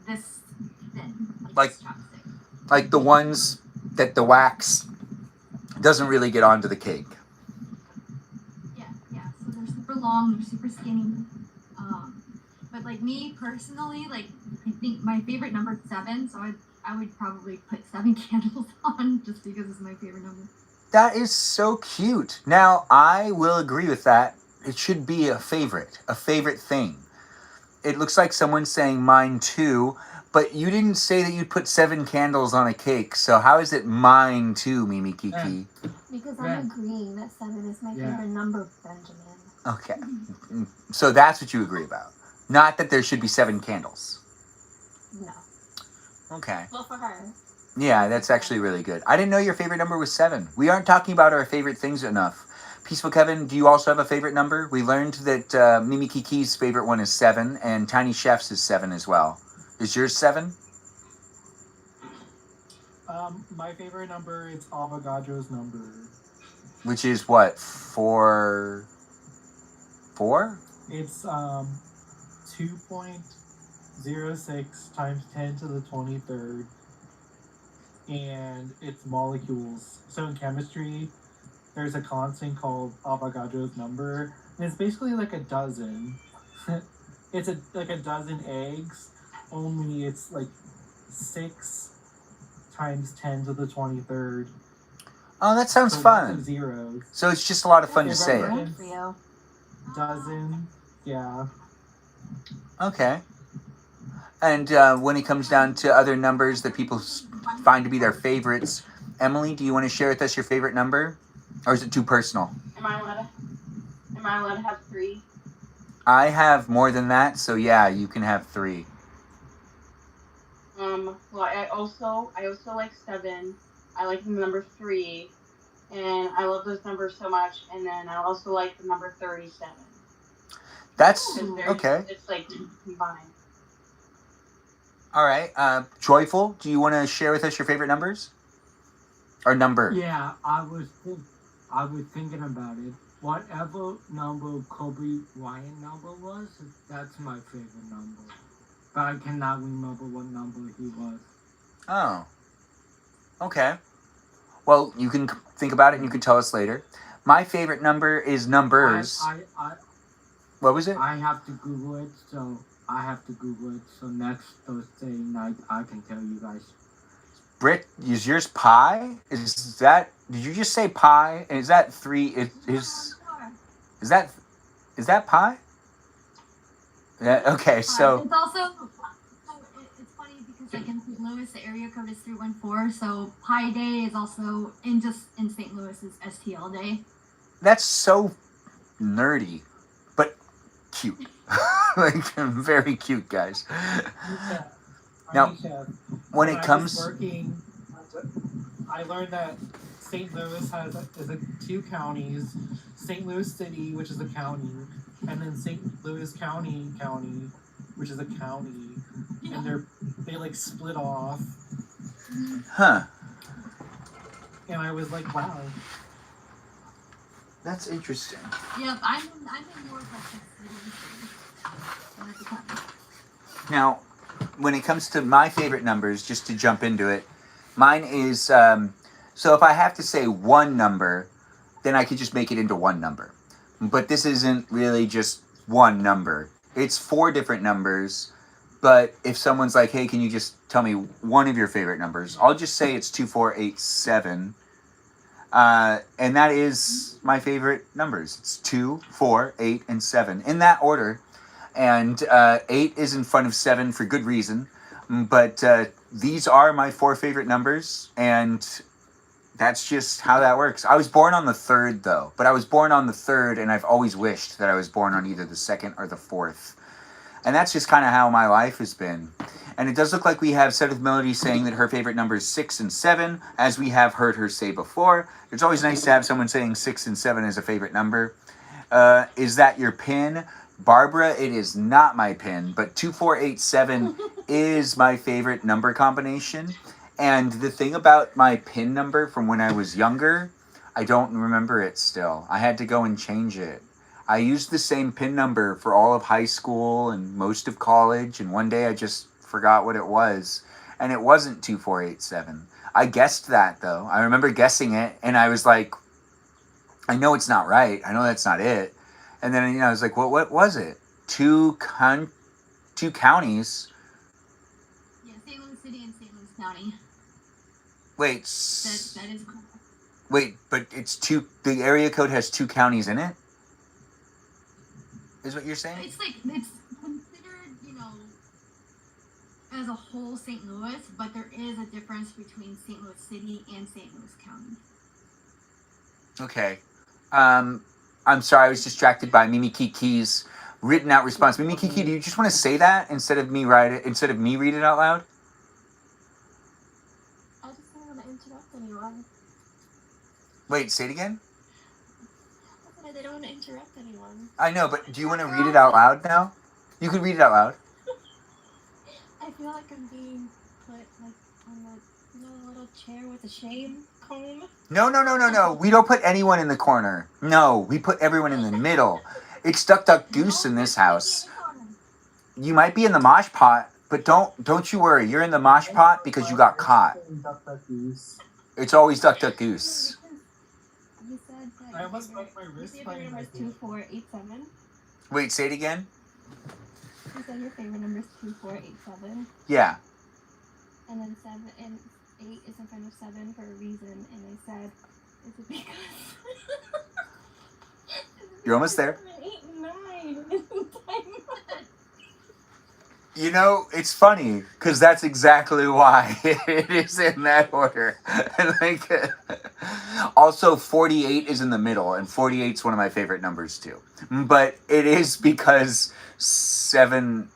this thin. This chopstick. Like the ones that the wax doesn't really get onto the cake. Yeah. So they're super long, they're super skinny. But me personally, I think my favorite number is 7, so I would probably put 7 candles on just because it's my favorite number. That is so cute. Now, I will agree with that it should be a favorite thing. It looks like someone's saying mine too, but you didn't say that you'd put 7 candles on a cake. So how is it mine too, Mimi Kiki? Because Yeah. I'm agreeing that 7 is my Yeah. favorite number, Benjamin. Okay. So that's what you agree about. Not that there should be 7 candles. No. Okay. Well, for her. Yeah, that's actually really good. I didn't know your favorite number was 7. We aren't talking about our favorite things enough. Peaceful Kevin, do you also have a favorite number? We learned that Mimi Kiki's favorite one is 7, and Tiny Chef's is 7 as well. Is yours 7? My favorite number is Avogadro's number. Which is what? 4? 4? It's 2.06 times 10 to the 23rd. And it's molecules. So in chemistry, there's a constant called Avogadro's number. And it's basically like a dozen. It's like a dozen eggs, only it's like 6 times 10 to the 23rd. Oh, that sounds So fun. lots of zeros. So it's just a lot of fun to If say ever it. Good for you. Dozen, yeah. Okay. And when it comes down to other numbers that people find to be their favorites, Emily, do you want to share with us your favorite number? Or is it too personal? Am I allowed to have 3? I have more than that, so yeah, you can have 3. Well, I also like 7. I like the number 3, and I love those numbers so much. And then I also like the number 37. That's It's okay. It's like combined. All right. Joyful, do you want to share with us your favorite numbers? Or number? Yeah, I was thinking about it. Whatever number Kobe Bryant number was, that's my favorite number. But I cannot remember what number he was. Oh. Okay. Well, you can think about it and you can tell us later. My favorite number is numbers. What was it? I have to Google it, so next Thursday night I can tell you guys. Britt, is yours pi? Is that? Did you just say pi? And is that 3? Is that pi? Yeah. Okay. So. It's also it's funny because like in St. Louis the area code is 314, so Pi Day is also in St. Louis is STL Day. That's so nerdy, but cute. Like very cute, guys. Now, when it comes, I learned that St. Louis is 2 counties: St. Louis City, which is a county, and then St. Louis County, which is a county, and they like split off. huh? And I was like, wow. That's interesting. Yep, I'm in more of like the city. Now, when it comes to my favorite numbers, just to jump into it, mine is, so if I have to say one number, then I could just make it into one number. But this isn't really just one number. It's 4 different numbers, but if someone's like, hey, can you just tell me one of your favorite numbers? I'll just say it's 2487. And that is my favorite numbers. It's 2, 4, 8, and 7 in that order. And 8 is in front of 7 for good reason. But these are my 4 favorite numbers, and that's just how that works. I was born on the 3rd, though. But I was born on the 3rd, and I've always wished that I was born on either the 2nd or the 4th. And that's just kind of how my life has been. And it does look like we have Set of Melody saying that her favorite number is 6 and 7, as we have heard her say before. It's always nice to have someone saying 6 and 7 as a favorite number. Is that your pin? Barbara, it is not my pin, but 2487 is my favorite number combination. And the thing about my pin number from when I was younger, I don't remember it still. I had to go and change it. I used the same pin number for all of high school and most of college, and one day I just forgot what it was, and it wasn't 2487. I guessed that, though. I remember guessing it, and I was like, I know it's not right. I know that's not it. And then, I was like, what was it? 2 counties. Yeah, St. Louis City and St. Louis County. Wait. That is correct. Wait, but it's 2, the area code has 2 counties in it? is what you're saying? It's considered, as a whole St. Louis, but there is a difference between St. Louis City and St. Louis County. Okay. I'm sorry, I was distracted by Mimi Kiki's written out response. Mimi Kiki, do you just want to say that instead of me read it out loud? I just don't want to interrupt anyone. Wait, say it again? I don't want to interrupt anyone. I know, but do you want to read it out loud now? You can read it out loud. I feel like I'm being put like on the little chair with a shame comb. No. We don't put anyone in the corner. No, we put everyone in the middle. It's Duck Duck Goose in this house. You might be in the mosh pot, but don't you worry. You're in the mosh pot because you got caught. Duck, duck, goose. It's always Duck Duck Goose. You said that I almost broke my wrist your playing favorite number is that game. 2487. Wait, say it again? You said your favorite number is 2487. Yeah. And then 7 and 8 is in front of 7 for a reason. And I said, is it because... You're almost there. 7, 8, and 9. You know, it's funny because that's exactly why it is in that order. Also, 48 is in the middle, and 48 is one of my favorite numbers too. But it is because 7,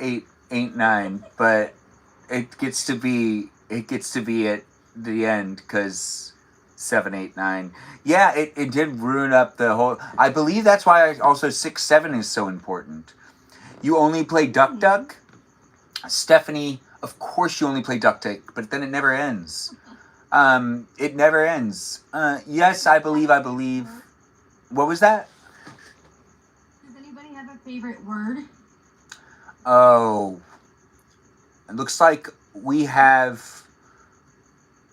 8, 8, 9. But it gets to be at the end because 7, 8, 9. Yeah, it did ruin up the whole. I believe that's why also 6, 7 is so important. You only play Duck Duck. Stephanie, of course you only play Duck Duck, but then it never ends. It never ends. Yes, I believe. What was that? Does anybody have a favorite word? Oh. It looks like we have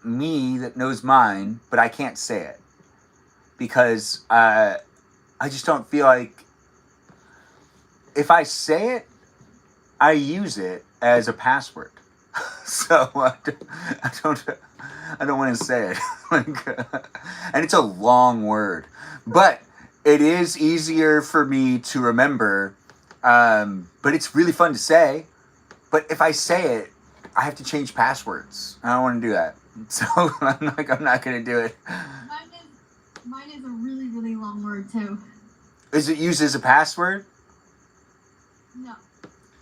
me that knows mine, but I can't say it. Because I just don't feel like if I say it, I use it as a password. So I don't want to say it. And it's a long word. But it is easier for me to remember. But it's really fun to say. But if I say it, I have to change passwords. I don't want to do that. So I'm not going to do it. Mine is a really, really long word too. Is it used as a password? No.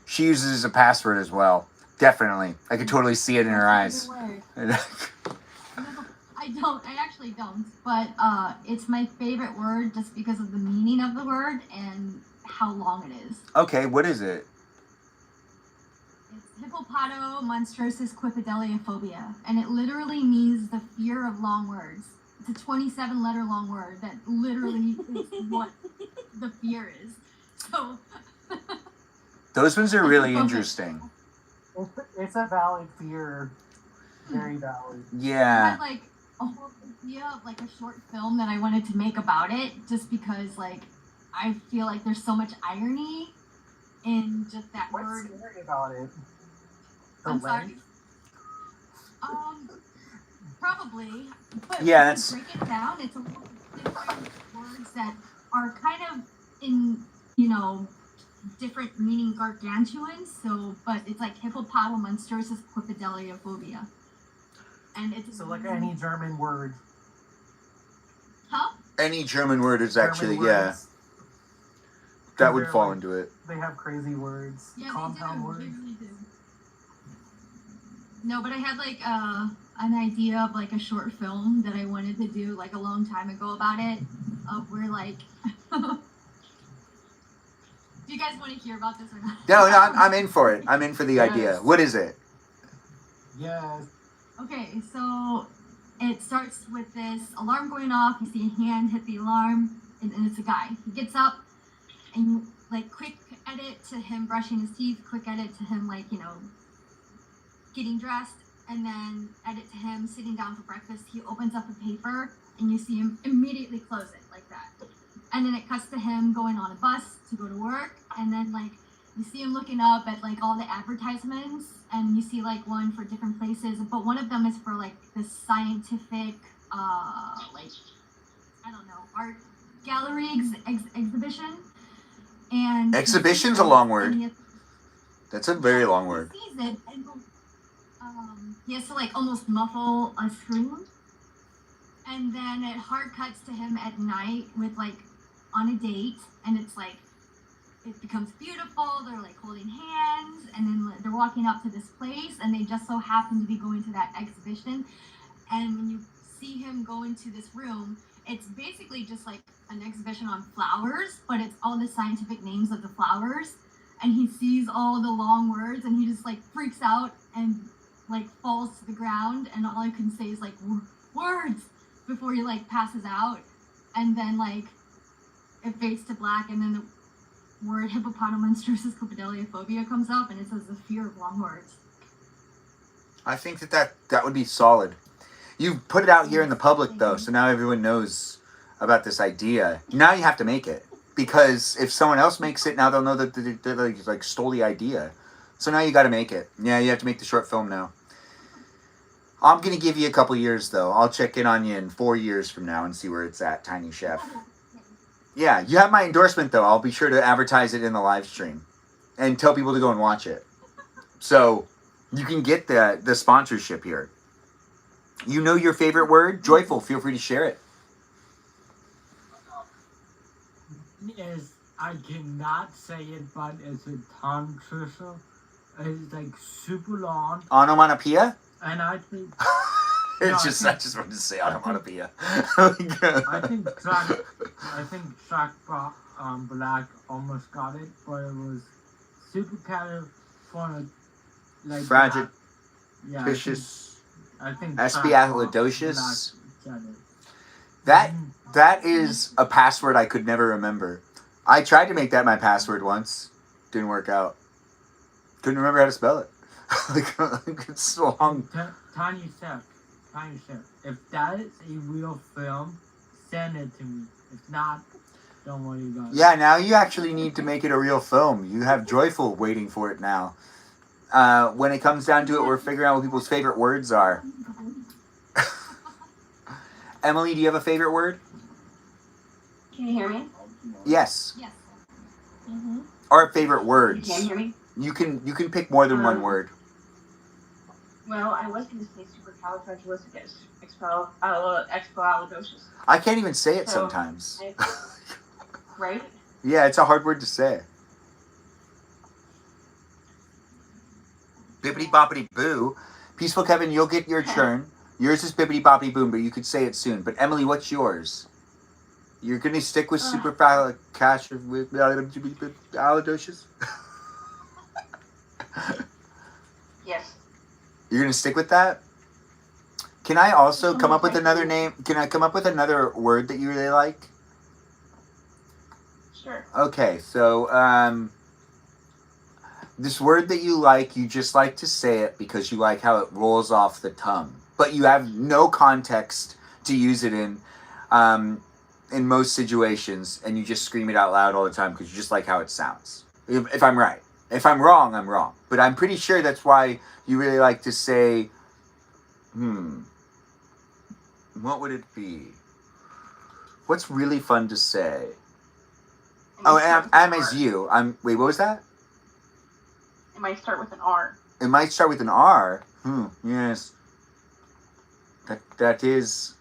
She uses it as a password as well. Definitely. I could totally see it in her eyes. No, I don't. I actually don't. But it's my favorite word just because of the meaning of the word and how long it is. Okay, what is it? It's hippopotamo-monstrosus-quippedaliophobia, and it literally means the fear of long words. It's a 27-letter long word that literally is what the fear is. So... Those ones are really interesting. It's a valid fear. Very valid. Yeah. I had like a whole idea of like a short film that I wanted to make about it, just because like I feel like there's so much irony in just that What's word. scary about it? I'm sorry. Probably. But Yeah, if you break it down, it's a lot of different words that are kind of in, different meaning gargantuan. So, but it's like hippopotamo-monstrosus-quippedaliophobia. And it's So like any German word. Huh? Any German word is actually, German yeah. words, That would they're fall like- into it. They have crazy words. Yeah, Compound they words. really do. No, but I had like an idea of like a short film that I wanted to do like a long time ago about it. Of where like, do you guys want to hear about this or not? No, I'm in for it. I'm in for the idea. Yes. What is it? Yes. Okay, so it starts with this alarm going off. You see a hand hit the alarm, and it's a guy. He gets up, and you like quick edit to him brushing his teeth, quick edit to him like getting dressed, and then edit to him sitting down for breakfast. He opens up a paper, and you see him immediately close it like that. And then it cuts to him going on a bus to go to work, and then like you see him looking up at like all the advertisements, and you see like one for different places, but one of them is for like this scientific like I don't know, art gallery exhibition. And Exhibition's a long word. and That's a very long word. he sees it, and he has to like almost muffle a scream, and then it hard cuts to him at night with like on a date, and it's like it becomes beautiful. They're like holding hands, and then they're walking up to this place, and they just so happen to be going to that exhibition. And when you see him go into this room, it's basically just like an exhibition on flowers, but it's all the scientific names of the flowers. And he sees all the long words, and he just like freaks out and like falls to the ground, and all I can say is like words before he like passes out. And then like it fades to black, and then the word hippopotamonstروsis copidaliophobia comes up, and it says the fear of long words. I think that would be solid. You put it out here in the public, though, so now everyone knows about this idea. Now you have to make it. Because if someone else makes it, now they'll know that they like stole the idea. So now you got to make it. Yeah, you have to make the short film now. I'm going to give you a couple years, though. I'll check in on you in 4 years from now and see where it's at, Tiny Chef. Yeah, you have my endorsement, though. I'll be sure to advertise it in the live stream and tell people to go and watch it. So you can get the sponsorship here. You know your favorite word? Joyful. Feel free to share it. Is I cannot say it, but it's a tongue twister. It's like super long, Onomatopoeia? and I think I No, just wanted to say onomatopoeia. I think Jack Black almost got it, but it was super California like Fragile. Yeah, Vicious. I think Espialidocious. Black got it. That is a password I could never remember. I tried to make that my password once. Didn't work out. Couldn't remember how to spell it. It's so long. Tiny Chef. If that is a real film, send it to me. If not, don't worry about it. Yeah, now you actually need to make it a real film. You have Joyful waiting for it now. When it comes down to it, we're figuring out what people's favorite words are. Emily, do you have a favorite word? Can you hear me? Yes. Yes. Mm-hmm. Or favorite You words. can hear me? You can pick more than one word. Well, I was going to say supercalifragilisticexpialidocious. I can't even say it So, sometimes. Right? Yeah, it's a hard word to say. Bippity boppity boo. Peaceful Kevin, you'll get your turn. Yours is bippity boppity boom, but you could say it soon. But Emily, what's yours? You're gonna stick with supercalifragilisticexpialidocious? Yes. You're gonna stick with that? Can I also come up with another name? Can I come up with another word that you really like? Sure. Okay, so this word that you like, you just like to say it because you like how it rolls off the tongue, but you have no context to use it in most situations, and you just scream it out loud all the time because you just like how it sounds. If I'm right. If I'm wrong, I'm wrong. But I'm pretty sure that's why you really like to say, what would it be? What's really fun to say? Oh, I'm as you. Wait, what was that? It might start with an R. It might start with an R. Yes. That is.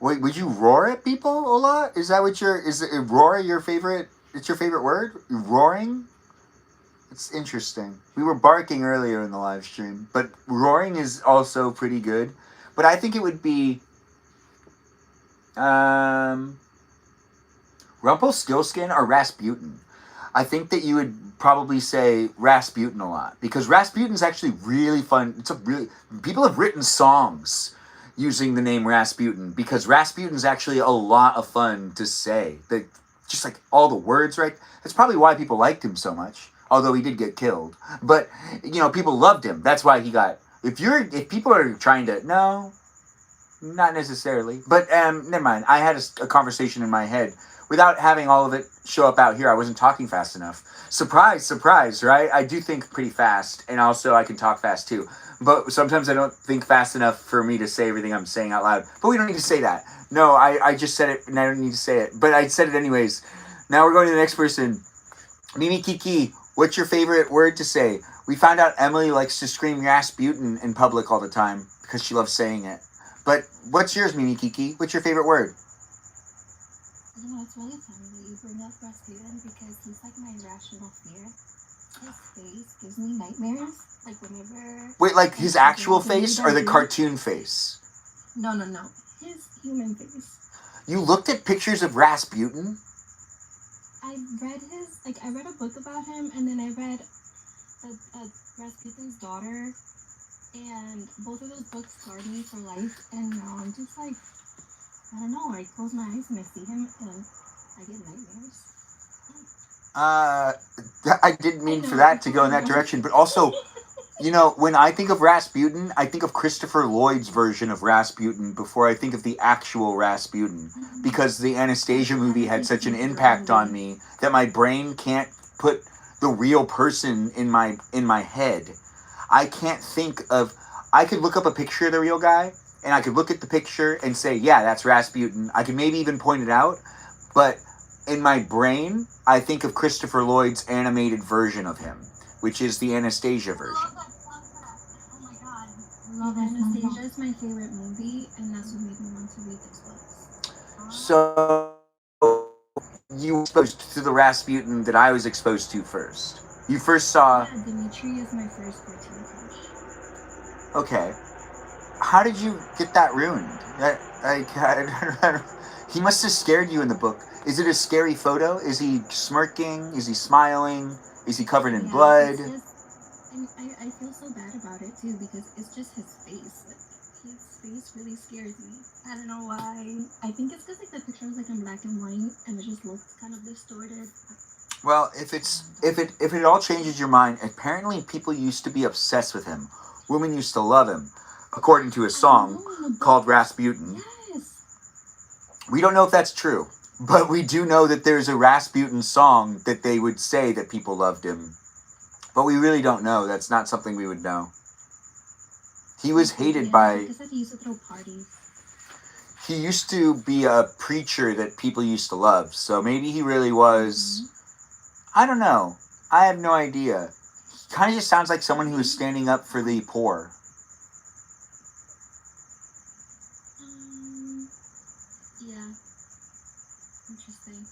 Wait, would you roar at people a lot? Is that what is roar your favorite? It's your favorite word? Roaring? It's interesting. We were barking earlier in the live stream, but roaring is also pretty good. But I think it would be Rumpelstiltskin or Rasputin. I think that you would probably say Rasputin a lot because Rasputin's actually really fun. People have written songs using the name Rasputin because Rasputin's actually a lot of fun to say. Just like all the words, right? That's probably why people liked him so much. Although he did get killed, but people loved him. That's why he got. If people are trying to, no, not necessarily. But never mind. I had a conversation in my head without having all of it show up out here. I wasn't talking fast enough. Surprise, surprise, right? I do think pretty fast, and also I can talk fast too. But sometimes I don't think fast enough for me to say everything I'm saying out loud. But we don't need to say that. No, I just said it, and I don't need to say it. But I said it anyways. Now we're going to the next person. Mimi Kiki, what's your favorite word to say? We found out Emily likes to scream Rasputin in public all the time because she loves saying it. But what's yours, Mimi Kiki? What's your favorite word? You know, it's really funny that you bring up Rasputin because he's like my irrational fear. His face gives me nightmares. Like whenever. Wait, like his like, actual there's a face weird or the idea. cartoon face? No. His human face. You looked at pictures of Rasputin? I read a book about him, and then I read Rasputin's daughter, and both of those books scarred me for life. And now I'm just like, I don't know. I close my eyes and I see him, and I get nightmares. I didn't mean for that to go in that direction, but also, you know, when I think of Rasputin, I think of Christopher Lloyd's version of Rasputin before I think of the actual Rasputin, because the Anastasia movie had such an impact on me that my brain can't put the real person in my head. I can't think of. I could look up a picture of the real guy, and I could look at the picture and say, yeah, that's Rasputin. I could maybe even point it out, but in my brain, I think of Christopher Lloyd's animated version of him, which is the Anastasia version. Oh my god. Love Anastasia is my favorite movie, and that's what made me want to read those books. So you were exposed to the Rasputin that I was exposed to first. You first saw. Yeah, Dimitri is my first cartoon crush. Okay. How did you get that ruined? He must have scared you in the book. Is it a scary photo? Is he smirking? Is he smiling? Is he covered in blood? It's just, and I feel so bad about it too because it's just his face. Like, his face really scares me. I don't know why. I think it's because like the picture was like in black and white and it just looks kind of distorted. Well, if it all changes your mind, apparently people used to be obsessed with him. Women used to love him, according to a song called Rasputin. Yes. We don't know if that's true, but we do know that there's a Rasputin song that they would say that people loved him. But we really don't know. That's not something we would know. He was hated by... Like I said, he used to throw parties. He used to be a preacher that people used to love. So maybe he really was... I don't know. I have no idea. He kind of just sounds like someone who is standing up for the poor. Yeah. Interesting.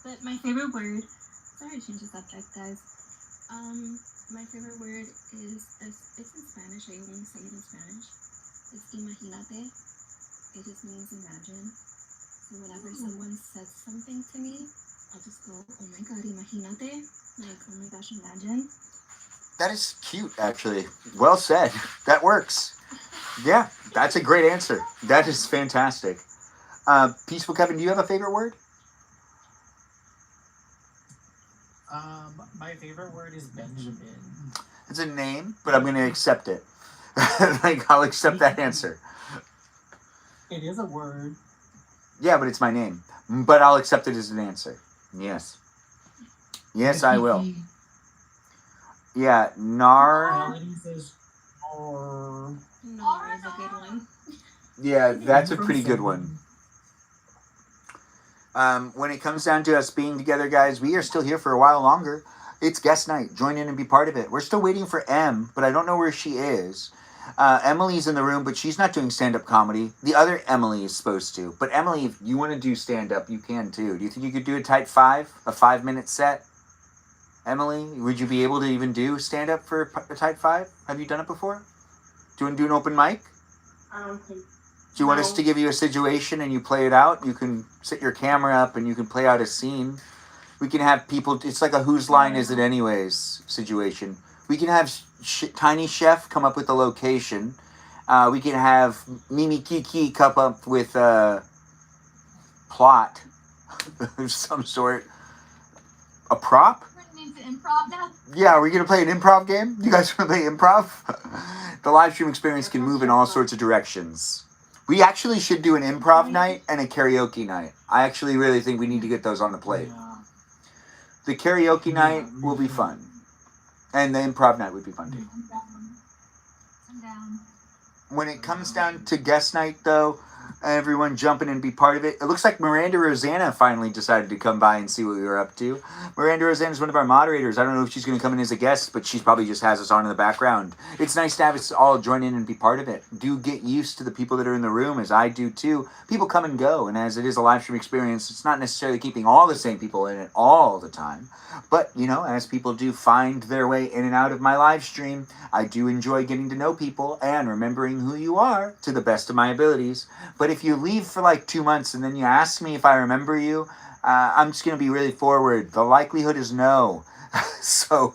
But my favorite word... Sorry to change the subject, guys. My favorite word is... It's in Spanish. I only say it in Spanish. It's imagínate. It just means imagine. So whenever someone says something to me, I'll just go, oh my god, imagínate. Like, oh my gosh, imagine. That is cute, actually. Well said. That works. Yeah, that's a great answer. That is fantastic. Peaceful Kevin, do you have a favorite word? My favorite word is Benjamin. It's a name, but I'm going to accept it. Like, I'll accept that answer. It is a word. Yeah, but it's my name. But I'll accept it as an answer. Yes. Yes, I will. Yeah, Nar... Melody says, or... No, it's a good one. Yeah, that's a pretty good one. When it comes down to us being together, guys, we are still here for a while longer. It's guest night. Join in and be part of it. We're still waiting for Em, but I don't know where she is. Emily's in the room, but she's not doing stand-up comedy. The other Emily is supposed to. But Emily, if you want to do stand-up, you can too. Do you think you could do a type 5? A 5-minute set? Emily, would you be able to even do stand-up for a type 5? Have you done it before? Do you want to do an open mic? I don't think. Do you want us to give you a situation and you play it out? You can set your camera up and you can play out a scene. We can have people... It's like a whose line is it anyways situation. We can have Tiny Chef come up with a location. We can have Mimi Kiki come up with a plot of some sort. A prop? We're into improv now. Yeah, are we going to play an improv game? You guys want to play improv? The live stream experience can move in all sorts of directions. We actually should do an improv night and a karaoke night. I actually really think we need to get those on the plate. Yeah. The karaoke night will be fun. And the improv night would be fun too. I'm down. When it comes down to guest night, though, Everyone jumping and be part of it. It looks like Miranda Rosanna finally decided to come by and see what we were up to. Miranda Rosanna is one of our moderators. I don't know if she's going to come in as a guest, but she probably just has us on in the background. It's nice to have us all join in and be part of it. Do get used to the people that are in the room, as I do too. People come and go, and as it is a live stream experience, it's not necessarily keeping all the same people in it all the time. But, you know, as people do find their way in and out of my live stream, I do enjoy getting to know people and remembering who you are to the best of my abilities. But if you leave for like 2 months and then you ask me if I remember you, I'm just going to be really forward. The likelihood is no. So,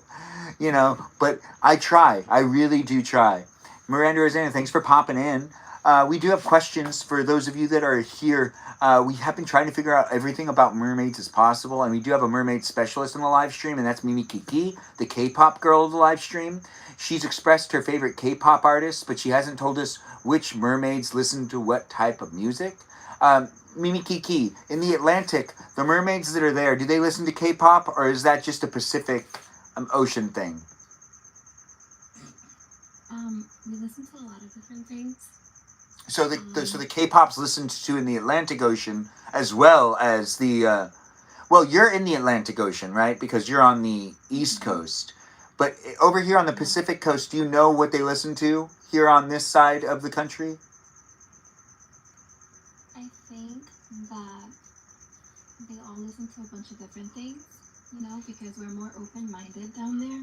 you know, but I try. I really do try. Miranda Rosanna, thanks for popping in. We do have questions for those of you that are here. We have been trying to figure out everything about mermaids as possible, and we do have a mermaid specialist in the live stream, and that's Mimi Kiki, the K-pop girl of the live stream. She's expressed her favorite K-pop artists, but she hasn't told us which mermaids listen to what type of music. Mimi Kiki, in the Atlantic, the mermaids that are there, do they listen to K-pop, or is that just a Pacific Ocean thing? We listen to a lot of different things. So the K-pop's listened to in the Atlantic Ocean as well as the. Well, you're in the Atlantic Ocean, right? Because you're on the East Coast. But over here on the Pacific Coast, do you know what they listen to here on this side of the country? I think that they all listen to a bunch of different things, you know, because we're more open-minded down there.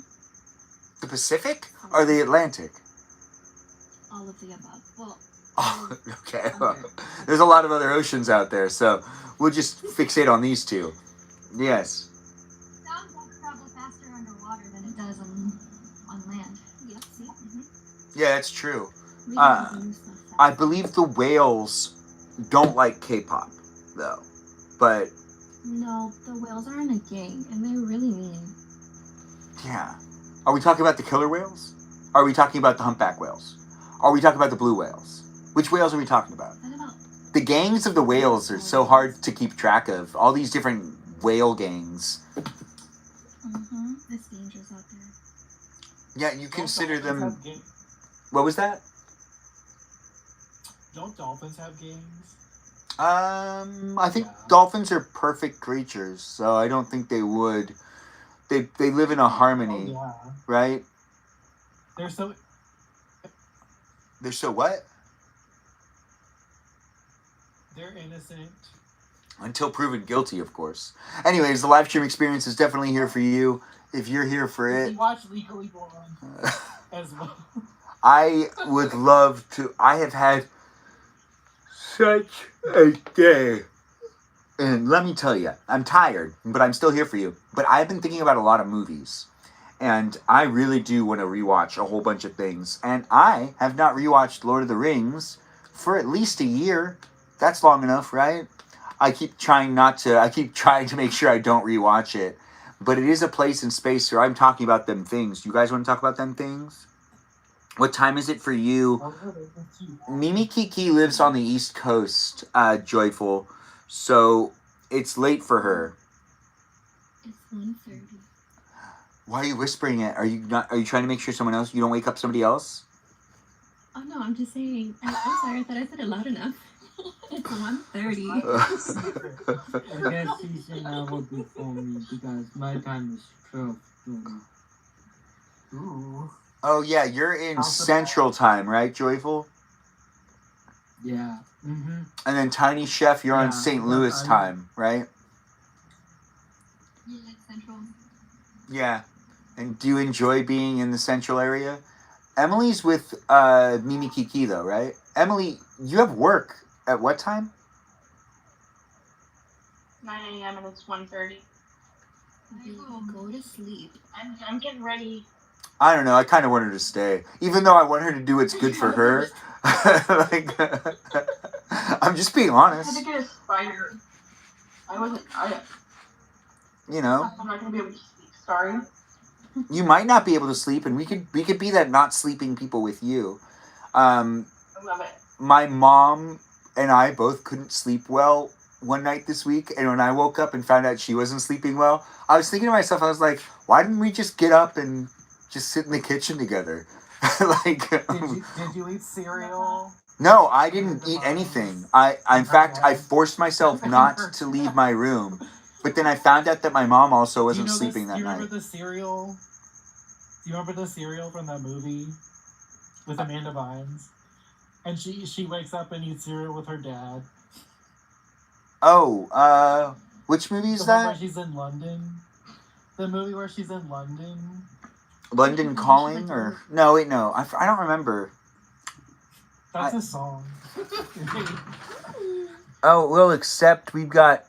The Pacific or the Atlantic? All of the above. Well, oh, okay. Well, there's a lot of other oceans out there, so we'll just fixate on these two. Yes. Sound will travel faster underwater than it does on land. Yep, see? Mm-hmm. Yeah, it's true. We can do new stuff. I believe the whales don't like K-pop, though. But No, the whales are in a gang, and they're really mean. yeah. Are we talking about the killer whales? Are we talking about the humpback whales? Are we talking about the blue whales? Which whales are we talking about? What about The gangs of the whales are so hard to keep track of. All these different whale gangs. Mm-hmm. It's dangerous out there. Yeah, you consider them. Have ga- What was that? Don't dolphins have gangs? I think Yeah. dolphins are perfect creatures, so I don't think they would. They live in a harmony, Oh, yeah. right? They're so. They're so what? They're innocent. Until proven guilty, of course. Anyways, the live stream experience is definitely here for you. If you're here for We it, watch Legally Blonde as well. I would love to. I have had such a day. And let me tell you, I'm tired, but I'm still here for you. But I've been thinking about a lot of movies. And I really do want to rewatch a whole bunch of things. And I have not rewatched Lord of the Rings for at least a year. That's long enough, right? I keep trying to make sure I don't rewatch it. But it is a place and space where I'm talking about them things. You guys want to talk about them things? What time is it for you? Mimi Kiki lives on the East Coast, Joyful. So it's late for her. It's 1:30. Why are you whispering it? Are you trying to make sure someone else, you don't wake up somebody else? Oh no, I'm just saying. I'm sorry, I thought I said it loud enough. It's 1:30. I guess she's an hour before me because my time is 12. Ooh. Oh yeah, you're in Also- Central Time, right, Joyful? Yeah. Mm-hmm. And then Tiny Chef, you're on Yeah, St. but Louis I'm- time, right? Yeah, Central. Yeah. And do you enjoy being in the Central area? Emily's with Mimi Kiki though, right? Emily, you have work at what time? 9 a.m. and it's 1:30. Go to sleep. I'm getting ready. I don't know. I kind of want her to stay, even though I want her to do what's good for her. Like, I'm just being I had to honest. get a spider. I'm You know, not gonna be able to sleep. Sorry. you might not be able to sleep, and we could be that not sleeping people with you. I love it. My mom and I both couldn't sleep well one night this week, and when I woke up and found out she wasn't sleeping well, I was thinking to myself, I was like, why didn't we just get up and just sit in the kitchen together? Like, Did you eat cereal? No, I didn't eat anything. In fact, I forced myself not to leave my room. But then I found out that my mom also wasn't sleeping that Do you night. remember the cereal? Do you remember the cereal from that movie with Amanda Bynes? And she wakes up and eats cereal with her dad. Oh, which movie is The one where that? she's in London. The movie where she's in London. London Calling? Or no, wait, no. I don't remember. That's a song. Oh, well, except we've got...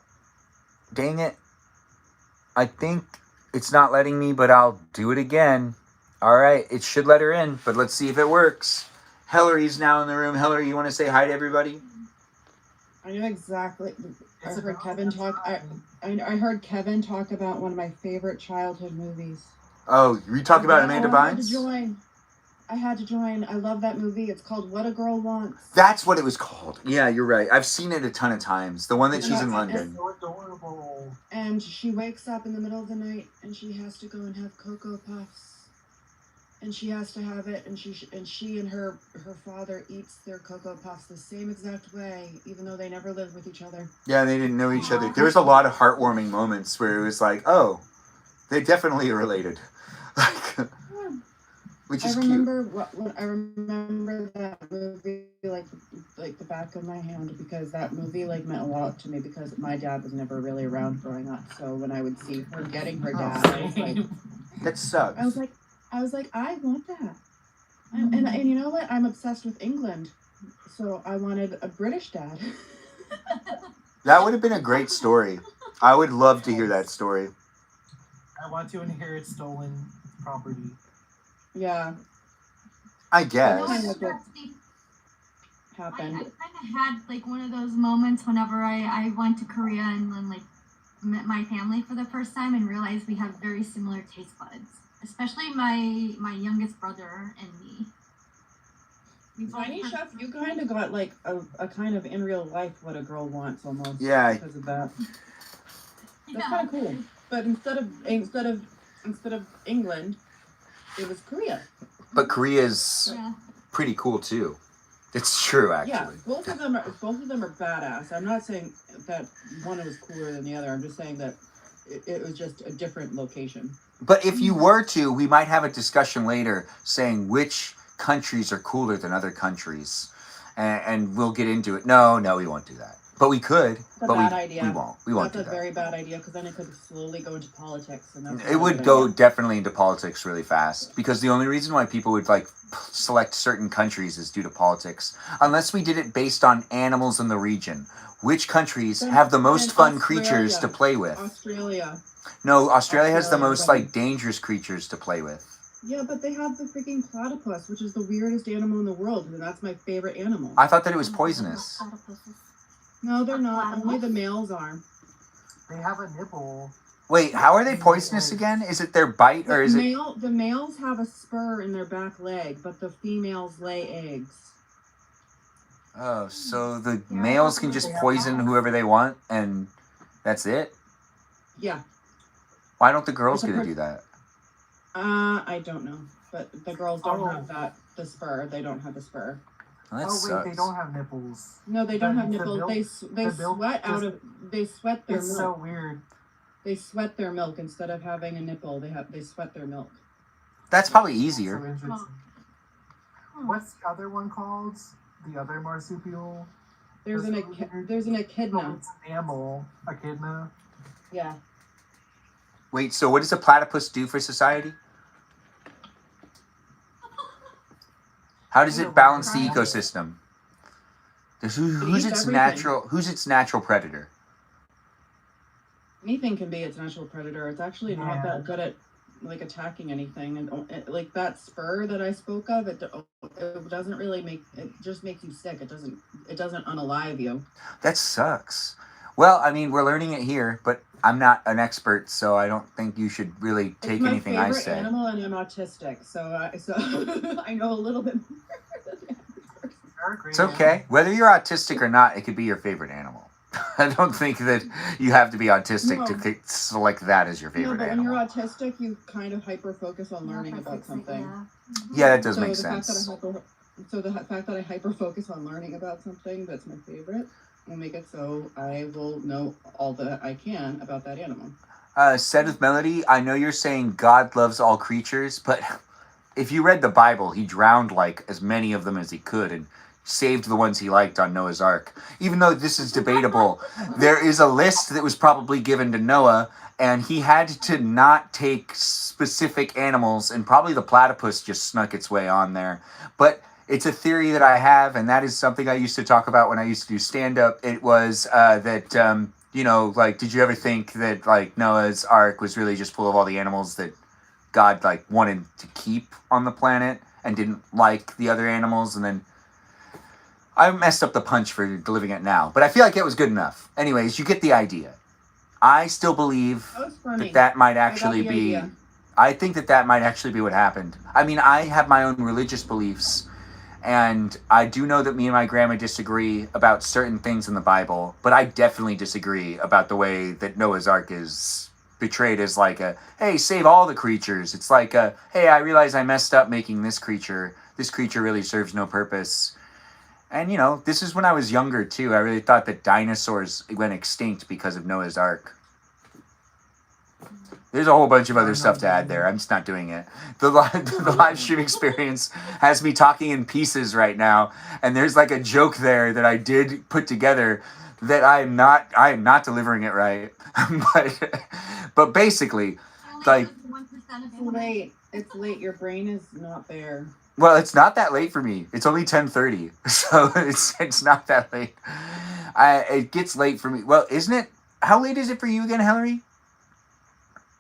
Dang it. I think it's not letting me, but I'll do it again. All right, it should let her in, but let's see if it works. Hillary's now in the room. Hillary, you want to say hi to everybody? I know exactly. I It's heard about Kevin that talk. time. I heard Kevin talk about one of my favorite childhood movies. Oh, you talk about Amanda I had to Bynes? join. I had to join. I love that movie. It's called What a Girl Wants. That's what it was called. Yeah, you're right. I've seen it a ton of times. The one that she's in And- London. So adorable. And she wakes up in the middle of the night and she has to go and have Cocoa Puffs. And she has to have it, and she and her father eats their Cocoa Puffs the same exact way, even though they never lived with each other. Yeah, they didn't know each other. There was a lot of heartwarming moments where it was like, oh, they definitely are related. Which is I cute. remember that movie like the back of my hand, because that movie like meant a lot to me, because my dad was never really around growing up. So when I would see her getting her dad, I was like, That sucks. I was like, I want that. And you know what? I'm obsessed with England, so I wanted a British dad. That would have been a great story. I would love to hear that story. I want to inherit stolen property. Yeah, I You know guess. what, Yes. Betsy? I happened. kind of had like one of those moments whenever I went to Korea and then like met my family for the first time and realized we have very similar taste buds, especially my youngest brother and me. We both Tiny prefer- Chef, you kind of got like a kind of in real life what a girl wants almost. Yeah. Because of that. That's Yeah. kind of cool. But instead of England, it was Korea. But Korea's Yeah. pretty cool too. It's true, Yeah, actually. both of them are badass. I'm not saying that one was cooler than the other. I'm just saying that it was just a different location. But if you were to, we might have a discussion later saying which countries are cooler than other countries. And we'll get into it. No, we won't do that. But we could. It's a But bad we idea. won't. We won't That's do a that. very bad idea, because then it could slowly go into politics. And that's It not a would good go idea. definitely into politics really fast, because the only reason why people would like select certain countries is due to politics. Unless we did it based on animals in the region. Which countries Then- have the most then fun creatures to Australia. play with? Australia. No, Australia has the Australia, most right. like dangerous creatures to play with. Yeah, but they have the freaking platypus, which is the weirdest animal in the world, and that's my favorite animal. I thought that it was poisonous. Platypuses. No, they're A not. platypus? Only the males are. They have a nipple. Wait, how are they poisonous again? Is it their bite or is it? The males have a spur in their back leg, but the females lay eggs. Oh, so the Yeah, males can that's just what they poison have. whoever they want, and that's it. Yeah. Why don't the girls It's a get to per- do that? I don't know, but the girls don't Oh. have the spur. They don't have the spur. Well, that Oh wait, sucks. they don't have nipples. No, they don't That have means the nipples. milk- They the milk sweat out just- of. They sweat their It's milk. so weird. They sweat their milk instead of having a nipple. They sweat their milk. That's probably So easier. interesting. Hmm. What's the other one called? The other marsupial? There's an That's so weird. there's an No, echidna. it's an mammal. Echidna. Yeah. Wait, so what does a platypus do for society? How does it balance the ecosystem? Who's eats its everything. who's its natural predator? Anything can be its natural predator. It's actually not Yeah. that good at like attacking anything, and like that spur that I spoke of, it doesn't really make it. Just makes you sick. It doesn't unalive you. That sucks. Well, I mean, we're learning it here, but I'm not an expert, so I don't think you should really take It's my anything I favorite say. animal, and I'm autistic, so I know a little bit more than the average person. They're great. It's okay. Whether you're autistic or not, it could be your favorite animal. I don't think that you have to be autistic to No. select that as your No, favorite but when animal. you're autistic, you kind of hyper focus on learning Yeah, about for fixing- something. yeah. Yeah, that does So make the fact sense. that So the fact that I hyper focus on learning about something that's my favorite will make it so I will know all that I can about that animal. Said with Melody, I know you're saying God loves all creatures, but if you read the Bible, he drowned like as many of them as he could and saved the ones he liked on Noah's Ark. Even though this is debatable, there is a list that was probably given to Noah, and he had to not take specific animals, and probably the platypus just snuck its way on there. But it's a theory that I have, and that is something I used to talk about when I used to do stand-up. It was that, you know, like, did you ever think that, like, Noah's Ark was really just full of all the animals that God, like, wanted to keep on the planet and didn't like the other animals? And then I messed up the punch for delivering it now, but I feel like it was good enough. Anyways, you get the idea. I still believe that might actually be... idea. I think that might actually be what happened. I mean, I have my own religious beliefs, and I do know that me and my grandma disagree about certain things in the Bible, but I definitely disagree about the way that Noah's Ark is portrayed as like a, hey, save all the creatures. It's like a, hey, I realize I messed up making this creature. This creature really serves no purpose. And, you know, this is when I was younger, too. I really thought that dinosaurs went extinct because of Noah's Ark. There's a whole bunch of other stuff to add there. I'm just not doing it. The live stream experience has me talking in pieces right now. And there's like a joke there that I did put together that I am not delivering it right. but basically, like... It's late. It's late. Your brain is not there. Well, it's not that late for me. It's only 10:30, so it's not that late. It gets late for me. Well, isn't it? How late is it for you again, Hillary?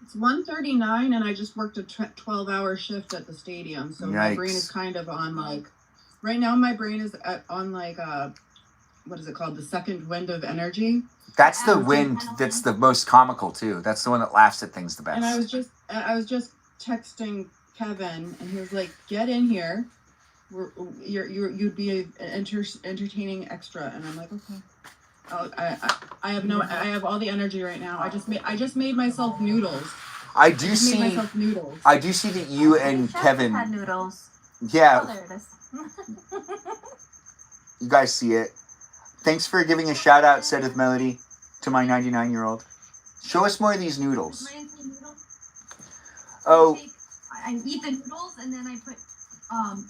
It's 1:39, and I just worked a 12-hour shift at the stadium, so my brain is kind of on like. Right now, my brain is on like what is it called? The second wind of energy. That's the wind that's the most comical too. That's the one that laughs at things the best. And I was just texting Kevin, and he was like, "Get in here. You'd be an entertaining extra." And I'm like, "Okay." I have all the energy right now. I just made myself noodles. I do see that you and Kevin had noodles. Yeah. Oh, there it is. You guys see it. Thanks for giving a shout out, Said with Melody, to my 99-year-old. Show us more of these noodles. Oh. I eat the noodles, and then I put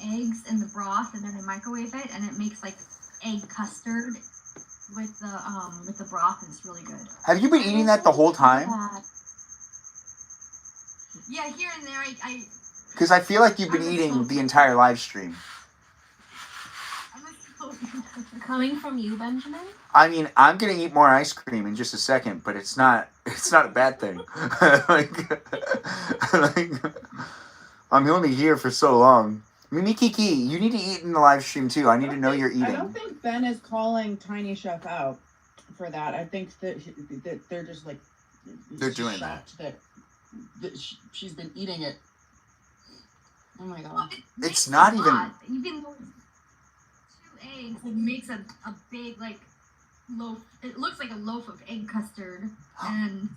eggs in the broth, and then I microwave it, and it makes like egg custard with the broth, and it's really good. Have you been eating that the whole time? Yeah, here and there. I Because I feel like you've been eating the entire live stream. Coming from you, Benjamin? I mean, I'm gonna eat more ice cream in just a second, but it's not a bad thing. like, I'm only here for so long. Mimi Kiki, you need to eat in the live stream too. I need to know you're eating. I don't think Ben is calling Tiny Chef out for that. I think that they're just like they're doing that. That she's been eating it. Oh my god! Well, it's not even. You can go 2 eggs. It makes a big like loaf. It looks like a loaf of egg custard, and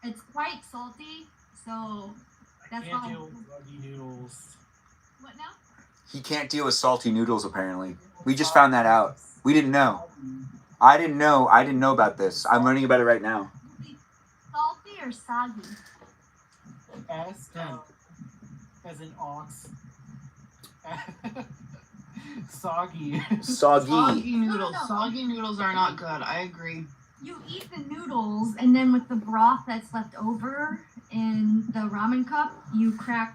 it's quite salty. So that's Can't why. deal with bloody noodles. What now? He can't deal with salty noodles. Apparently, we just found that out. We didn't know. I didn't know. I didn't know about this. I'm learning about it right now. Salty or soggy? S-10. As in ox. Soggy. Soggy noodles. No. Soggy noodles are not good. I agree. You eat the noodles, and then with the broth that's left over in the ramen cup, you crack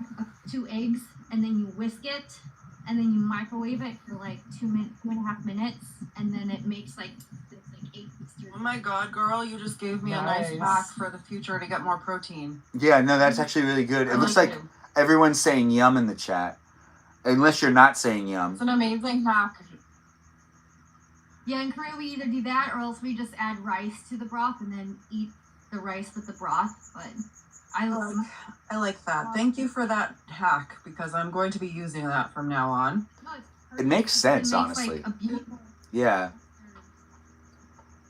2 eggs, and then you whisk it, and then you microwave it for like 2.5 minutes, and then it makes like this like egg custard. Oh my god, girl! You just gave me a nice hack for the future to get more protein. Yeah, no, that's actually really good. It looks like everyone's saying yum in the chat. Unless you're not saying yum. It's an amazing hack. Yeah, in Korea we either do that or else we just add rice to the broth and then eat the rice with the broth. But I like that. Thank you for that hack because I'm going to be using that from now on. No, It makes sense, honestly. Like, a beautiful Yeah.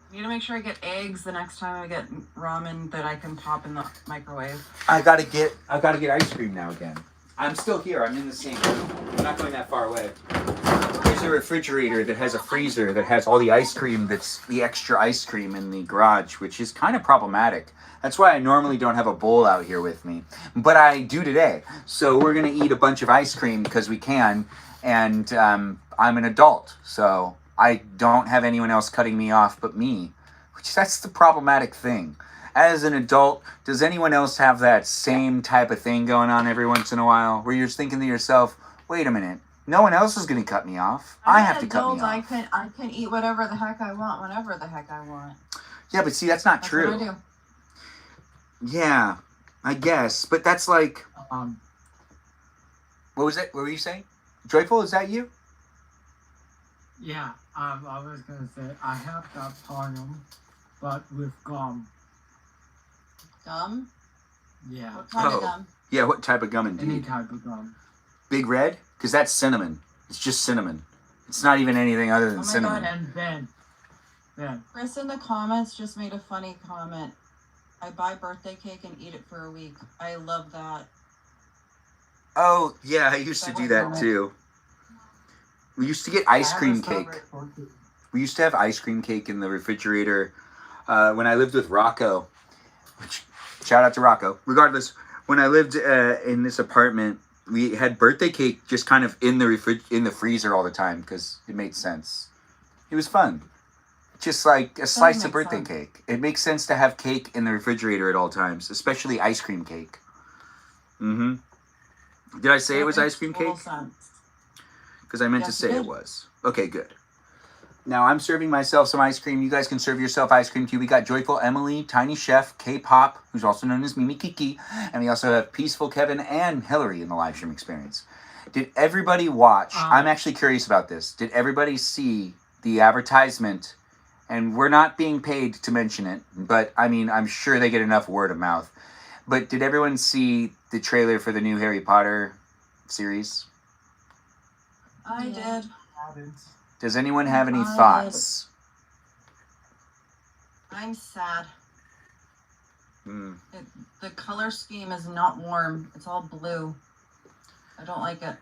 I need to make sure I get eggs the next time I get ramen that I can pop in the microwave. I gotta get ice cream now again. I'm still here. I'm in the same room. I'm not going that far away. there's a refrigerator that has a freezer that has all the ice cream that's the extra ice cream in the garage, which is kind of problematic. That's why I normally don't have a bowl out here with me. But I do today. So we're going to eat a bunch of ice cream because we can. And I'm an adult. So I don't have anyone else cutting me off but me. Which that's the problematic thing. As an adult, does anyone else have that same type of thing going on every once in a while? Where you're thinking to yourself, wait a minute. No one else is going to cut me off. I have to cut me off. I can eat whatever the heck I want, whenever the heck I want. Yeah, but see, that's not true. What I do. Yeah, I guess. But that's like... What was it? What were you saying? Joyful, is that you? Yeah, I was gonna say I have that problem, but with gum. Gum? Yeah. What kind of gum? Yeah, what type of gum indeed? Any type of gum. Big Red? Because that's cinnamon. It's just cinnamon. It's not even anything other than cinnamon. And then. Chris in the comments just made a funny comment. I buy birthday cake and eat it for a week. I love that. Oh, yeah, I used to do that too. We used to get ice cream cake. We used to have ice cream cake in the refrigerator when I lived with Rocco. Which, shout out to Rocco. Regardless, when I lived in this apartment, we had birthday cake just kind of in the freezer all the time because it made sense. It was fun. Just like a slice of birthday cake. It makes sense to have cake in the refrigerator at all times, especially ice cream cake. Mm-hmm. Did I say it was ice cream cake? Because I meant to say it was. Okay, good. Now I'm serving myself some ice cream. You guys can serve yourself ice cream too. We got Joyful Emily, Tiny Chef, K-Pop, who's also known as Mimi Kiki, and we also have Peaceful Kevin and Hillary in the live stream experience. Did everybody watch? I'm actually curious about this. Did everybody see the advertisement? And we're not being paid to mention it, but I mean, I'm sure they get enough word of mouth. But did everyone see the trailer for the new Harry Potter series? I did. Does anyone have any thoughts? I'm sad. Hmm. The color scheme is not warm. It's all blue. I don't like it.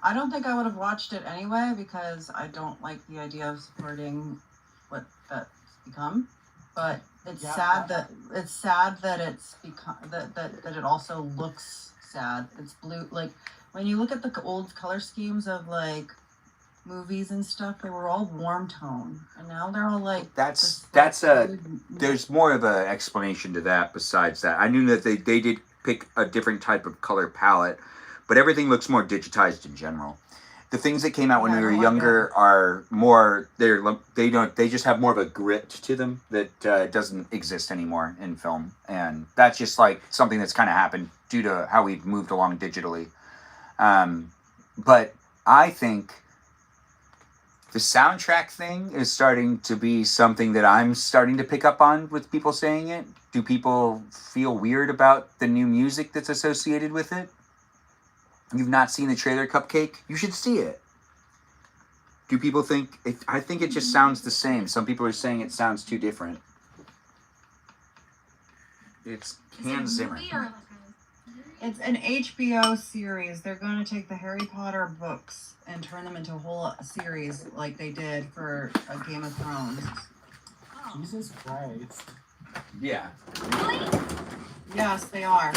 I don't think I would have watched it anyway because I don't like the idea of supporting what that's become. But it's sad that it's become that it also looks sad. It's blue. Like when you look at the old color schemes of like movies and stuff, they were all warm tone, and now they're all like there's more of an explanation to that besides that. I knew that they did pick a different type of color palette, but everything looks more digitized in general. The things that came out when we were younger are more they just have more of a grit to them that doesn't exist anymore in film, and that's just like something that's kind of happened due to how we've moved along digitally. But I think the soundtrack thing is starting to be something that I'm starting to pick up on with people saying it. Do people feel weird about the new music that's associated with it? You've not seen the trailer, Cupcake? You should see it. Do people think... I think it just sounds the same. Some people are saying it sounds too different. It's Hans Zimmer. It's an HBO series. They're going to take the Harry Potter books and turn them into a whole series like they did for Game of Thrones. Jesus Christ. Yeah. Really? Yes, they are.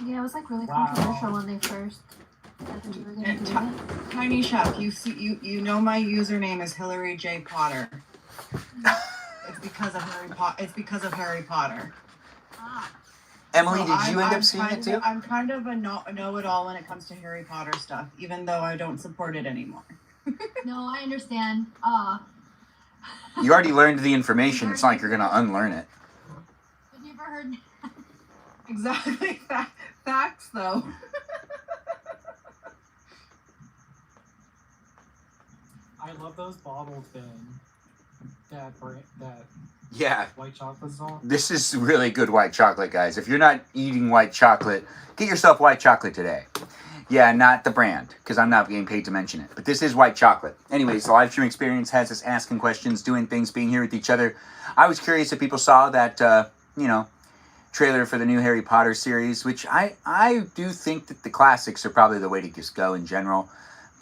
Yeah, it was like really controversial when they first said that you were gonna do it. Tiny Chef, you know my username is Hillary J. Potter. It's because of Harry Potter. Emily, did you end up seeing it too? I'm kind of a know-it-all when it comes to Harry Potter stuff, even though I don't support it anymore. No, I understand. You already learned the information. It's not like you're going to unlearn it. Have you ever heard? Exactly. Facts, though. I love those bottles then. That Yeah. white chocolate's on. This is really good white chocolate, guys. If you're not eating white chocolate, get yourself white chocolate today. Yeah, not the brand, because I'm not getting paid to mention it. But this is white chocolate. Anyways, the live stream experience has us asking questions, doing things, being here with each other. I was curious if people saw that, trailer for the new Harry Potter series, which I do think that the classics are probably the way to just go in general.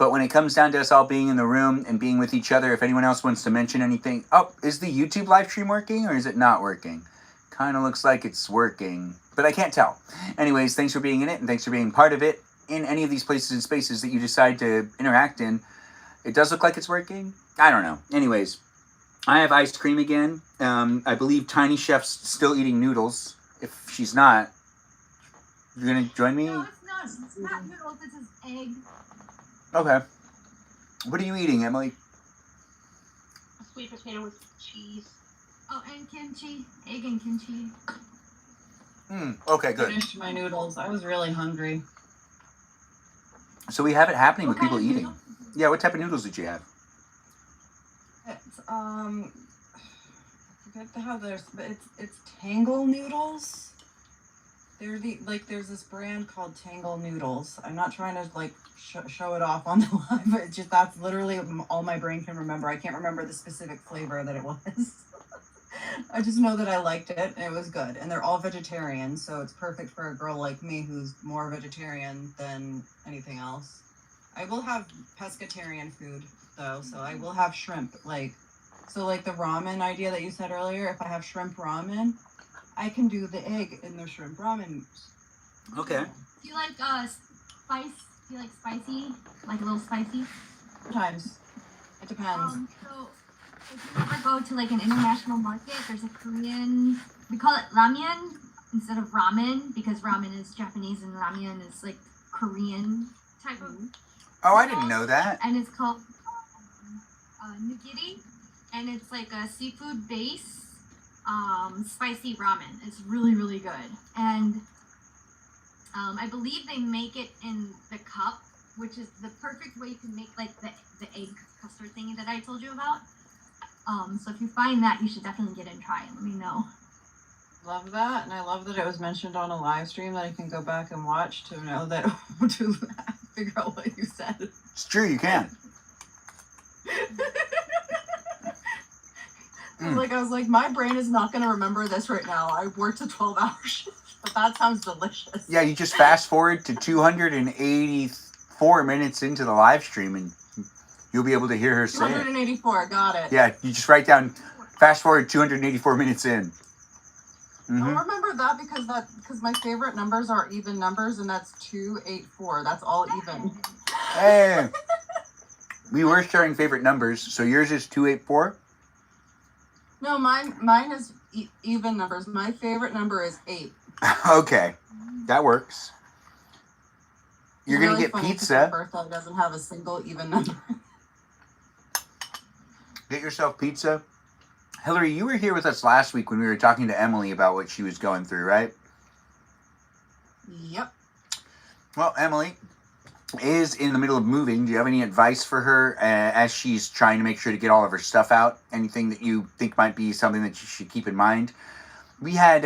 But when it comes down to us all being in the room and being with each other, if anyone else wants to mention anything... Oh, is the YouTube live stream working or is it not working? Kind of looks like it's working, but I can't tell. Anyways, thanks for being in it and thanks for being part of it in any of these places and spaces that you decide to interact in. It does look like it's working. I don't know. Anyways, I have ice cream again. I believe Tiny Chef's still eating noodles. If she's not, you're going to join me? No, it's not. It's not noodles. It's just egg. Okay. What are you eating, Emily? A sweet potato with cheese. Oh, and kimchi. Egg and kimchi. Okay, good. Finished my noodles. I was really hungry. So we have it happening with What kind people of eating. noodle? Yeah, what type of noodles did you have? It's I forget how but it's Tangle noodles. They're there's this brand called Tangle Noodles. I'm not trying to show it off on the live, but it's just that's literally all my brain can remember. I can't remember the specific flavor that it was. I just know that I liked it and it was good. And they're all vegetarian, so it's perfect for a girl like me who's more vegetarian than anything else. I will have pescatarian food though, so I will have shrimp. Like the ramen idea that you said earlier, if I have shrimp ramen, I can do the egg in the shrimp ramen. Okay. Do you like spice? Do you like spicy? Like a little spicy? Sometimes. It depends. So if you ever go to like an international market, there's a Korean, we call it ramyeon instead of ramen because ramen is Japanese and ramyeon is like Korean type of. Oh, I didn't know that. And it's called nigiri, and it's like a seafood base spicy ramen. It's really, really good. And I believe they make it in the cup, which is the perfect way to make like the egg custard thingy that I told you about. So if you find that, you should definitely get it and try it. Let me know. Love that, and I love that it was mentioned on a live stream that I can go back and watch to know that to figure out what you said. It's true, you can. I was like, my brain is not going to remember this right now. I worked a 12-hour shift, but that sounds delicious. Yeah, you just fast forward to 284 minutes into the live stream and you'll be able to hear her say it. 284, got it. Yeah, you just write down, fast forward 284 minutes in. I'll remember that because my favorite numbers are even numbers, and that's 284. That's all even. Hey, we were sharing favorite numbers, so yours is 284? No, mine is even numbers. My favorite number is 8. Okay, that works. You're It's going really to get funny 'cause pizza. my birthday doesn't have a single even number. Get yourself pizza. Hillary, you were here with us last week when we were talking to Emily about what she was going through, right? Yep. Well, Emily is in the middle of moving. Do you have any advice for her as she's trying to make sure to get all of her stuff out? Anything that you think might be something that you should keep in mind? We had,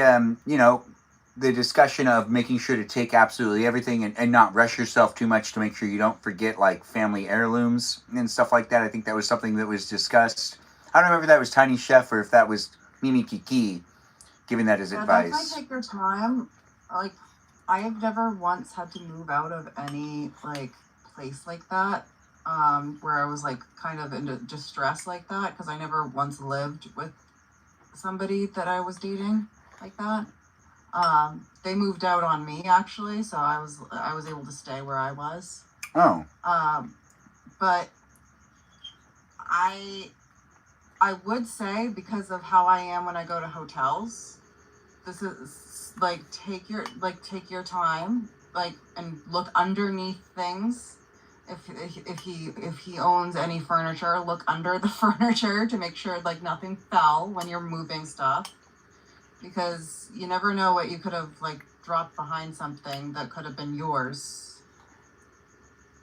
the discussion of making sure to take absolutely everything and not rush yourself too much to make sure you don't forget, like, family heirlooms and stuff like that. I think that was something that was discussed. I don't remember if that was Tiny Chef or if that was Mimi Kiki giving that as advice. Definitely take your time. Like, I have never once had to move out of any, place like that, where I was, kind of into distress like that, because I never once lived with somebody that I was dating like that. They moved out on me, actually, so I was able to stay where I was. Oh. But I would say, because of how I am when I go to hotels, this is take your time, and look underneath things. If he owns any furniture, look under the furniture to make sure nothing fell when you're moving stuff, because you never know what you could have dropped behind something that could have been yours.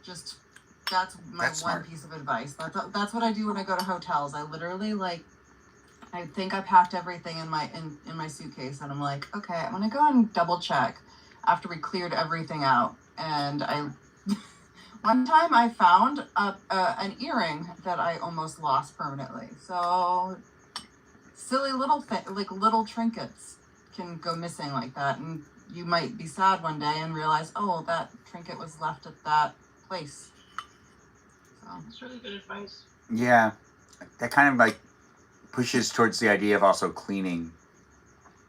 That's one smart. piece of advice. That's what I do when I go to hotels. I literally I think I packed everything in my suitcase, and I'm like, okay, I'm gonna go and double check after we cleared everything out. And one time I found an earring that I almost lost permanently. So silly little little trinkets can go missing like that, and you might be sad one day and realize, oh, that trinket was left at that place. That's really good advice. Yeah, that kind of like pushes towards the idea of also cleaning.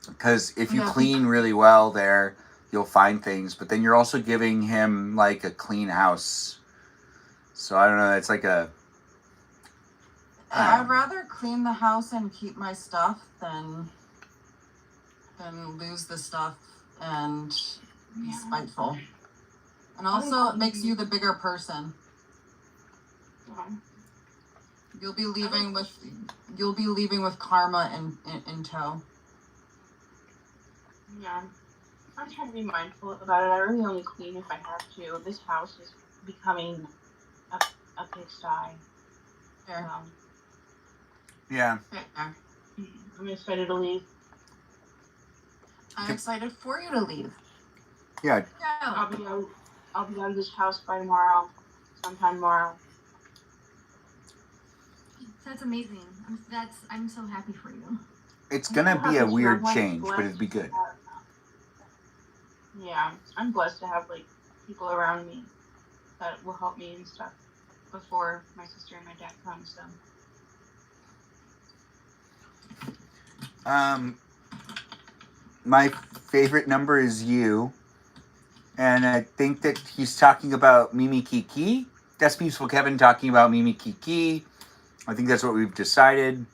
Because if you Yeah. clean really well there, you'll find things. But then you're also giving him like a clean house. So I don't know. It's like a. I'd rather clean the house and keep my stuff than lose the stuff and be Yeah. spiteful. And also, it makes you the bigger person. Yeah. You'll be leaving with karma in tow. Yeah. I'm trying to be mindful about it. I really only clean if I have to. This house is becoming a pigsty. There. Yeah. There. I'm excited to leave. I'm excited for you to leave. Yeah. I'll be out of this house by tomorrow. Sometime tomorrow. That's amazing. I'm so happy for you. It's gonna be a I'm weird like change, but blessed it'd be good. to have- Yeah, I'm blessed to have like people around me that will help me and stuff before my sister and my dad come. So My favorite number is you. And I think that he's talking about Mimi Kiki. That's Peaceful Kevin talking about Mimi Kiki. I think that's what we've decided.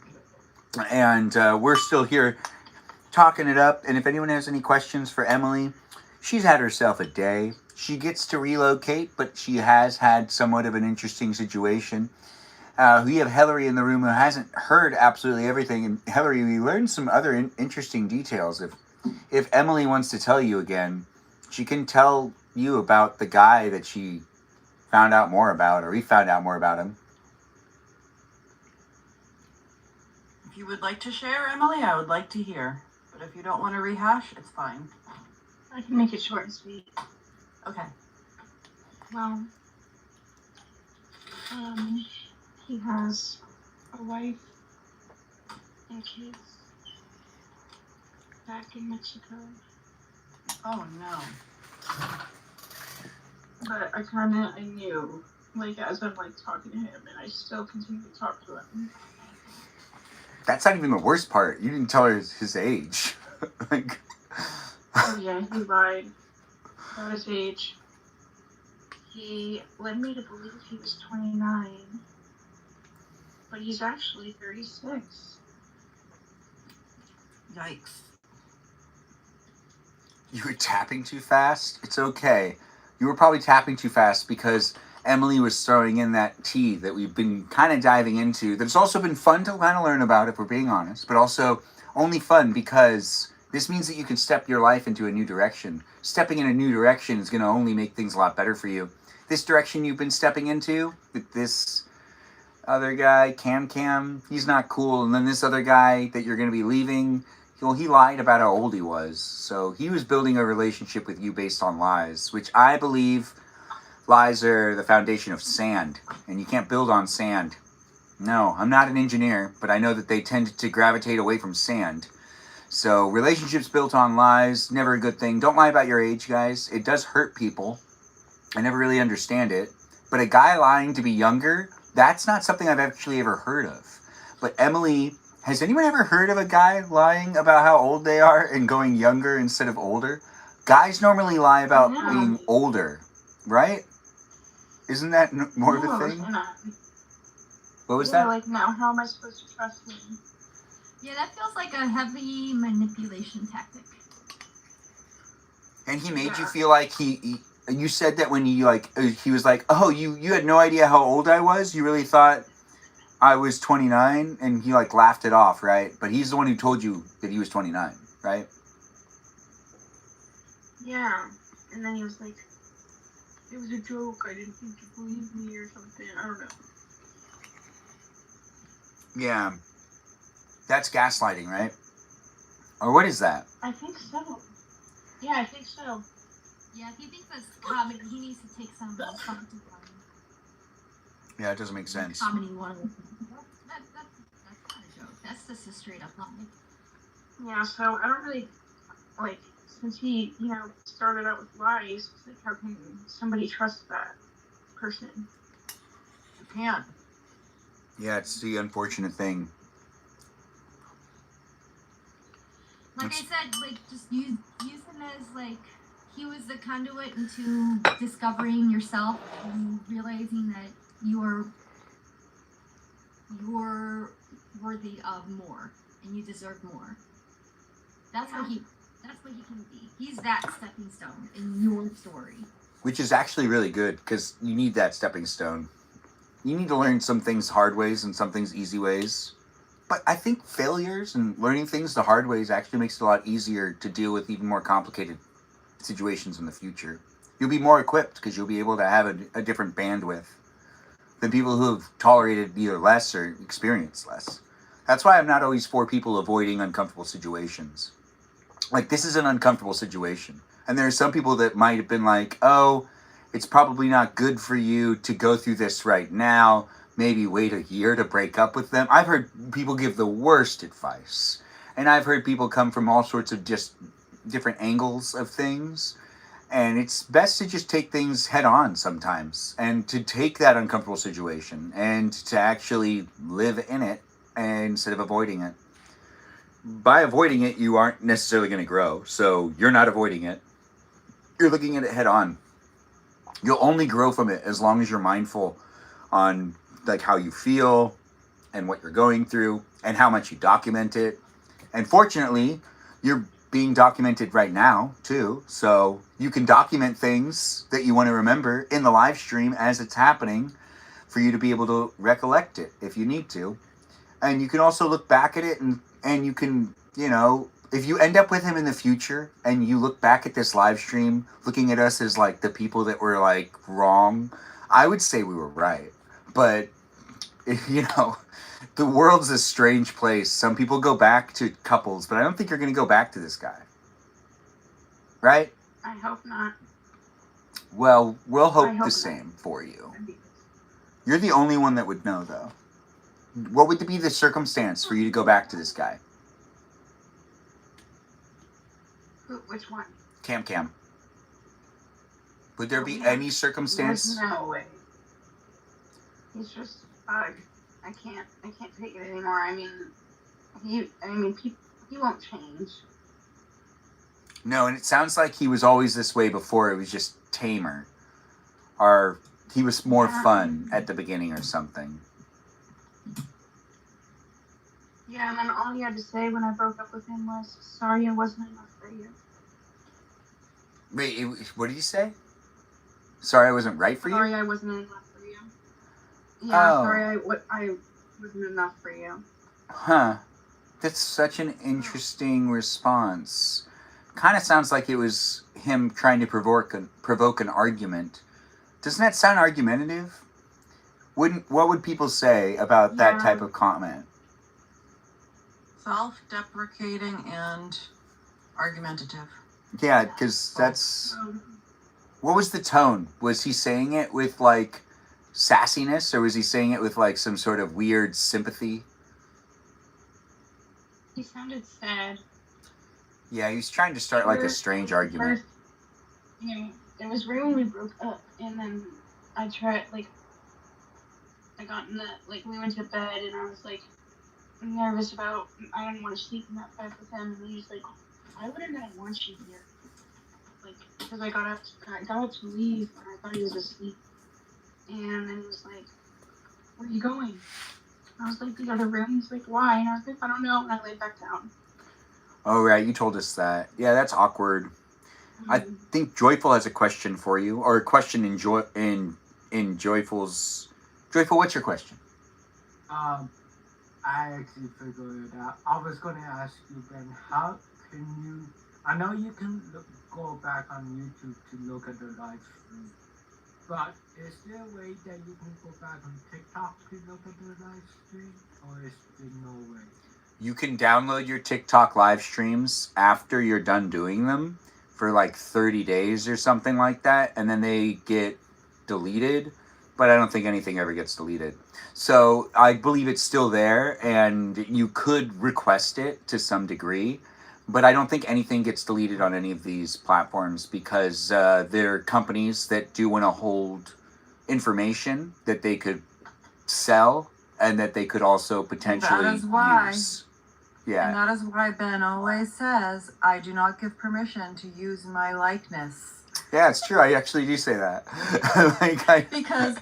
And we're still here talking it up. And if anyone has any questions for Emily, she's had herself a day. She gets to relocate, but she has had somewhat of an interesting situation. We have Hillary in the room who hasn't heard absolutely everything. And Hillary, we learned some other interesting details. If Emily wants to tell you again, she can tell you about the guy that she found out more about, or we found out more about him. If you would like to share, Emily, I would like to hear. But if you don't want to rehash, it's fine. I can make it short and sweet. Okay. Well, he has a wife and kids back in Mexico. Oh no. But I knew, like, as I'm like talking to him, and I still continue to talk to him. That's not even the worst part. You didn't tell her his age. Like, Oh yeah, he lied about his age. He led me to believe he was 29, but he's actually 36. Yikes. you were tapping too fast. It's okay. You were probably tapping too fast because Emily was throwing in that tea that we've been kind of diving into. That's also been fun to kind of learn about, if we're being honest, but also only fun because this means that you can step your life into a new direction. Stepping in a new direction is going to only make things a lot better for you. This direction you've been stepping into with this other guy, Cam, he's not cool. And then this other guy that you're going to be leaving, well, he lied about how old he was. So he was building a relationship with you based on lies, which I believe lies are the foundation of sand. And you can't build on sand. No, I'm not an engineer, but I know that they tend to gravitate away from sand. So relationships built on lies, never a good thing. Don't lie about your age, guys. It does hurt people. I never really understand it. But a guy lying to be younger, that's not something I've actually ever heard of. But Emily, has anyone ever heard of a guy lying about how old they are and going younger instead of older? Guys normally lie about being older, right? Isn't that more of a thing? What was that? Like, now, how am I supposed to trust him? Yeah, that feels like a heavy manipulation tactic. And he made you feel like you said that when he was like, oh, you had no idea how old I was? You really thought I was 29? And he like laughed it off, right? But he's the one who told you that he was 29, right? Yeah. And then he was like, it was a joke. I didn't think you believed me or something. I don't know. Yeah. That's gaslighting, right? Or what is that? I think so. Yeah, I think so. Yeah, if he thinks that's comedy, he needs to take some of fun. Yeah, it doesn't make sense. Comedy one. That's not a joke. That's just a straight up lie. Yeah, so I don't really, like, since he, started out with lies, it's like, how can somebody trust that person? can't. Yeah, it's the unfortunate thing. Like I said, like just use him as like he was the conduit into discovering yourself and realizing that you're worthy of more and you deserve more. That's what he can be. He's that stepping stone in your story. Which is actually really good, because you need that stepping stone. You need to learn some things hard ways and some things easy ways. But I think failures and learning things the hard ways actually makes it a lot easier to deal with even more complicated situations in the future. You'll be more equipped because you'll be able to have a different bandwidth than people who have tolerated either less or experienced less. That's why I'm not always for people avoiding uncomfortable situations. Like, this is an uncomfortable situation. And there are some people that might have been like, oh, it's probably not good for you to go through this right now. Maybe wait a year to break up with them. I've heard people give the worst advice. And I've heard people come from all sorts of just different angles of things. And it's best to just take things head on sometimes. And to take that uncomfortable situation and to actually live in it instead of avoiding it. By avoiding it, you aren't necessarily going to grow. So you're not avoiding it. You're looking at it head on. You'll only grow from it as long as you're mindful on like how you feel and what you're going through and how much you document it. And fortunately, you're being documented right now too. So you can document things that you want to remember in the live stream as it's happening for you to be able to recollect it if you need to. And you can also look back at it and you can, you know, if you end up with him in the future and you look back at this live stream, looking at us as like the people that were like wrong, I would say we were right. But, you know, the world's a strange place. Some people go back to couples, but I don't think you're going to go back to this guy. Right? I hope not. Well, we'll hope hope the not. same for you. You're the only one that would know, though. What would be the circumstance for you to go back to this guy? Which one? Cam. Would there be any circumstance? There's no way. He's just bug. I can't take it anymore. I mean, he won't change. No, and it sounds like he was always this way before. It was just tamer. Or he was more fun at the beginning or something. Yeah, and then all he had to say when I broke up with him was, sorry I wasn't enough for you. Wait, what did you say? Sorry I wasn't right for you? Sorry I wasn't enough for you. Yeah, Oh. sorry I wasn't enough for you. Huh. That's such an interesting response. Kind of sounds like it was him trying to provoke an argument. Doesn't that sound argumentative? What would people say about that type of comment? Self-deprecating and argumentative. Yeah, because that's... What was the tone? Was he saying it with, like, sassiness, or was he saying it with, like, some sort of weird sympathy? He sounded sad. Yeah, he was trying to start, like, a strange argument. First, you know, it was right when we broke up, and then I tried, like, I got in the, like, we went to bed, and I was, like, nervous about, I didn't want to sleep in that bed with him, and he was like, why wouldn't I want you here? Like, because I got up to leave, and I thought he was asleep. And then he was like, where are you going? I was like, the other room. He's like, why? And I was like, I don't know, and I laid back down. Oh, right, you told us that. Yeah, that's awkward. Mm-hmm. I think Joyful has a question for you, or a question in Joyful's... Joyful, what's your question? I actually figured it out. I was going to ask you, Ben, how can you... I know you can go back on YouTube to look at the live stream, but is there a way that you can go back on TikTok to look at the live stream, or is there no way? You can download your TikTok live streams after you're done doing them for like 30 days or something like that, and then they get deleted, but I don't think anything ever gets deleted. So I believe it's still there, and you could request it to some degree, but I don't think anything gets deleted on any of these platforms because there are companies that do want to hold information that they could sell and that they could also potentially That is why. use. And Yeah. that is why Ben always says, I do not give permission to use my likeness. Yeah, it's true. I actually do say that. Because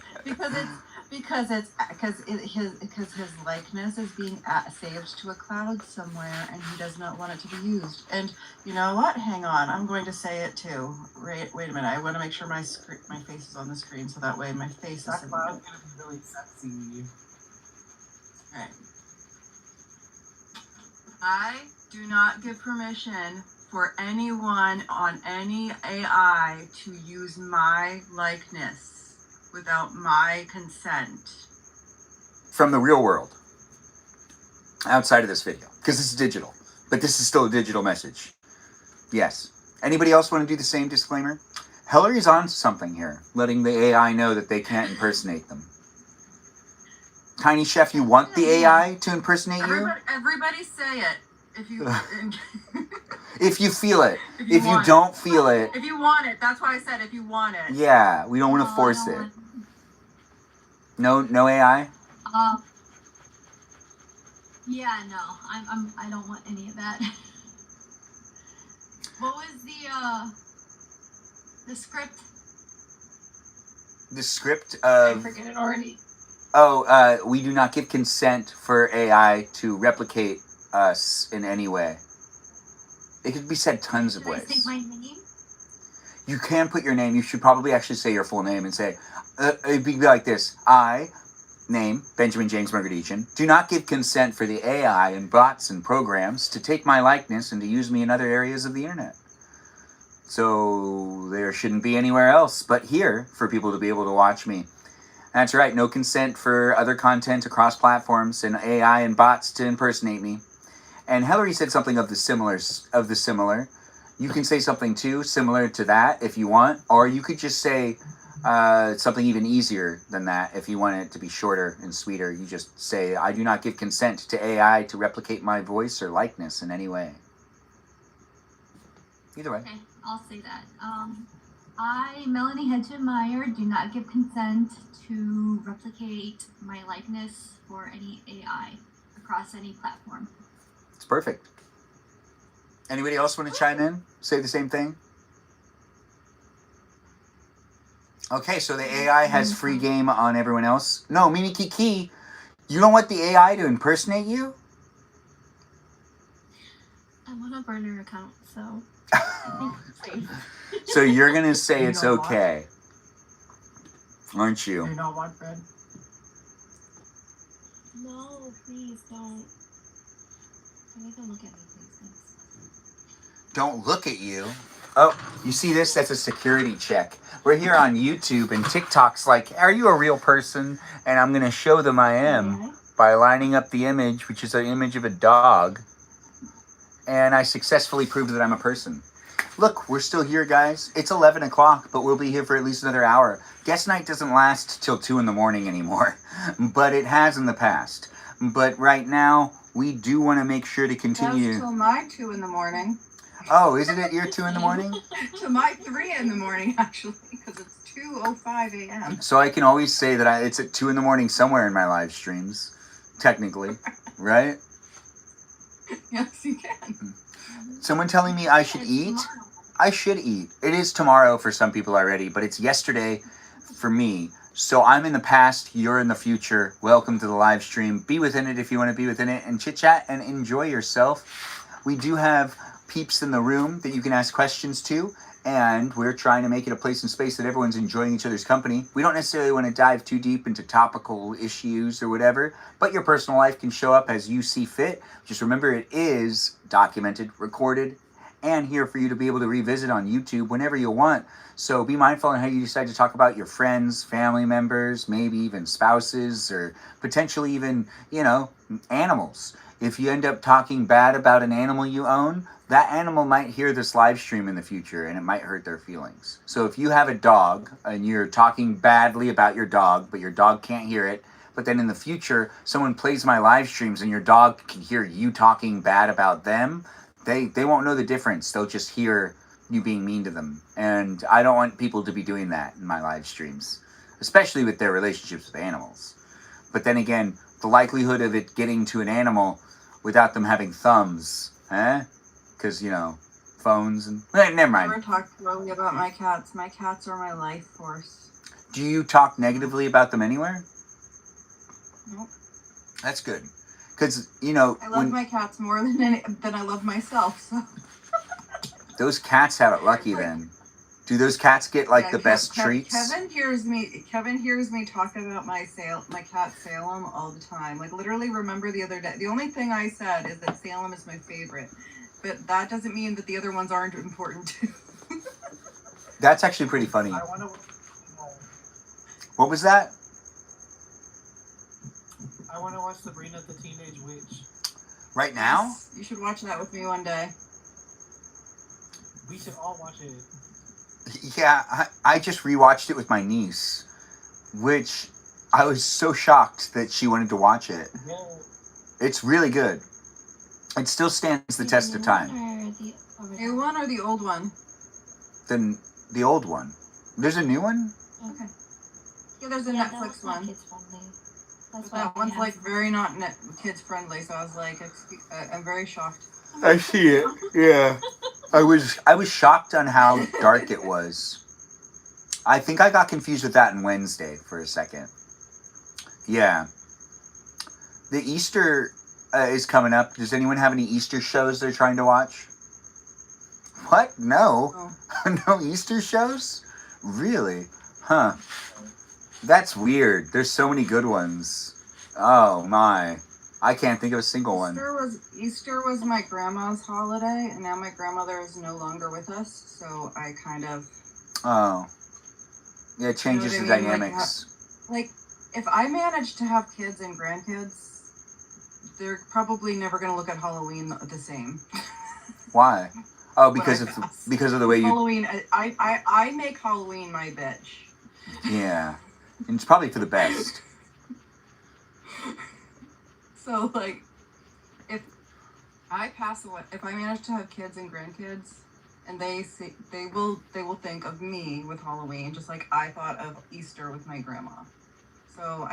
his likeness is being saved to a cloud somewhere, and he does not want it to be used. And you know what? Hang on, I'm going to say it too. Wait a minute. I want to make sure my face is on the screen, so that way my face That is. cloud's gonna be really sexy. All right. I do not give permission for anyone on any AI to use my likeness without my consent. From the real world. Outside of this video. Because this is digital. But this is still a digital message. Yes. Anybody else want to do the same disclaimer? Hillary's on something here. Letting the AI know that they can't impersonate them. Tiny Chef, you want the AI to impersonate you? Everybody say it. If you if you feel it. If you don't feel it. If you want it. That's why I said if you want it. Yeah, we don't want to force it. No AI? Yeah, no. I don't want any of that. What was the script? The script I of... forget it already. We do not give consent for AI to replicate us in any way. It could be said tons of ways. Should I say my name? You can put your name. You should probably actually say your full name and say, it'd be like this. I, name, Benjamin James Magrdichian, do not give consent for the AI and bots and programs to take my likeness and to use me in other areas of the internet. So there shouldn't be anywhere else but here for people to be able to watch me. That's right, no consent for other content across platforms and AI and bots to impersonate me. And Hillary said something of the similar. You can say something too similar to that if you want, or you could just say something even easier than that if you want it to be shorter and sweeter. You just say, I do not give consent to AI to replicate my voice or likeness in any way. Either way. Okay, I'll say that. I, Melanie Hedgemeyer, do not give consent to replicate my likeness for any AI across any platform. It's perfect. Anybody else want to chime in? Say the same thing? Okay, so the AI has free game on everyone else. No, meaning Kiki, you don't want the AI to impersonate you? I'm on a burner account, so I think it's safe. So you're going to say You it's know what? okay. Aren't you? You know what, Ben? No, please don't. Don't even look at me, please. Thanks. Don't look at you. Oh, you see this? That's a security check. We're here on YouTube and TikTok's like, are you a real person? And I'm going to show them I am by lining up the image, which is an image of a dog. And I successfully proved that I'm a person. Look, we're still here, guys. It's 11 o'clock, but we'll be here for at least another hour. Guest night doesn't last till 2 in the morning anymore, but it has in the past. But right now, we do want to make sure to continue. That's till my 2 in the morning. Oh, isn't it your 2 in the morning? To my 3 in the morning, actually, because it's 2:05 a.m. So I can always say that it's at 2 in the morning somewhere in my live streams, technically, right? Yes, you can. Someone telling me I should eat? I should eat. It is tomorrow for some people already, but it's yesterday for me. So I'm in the past, you're in the future. Welcome to the live stream. Be within it if you want to be within it and chit chat and enjoy yourself. We do have peeps in the room that you can ask questions to, and we're trying to make it a place and space that everyone's enjoying each other's company. We don't necessarily want to dive too deep into topical issues or whatever, but your personal life can show up as you see fit. Just remember, it is documented, recorded, and here for you to be able to revisit on YouTube whenever you want. So be mindful on how you decide to talk about your friends, family members, maybe even spouses, or potentially even, animals. If you end up talking bad about an animal you own, that animal might hear this live stream in the future and it might hurt their feelings. So if you have a dog and you're talking badly about your dog, but your dog can't hear it, but then in the future, someone plays my live streams and your dog can hear you talking bad about them, they won't know the difference. They'll just hear you being mean to them. And I don't want people to be doing that in my live streams, especially with their relationships with animals. But then again, the likelihood of it getting to an animal without them having thumbs, because, you know, phones and... never mind. Never talk wrongly about my cats. My cats are my life force. Do you talk negatively about them anywhere? Nope. That's good. Because, you know... I love my cats more than I love myself, so... Those cats have it lucky then. Do those cats get like the best treats? Kevin hears me talk about my cat Salem all the time. Like literally, remember the other day. The only thing I said is that Salem is my favorite, but that doesn't mean that the other ones aren't important too. That's actually pretty funny. I want to. What was that? I want to watch Sabrina the Teenage Witch. Right now? Yes, you should watch that with me one day. We should all watch it. Yeah, I just rewatched it with my niece, which I was so shocked that she wanted to watch it. Yeah. It's really good. It still stands the test of time. The new one or the old one? The old one. There's a new one? Okay. Yeah, there's a Yeah, Netflix that's not one. kids friendly. That's But why that we one's have- like very not kids friendly, so I was like, I'm very shocked. I see it. Yeah. I was shocked on how dark it was. I think I got confused with that on Wednesday for a second. Yeah. The Easter is coming up. Does anyone have any Easter shows they're trying to watch? What? No. Oh. No Easter shows? Really? Huh. That's weird. There's so many good ones. Oh my. I can't think of a single one. Easter was my grandma's holiday, and now my grandmother is no longer with us, so I kind of... Oh. Yeah, it changes You know the what I mean? dynamics. Like, if I manage to have kids and grandkids, they're probably never going to look at Halloween the same. Why? Oh, What because I of guess. because of the way you... Halloween, I make Halloween my bitch. Yeah. And it's probably for the best. So, like, if I pass away, if I manage to have kids and grandkids, and they will think of me with Halloween, just like I thought of Easter with my grandma. So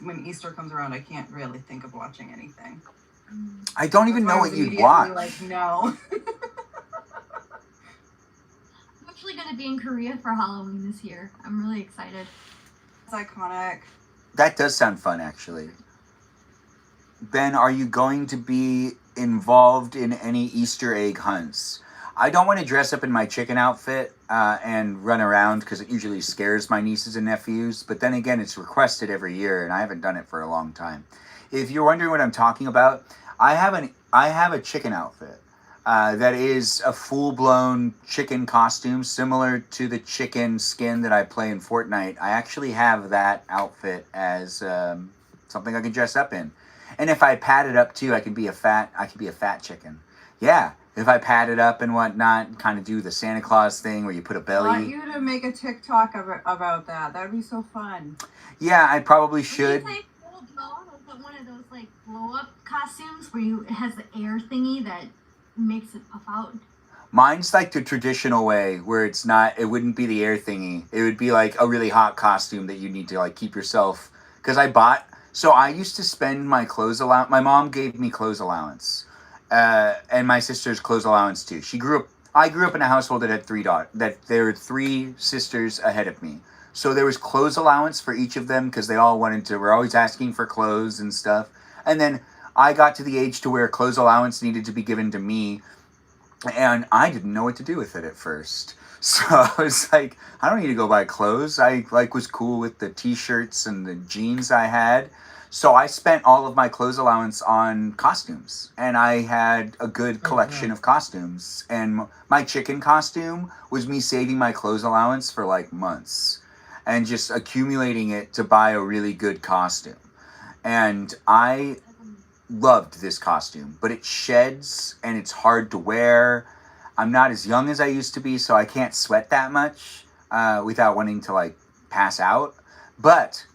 when Easter comes around, I can't really think of watching anything. I don't even know what you'd watch. Like, no. I'm actually going to be in Korea for Halloween this year. I'm really excited. It's iconic. That does sound fun, actually. Ben, are you going to be involved in any Easter egg hunts? I don't want to dress up in my chicken outfit and run around because it usually scares my nieces and nephews. But then again, it's requested every year, and I haven't done it for a long time. If you're wondering what I'm talking about, I have a chicken outfit that is a full-blown chicken costume, similar to the chicken skin that I play in Fortnite. I actually have that outfit as something I can dress up in. And if I pad it up too, I could be a fat chicken. Yeah, if I pad it up and whatnot, kind of do the Santa Claus thing where you put a belly. I want you to make a TikTok about that. That'd be so fun. Yeah, I probably should. Is it one of those like blow up costumes where it has the air thingy that makes it puff out? Mine's like the traditional way where it wouldn't be the air thingy. It would be like a really hot costume that you need to like keep yourself. Because so I used to spend my clothes allowance. My mom gave me clothes allowance. And my sister's clothes allowance too. I grew up in a household that had there were 3 sisters ahead of me. So there was clothes allowance for each of them because they all were always asking for clothes and stuff. And then I got to the age to where clothes allowance needed to be given to me. And I didn't know what to do with it at first. So I was like, I don't need to go buy clothes. I was cool with the t-shirts and the jeans I had. So I spent all of my clothes allowance on costumes. And I had a good collection of costumes. And my chicken costume was me saving my clothes allowance for like months. And just accumulating it to buy a really good costume. And I loved this costume. But it sheds and it's hard to wear. I'm not as young as I used to be, so I can't sweat that much without wanting to like pass out. But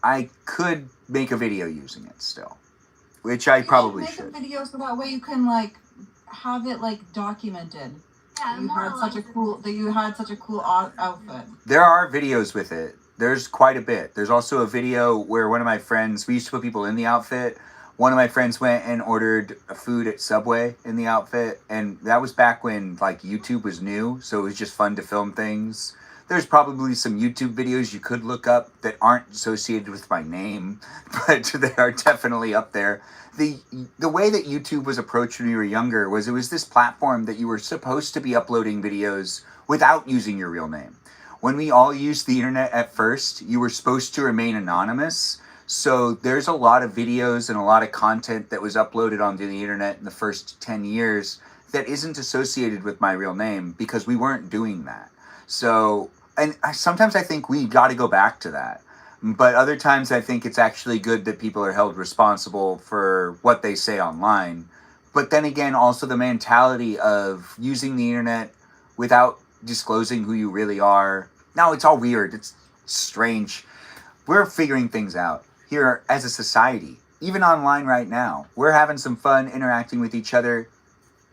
I could make a video using it still, which I probably should. Make a video so that way you can like have it like documented. Yeah, You had such a cool outfit. There are videos with it. There's quite a bit. There's also a video where one of my friends, we used to put people in the outfit. One of my friends went and ordered food at Subway in the outfit, and that was back when like YouTube was new, so it was just fun to film things. There's probably some YouTube videos you could look up that aren't associated with my name, but they are definitely up there. The way that YouTube was approached when we were younger was it was this platform that you were supposed to be uploading videos without using your real name. When we all used the internet at first, you were supposed to remain anonymous. So there's a lot of videos and a lot of content that was uploaded onto the internet in the first 10 years that isn't associated with my real name because we weren't doing that. So, and sometimes I think we got to go back to that. But other times I think it's actually good that people are held responsible for what they say online. But then again, also the mentality of using the internet without disclosing who you really are. Now, it's all weird. It's strange. We're figuring things out here as a society. Even online right now. We're having some fun interacting with each other.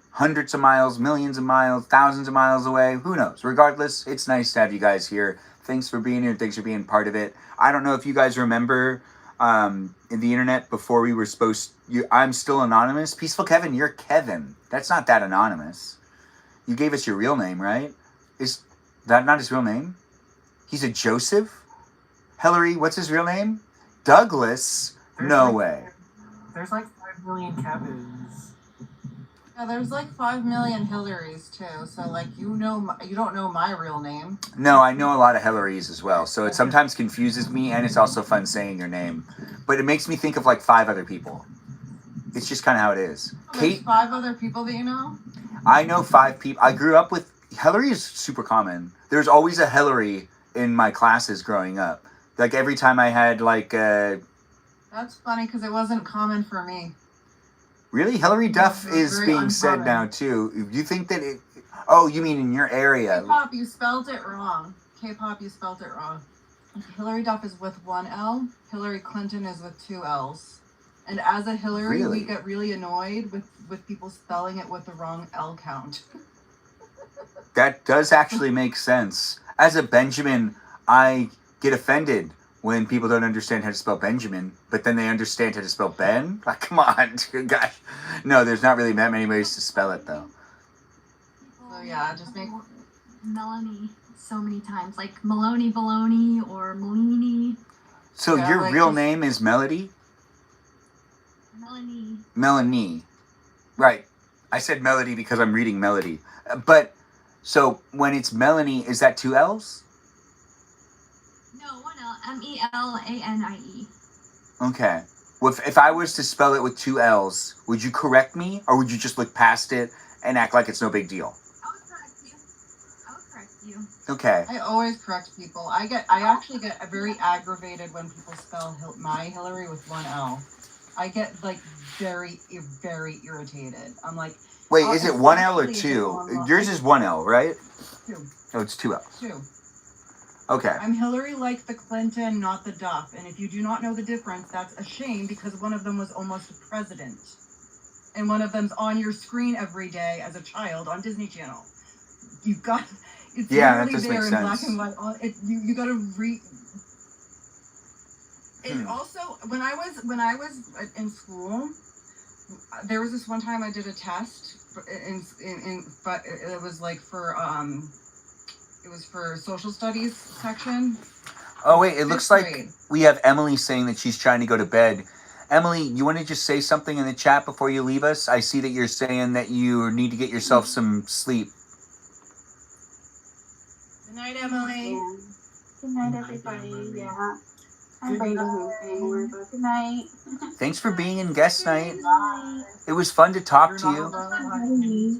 Hundreds of miles, millions of miles, thousands of miles away. Who knows? Regardless, it's nice to have you guys here. Thanks for being here. Thanks for being part of it. I don't know if you guys remember in the internet before we were supposed... I'm still anonymous. Peaceful Kevin, you're Kevin. That's not that anonymous. You gave us your real name, right? Is that not his real name? He's a Joseph? Hillary, what's his real name? Douglas? No way. There's like 5 million Kevins. Yeah, there's like 5 million Hillarys too. So like you don't know my real name. No, I know a lot of Hillarys as well. So it sometimes confuses me, and it's also fun saying your name. But it makes me think of like 5 other people. It's just kind of how it is. There's Kate, 5 other people that you know? I know 5 people. I grew up with... Hillary is super common. There's always a Hillary in my classes growing up. Like every time I had like... That's funny because it wasn't common for me. Really? Hillary Duff is Very being uncommon. said now too. You think that it... Oh, you mean in your area? K-pop, you spelled it wrong. K-pop, you spelled it wrong. Hillary Duff is with 1 L. Hillary Clinton is with 2 L's. And as a Hillary, Really? we get really annoyed with people spelling it with the wrong L count. That does actually make sense. As a Benjamin, I get offended when people don't understand how to spell Benjamin, but then they understand how to spell Ben. Like, come on, gosh. No, there's not really that many ways to spell it, though. So yeah, just make... Melanie so many times, like Maloney Baloney or Melanie. So Yeah, your like real just- name is Melody? Melanie. Melanie. Right. I said Melody because I'm reading Melody. But, so when it's Melanie, is that 2 L's? No, 1 L. Melanie. Okay. Well, if I was to spell it with 2 L's, would you correct me? Or would you just look past it and act like it's no big deal? I would correct you. I would correct you. Okay. I always correct people. I actually get very aggravated when people spell my Hillary with 1 L. I get like very, very irritated. I'm like, Wait, is it 1 L or especially if 2? it's on- Yours is 1 L, right? 2. Oh, it's 2 L's. 2. Okay. I'm Hillary like the Clinton, not the Duff. And if you do not know the difference, that's a shame because one of them was almost a president. And one of them's on your screen every day as a child on Disney Channel. You got... It's Yeah, that literally does make there in black sense. and white. You gotta read... And also, when I was in school, there was this one time I did a test, but it was like for it was for social studies section. Oh, wait, it looks like grade. we have Emily saying that she's trying to go to bed. Emily, you want to just say something in the chat before you leave us? I see that you're saying that you need to get yourself some sleep. Good night, Emily. Good night, everybody. Yeah. I'm ready to move anymore, but good night. Thanks for being in guest night. Bye. It was fun to talk You're to not you. alone. Tomorrow,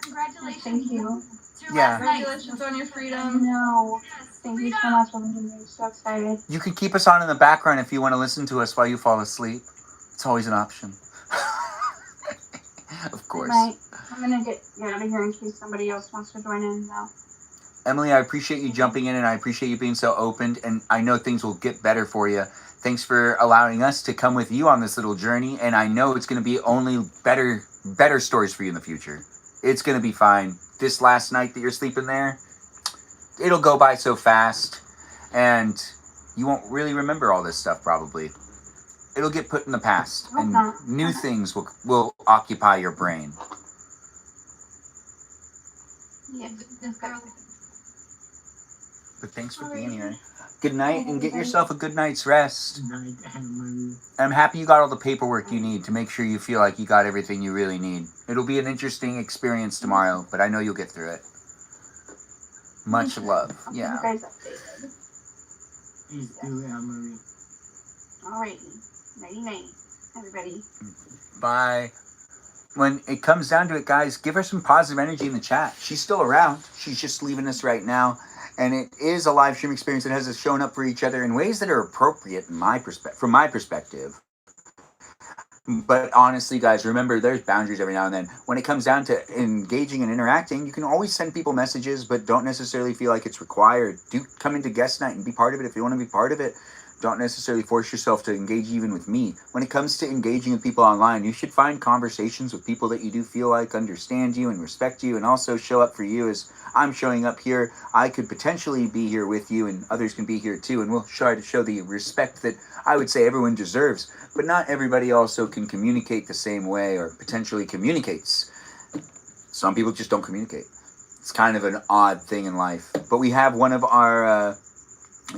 congratulations. Thank you. It's your Yeah. last night. Congratulations on your I freedom. know. Yes, Thank you so freedom. much. I'm so excited. You can keep us on in the background if you want to listen to us while you fall asleep. It's always an option. Of Good course. night. I'm gonna get out of here in case somebody else wants to join in now. Emily, I appreciate you jumping in and I appreciate you being so open, and I know things will get better for you. Thanks for allowing us to come with you on this little journey, and I know it's going to be only better stories for you in the future. It's going to be fine. This last night that you're sleeping there, it'll go by so fast, and You won't really remember all this stuff probably. It'll get put in the past, Hope and not. new things will occupy your brain. Yeah. But thanks for Alrighty. being here. Good night, and get everybody. yourself a good night's rest. Night, Emily. I'm happy you got all the paperwork you need to make sure you feel like you got everything you really need. It'll be an interesting experience tomorrow, but I know you'll get through it. Much love. I'll keep Yeah. you guys updated. Please do, Emily. Alrighty. Nighty night, everybody. Bye. When it comes down to it, guys, give her some positive energy in the chat. She's still around. She's just leaving us right now. And it is a live stream experience that has us showing up for each other in ways that are appropriate in from my perspective. But honestly, guys, remember there's boundaries every now and then. When it comes down to engaging and interacting, you can always send people messages, but don't necessarily feel like it's required. Do come into guest night and be part of it if you want to be part of it. Don't necessarily force yourself to engage even with me. When it comes to engaging with people online, you should find conversations with people that you do feel like understand you and respect you and also show up for you as I'm showing up here. I could potentially be here with you and others can be here too, and we'll try to show the respect that I would say everyone deserves. But not everybody also can communicate the same way or potentially communicates. Some people just don't communicate. It's kind of an odd thing in life. But we have one of our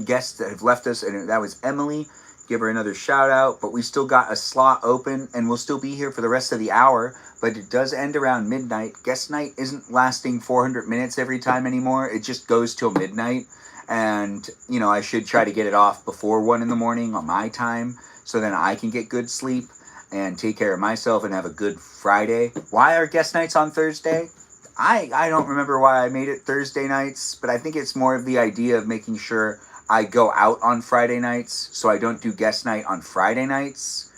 guests that have left us, and that was Emily. Give her another shout out. But we still got a slot open, and we'll still be here for the rest of the hour. But it does end around midnight. Guest night isn't lasting 400 minutes every time anymore. It just goes till midnight. And, you know, I should try to get it off before 1 in the morning on my time, so then I can get good sleep and take care of myself and have a good Friday. Why are guest nights on Thursday? I don't remember why I made it Thursday nights, but I think it's more of the idea of making sure I go out on Friday nights, so I don't do guest night on Friday nights.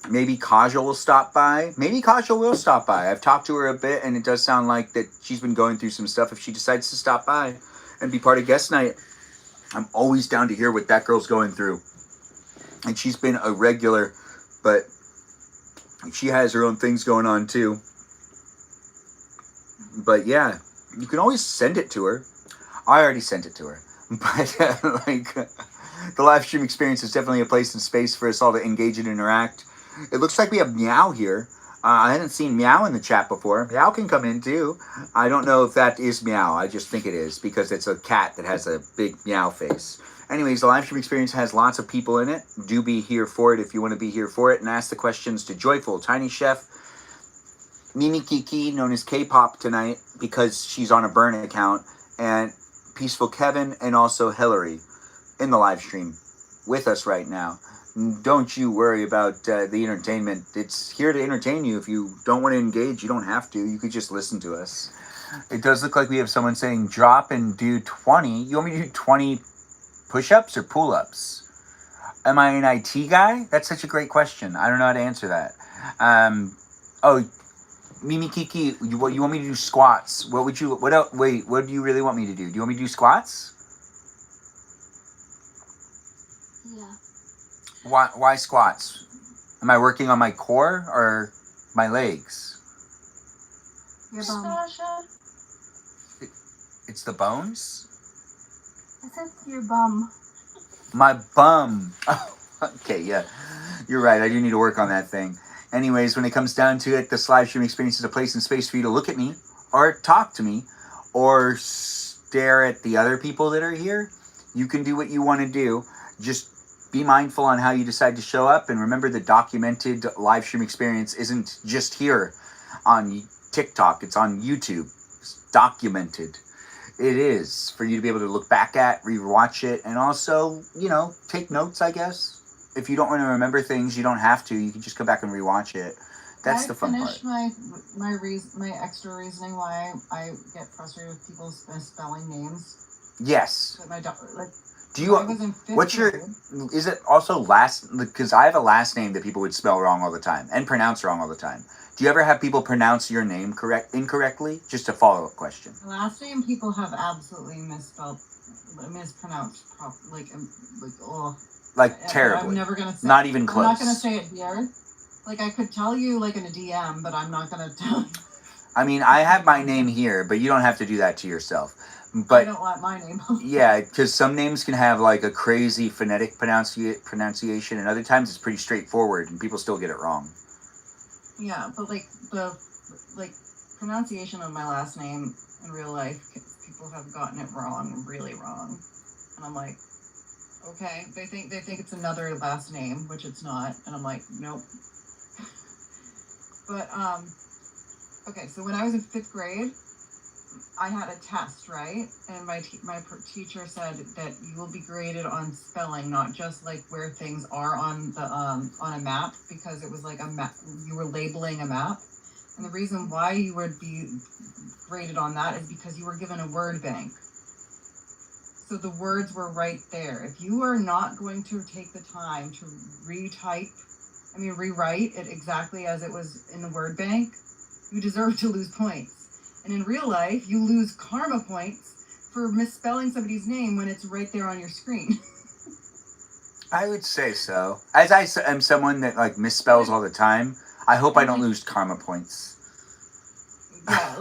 Maybe Kajal will stop by. Maybe Kajal will stop by. I've talked to her a bit, and it does sound like that she's been going through some stuff. If she decides to stop by and be part of guest night, I'm always down to hear what that girl's going through. And she's been a regular, but she has her own things going on too. But yeah, you can always send it to her. I already sent it to her. But the live stream experience is definitely a place and space for us all to engage and interact. It looks like we have Meow here. I hadn't seen Meow in the chat before. Meow can come in too. I don't know if that is Meow. I just think it is because it's a cat that has a big meow face. Anyways, the live stream experience has lots of people in it. Do be here for it if you want to be here for it, and ask the questions to Joyful, Tiny Chef, Mimi Kiki, known as K-Pop tonight because she's on a burn account, and Peaceful Kevin, and also Hillary in the live stream with us right now. Don't you worry about the entertainment. It's here to entertain you. If you don't want to engage, you don't have to. You could just listen to us. It does look like we have someone saying drop and do 20. You want me to do 20 push-ups or pull-ups? Am I an IT guy? That's such a great question. I don't know how to answer that. Mimi Kiki, you want me to do squats? What do you really want me to do? Do you want me to do squats? Yeah. Why squats? Am I working on my core or my legs? Your bum. It's the bones? I said your bum. My bum. Oh, okay, yeah. You're right. I do need to work on that thing. Anyways, when it comes down to it, this live stream experience is a place and space for you to look at me or talk to me or stare at the other people that are here. You can do what you want to do. Just be mindful on how you decide to show up. And remember, the documented live stream experience isn't just here on TikTok. It's on YouTube. It's documented. It is for you to be able to look back at, rewatch it, and also, take notes, I guess. If you don't want to remember things, you don't have to. You can just go back and rewatch it. That's the fun part. My extra reasoning why I get frustrated with people spelling names. Yes. Do you? I was in fifth What's your? grade. Is it also last? Because I have a last name that people would spell wrong all the time and pronounce wrong all the time. Do you ever have people pronounce your name incorrectly? Just a follow-up question. Last name people have absolutely mispronounced, terribly. I'm never gonna say. Not even close. I'm not gonna say it here. I could tell you in a DM, but I'm not gonna tell you. I mean, I have my name here, but you don't have to do that to yourself. I But don't want my name. yeah, because some names can have like a crazy phonetic pronunciation, and other times it's pretty straightforward, and people still get it wrong. Yeah, but like the pronunciation of my last name in real life, people have gotten it wrong, really wrong, and I'm like, okay, they think it's another last name, which it's not, and I'm like, nope. But okay, so when I was in 5th grade, I had a test, right? And my teacher said that you will be graded on spelling, not just like where things are on the on a map, because it was like a map. You were labeling a map, and the reason why you would be graded on that is because you were given a word bank. So the words were right there. If you are not going to take the time to rewrite it exactly as it was in the word bank, you deserve to lose points. And in real life, you lose karma points for misspelling somebody's name when it's right there on your screen. I would say so. As I am someone that like misspells all the time, I hope I don't lose karma points. Yeah,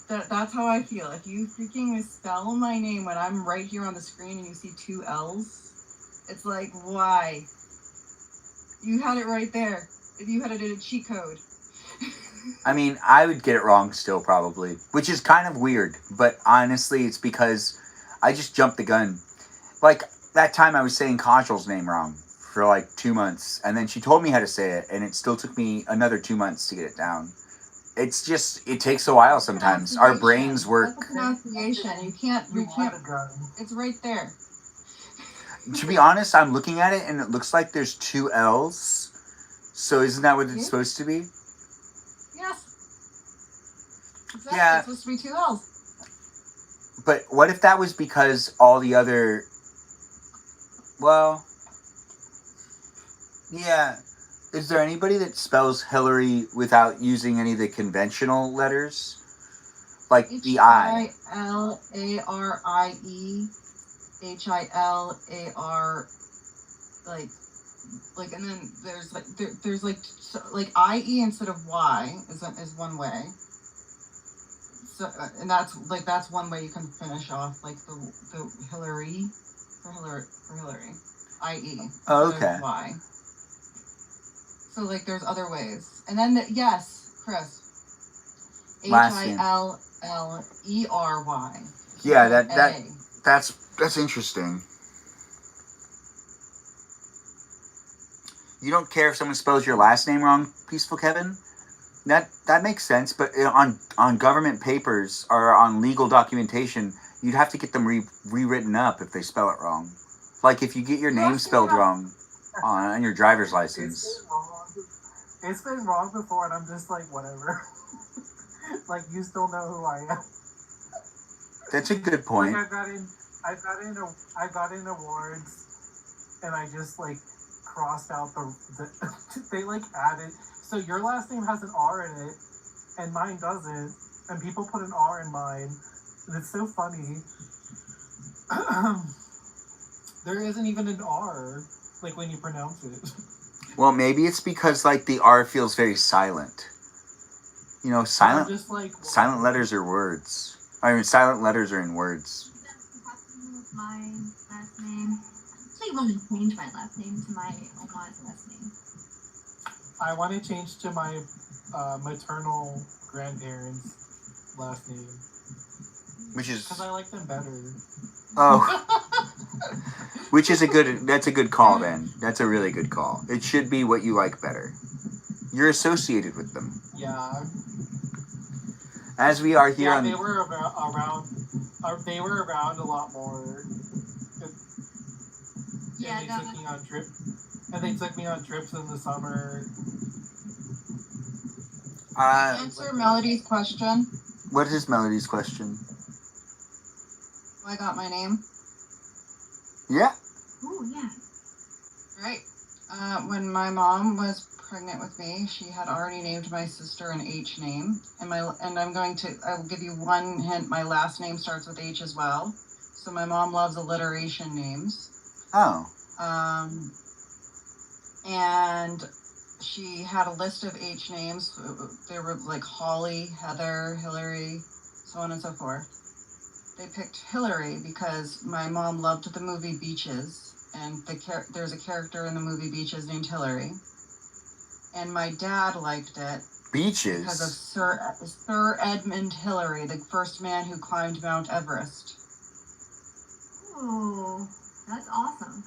that's how I feel. If you freaking misspell my name when I'm right here on the screen and you see 2 L's, it's like, why? You had it right there. If you had it in a cheat code. I mean, I would get it wrong still probably, which is kind of weird, but honestly, it's because I just jumped the gun. Like, that time I was saying Kajal's name wrong for like 2 months, and then she told me how to say it, and it still took me another 2 months to get it down. It's just, it takes a while sometimes. Our brains work. That's a pronunciation. You can't, it's right there. To be honest, I'm looking at it, and it looks like there's 2 L's. So isn't that what it's supposed to be? Yes. Exactly. Yeah. It's supposed to be 2 L's. But what if that was because all the other... Well... Yeah. Is there anybody that spells Hillary without using any of the conventional letters? Like the I. Hilarie. Hilar, like, and then there's IE instead of Y is one way. So, and that's one way you can finish off like the Hillary for Hillary, IE. Oh, okay. Y. So like there's other ways, and then yes, Chris. Hillery. Yeah, that's interesting. You don't care if someone spells your last name wrong, Peaceful Kevin? That makes sense, but on government papers or on legal documentation, you'd have to get them rewritten up if they spell it wrong. Like if you get your name spelled wrong on your driver's license. It's been wrong before, and I'm just like, whatever. Like, you still know who I am. That's a good point. Like, I got in awards, and I just like crossed out the they like added. So your last name has an R in it, and mine doesn't. And people put an R in mine, and it's so funny. There isn't even an R, like when you pronounce it. Well, maybe it's because like the R feels very silent. You know, silent letters are words. I mean, silent letters are in words. My last name. I actually want to change my last name to my mom's last name. I want to change to my maternal grandparents' last name. Which is because I like them better. Oh. Which is that's a good call then. That's a really good call. It should be what you like better. You're associated with them. Yeah. As we are here on... they were around. They were around a lot more. Yeah, and they took me on trips. And they took me on trips in the summer. Answer Melody's question. What is Melody's question? I got my name. Yeah. Oh yeah. Right. When my mom was pregnant with me, she had already named my sister an H name, and I will give you one hint. My last name starts with H as well, so my mom loves alliteration names. Oh. And she had a list of H names. They were like Holly, Heather, Hillary, so on and so forth. They picked Hillary because my mom loved the movie Beaches, and there's a character in the movie Beaches named Hillary. And my dad liked it Beaches? because of Sir Edmund Hillary, the first man who climbed Mount Everest. Oh, that's awesome.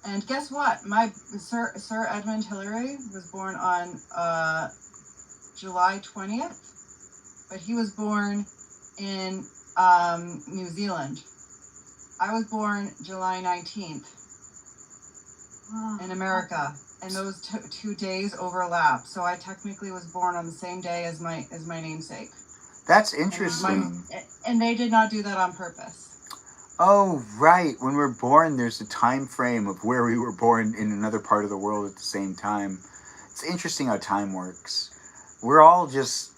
And guess what? My Sir Edmund Hillary was born on July 20th, but he was born in New Zealand. I was born July 19th in America, and those two days overlap. So I technically was born on the same day as my namesake. That's interesting. And they did not do that on purpose. Oh, right. When we're born, there's a time frame of where we were born in another part of the world at the same time. It's interesting how time works. We're all just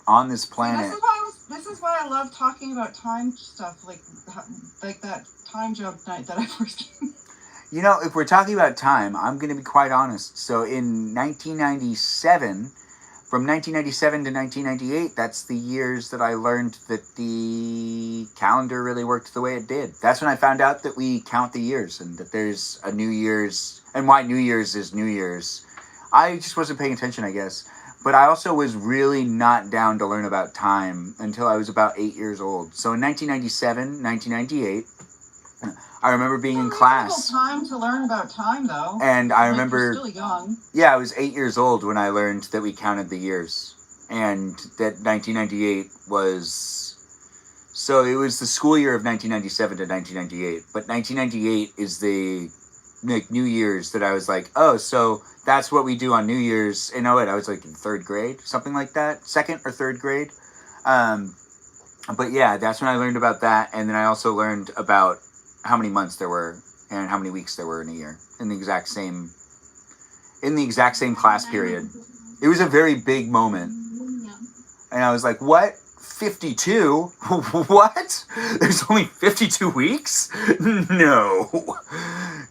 on this planet. This is why I love talking about time stuff, like that time jump night that I first came. You know, if we're talking about time, I'm going to be quite honest. So in 1997, from 1997 to 1998, that's the years that I learned that the calendar really worked the way it did. That's when I found out that we count the years and that there's a New Year's, and why New Year's is New Year's. I just wasn't paying attention, I guess. But I also was really not down to learn about time until I was about 8 years old. So in 1997, 1998, I remember being in class. Time to learn about time, though. And I remember, you're still young. Yeah, I was 8 years old when I learned that we counted the years, and that 1998 was. So it was the school year of 1997 to 1998, but 1998 is the New Year's that I was like, oh, so that's what we do on New Year's. And I was like in third grade, something like that, second or third grade. But yeah, that's when I learned about that, and then I also learned about how many months there were and how many weeks there were in a year in the exact same class period. It was a very big moment. And I was like, what? 52? What? There's only 52 weeks? No.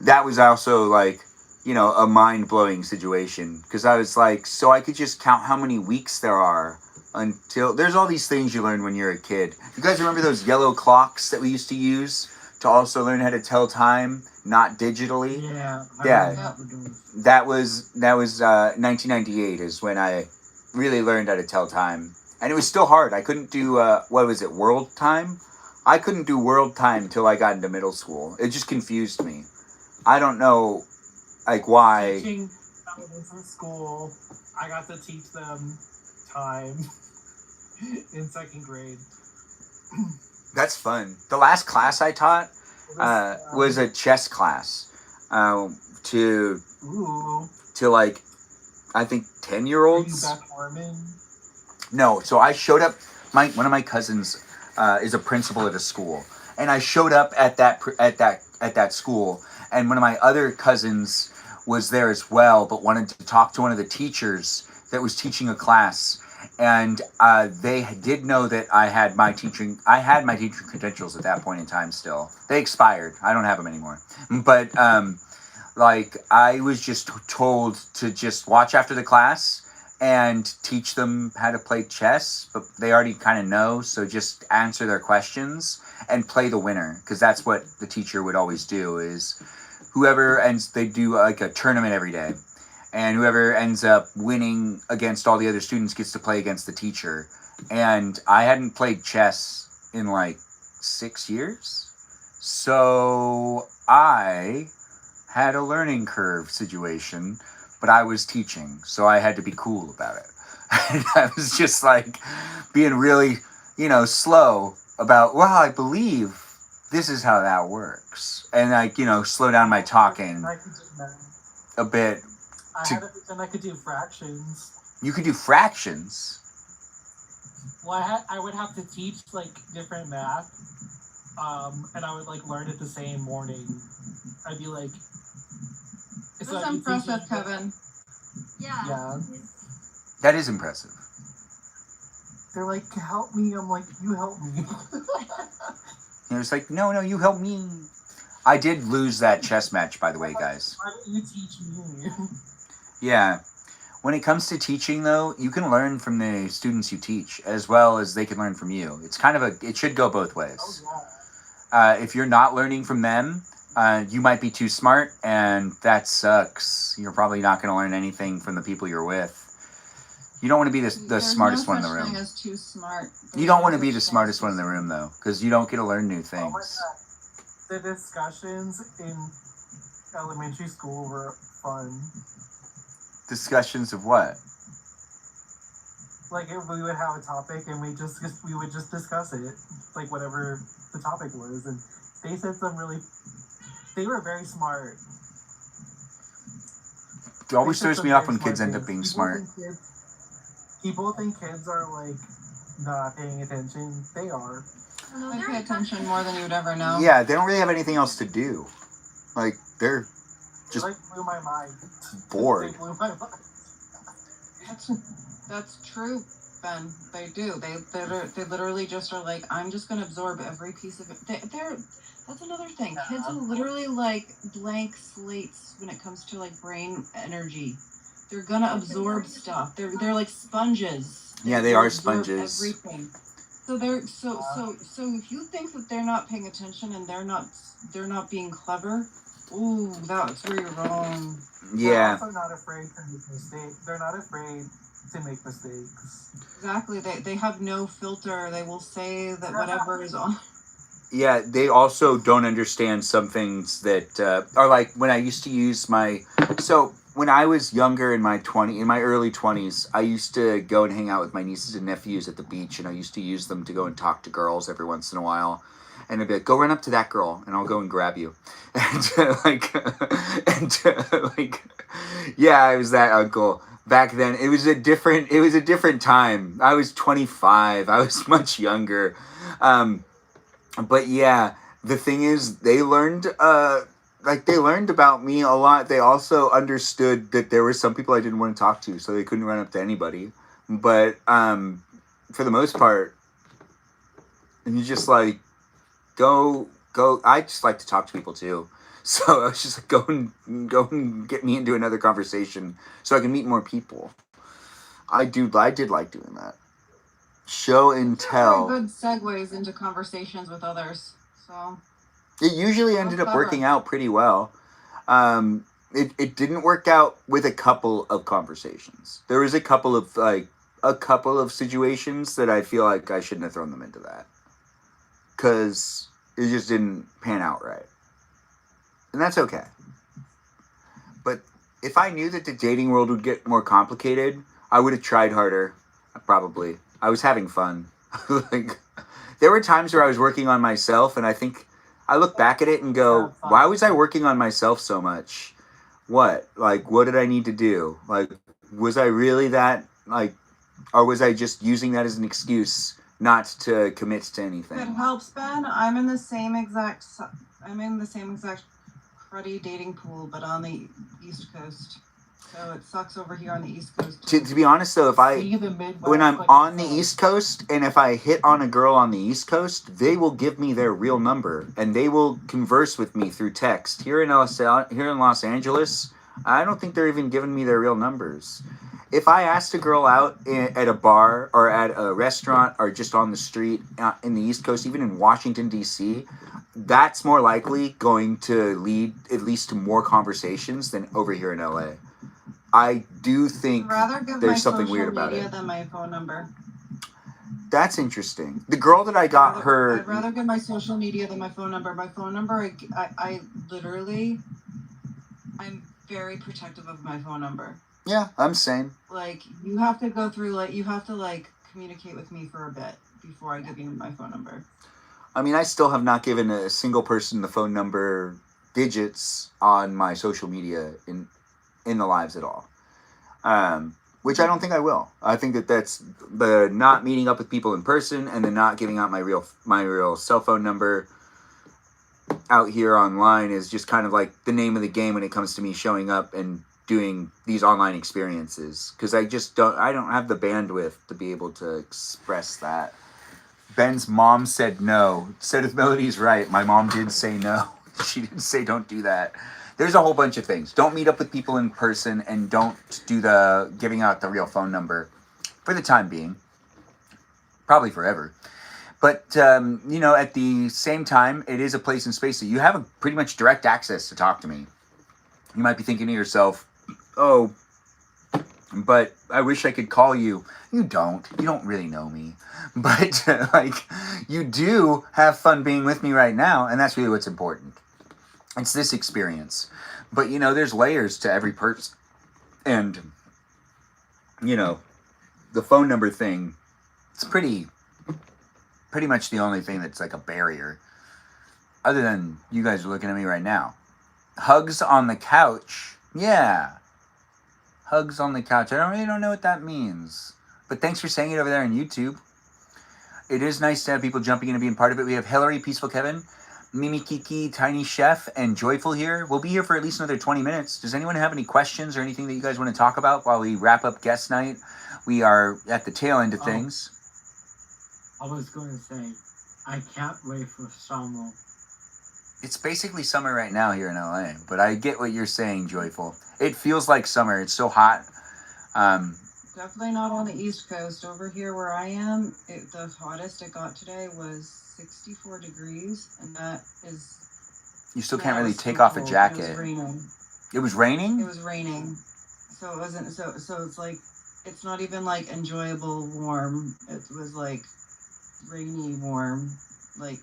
That was also like, a mind-blowing situation. Because I was like, so I could just count how many weeks there are until... There's all these things you learn when you're a kid. You guys remember those yellow clocks that we used to use to also learn how to tell time, not digitally? Yeah. That was 1998 is when I really learned how to tell time. And it was still hard. I couldn't do, world time? I couldn't do world time till I got into middle school. It just confused me. I don't know, why. Teaching in school, I got to teach them time in second grade. That's fun. The last class I taught was a chess class to I think 10-year-olds. Are you Beth Harmon? No, so I showed up. One of my cousins is a principal at a school, and I showed up at that school, and one of my other cousins was there as well, but wanted to talk to one of the teachers that was teaching a class. And they did know that I had my teaching credentials at that point in time still. They expired. I don't have them anymore. But, I was just told to just watch after the class and teach them how to play chess. But they already kind of know, so just answer their questions and play the winner. Because that's what the teacher would always do, is they do a tournament every day. And whoever ends up winning against all the other students gets to play against the teacher. And I hadn't played chess in 6 years. So I had a learning curve situation, but I was teaching. So I had to be cool about it. And I was just being really, slow about, well, I believe this is how that works. And slow down my talking a bit. I had to pretend I could do fractions. You could do fractions? Well, I would have to teach different math, and I would learn it the same morning. I'd be like, "That's impressive, Kevin." Yeah. That is impressive. They're like, "Help me!" I'm like, "You help me." It's like, no, you help me. I did lose that chess match, by the way, guys. Why don't you teach me? Yeah. When it comes to teaching, though, you can learn from the students you teach as well as they can learn from you. It's kind of it should go both ways. If you're not learning from them, you might be too smart, and that sucks. You're probably not going to learn anything from the people you're with. You don't want to be the smartest one in the room. Thing as too smart. You don't want to be the smartest one in the room, though, because you don't get to learn new things. The discussions in elementary school were fun. Discussions of what? Like if we would have a topic and we would just discuss it, like whatever the topic was, and they said they were very smart. It always throws me off when kids end up being smart. People think kids are like not paying attention. They are. They pay attention more than you'd ever know. Yeah, they don't really have anything else to do. Like they're just like blew my mind. Bored. They blew my mind. That's true, Ben. They do. They literally just are like, I'm just gonna absorb every piece of it. That's another thing. Kids are literally like blank slates when it comes to like brain energy. They're gonna absorb stuff. They're like sponges. Yeah, they are absorb sponges. Everything. So so if you think that they're not paying attention and they're not being clever, ooh, that's where you're wrong. Yeah. They're also not afraid to make mistakes. They're not afraid to make mistakes. Exactly. They have no filter. They will say that whatever is on. Yeah, they also don't understand some things that are like when I used to use when I was younger in my early 20s, I used to go and hang out with my nieces and nephews at the beach, and I used to use them to go and talk to girls every once in a while. And I'd be like, go run up to that girl, and I'll go and grab you. Yeah, I was that uncle. Back then, it was a different time. I was 25. I was much younger. But yeah, the thing is, they learned about me a lot. They also understood that there were some people I didn't want to talk to, so they couldn't run up to anybody. But for the most part, you just like go. I just like to talk to people too. So I was just like, go and get me into another conversation so I can meet more people. I did like doing that. Show and tell. Very good segues into conversations with others. So it usually ended up working out pretty well. It didn't work out with a couple of conversations. There was a couple of situations that I feel like I shouldn't have thrown them into that, because it just didn't pan out right. And that's okay. But if I knew that the dating world would get more complicated, I would have tried harder, probably. I was having fun. Like, there were times where I was working on myself, and I think I look back at it and go, why was I working on myself so much? What did I need to do? Like, was I really that, like, or was I just using that as an excuse not to commit to anything? It helps, Ben. I'm in the same exact cruddy dating pool, but on the East Coast. So it sucks over here on the East Coast. To be honest, though, when I'm on the East Coast, and if I hit on a girl on the East Coast, they will give me their real number, and they will converse with me through text. Here in Los Angeles, I don't think they're even giving me their real numbers. If I asked a girl out at a bar or at a restaurant or just on the street in the East Coast, even in Washington, D.C., that's more likely going to lead at least to more conversations than over here in L.A. I do think there's something weird about it. I'd rather give my social media than my phone number. That's interesting. The girl that I got her... I'd rather give my social media than my phone number. My phone number, I literally... I'm very protective of my phone number. Yeah, I'm same. Like, you have to go through, like, you have to, like, communicate with me for a bit before I give you my phone number. I mean, I still have not given a single person the phone number digits on my social media in the lives at all. Which I don't think I will. I think that's the not meeting up with people in person and the not giving out my real cell phone number out here online is just kind of like the name of the game when it comes to me showing up and doing these online experiences, because I don't have the bandwidth to be able to express that. Ben's mom said no. Said if Melody's right, my mom did say no. She did say don't do that. There's a whole bunch of things. Don't meet up with people in person, and don't do the giving out the real phone number for the time being. Probably forever. But, you know, at the same time, it is a place and space that you have pretty much direct access to talk to me. You might be thinking to yourself, oh, but I wish I could call you. You don't. You don't really know me. But, like, you do have fun being with me right now, and that's really what's important. It's this experience. But, you know, there's layers to every person. And, you know, the phone number thing, it's pretty much the only thing that's like a barrier. Other than you guys are looking at me right now. Hugs on the couch. Yeah. Hugs on the couch. I really don't know what that means. But thanks for saying it over there on YouTube. It is nice to have people jumping in and being part of it. We have Hillary, Peaceful Kevin, Mimi, Kiki, Tiny Chef, and Joyful here. We'll be here for at least another 20 minutes. Does anyone have any questions or anything that you guys want to talk about while we wrap up guest night? We are at the tail end of things. I was going to say, I can't wait for summer. It's basically summer right now here in LA, but I get what you're saying, Joyful. It feels like summer. It's so hot. Definitely not on the East Coast. Over here where I am, the hottest it got today was 64 degrees, and that is... You still can't really take off a jacket. It was raining. It was raining? It was raining. So it wasn't... So it's like... It's not even like enjoyable warm. It was like rainy warm. Like...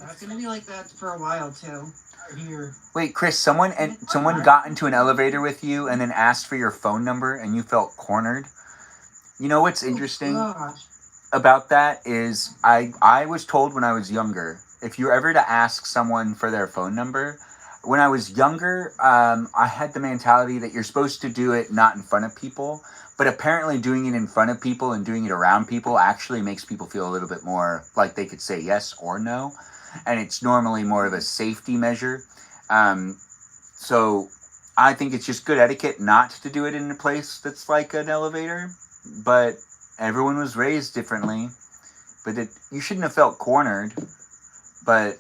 It's gonna be like that for a while too. Here. Wait, Chris, someone got into an elevator with you and then asked for your phone number and you felt cornered. You know what's interesting about that is I was told when I was younger, if you're ever to ask someone for their phone number, when I was younger, I had the mentality that you're supposed to do it not in front of people, but apparently doing it in front of people and doing it around people actually makes people feel a little bit more like they could say yes or no. And it's normally more of a safety measure. So I think it's just good etiquette not to do it in a place that's like an elevator. But everyone was raised differently. But you shouldn't have felt cornered. But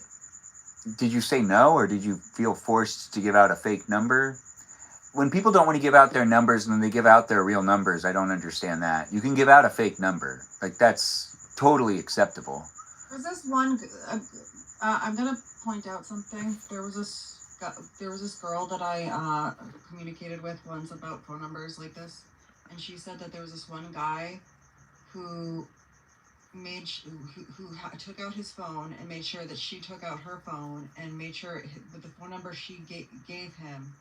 did you say no, or did you feel forced to give out a fake number? When people don't want to give out their numbers and then they give out their real numbers, I don't understand that. You can give out a fake number. Like, that's totally acceptable. There's this one... I'm gonna point out something. There was this girl that I communicated with once about phone numbers like this, and she said that there was this one guy who took out his phone and made sure that she took out her phone and made sure that the phone number she gave him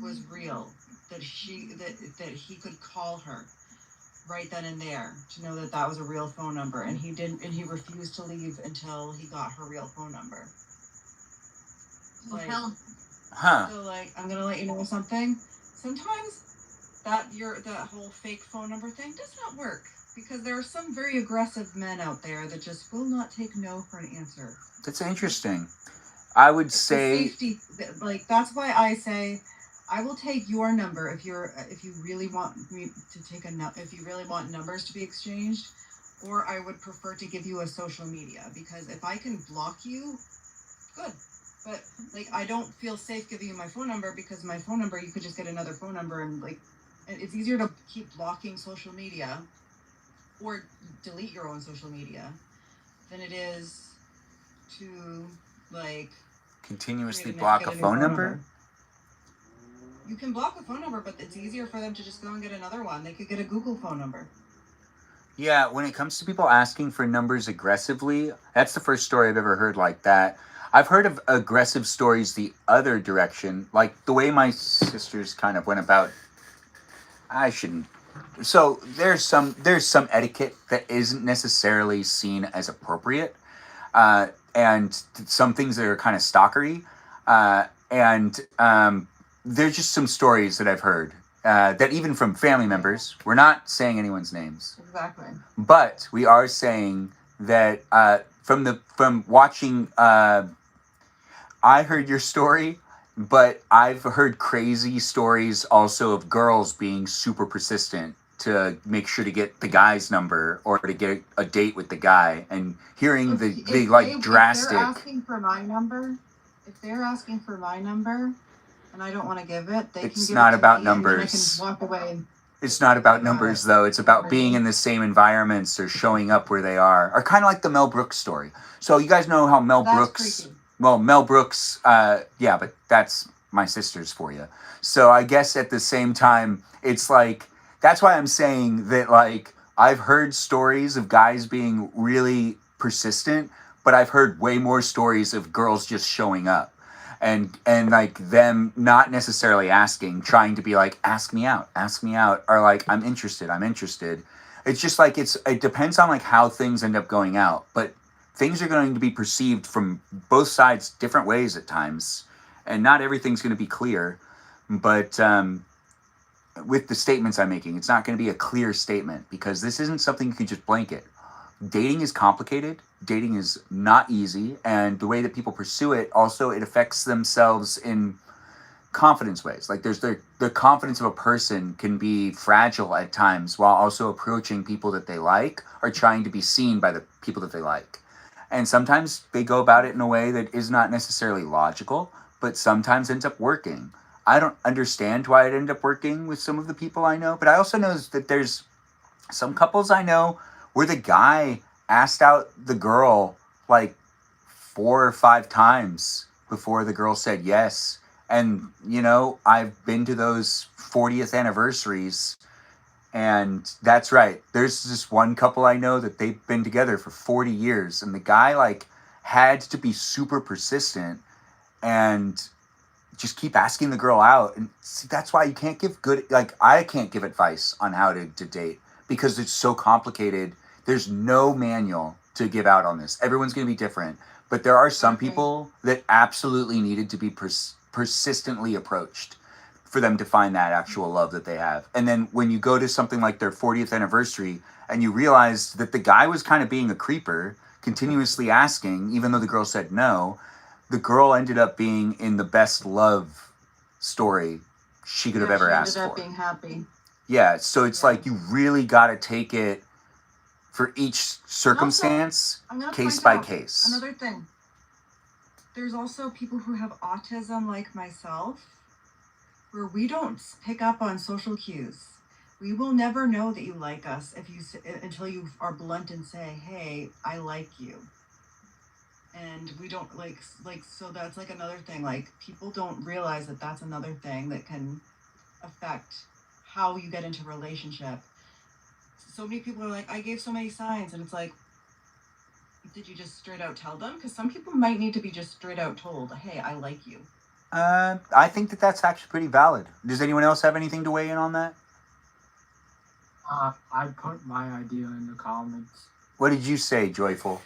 was real, that he could call her right then and there to know that that was a real phone number, and he refused to leave until he got her real phone number. Like, so like, I'm gonna let you know something. Sometimes that whole fake phone number thing does not work, because there are some very aggressive men out there that just will not take no for an answer. That's interesting. I would say safety, like, that's why I say I will take your number if you really want me to take if you really want numbers to be exchanged, or I would prefer to give you a social media, because if I can block you, good. But like, I don't feel safe giving you my phone number, because my phone number, you could just get another phone number, and like, it's easier to keep blocking social media or delete your own social media than it is to like continuously block a phone number. You can block a phone number, but it's easier for them to just go and get another one. They could get a Google phone number. Yeah, when it comes to people asking for numbers aggressively, that's the first story I've ever heard like that. I've heard of aggressive stories the other direction, like the way my sisters kind of went about. I shouldn't. So there's some etiquette that isn't necessarily seen as appropriate, and some things that are kind of stalkery, and there's just some stories that I've heard that even from family members, we're not saying anyone's names. Exactly. But we are saying that from watching, I heard your story, but I've heard crazy stories also of girls being super persistent to make sure to get the guy's number or to get a date with the guy, and hearing the drastic. If they're asking for my number, If they're asking for my number and I don't want to give it, they can It's give not it to about me, and then I numbers. can walk away. And It's not about got numbers, it. though. It's about being in the same environments or showing up where they are. Or kind of like the Mel Brooks story. So you guys know how Mel That's Brooks... creepy. Well, Mel Brooks, yeah, but that's my sister's for you. So I guess at the same time, it's like... That's why I'm saying that, like, I've heard stories of guys being really persistent, but I've heard way more stories of girls just showing up. And like them not necessarily asking, trying to be like, ask me out, or like, I'm interested. It's just like, it depends on like how things end up going out, but things are going to be perceived from both sides different ways at times, and not everything's going to be clear. But with the statements I'm making, it's not going to be a clear statement, because this isn't something you can just blanket. Dating is complicated. Dating is not easy, and the way that people pursue it, also it affects themselves in confidence ways. Like there's the confidence of a person can be fragile at times, while also approaching people that they like or trying to be seen by the people that they like. And sometimes they go about it in a way that is not necessarily logical, but sometimes ends up working. I don't understand why it ended up working with some of the people I know, but I also know that there's some couples I know where the guy asked out the girl like 4 or 5 times before the girl said yes. And, you know, I've been to those 40th anniversaries, and that's right. There's this one couple I know that they've been together for 40 years, and the guy like had to be super persistent and just keep asking the girl out. And see, that's why you can't give I can't give advice on how to date, because it's so complicated. There's no manual to give out on this. Everyone's going to be different. But there are some people that absolutely needed to be persistently approached for them to find that actual love that they have. And then when you go to something like their 40th anniversary and you realize that the guy was kind of being a creeper, continuously asking, even though the girl said no, the girl ended up being in the best love story she could have ever asked for. She ended up being happy. Yeah, so it's like you really got to take it for each circumstance, case by case. Another thing. There's also people who have autism like myself, where we don't pick up on social cues. We will never know that you like us until you are blunt and say, "Hey, I like you." And we don't so that's like another thing. Like people don't realize that that's another thing that can affect how you get into a relationship. So many people are like, I gave so many signs, and it's like, did you just straight out tell them? Because some people might need to be just straight out told, hey, I like you. I think that that's actually pretty valid. Does anyone else have anything to weigh in on that? I put my idea in the comments. What did you say, Joyful?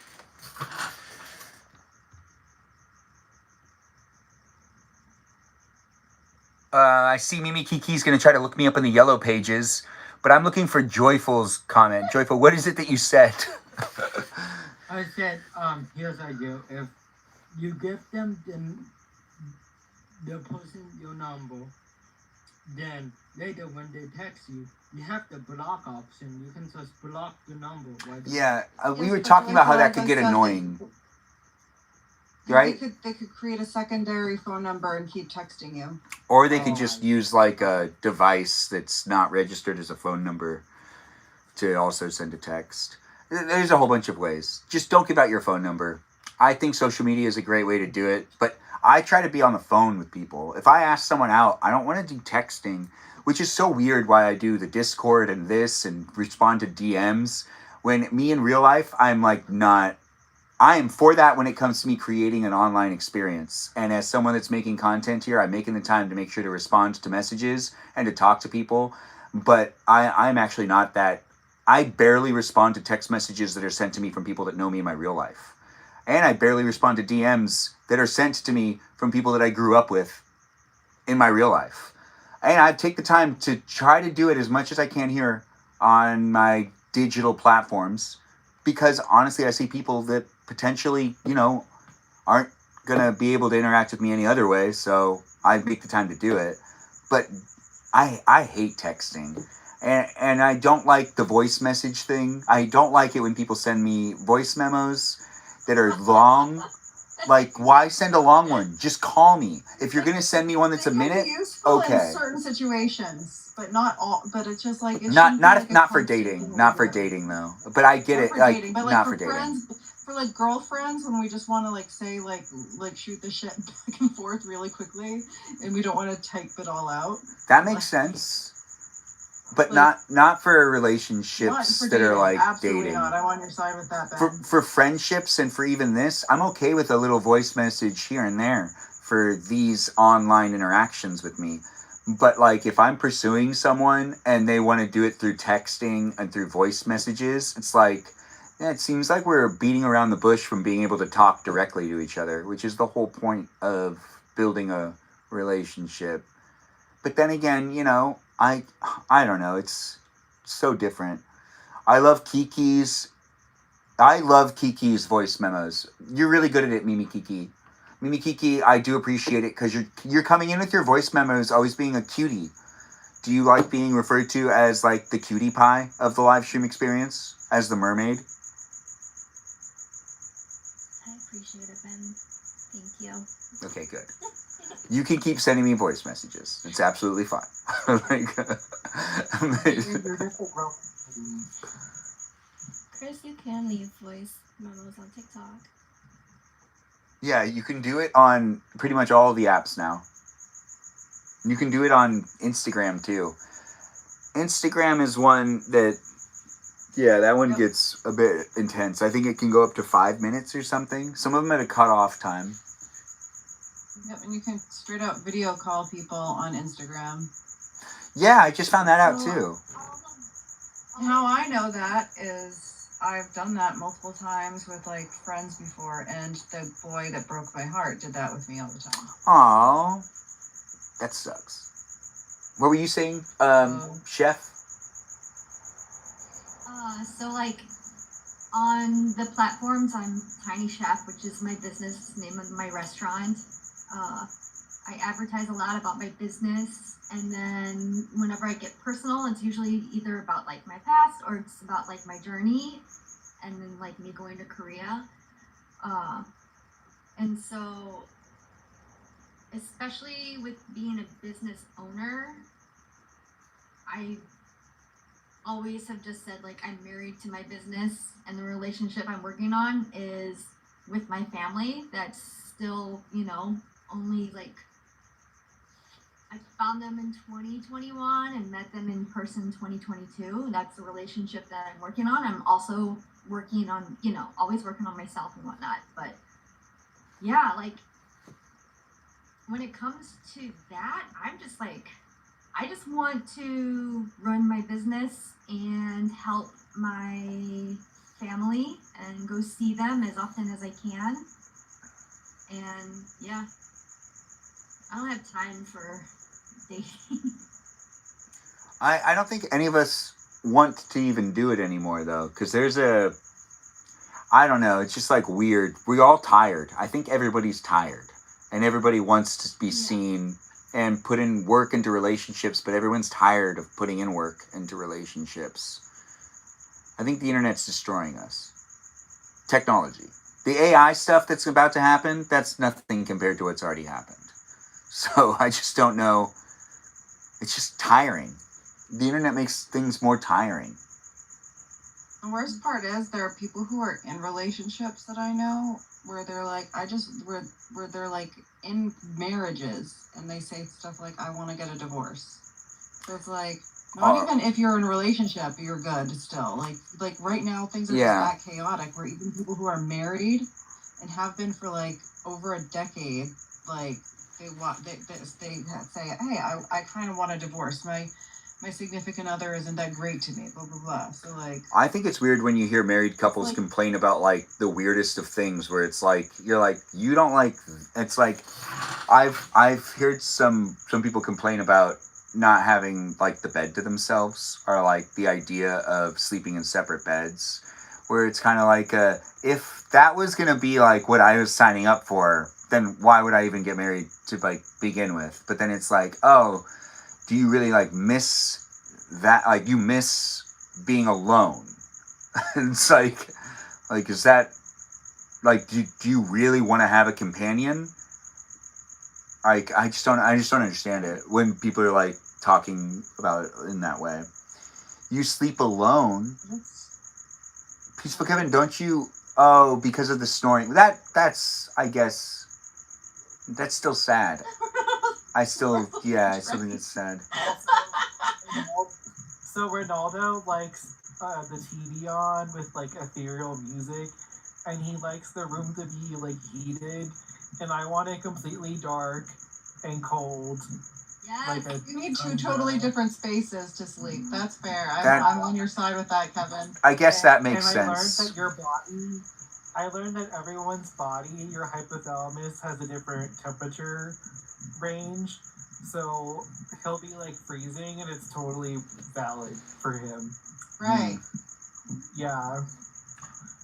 I see Mimi Kiki's going to try to look me up in the yellow pages, but I'm looking for Joyful's comment. Joyful, what is it that you said? I said, here's the idea. If you give them the person your number, then later when they text you, you have the block option. You can just block the number. Yeah, we were talking about how that could get annoying. Right? They could create a secondary phone number and keep texting you. Or they could just use like a device that's not registered as a phone number to also send a text. There's a whole bunch of ways. Just don't give out your phone number. I think social media is a great way to do it, but I try to be on the phone with people. If I ask someone out, I don't want to do texting, which is so weird why I do the Discord and this and respond to DMs. When me in real life, I'm like not... I am for that when it comes to me creating an online experience. And as someone that's making content here, I'm making the time to make sure to respond to messages and to talk to people. But I'm actually not that. I barely respond to text messages that are sent to me from people that know me in my real life. And I barely respond to DMs that are sent to me from people that I grew up with in my real life. And I take the time to try to do it as much as I can here on my digital platforms. Because honestly, I see people that potentially, aren't going to be able to interact with me any other way. So I make the time to do it. But I hate texting. And I don't like the voice message thing. I don't like it when people send me voice memos that are long. Like, why send a long one? Just call me. If you're gonna send me one that's a It can be minute, useful okay. in certain situations, but not all. But it's just like it Not shouldn't be like a not for constant dating. Not for behavior. dating though. But I get Not it. for Like, dating, but not like for for dating. friends, for like girlfriends, when we just want to like say like shoot the shit back and forth really quickly, and we don't want to type it all out. That makes sense. But Like, not for Not relationships for that dating. are like Absolutely dating. not. I'm on your side with that, For Ben. for friendships and for even this, I'm okay with a little voice message here and there for these online interactions with me. But like if I'm pursuing someone and they want to do it through texting and through voice messages, it's like yeah, it seems like we're beating around the bush from being able to talk directly to each other, which is the whole point of building a relationship. But then again, I don't know, it's so different. I love Kiki's I love Kiki's voice memos. You're really good at it, Mimi Kiki. Mimi Kiki, I do appreciate it because you're coming in with your voice memos always being a cutie. Do you like being referred to as like the cutie pie of the live stream experience? As the mermaid? I appreciate it, Ben. Thank you. Okay, good. You can keep sending me voice messages. It's absolutely fine. Chris, you can leave voice memos on TikTok. Yeah, you can do it on pretty much all the apps now. You can do it on Instagram too. Instagram is one that, yeah, that one gets a bit intense. I think it can go up to 5 minutes or something. Some of them at a cutoff time. Yep, and you can straight up video call people on Instagram. Yeah, I just found that out too. How I know that is I've done that multiple times with like friends before, and the boy that broke my heart did that with me all the time. Aww. That sucks. What were you saying, Chef? So like on the platforms, I'm Tiny Chef, which is my business name of my restaurant. I advertise a lot about my business, and then whenever I get personal, it's usually either about like my past or it's about like my journey, and then like me going to Korea. And so, especially with being a business owner, I always have just said like I'm married to my business, and the relationship I'm working on is with my family. That's still, only like I found them in 2021 and met them in person in 2022. That's the relationship that I'm working on. I'm also working on, always working on myself and whatnot. But yeah, like when it comes to that, I'm just like, I just want to run my business and help my family and go see them as often as I can. And yeah, I don't have time for dating. I don't think any of us want to even do it anymore though, because I don't know, it's just like weird. We're all tired. I think everybody's tired and everybody wants to be seen and put in work into relationships, but everyone's tired of putting in work into relationships. I think the internet's destroying us. Technology. The AI stuff that's about to happen, that's nothing compared to what's already happened. So I just don't know. It's just tiring. The internet makes things more tiring. The worst part is there are people who are in relationships that I know where they're like, where they're like in marriages and they say stuff like, I want to get a divorce. So it's like, not even if you're in a relationship, you're good still. Like right now, things are just that chaotic where even people who are married and have been for like over a decade, like they say, hey, I kind of want a divorce. My significant other isn't that great to me, blah, blah, blah. So, like... I think it's weird when you hear married couples complain about, like, the weirdest of things where it's like, you're like, you don't like... It's like, I've heard some people complain about not having, like, the bed to themselves, or, like, the idea of sleeping in separate beds, where it's kind of like, if that was going to be, like, what I was signing up for, then why would I even get married to, like, begin with? But then it's like, oh... Do you really, like, miss that? Like, you miss being alone. It's like, is that... like, do you really want to have a companion? Like, I just don't understand it when people are like talking about it in that way. You sleep alone. Peaceful Kevin, don't you? Oh, because of the snoring. That's I guess that's still sad. I still think it's sad. So Ronaldo likes the TV on with like ethereal music, and he likes the room to be like heated, and I want it completely dark and cold. Yes. Like You need two totally different spaces to sleep. That's fair. I'm on your side with that, Kevin. I guess that makes and sense. I learned that your body. I learned that everyone's body, your hypothalamus, has a different temperature range. So he'll be like freezing, and it's totally valid for him. Right. Yeah.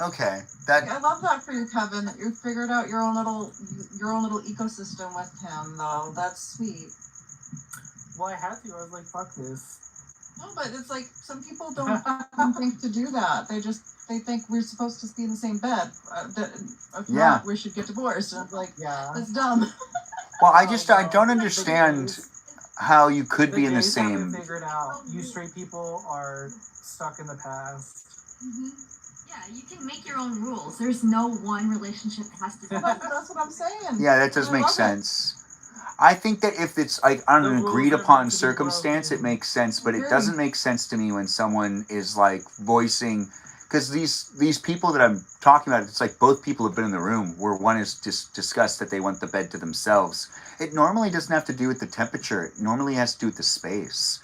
Okay. I love that for you, Kevin. That you figured out your own little ecosystem with him, though. That's sweet. Well, I had to. I was like, fuck this. No, but it's like some people don't think to do that. They think we're supposed to be in the same bed. If not, we should get divorced. And I'm like, that's dumb. Well, I don't understand how you could be in the gays haven't same. figured out. You straight people are stuck in the past. Mm-hmm. Yeah, you can make your own rules. There's no one relationship that has to be. That's what I'm saying. Yeah, that does make sense. I think that if it's like on an agreed upon circumstance, it makes sense. But it doesn't make sense to me when someone is like voicing, because these people that I'm talking about, it's like both people have been in the room where one is just discussed that they want the bed to themselves. It normally doesn't have to do with the temperature. It normally has to do with the space.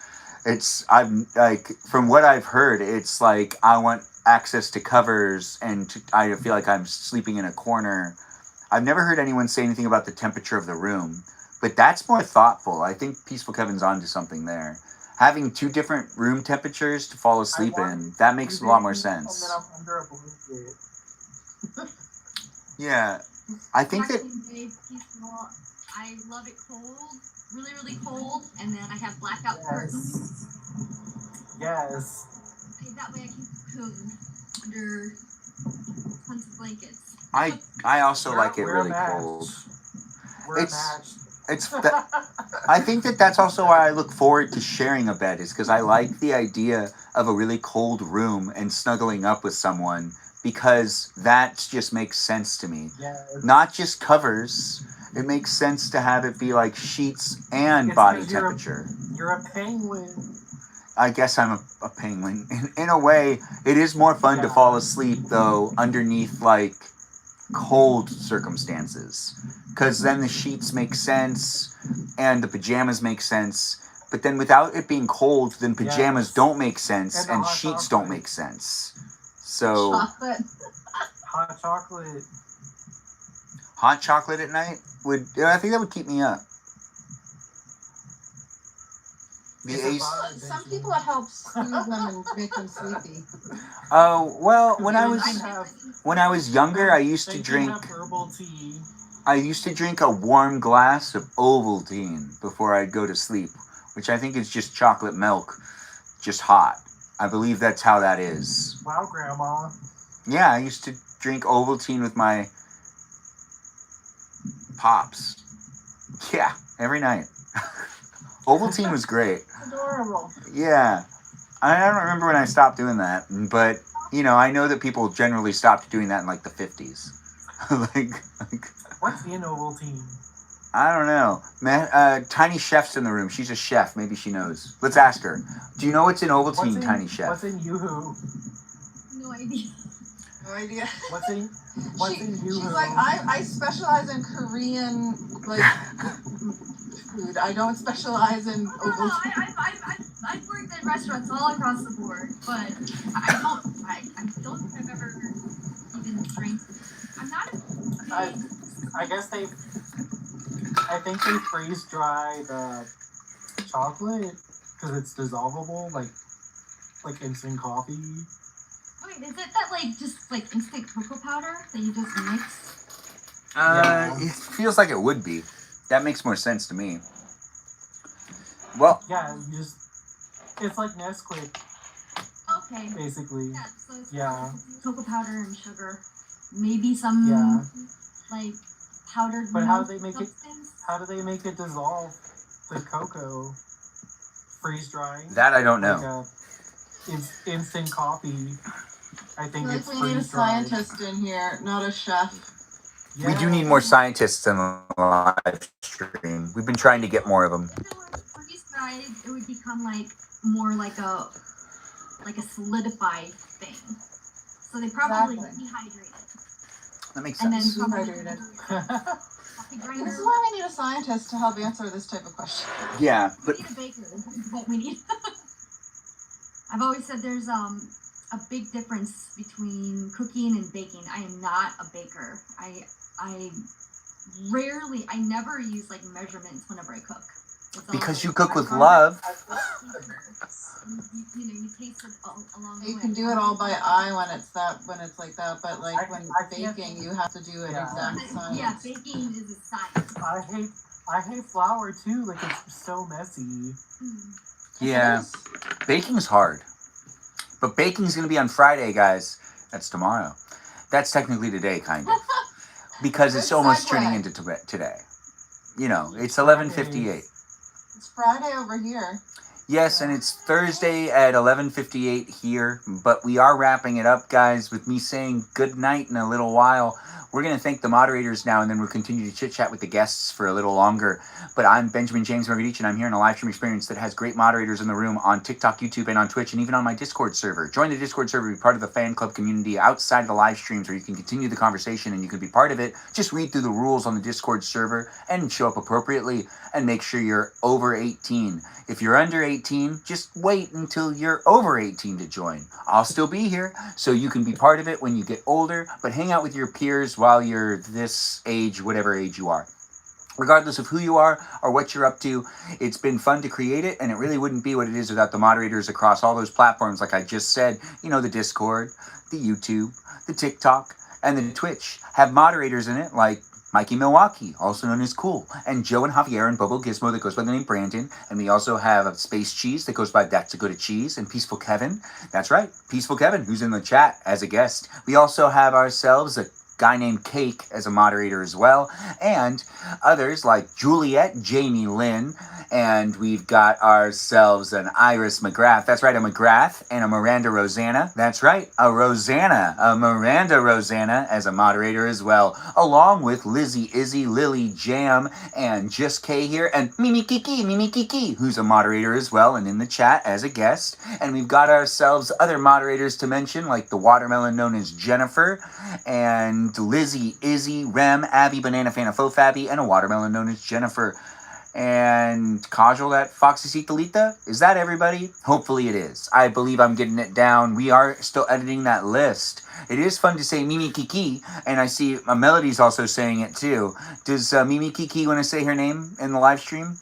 I'm like, from what I've heard, it's like I want access to covers and I feel like I'm sleeping in a corner. I've never heard anyone say anything about the temperature of the room, but that's more thoughtful. I think Peaceful Kevin's onto something there. Having two different room temperatures to fall asleep in, that makes a lot more sense. And then I'm under a blanket. Yeah, I think that. I love it cold, really, really cold, and then I have blacked out curtains. Yes. That way I can cocoon under tons of blankets. I also like it really cold. I think that's also why I look forward to sharing a bed, is because I like the idea of a really cold room and snuggling up with someone, because that just makes sense to me. Yes. Not just covers. It makes sense to have it be like sheets and body temperature. You're a penguin. I guess I'm a penguin. In a way, it is more fun to fall asleep, though, underneath, like, cold circumstances. Because then the sheets make sense, and the pajamas make sense. But then without it being cold, then pajamas don't make sense, and sheets don't make sense. So... Hot chocolate. Hot chocolate at night? I think that would keep me up. Some people it helps soothe them and make them sleepy. Oh, well, when I was younger, I used to drink herbal tea. I used to drink a warm glass of Ovaltine before I'd go to sleep, which I think is just chocolate milk, just hot. I believe that's how that is. Wow, Grandma. Yeah, I used to drink Ovaltine with my pops. Yeah, every night. Ovaltine was great. Adorable. Yeah. I don't remember when I stopped doing that, but, I know that people generally stopped doing that in, like, the 50s. like What's in Ovaltine? I don't know. Man, Tiny Chef's in the room. She's a chef. Maybe she knows. Let's ask her. Do you know what's in Ovaltine, Tiny Chef? What's in Yoo-Hoo? No idea. No idea. What's in Yoo-Hoo? She's like, I specialize in Korean, like, food. I don't specialize in Ovaltine. I've worked in restaurants all across the board, but I don't think I've ever even drank. I'm not a I guess I think they freeze dry the chocolate because it's dissolvable, like instant coffee. Wait, is it that just instant cocoa powder that you just mix? It feels like it would be. That makes more sense to me. Well, yeah, it's like Nesquik. Okay. Basically. Yeah, so it's cocoa powder and sugar. maybe some Yeah. like powdered But how milk do they make it? substance. How do they make it dissolve the cocoa? Freeze drying. That I don't Like know. instant coffee. I I think feel it's like we need a freeze dried. scientist in here, not a chef. We do need more scientists in the live stream. We've been trying to get more of them. If it was freeze dried, it would become like more like a solidified thing. So they probably Exactly. dehydrate it. That makes And then sense. probably Dehydrated. coffee grinder. This is why we need a scientist to help answer this type of question. Yeah, We but need a baker. Is what we need. I've always said there's a big difference between cooking and baking. I am not a baker. I never use like measurements whenever I cook. It's all, because like, you cook with I- love. you taste it along the You way. can do it all by eye when it's like that, but like when I can't- baking, you have to do it Yeah. exact science. Yeah, baking is a science. I hate flour too. Like it's so messy. Yeah, baking's hard. But baking's going to be on Friday, guys. That's tomorrow. That's technically today, kind of. Because it's Good almost segue. turning into today. You know, it's 11:58. It's Friday over here. Yes, and it's Thursday at 11:58 here, but we are wrapping it up, guys, with me saying good night in a little while. We're going to thank the moderators now, and then we'll continue to chit-chat with the guests for a little longer. But I'm Benjamin James Magrdichian, and I'm here in a live stream experience that has great moderators in the room on TikTok, YouTube, and on Twitch, and even on my Discord server. Join the Discord server, be part of the fan club community outside of the live streams where you can continue the conversation and you can be part of it. Just read through the rules on the Discord server and show up appropriately, and make sure you're over 18. If you're under 18, just wait until you're over 18 to join. I'll still be here, so you can be part of it when you get older, but hang out with your peers while you're this age, whatever age you are. Regardless of who you are or what you're up to, it's been fun to create it, and it really wouldn't be what it is without the moderators across all those platforms, like I just said. You know, the Discord, the YouTube, the TikTok, and the Twitch have moderators in it, like Mikey Milwaukee, also known as Cool, and Joe and Javier and Bobo Gizmo that goes by the name Brandon, and we also have Space Cheese that goes by That's a Good at Cheese, and Peaceful Kevin, that's right, Peaceful Kevin, who's in the chat as a guest. We also have ourselves a guy named Cake as a moderator as well, and others like Juliet, Jamie Lynn, and we've got ourselves an Iris McGrath, that's right, a McGrath, and a Miranda Rosanna, that's right, a Miranda Rosanna as a moderator as well, along with Lizzie Izzy, Lily Jam, and Just K here, and Mimi Kiki, who's a moderator as well and in the chat as a guest. And we've got ourselves other moderators to mention, like the watermelon known as Jennifer, and Lizzie Izzy, Rem, Abby, Banana Fana Fofabby, and a watermelon known as Jennifer. And Kajal at Foxy Citalita. Is that everybody? Hopefully it is. I believe I'm getting it down. We are still editing that list. It is fun to say Mimi Kiki, and I see Melody's also saying it too. Does Mimi Kiki want to say her name in the live stream?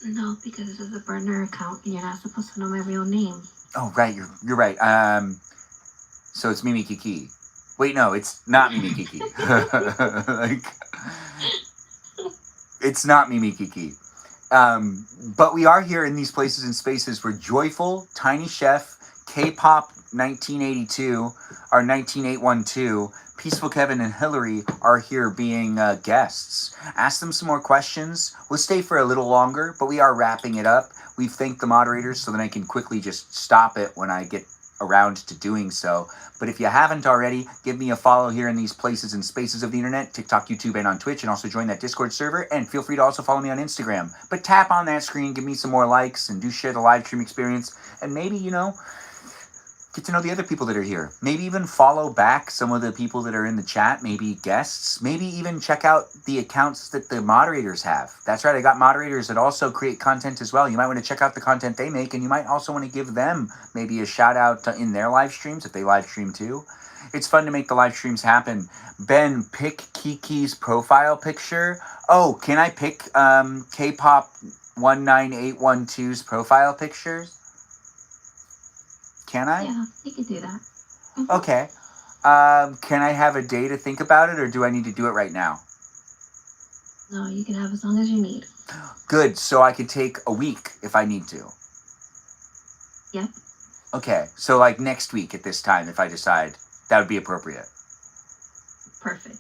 No, because this is a burner account and you're not supposed to know my real name. Oh, right. You're right. So it's Mimi Kiki. Wait, no, it's not Mimi Kiki. It's not Mimi Kiki. But we are here in these places and spaces where Joyful, Tiny Chef, K-Pop 1982, or 19812, Peaceful Kevin, and Hillary are here being guests. Ask them some more questions. We'll stay for a little longer, but we are wrapping it up. We've thanked the moderators so that I can quickly just stop it when I get around to doing so. But if you haven't already, give me a follow here in these places and spaces of the internet, TikTok, YouTube, and on Twitch, and also join that Discord server, and feel free to also follow me on Instagram. But tap on that screen, give me some more likes, and do share the live stream experience, and maybe, you know, get to know the other people that are here. Maybe even follow back some of the people that are in the chat, maybe guests, maybe even check out the accounts that the moderators have. That's right, I got moderators that also create content as well. You might want to check out the content they make, and you might also want to give them maybe a shout out in their live streams if they live stream too. It's fun to make the live streams happen. Ben, pick Kiki's profile picture. Oh, can I pick K-Pop 19812's profile picture? Can I? Yeah, you can do that. Okay. Can I have a day to think about it, or do I need to do it right now? No, you can have as long as you need. Good, so I could take a week if I need to. Yep. Okay, so like next week at this time if I decide That would be appropriate. Perfect.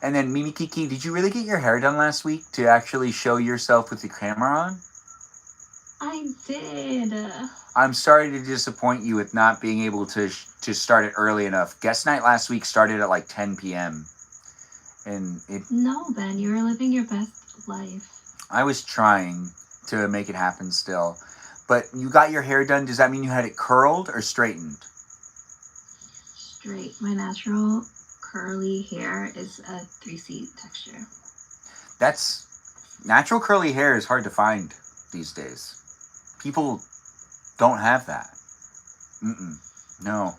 And then Mimi Kiki, did you really get your hair done last week to actually show yourself with the camera on? I did. I'm sorry to disappoint you with not being able to start it early enough. Guest night last week started at like 10 p.m. And No, Ben, you were living your best life. I was trying to make it happen still. But you got your hair done. Does that mean you had it curled or straightened? Straight. My natural curly hair is a 3C texture. That's natural curly hair is hard to find these days. People don't have that. No.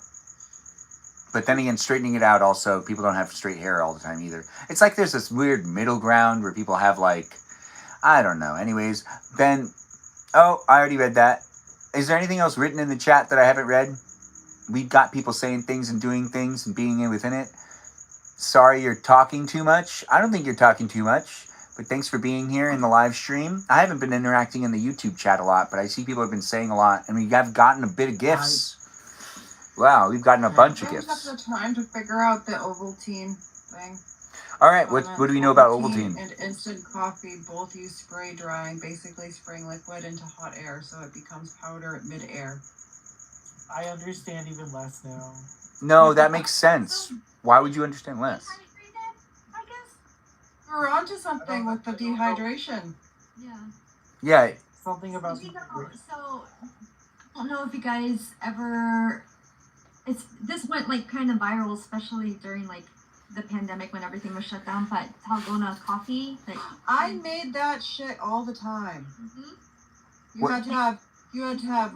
But then again, straightening it out also, people don't have straight hair all the time either. It's like there's this weird middle ground where people have like, I don't know. Anyways, Ben, oh, I already read that. Is there anything else written in the chat that I haven't read? We've got people saying things and doing things and being within it. Sorry you're talking too much. I don't think you're talking too much. But thanks for being here in the live stream. I haven't been interacting in the YouTube chat a lot, but I see people have been saying a lot. And we have gotten a bit of gifts. Wow, we've gotten a bunch of I don't gifts. have the time to figure out the Ovaltine thing. All right, what do we know about Ovaltine? And instant coffee both use spray drying, basically spraying liquid into hot air so it becomes powder at mid-air. I understand even less now. No, that makes sense. Why would you understand less? We're onto something with the dehydration. Yeah. Yeah. Something about So, I don't know if you guys ever. This went like kind of viral, especially during like the pandemic when everything was shut down. But Talgona coffee, like I made that shit all the time. Mm-hmm. You had to have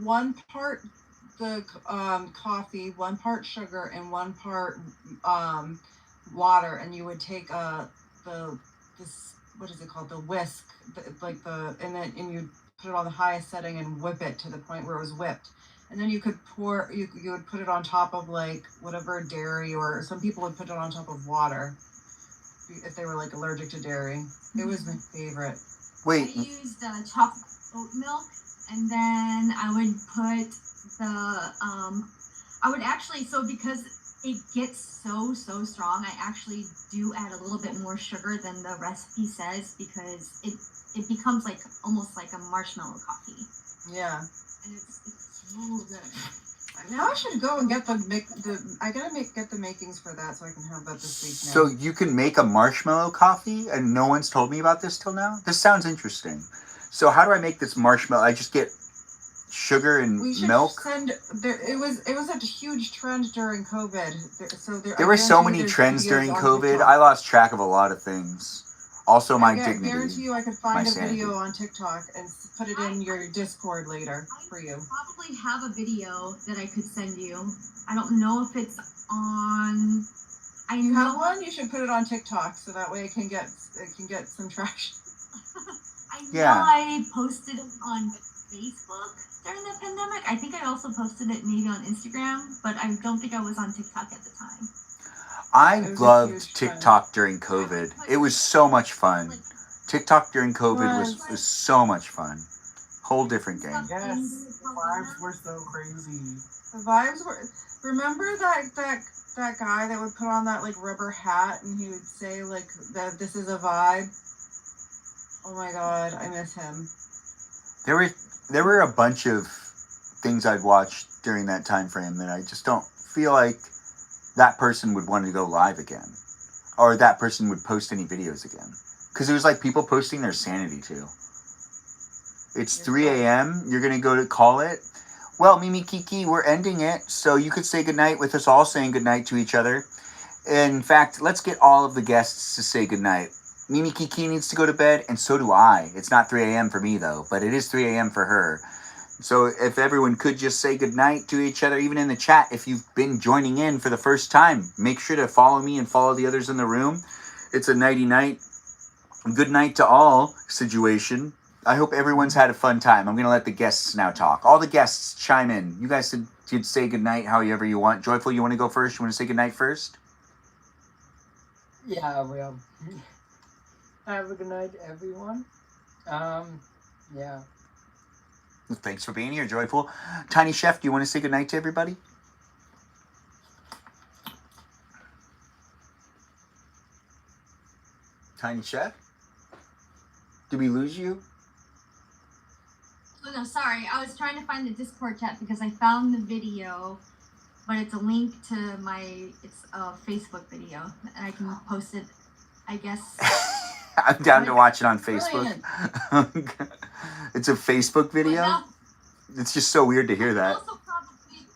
one part the coffee, 1 part sugar, and 1 part water, and you would take this, what is it called, the whisk, and you put it on the highest setting and whip it to the point where it was whipped, and then you could you would put it on top of like whatever dairy, or some people would put it on top of water if they were like allergic to dairy. It was my favorite. Wait. I used chocolate oat milk, and then I would put I would actually, so because it gets so strong, I actually do add a little bit more sugar than the recipe says, because it becomes like almost like a marshmallow coffee. Yeah. And it's so good. Now I should go and get get the makings for that so I can have that this week now. So you can make a marshmallow coffee, and no one's told me about this till now? This sounds interesting. So how do I make this marshmallow? I just get sugar and milk? It was a huge trend during COVID. There were so many trends during COVID. I lost track of a lot of things. Also my dignity. I guarantee you I could find a video on TikTok and put it in your Discord later for you. I probably have a video that I could send you. I don't know if it's on. You have one? You should put it on TikTok so that way it can get some traction. I know I posted it on Facebook during the pandemic. I think I also posted it maybe on Instagram, but I don't think I was on TikTok at the time. I loved TikTok during COVID. It was so much fun. TikTok during COVID was so much fun. Whole different game. Yes, the vibes were so crazy. The vibes were. Remember that guy that would put on that like rubber hat and he would say like that this is a vibe. Oh my god, I miss him. There were a bunch of things I'd watched during that time frame that I just don't feel like that person would want to go live again, or that person would post any videos again, because it was like people posting their sanity too. It's 3 a.m. You're gonna go to call it. Well, Mimi Kiki, we're ending it, so you could say goodnight with us all saying goodnight to each other. In fact, let's get all of the guests to say goodnight. Mimi Kiki needs to go to bed, and so do I. It's not 3 a.m. for me, though, but it is 3 a.m. for her. So if everyone could just say goodnight to each other, even in the chat, if you've been joining in for the first time, make sure to follow me and follow the others in the room. It's a nighty-night, good night to all situation. I hope everyone's had a fun time. I'm going to let the guests now talk. All the guests chime in. You guys should say goodnight however you want. Joyful, you want to go first? You want to say goodnight first? Yeah, I will. Have a good night, everyone. Yeah. Thanks for being here, Joyful. Tiny Chef, do you want to say goodnight to everybody? Tiny Chef? Did we lose you? Oh, no, sorry. I was trying to find the Discord chat because I found the video, but it's a link to it's a Facebook video, and I can post it, I guess. I'm down to watch it on Facebook. It's a Facebook video? Now, It's just so weird to hear that. also probably,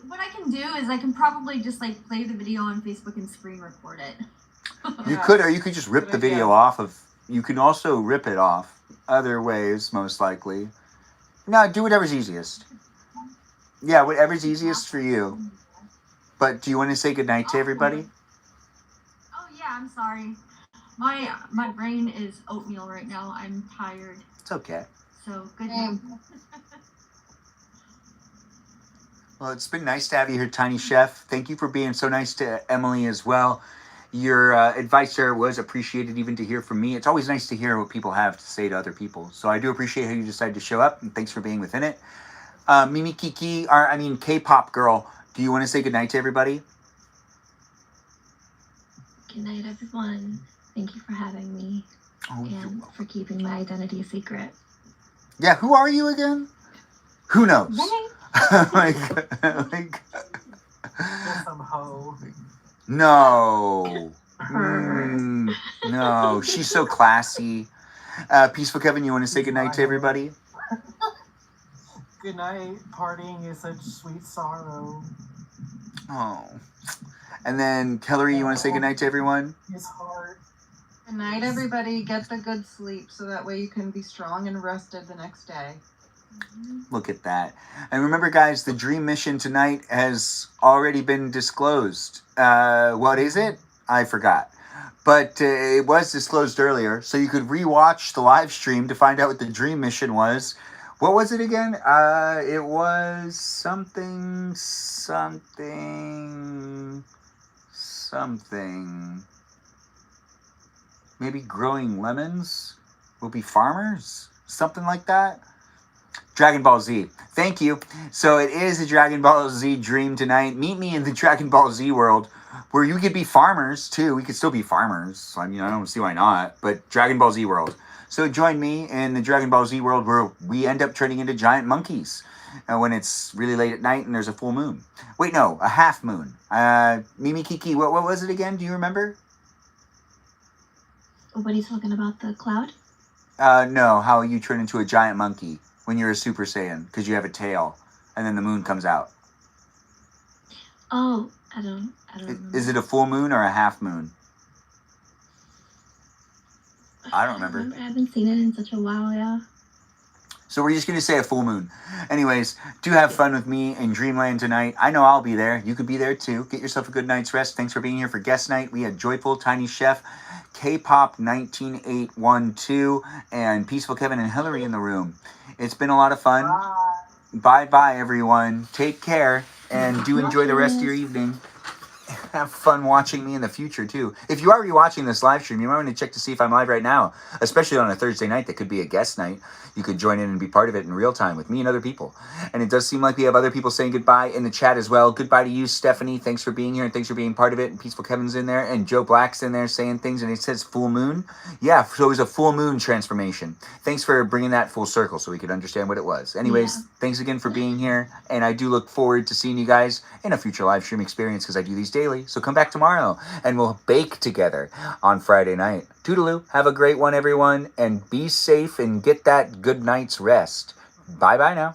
what I can do is I can probably just like play the video on Facebook and screen record it. You could, or you could just rip the video off of. You can also rip it off other ways, most likely. No, do whatever's easiest. Yeah, whatever's easiest for you. But do you want to say goodnight to everybody? Oh yeah, I'm sorry. My brain is oatmeal right now. I'm tired. It's okay. So good night. Well, it's been nice to have you here, Tiny Chef. Thank you for being so nice to Emily as well. Your advice there was appreciated even to hear from me. It's always nice to hear what people have to say to other people. So I do appreciate how you decided to show up, and thanks for being within it. Mimi Kiki, K-pop girl, do you want to say goodnight to everybody? Good night, everyone. Thank you for having me and for keeping my identity secret. Yeah, who are you again? Who knows? like, Just some hoe. no. No, she's so classy. Peaceful Kevin, you want to say goodnight to everybody? Good night. Partying is such sweet sorrow. Oh. And then, Hillary, you want to say goodnight to everyone? His heart. Good night, everybody. Get the good sleep so that way you can be strong and rested the next day. Look at that. And remember, guys, the dream mission tonight has already been disclosed. What is it? I forgot. But it was disclosed earlier, so you could rewatch the live stream to find out what the dream mission was. What was it again? It was something. Maybe growing lemons will be farmers? Something like that? Dragon Ball Z. Thank you. So it is a Dragon Ball Z dream tonight. Meet me in the Dragon Ball Z world where you could be farmers too. We could still be farmers. I mean, I don't see why not. But Dragon Ball Z world. So join me in the Dragon Ball Z world where we end up turning into giant monkeys when it's really late at night and there's a full moon. Wait, no, a half moon. Mimi Kiki, what was it again? Do you remember? What are you talking about? The cloud? No, how you turn into a giant monkey when you're a Super Saiyan because you have a tail and then the moon comes out. Oh, I don't remember. Is it a full moon or a half moon? I don't remember. I haven't seen it in such a while, yeah. So we're just going to say a full moon. Anyways, do have fun with me in Dreamland tonight. I know I'll be there. You could be there too. Get yourself a good night's rest. Thanks for being here for guest night. We had Joyful, Tiny Chef, K-Pop 19812, and Peaceful Kevin and Hillary in the room. It's been a lot of fun. Bye-bye, everyone. Take care, and do enjoy the rest of your evening. Have fun watching me in the future, too. If you are rewatching this live stream, you might want to check to see if I'm live right now, especially on a Thursday night that could be a guest night. You could join in and be part of it in real time with me and other people. And it does seem like we have other people saying goodbye in the chat as well. Goodbye to you, Stephanie. Thanks for being here and thanks for being part of it. And Peaceful Kevin's in there and Joe Black's in there saying things and it says full moon. Yeah, so it was a full moon transformation. Thanks for bringing that full circle so we could understand what it was. Anyways, Thanks again for being here. And I do look forward to seeing you guys in a future live stream experience because I do these daily. So come back tomorrow and we'll bake together on Friday night. Toodaloo. Have a great one, everyone. And be safe and get that good night's rest. Bye-bye now.